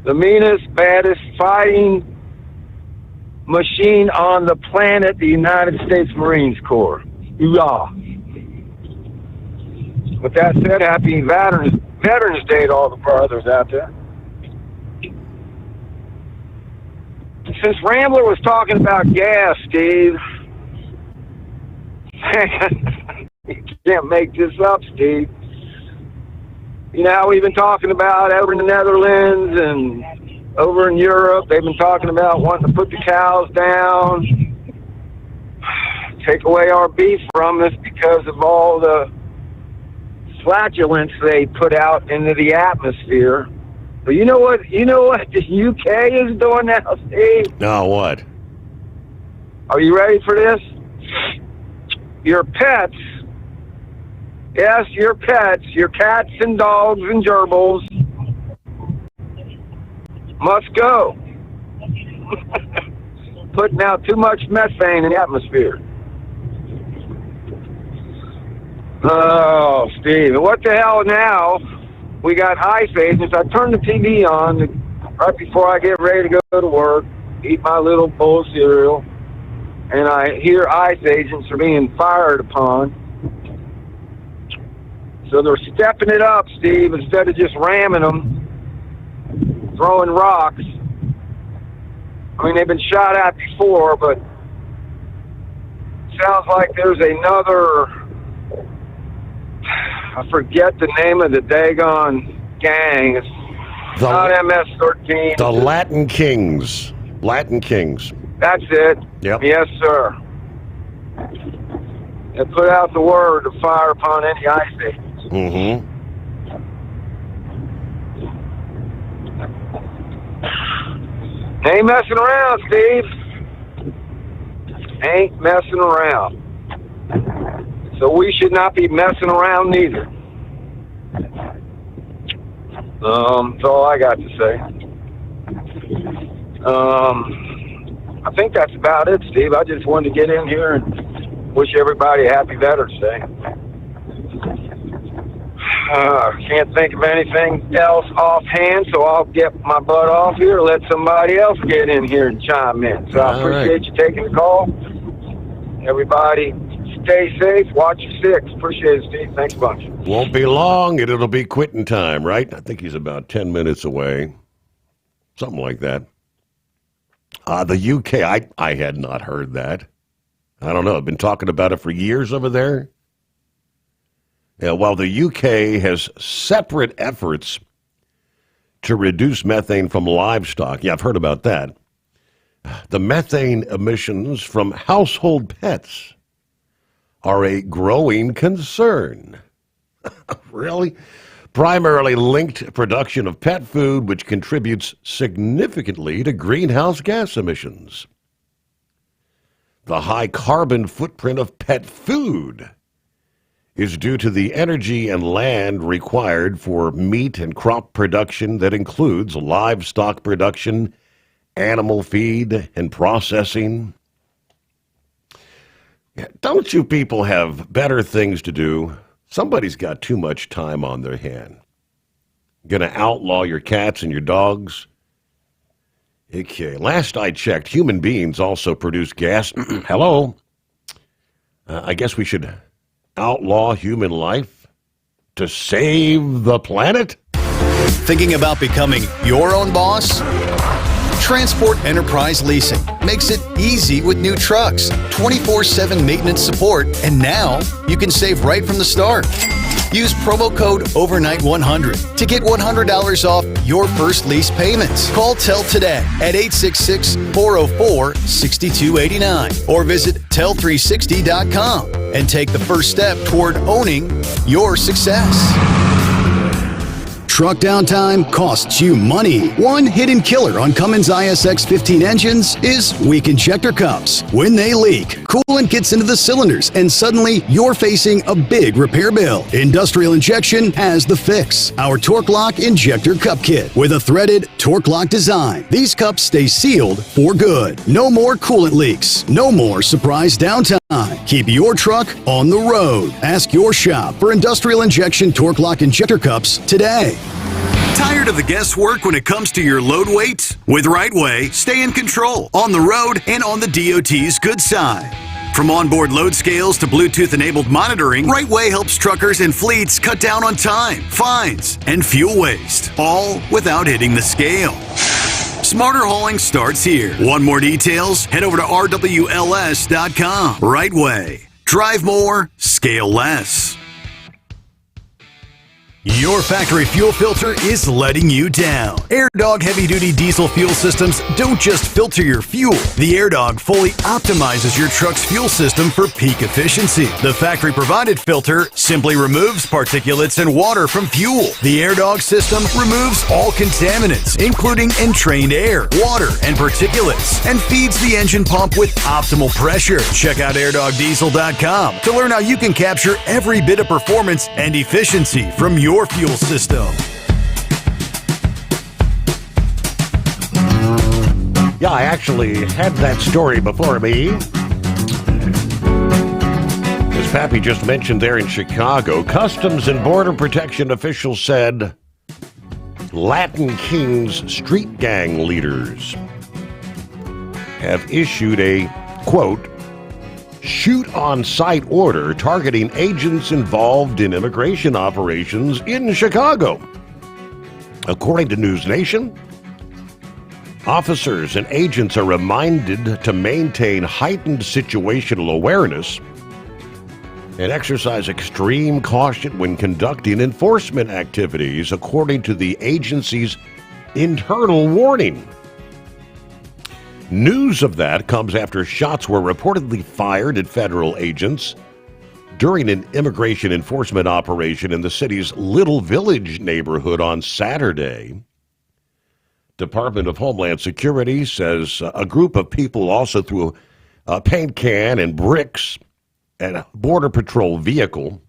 The meanest, baddest fighting machine on the planet, the United States Marines Corps. Hoorah. With that said, happy Veterans Day to all the brothers out there. Since Rambler was talking about gas, Steve, you can't make this up, Steve. You know how we've been talking about over in the Netherlands and over in Europe, they've been talking about wanting to put the cows down, take away our beef from us because of all the flatulence they put out into the atmosphere. But you know what the UK is doing now, Steve? No, what? Are you ready for this? Your pets, yes, your pets, your cats and dogs and gerbils must go. Putting out too much methane in the atmosphere. Oh, Steve, what the hell now? We got ICE agents. I turn the TV on right before I get ready to go to work, eat my little bowl of cereal, and I hear ICE agents are being fired upon. So they're stepping it up, Steve, instead of just ramming them, throwing rocks. I mean, they've been shot at before, but sounds like there's another... I forget the name of the daggone gang. It's not MS-13. The Latin Kings. Latin Kings. That's it. Yep. Yes, sir. They put out the word to fire upon any ICE agents. Mm-hmm. Ain't messing around, Steve. Ain't messing around. So we should not be messing around neither. That's all I got to say. I think that's about it, Steve. I just wanted to get in here and wish everybody a happy Veterans Day. Can't think of anything else offhand, so I'll get my butt off here. Let somebody else get in here and chime in. So I appreciate you taking the call. Everybody, stay safe. Watch your six. Appreciate it, Steve. Thanks a bunch. Won't be long, and it'll be quitting time, right? I think he's about 10 minutes away. Something like that. The UK, I had not heard that. I don't know. I've been talking about it for years over there. Yeah, while the UK has separate efforts to reduce methane from livestock. Yeah, I've heard about that. The methane emissions from household pets are a growing concern. Really? Primarily linked to production of pet food, which contributes significantly to greenhouse gas emissions. The high carbon footprint of pet food is due to the energy and land required for meat and crop production that includes livestock production, animal feed, and processing. Don't you people have better things to do? Somebody's got too much time on their hand. Gonna outlaw your cats and your dogs? Okay, last I checked, human beings also produce gas. Hello? I guess we should outlaw human life to save the planet? Thinking about becoming your own boss? Transport Enterprise Leasing makes it easy with new trucks, 24/7 maintenance support, and now you can save right from the start. Use promo code OVERNIGHT100 to get $100 off your first lease payments. Call TEL today at 866-404-6289 or visit tel360.com and take the first step toward owning your success. Truck downtime costs you money. One hidden killer on Cummins ISX 15 engines is weak injector cups. When they leak, coolant gets into the cylinders and suddenly you're facing a big repair bill. Industrial Injection has the fix. Our Torque Lock Injector Cup Kit with a threaded Torque Lock design. These cups stay sealed for good. No more coolant leaks. No more surprise downtime. Keep your truck on the road. Ask your shop for Industrial Injection Torque Lock Injector Cups today. Tired of the guesswork when it comes to your load weight? With Rightway, stay in control on the road and on the DOT's good side. From onboard load scales to Bluetooth-enabled monitoring, Rightway helps truckers and fleets cut down on time, fines, and fuel waste, all without hitting the scale. Smarter hauling starts here. Want more details? Head over to rwls.com. Rightway. Drive more, scale less. Your factory fuel filter is letting you down. AirDog heavy-duty diesel fuel systems don't just filter your fuel. The AirDog fully optimizes your truck's fuel system for peak efficiency. The factory-provided filter simply removes particulates and water from fuel. The AirDog system removes all contaminants, including entrained air, water, and particulates, and feeds the engine pump with optimal pressure. Check out airdogdiesel.com to learn how you can capture every bit of performance and efficiency from your fuel system. Yeah, I actually had that story before me. As Pappy just mentioned there in Chicago, Customs and Border Protection officials said Latin Kings street gang leaders have issued a, quote, shoot-on-sight order targeting agents involved in immigration operations in Chicago. According to News Nation, officers and agents are reminded to maintain heightened situational awareness and exercise extreme caution when conducting enforcement activities, according to the agency's internal warning. News of that comes after shots were reportedly fired at federal agents during an immigration enforcement operation in the city's Little Village neighborhood on Saturday. Department of Homeland Security says a group of people also threw a paint can and bricks at a Border Patrol vehicle.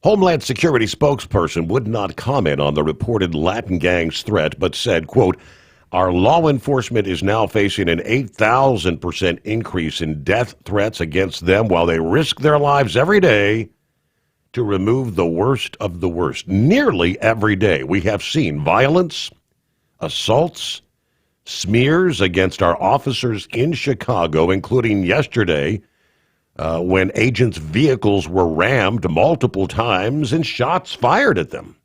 Homeland Security spokesperson would not comment on the reported Latin gang's threat, but said, quote, our law enforcement is now facing an 8,000% increase in death threats against them while they risk their lives every day to remove the worst of the worst. Nearly every day we have seen violence, assaults, smears against our officers in Chicago, including yesterday when agents' vehicles were rammed multiple times and shots fired at them.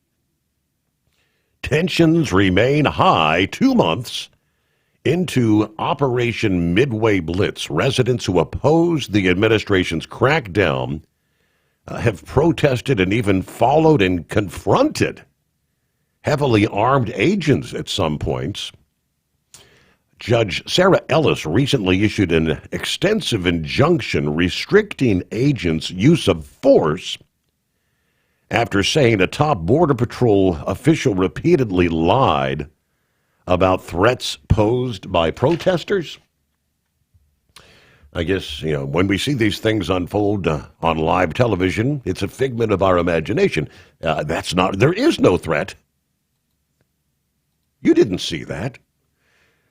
Tensions remain high 2 months into Operation Midway Blitz. Residents who oppose the administration's crackdown have protested and even followed and confronted heavily armed agents at some points. Judge Sarah Ellis recently issued an extensive injunction restricting agents' use of force after saying a top Border Patrol official repeatedly lied about threats posed by protesters. I guess, when we see these things unfold on live television, it's a figment of our imagination. There is no threat. You didn't see that.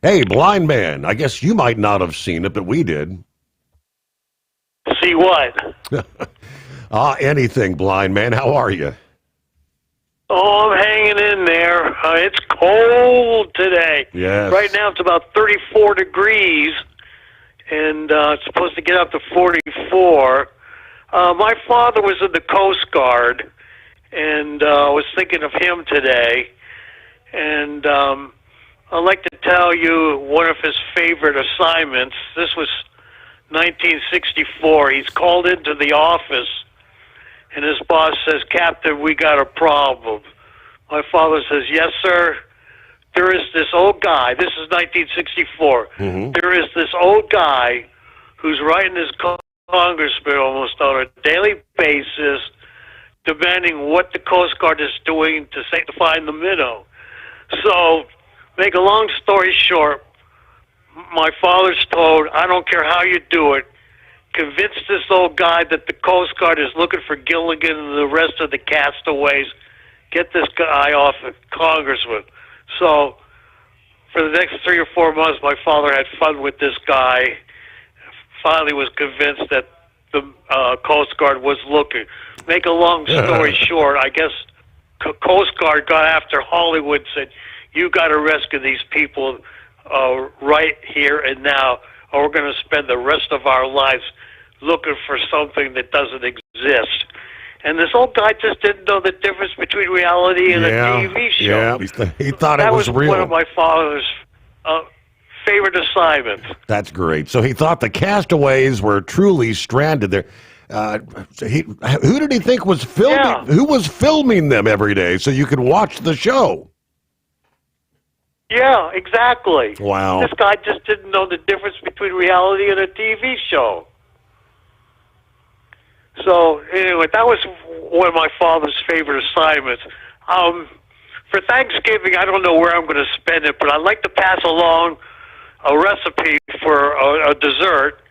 Hey, blind man, I guess you might not have seen it, but we did. See what? Anything, blind man. How are you? Oh, I'm hanging in there. It's cold today. Yes. Right now it's about 34 degrees, and it's supposed to get up to 44. My father was in the Coast Guard, and I was thinking of him today. And I'd like to tell you one of his favorite assignments. This was 1964. He's called into the office, and his boss says, "Captain, we got a problem." My father says, "Yes, sir." There is this old guy. This is 1964. Mm-hmm. There is this old guy who's writing his congressman almost on a daily basis, demanding what the Coast Guard is doing to find the minnow. So, make a long story short, my father's told, "I don't care how you do it, convince this old guy that the Coast Guard is looking for Gilligan and the rest of the castaways. Get this guy off of congressman." So, for the next 3 or 4 months, my father had fun with this guy. Finally was convinced that the Coast Guard was looking. Make a long story short, I guess Coast Guard got after Hollywood and said, "You got to rescue these people right here and now, or we're going to spend the rest of our lives looking for something that doesn't exist." And this old guy just didn't know the difference between reality and a TV show. Yeah, he thought that it was real. One of my father's favorite assignments. That's great. So he thought the castaways were truly stranded there. Who did he think was filming? Yeah. Who was filming them every day so you could watch the show? Yeah, exactly. Wow. This guy just didn't know the difference between reality and a TV show. So, anyway, that was one of my father's favorite assignments. For Thanksgiving, I don't know where I'm going to spend it, but I'd like to pass along a recipe for a dessert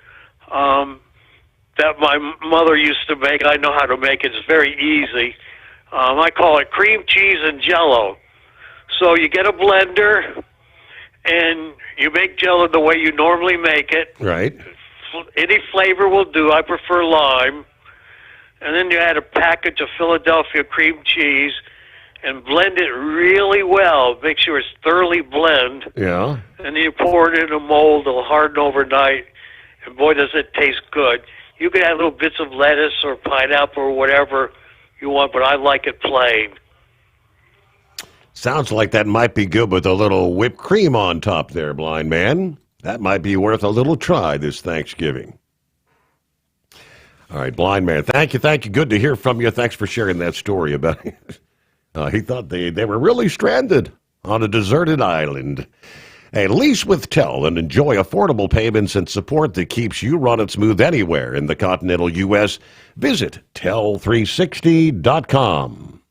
that my mother used to make. I know how to make it. It's very easy. I call it cream cheese and Jell-O. So you get a blender, and you make Jell-O the way you normally make it. Right. Any flavor will do. I prefer lime. And then you add a package of Philadelphia cream cheese and blend it really well. Make sure it's thoroughly blend. Yeah. And then you pour it in a mold. It'll harden overnight. And boy, does it taste good. You can add little bits of lettuce or pineapple or whatever you want, but I like it plain. Sounds like that might be good with a little whipped cream on top there, blind man. That might be worth a little try this Thanksgiving. All right, blind man, thank you. Good to hear from you. Thanks for sharing that story about it. He thought they were really stranded on a deserted island. Hey, lease with Tel and enjoy affordable payments and support that keeps you running smooth anywhere in the continental U.S. Visit Tel360.com.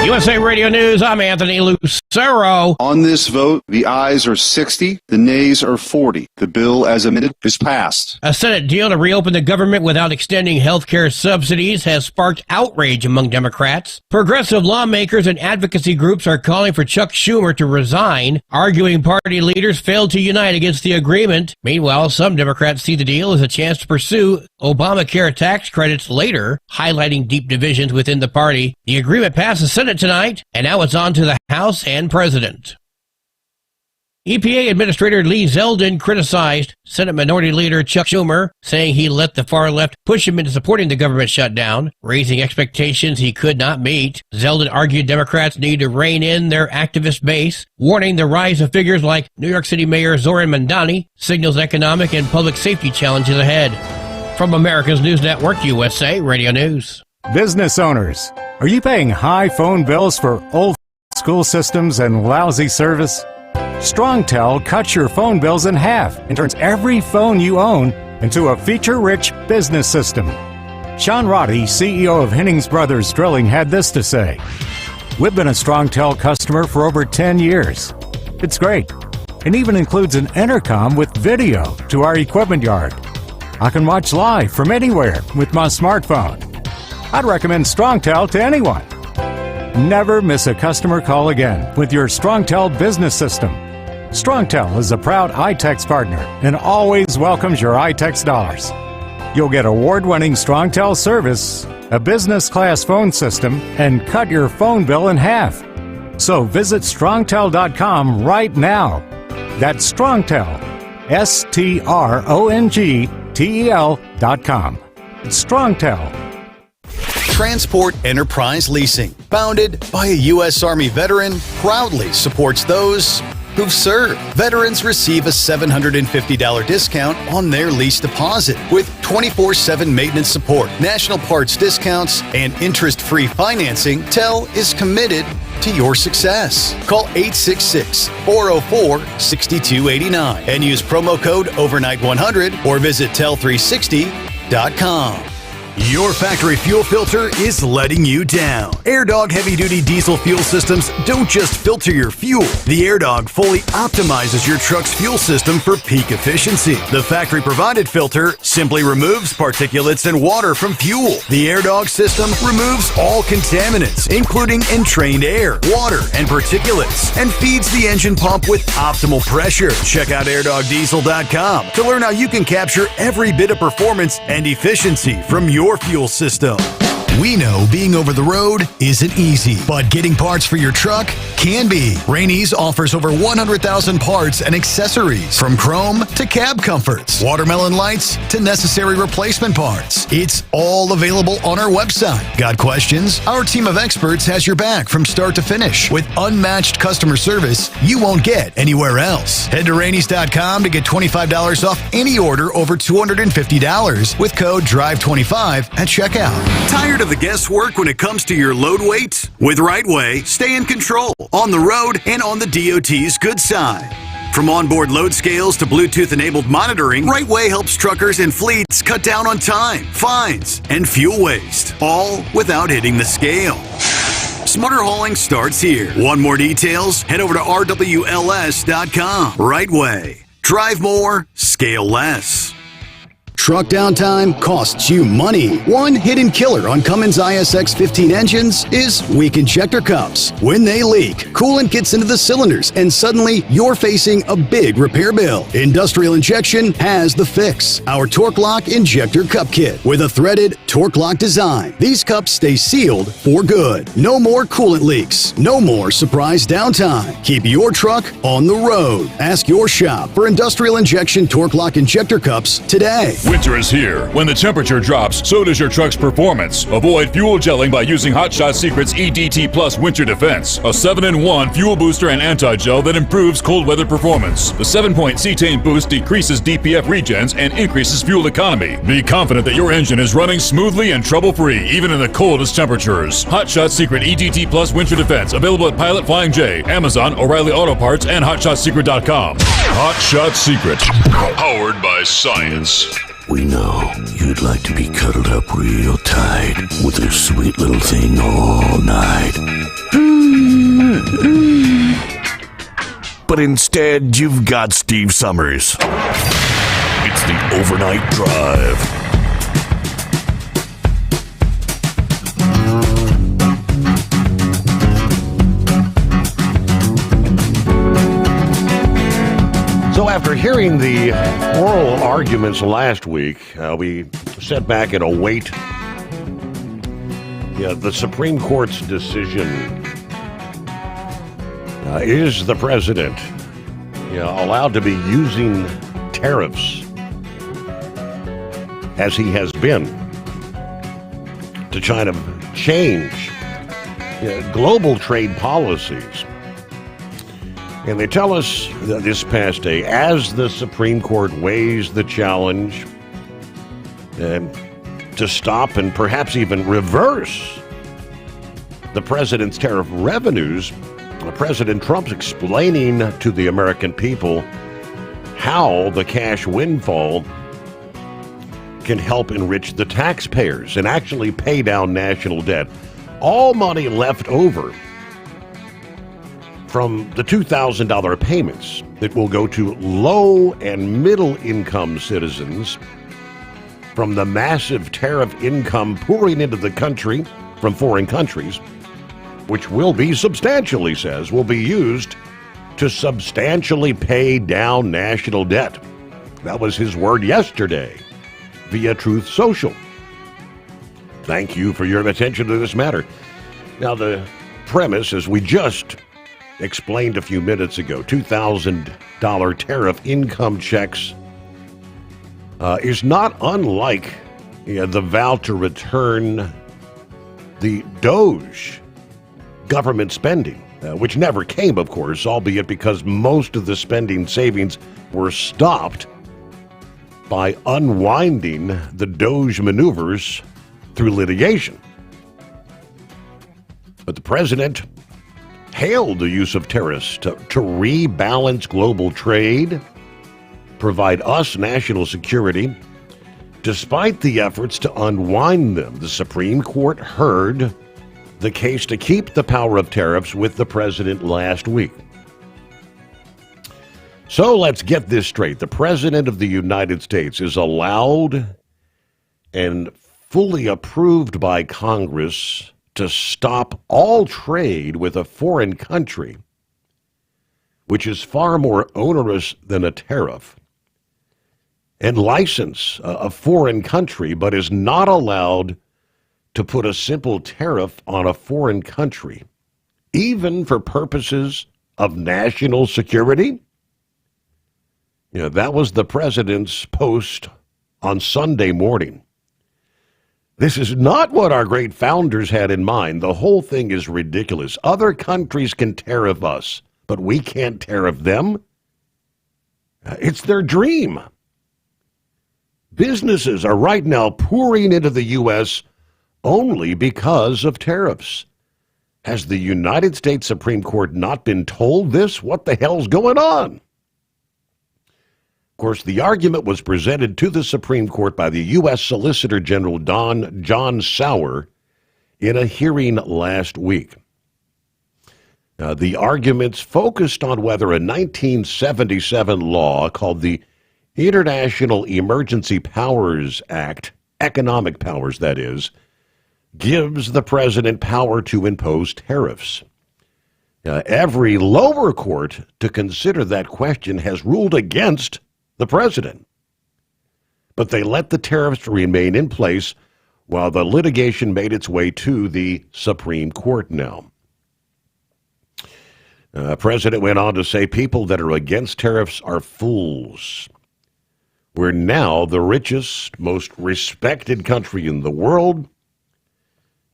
USA Radio News, I'm Anthony Lucero. On this vote, the ayes are 60, the nays are 40. The bill as amended is passed. A Senate deal to reopen the government without extending health care subsidies has sparked outrage among Democrats. Progressive lawmakers and advocacy groups are calling for Chuck Schumer to resign, arguing party leaders failed to unite against the agreement. Meanwhile, some Democrats see the deal as a chance to pursue Obamacare tax credits later, highlighting deep divisions within the party. The agreement passed the Senate tonight, and now it's on to the House and President. EPA Administrator Lee Zeldin criticized Senate Minority Leader Chuck Schumer, saying he let the far left push him into supporting the government shutdown, raising expectations he could not meet. Zeldin argued Democrats need to rein in their activist base, warning the rise of figures like New York City Mayor Zoran Mandani signals economic and public safety challenges ahead. From America's News Network, USA Radio News. Business owners, are you paying high phone bills for old school systems and lousy service? StrongTel cuts your phone bills in half and turns every phone you own into a feature-rich business system. Sean Roddy, CEO of Hennings Brothers Drilling, had this to say: "We've been a StrongTel customer for over 10 years. It's great. It even includes an intercom with video to our equipment yard. I can watch live from anywhere with my smartphone. I'd recommend StrongTel to anyone. Never miss a customer call again with your StrongTel business system. StrongTel is a proud iTex partner and always welcomes your iTex dollars. You'll get award-winning StrongTel service, a business-class phone system, and cut your phone bill in half. So visit StrongTel.com right now. That's StrongTel, StrongTel.com. It's StrongTel. Transport Enterprise Leasing, founded by a U.S. Army veteran, proudly supports those who've served. Veterans receive a $750 discount on their lease deposit with 24/7 maintenance support, national parts discounts, and interest-free financing. TEL is committed to your success. Call 866-404-6289 and use promo code OVERNIGHT100 or visit tel360.com. Your factory fuel filter is letting you down. AirDog heavy-duty diesel fuel systems don't just filter your fuel. The AirDog fully optimizes your truck's fuel system for peak efficiency. The factory-provided filter simply removes particulates and water from fuel. The AirDog system removes all contaminants, including entrained air, water, and particulates, and feeds the engine pump with optimal pressure. Check out airdogdiesel.com to learn how you can capture every bit of performance and efficiency from your fuel system. We know being over the road isn't easy, but getting parts for your truck can be. Rainey's offers over 100,000 parts and accessories, from chrome to cab comforts, watermelon lights to necessary replacement parts. It's all available on our website. Got questions? Our team of experts has your back from start to finish with unmatched customer service you won't get anywhere else. Head to Rainey's.com to get $25 off any order over $250 with code DRIVE25 at checkout. Tired of the guesswork when it comes to your load weight? With RightWay, stay in control on the road and on the DOT's good side. From onboard load scales to Bluetooth-enabled monitoring, RightWay helps truckers and fleets cut down on time, fines, and fuel waste, all without hitting the scale. Smarter hauling starts here. Want more details? Head over to RWLS.com. RightWay. Drive more, scale less. Truck downtime costs you money. One hidden killer on Cummins ISX 15 engines is weak injector cups. When they leak, coolant gets into the cylinders and suddenly you're facing a big repair bill. Industrial Injection has the fix. Our Torque Lock Injector Cup Kit with a threaded Torque Lock design. These cups stay sealed for good. No more coolant leaks. No more surprise downtime. Keep your truck on the road. Ask your shop for Industrial Injection Torque Lock Injector Cups today. Winter is here. When the temperature drops, so does your truck's performance. Avoid fuel gelling by using Hot Shot Secret's EDT Plus Winter Defense, a 7-in-1 fuel booster and anti-gel that improves cold weather performance. The 7-point cetane boost decreases DPF regens and increases fuel economy. Be confident that your engine is running smoothly and trouble-free, even in the coldest temperatures. Hot Shot Secret EDT Plus Winter Defense, available at Pilot Flying J, Amazon, O'Reilly Auto Parts, and HotShotSecret.com. Hot Shot Secret, powered by science. We know you'd like to be cuddled up real tight with a sweet little thing all night. But instead, you've got Steve Summers. It's the Overnight Drive. So after hearing the oral arguments last week, we sat back and await the Supreme Court's decision. Is the president allowed to be using tariffs as he has been to try to change global trade policies? And they tell us this past day, as the Supreme Court weighs the challenge to stop and perhaps even reverse the president's tariff revenues, President Trump's explaining to the American people how the cash windfall can help enrich the taxpayers and actually pay down national debt. All money left over from the $2,000 payments that will go to low and middle income citizens from the massive tariff income pouring into the country from foreign countries, which will be substantial, he says, will be used to substantially pay down national debt. That was his word yesterday via Truth Social. Thank you for your attention to this matter. Now, the premise, as we just explained a few minutes ago, $2,000 tariff income checks is not unlike the vow to return the Doge government spending, which never came, of course, albeit because most of the spending savings were stopped by unwinding the Doge maneuvers through litigation. But the president hailed the use of tariffs to rebalance global trade, provide us national security. Despite the efforts to unwind them, the Supreme Court heard the case to keep the power of tariffs with the president last week. So let's get this straight. The president of the United States is allowed and fully approved by Congress to stop all trade with a foreign country, which is far more onerous than a tariff, and license a foreign country, but is not allowed to put a simple tariff on a foreign country, even for purposes of national security. That was the president's post on Sunday morning. This is not what our great founders had in mind. The whole thing is ridiculous. Other countries can tariff us, but we can't tariff them. It's their dream. Businesses are right now pouring into the U.S. only because of tariffs. Has the United States Supreme Court not been told this? What the hell's going on? Of course, the argument was presented to the Supreme Court by the U.S. Solicitor General John Sauer in a hearing last week. The arguments focused on whether a 1977 law called the International Emergency Powers Act, economic powers that is, gives the president power to impose tariffs. Every lower court to consider that question has ruled against the president, but they let the tariffs remain in place while the litigation made its way to the Supreme Court now. The president went on to say people that are against tariffs are fools. We're now the richest, most respected country in the world.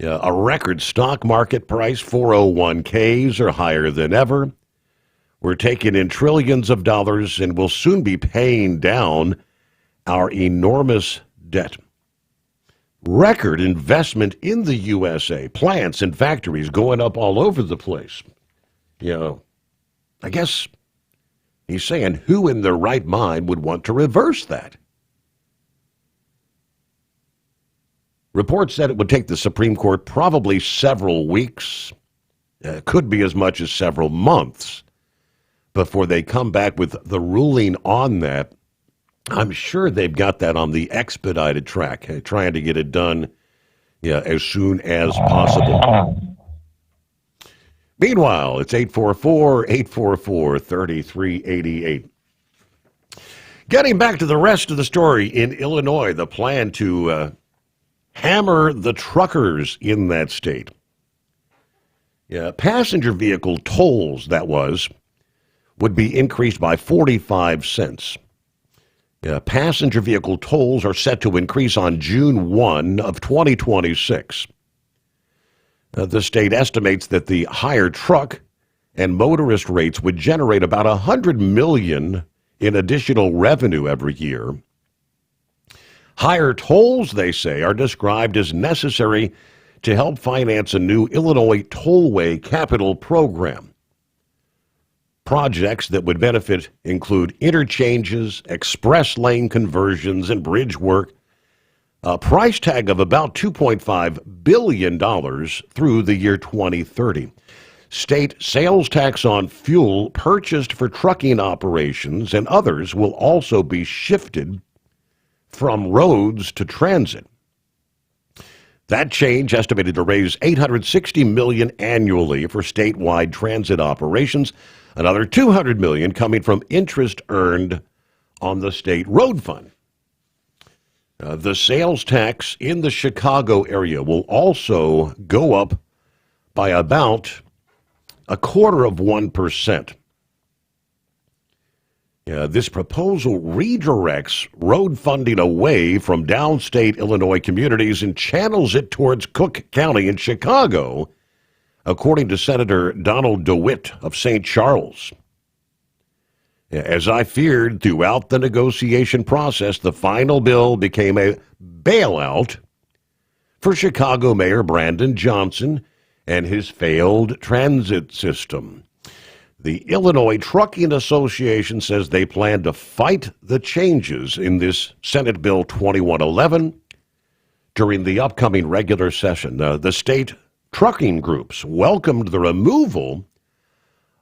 A record stock market price, 401ks are higher than ever. We're taking in trillions of dollars and will soon be paying down our enormous debt. Record investment in the USA, plants and factories going up all over the place. I guess he's saying who in their right mind would want to reverse that? Reports said it would take the Supreme Court probably several weeks Could be as much as several months before they come back with the ruling on that. I'm sure they've got that on the expedited track, trying to get it done as soon as possible. Meanwhile, it's 844-844-3388. Getting back to the rest of the story in Illinois, the plan to hammer the truckers in that state. Passenger vehicle tolls, would be increased by 45 cents. Passenger vehicle tolls are set to increase on June 1 of 2026. The state estimates that the higher truck and motorist rates would generate about $100 million in additional revenue every year. Higher tolls, they say, are described as necessary to help finance a new Illinois Tollway Capital Program. Projects that would benefit include interchanges, express lane conversions, and bridge work. A price tag of about $2.5 billion through the year 2030. State sales tax on fuel purchased for trucking operations and others will also be shifted from roads to transit. That change estimated to raise $860 million annually for statewide transit operations, another $200 million coming from interest earned on the state road fund. The sales tax in the Chicago area will also go up by about 0.25%. This proposal redirects road funding away from downstate Illinois communities and channels it towards Cook County in Chicago, according to Senator Donald DeWitt of St. Charles. As I feared throughout the negotiation process, the final bill became a bailout for Chicago Mayor Brandon Johnson and his failed transit system. The Illinois Trucking Association says they plan to fight the changes in this Senate Bill 2111 during the upcoming regular session. The state trucking groups welcomed the removal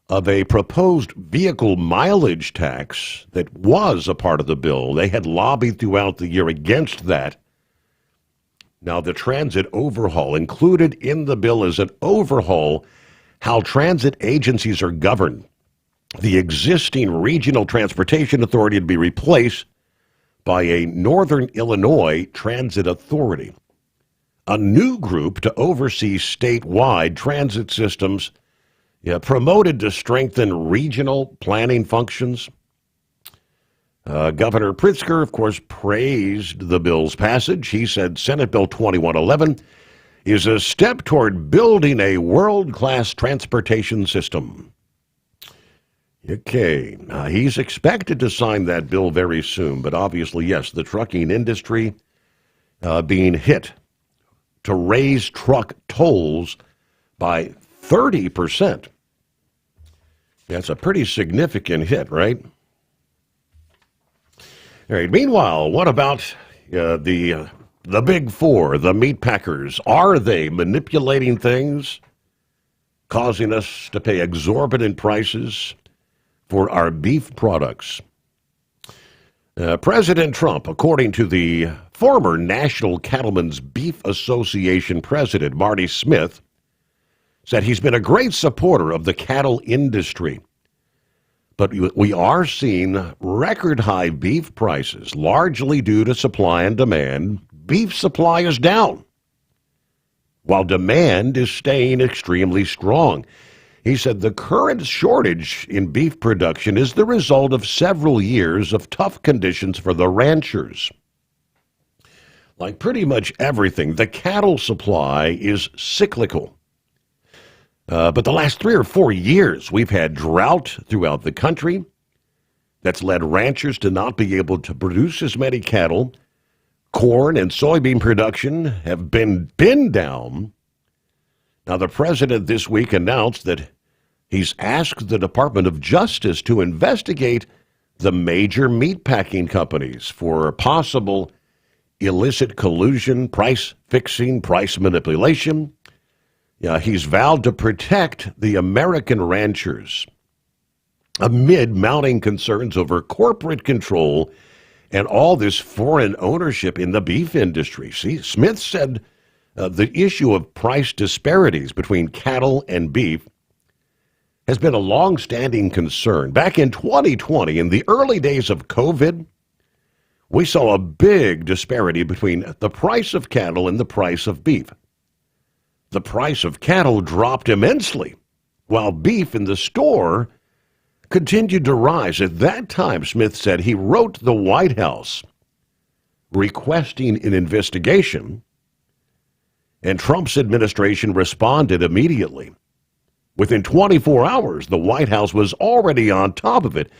of a proposed vehicle mileage tax that was a part of the bill. They had lobbied throughout the year against that. Now, the transit overhaul, included in the bill is an overhaul how transit agencies are governed. The existing regional transportation authority to be replaced by a Northern Illinois Transit Authority, a new group to oversee statewide transit systems, promoted to strengthen regional planning functions. Governor Pritzker, of course, praised the bill's passage. He said Senate Bill 2111 is a step toward building a world-class transportation system. Okay, he's expected to sign that bill very soon, but obviously, yes, the trucking industry being hit to raise truck tolls by 30%. That's a pretty significant hit, right? All right, meanwhile, what about the Big Four, the meat packers? Are they manipulating things, causing us to pay exorbitant prices for our beef products? President Trump, according to the former National Cattlemen's Beef Association president, Marty Smith, said he's been a great supporter of the cattle industry. But we are seeing record-high beef prices, largely due to supply and demand. Beef supply is down, while demand is staying extremely strong. He said the current shortage in beef production is the result of several years of tough conditions for the ranchers. Like pretty much everything, the cattle supply is cyclical. But the last 3 or 4 years, we've had drought throughout the country that's led ranchers to not be able to produce as many cattle. Corn and soybean production have been down. Now, the president this week announced that he's asked the Department of Justice to investigate the major meatpacking companies for possible illicit collusion, price fixing, price manipulation. He's vowed to protect the American ranchers amid mounting concerns over corporate control and all this foreign ownership in the beef industry. See, Smith said the issue of price disparities between cattle and beef has been a long-standing concern. Back in 2020, in the early days of COVID, we saw a big disparity between the price of cattle and the price of beef. The price of cattle dropped immensely, while beef in the store continued to rise. At that time, Smith said he wrote the White House requesting an investigation, and Trump's administration responded immediately. Within 24 hours, the White House was already on top of it.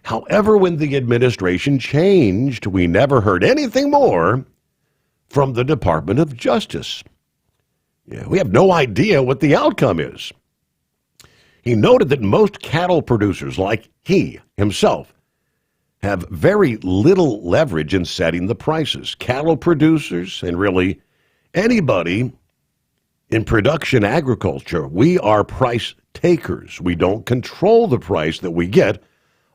However, when the administration changed, we never heard anything more from the Department of Justice. We have no idea what the outcome is. He noted that most cattle producers, like he himself, have very little leverage in setting the prices. Cattle producers, and really anybody in production agriculture, we are price takers. We don't control the price that we get.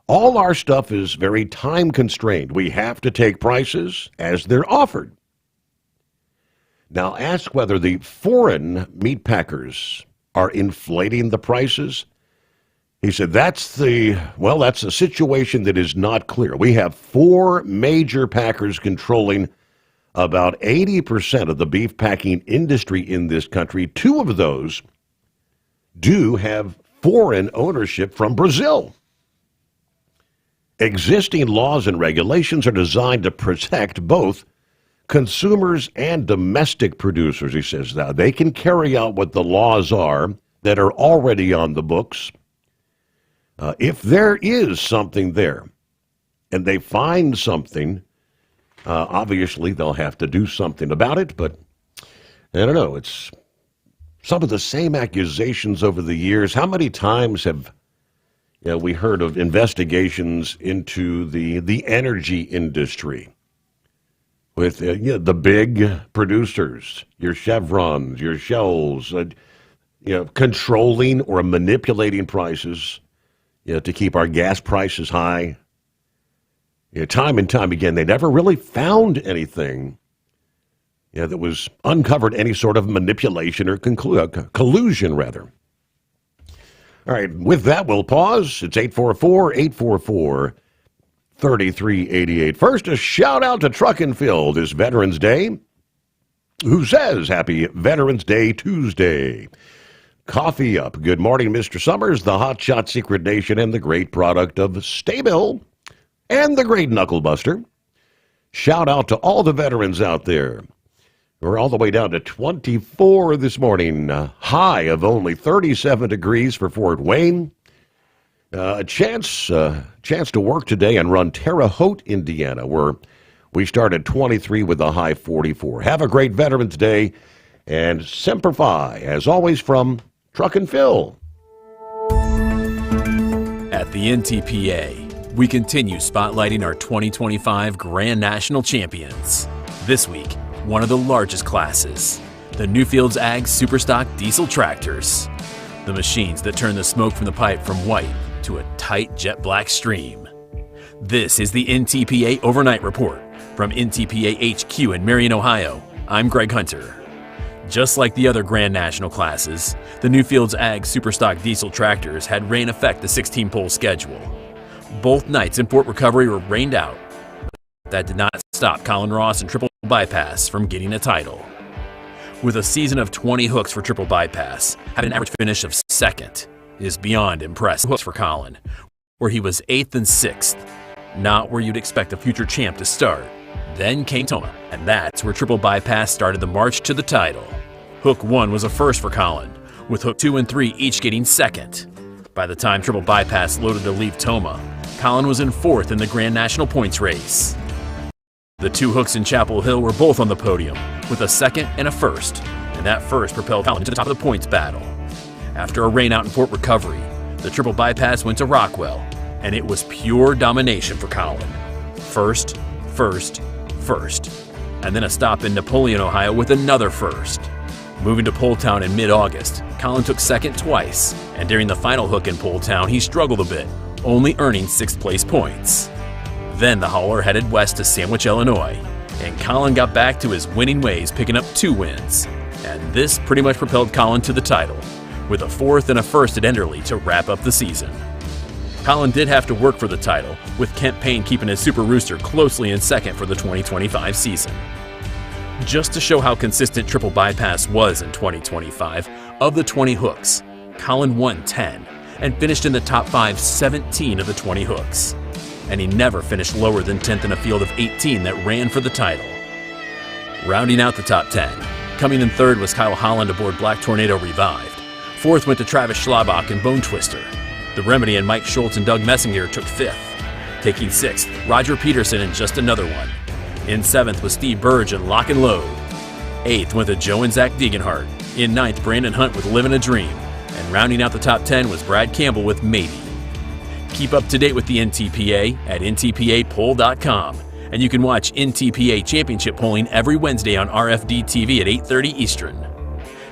All our stuff is very time constrained. We have to take prices as they're offered. Now ask whether the foreign meat packers are inflating the prices. He said that's a situation that is not clear. We have 4 major packers controlling about 80% of the beef packing industry in this country. 2 of those do have foreign ownership from Brazil. Existing laws and regulations are designed to protect both consumers and domestic producers, he says. Now, they can carry out what the laws are that are already on the books. If there is something there and they find something, obviously they'll have to do something about it. But I don't know. It's some of the same accusations over the years. How many times have we heard of investigations into the energy industry with the big producers, your Chevrons, your Shells, controlling or manipulating prices to keep our gas prices high. Time and time again, they never really found anything that was uncovered any sort of manipulation or collusion, rather. All right, with that, we'll pause. It's 844-844-3388. First, a shout-out to Truck and Fill this Veterans Day, who says, Happy Veterans Day Tuesday. Coffee up. Good morning, Mr. Sommers, the Hot Shot Secret Nation, and the great product of Staybill, and the great Knuckle Buster. Shout out to all the veterans out there. We're all the way down to 24 this morning. High of only 37 degrees for Fort Wayne. A chance to work today and run Terre Haute, Indiana, where we start at 23 with a high 44. Have a great Veterans Day, and Semper Fi, as always, from Truck and Fill. At the NTPA, we continue spotlighting our 2025 Grand National Champions. This week, one of the largest classes, the Newfields Ag Superstock Diesel Tractors. The machines that turn the smoke from the pipe from white to a tight jet black stream. This is the NTPA Overnight Report. From NTPA HQ in Marion, Ohio, I'm Greg Hunter. Just like the other Grand National classes, the Newfields Ag Superstock Diesel Tractors had rain affect the 16-pole schedule. Both nights in Port Recovery were rained out. That did not stop Colin Ross and Triple Bypass from getting a title. With a season of 20 hooks for Triple Bypass, having an average finish of second is beyond impressive. Hooks for Colin, where he was 8th and 6th, not where you'd expect a future champ to start. Then came Toma, and that's where Triple Bypass started the march to the title. Hook 1 was a first for Colin, with Hook 2 and 3 each getting second. By the time Triple Bypass loaded to leave Toma, Colin was in 4th in the Grand National points race. The 2 hooks in Chapel Hill were both on the podium, with a second and a first, and that first propelled Colin to the top of the points battle. After a rainout in Port Recovery, the Triple Bypass went to Rockwell, and it was pure domination for Colin. First, and then a stop in Napoleon, Ohio with another first. Moving to Pole Town in mid-August, Colin took second twice, and during the final hook in Pole Town, he struggled a bit, only earning 6th place points. Then the hauler headed west to Sandwich, Illinois, and Colin got back to his winning ways, picking up 2 wins. And this pretty much propelled Colin to the title, with a 4th and a 1st at Enderley to wrap up the season. Colin did have to work for the title, with Kent Payne keeping his Super Rooster closely in second for the 2025 season. Just to show how consistent Triple Bypass was in 2025, of the 20 hooks, Colin won 10 and finished in the top 17 of the 20 hooks. And he never finished lower than 10th in a field of 18 that ran for the title. Rounding out the top 10, coming in 3rd was Kyle Holland aboard Black Tornado Revived. 4th went to Travis Schlabach and Bone Twister. The Remedy and Mike Schultz and Doug Messinger took 5th. Taking 6th, Roger Peterson and Just Another One. In 7th was Steve Burge and Lock and Load. 8th went to Joe and Zach Degenhart. In 9th, Brandon Hunt with Livin' a Dream. And rounding out the top 10 was Brad Campbell with Maybe. Keep up to date with the NTPA at ntpapoll.com. And you can watch NTPA Championship polling every Wednesday on RFD TV at 8:30 Eastern.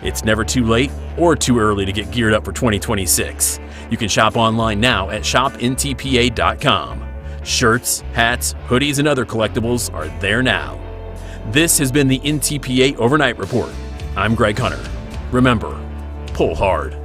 It's never too late or too early to get geared up for 2026. You can shop online now at shopntpa.com. Shirts, hats, hoodies, and other collectibles are there now. This has been the NTPA Overnight Report. I'm Greg Hunter. Remember, pull hard.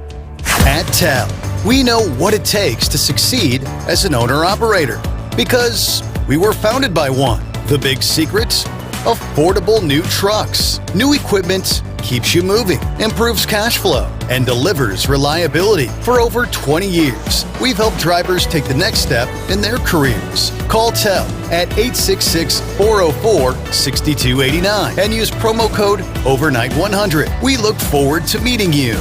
At TEL, we know what it takes to succeed as an owner-operator because we were founded by one. The big secret? Affordable new trucks. New equipment keeps you moving, improves cash flow, and delivers reliability. For over 20 years, we've helped drivers take the next step in their careers. Call TEL at 866-404-6289 and use promo code OVERNIGHT100. We look forward to meeting you.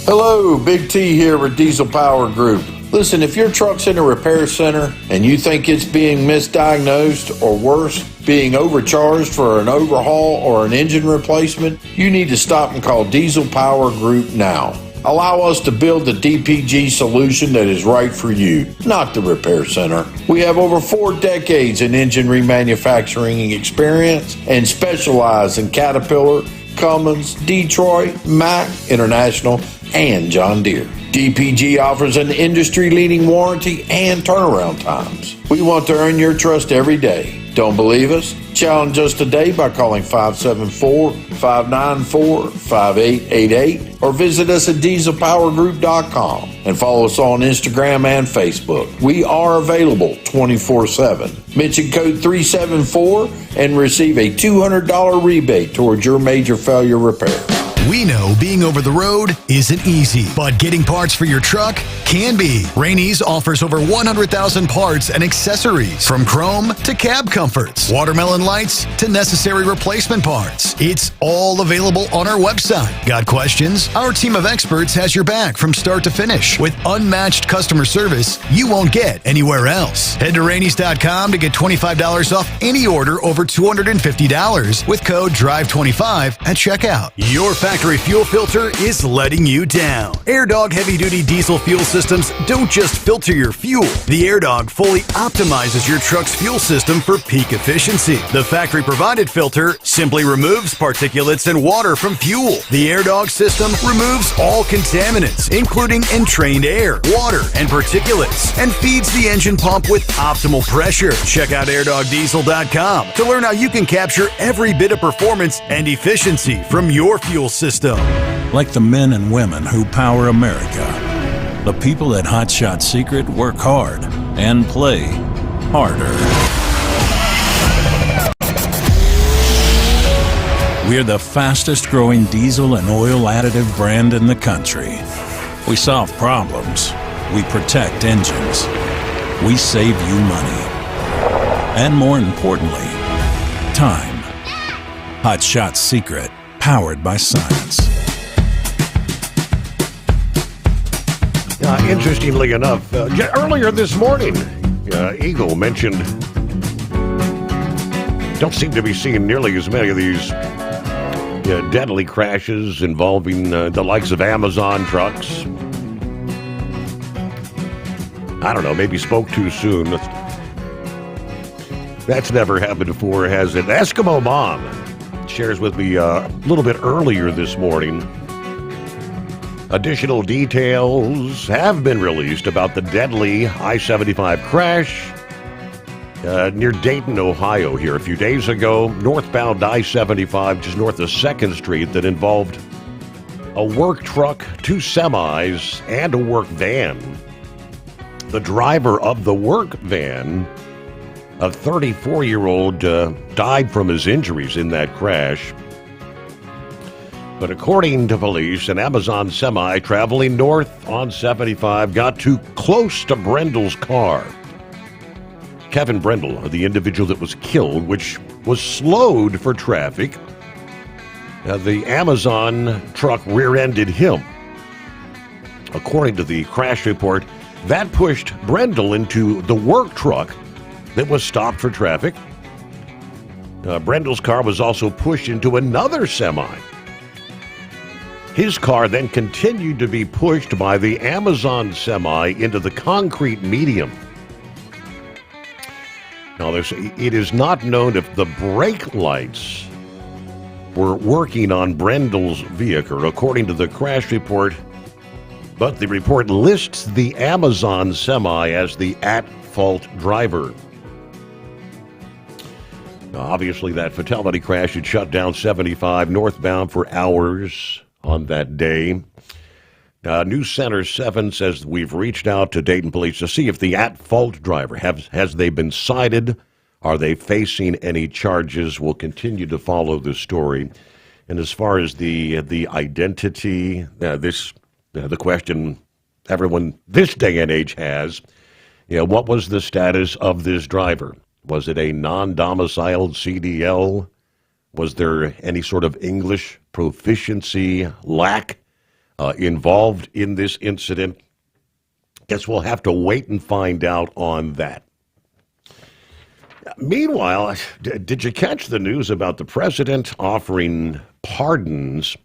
Hello, Big T here with Diesel Power Group. Listen, if your truck's in a repair center and you think it's being misdiagnosed or worse, being overcharged for an overhaul or an engine replacement, you need to stop and call Diesel Power Group now. Allow us to build the DPG solution that is right for you, not the repair center. We have over 4 decades in engine remanufacturing experience and specialize in Caterpillar, Cummins, Detroit, Mack, International, and John Deere. DPG offers an industry-leading warranty and turnaround times. We want to earn your trust every day. Don't believe us? Challenge us today by calling 574-594-5888 or visit us at dieselpowergroup.com and follow us on Instagram and Facebook. We are available 24/7. Mention code 374 and receive a $200 rebate towards your major failure repair. We know being over the road isn't easy, but getting parts for your truck can be. Rainey's offers over 100,000 parts and accessories, from chrome to cab comforts, watermelon lights to necessary replacement parts. It's all available on our website. Got questions? Our team of experts has your back from start to finish with unmatched customer service you won't get anywhere else. Head to Rainey's.com to get $25 off any order over $250 with code DRIVE25 at checkout. Your factory fuel filter is letting you down. AirDog heavy-duty diesel fuel systems don't just filter your fuel. The AirDog fully optimizes your truck's fuel system for peak efficiency. The factory-provided filter simply removes particulates and water from fuel. The AirDog system removes all contaminants, including entrained air, water, and particulates, and feeds the engine pump with optimal pressure. Check out airdogdiesel.com to learn how you can capture every bit of performance and efficiency from your fuel system. Like the men and women who power America, the people at Hot Shot Secret work hard and play harder. We're the fastest growing diesel and oil additive brand in the country. We solve problems. We protect engines. We save you money. And more importantly, time. Hot Shot Secret. Powered by science. Interestingly enough, earlier this morning, Eagle mentioned don't seem to be seeing nearly as many of these deadly crashes involving the likes of Amazon trucks. I don't know, maybe spoke too soon. That's never happened before, has it? Eskimo Mom shares with me a little bit earlier this morning. Additional details have been released about the deadly I-75 crash near Dayton, Ohio here a few days ago. Northbound I-75 just north of 2nd Street that involved a work truck, 2 semis, and a work van. The driver of the work van, a 34-year-old, died from his injuries in that crash. But according to police, an Amazon semi traveling north on 75 got too close to Brendel's car. Kevin Brendel, the individual that was killed, which was slowed for traffic. The Amazon truck rear-ended him. According to the crash report, that pushed Brendel into the work truck that was stopped for traffic. Brendel's car was also pushed into another semi. His car then continued to be pushed by the Amazon semi into the concrete median. Now, it is not known if the brake lights were working on Brendel's vehicle, according to the crash report, but the report lists the Amazon semi as the at-fault driver. Now, obviously, that fatality crash had shut down 75 northbound for hours on that day. News Center 7 says we've reached out to Dayton Police to see if the at-fault driver, has they been cited? Are they facing any charges? We'll continue to follow this story. And as far as the identity, the question everyone this day and age has, what was the status of this driver? Was it a non-domiciled CDL? Was there any sort of English proficiency lack involved in this incident? Guess we'll have to wait and find out on that. Meanwhile, did you catch the news about the president offering pardons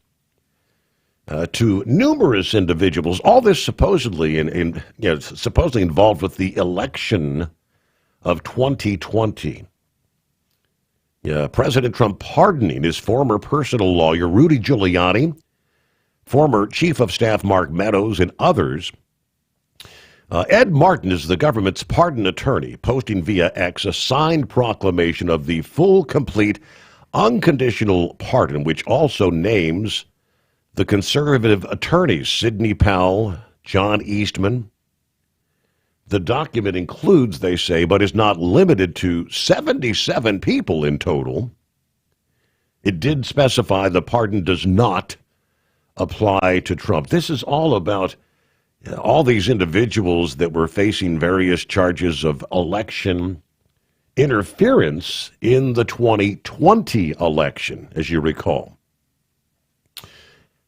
to numerous individuals? All this supposedly supposedly involved with the election of 2020. President Trump pardoning his former personal lawyer, Rudy Giuliani, former Chief of Staff Mark Meadows, and others. Ed Martin is the government's pardon attorney, posting via X a signed proclamation of the full, complete, unconditional pardon, which also names the conservative attorneys, Sidney Powell, John Eastman. The document includes, they say, but is not limited to 77 people in total. It did specify the pardon does not apply to Trump. This is all about all these individuals that were facing various charges of election interference in the 2020 election, as you recall.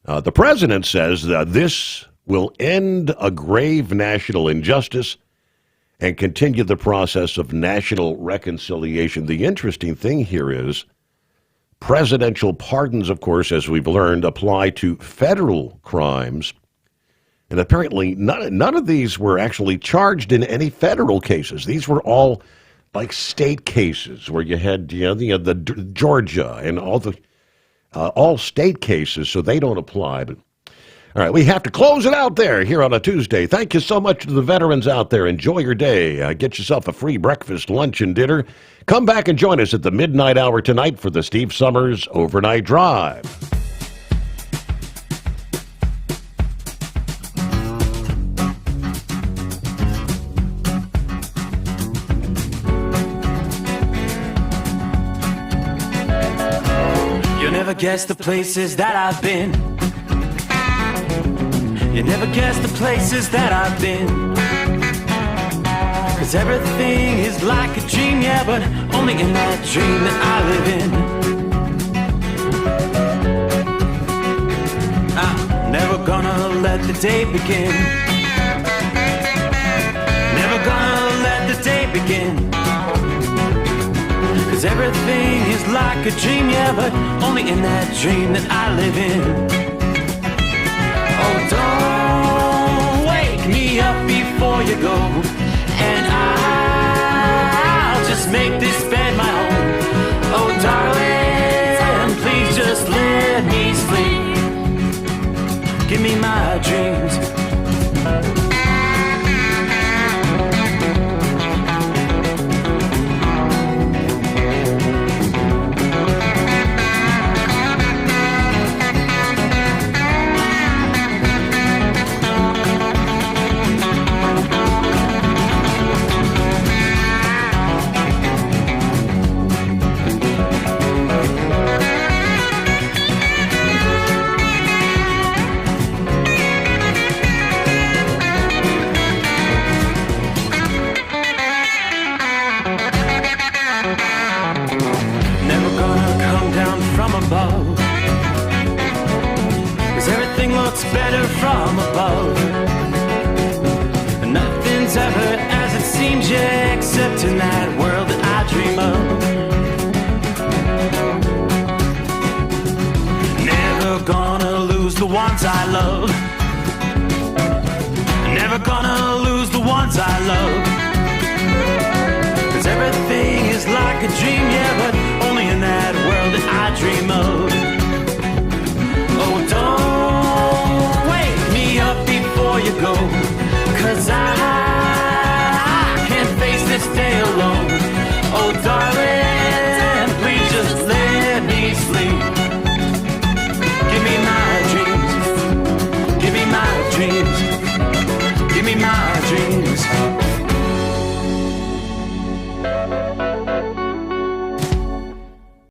The president says that this will end a grave national injustice and continue the process of national reconciliation. The interesting thing here is presidential pardons, of course, as we've learned, apply to federal crimes. And apparently none of these were actually charged in any federal cases. These were all like state cases where you had the Georgia and all state cases, so they don't apply. But all right, we have to close it out there here on a Tuesday. Thank you so much to the veterans out there. Enjoy your day. Get yourself a free breakfast, lunch, and dinner. Come back and join us at the midnight hour tonight for the Steve Sommers Overnight Drive. You'll never guess the places that I've been. You never guess the places that I've been. 'Cause everything is like a dream, yeah, but only in that dream that I live in. I'm never gonna let the day begin. Never gonna let the day begin. 'Cause everything is like a dream, yeah, but only in that dream that I live in. Oh, don't wake me up before you go, and I'll just make this bed my home. Oh, darling, please above. 'Cause everything looks better from above. And nothing's ever as it seems, yeah, except in that world that I dream of. Never gonna lose the ones I love. Never gonna lose the ones I love. 'Cause everything is like a dream, yeah, but only in that world that I dream of. Oh, don't wake me up before you go, 'cause I can't face this day alone. Oh, darling, please just let me sleep. Give me my dreams. Give me my dreams. Give me my dreams.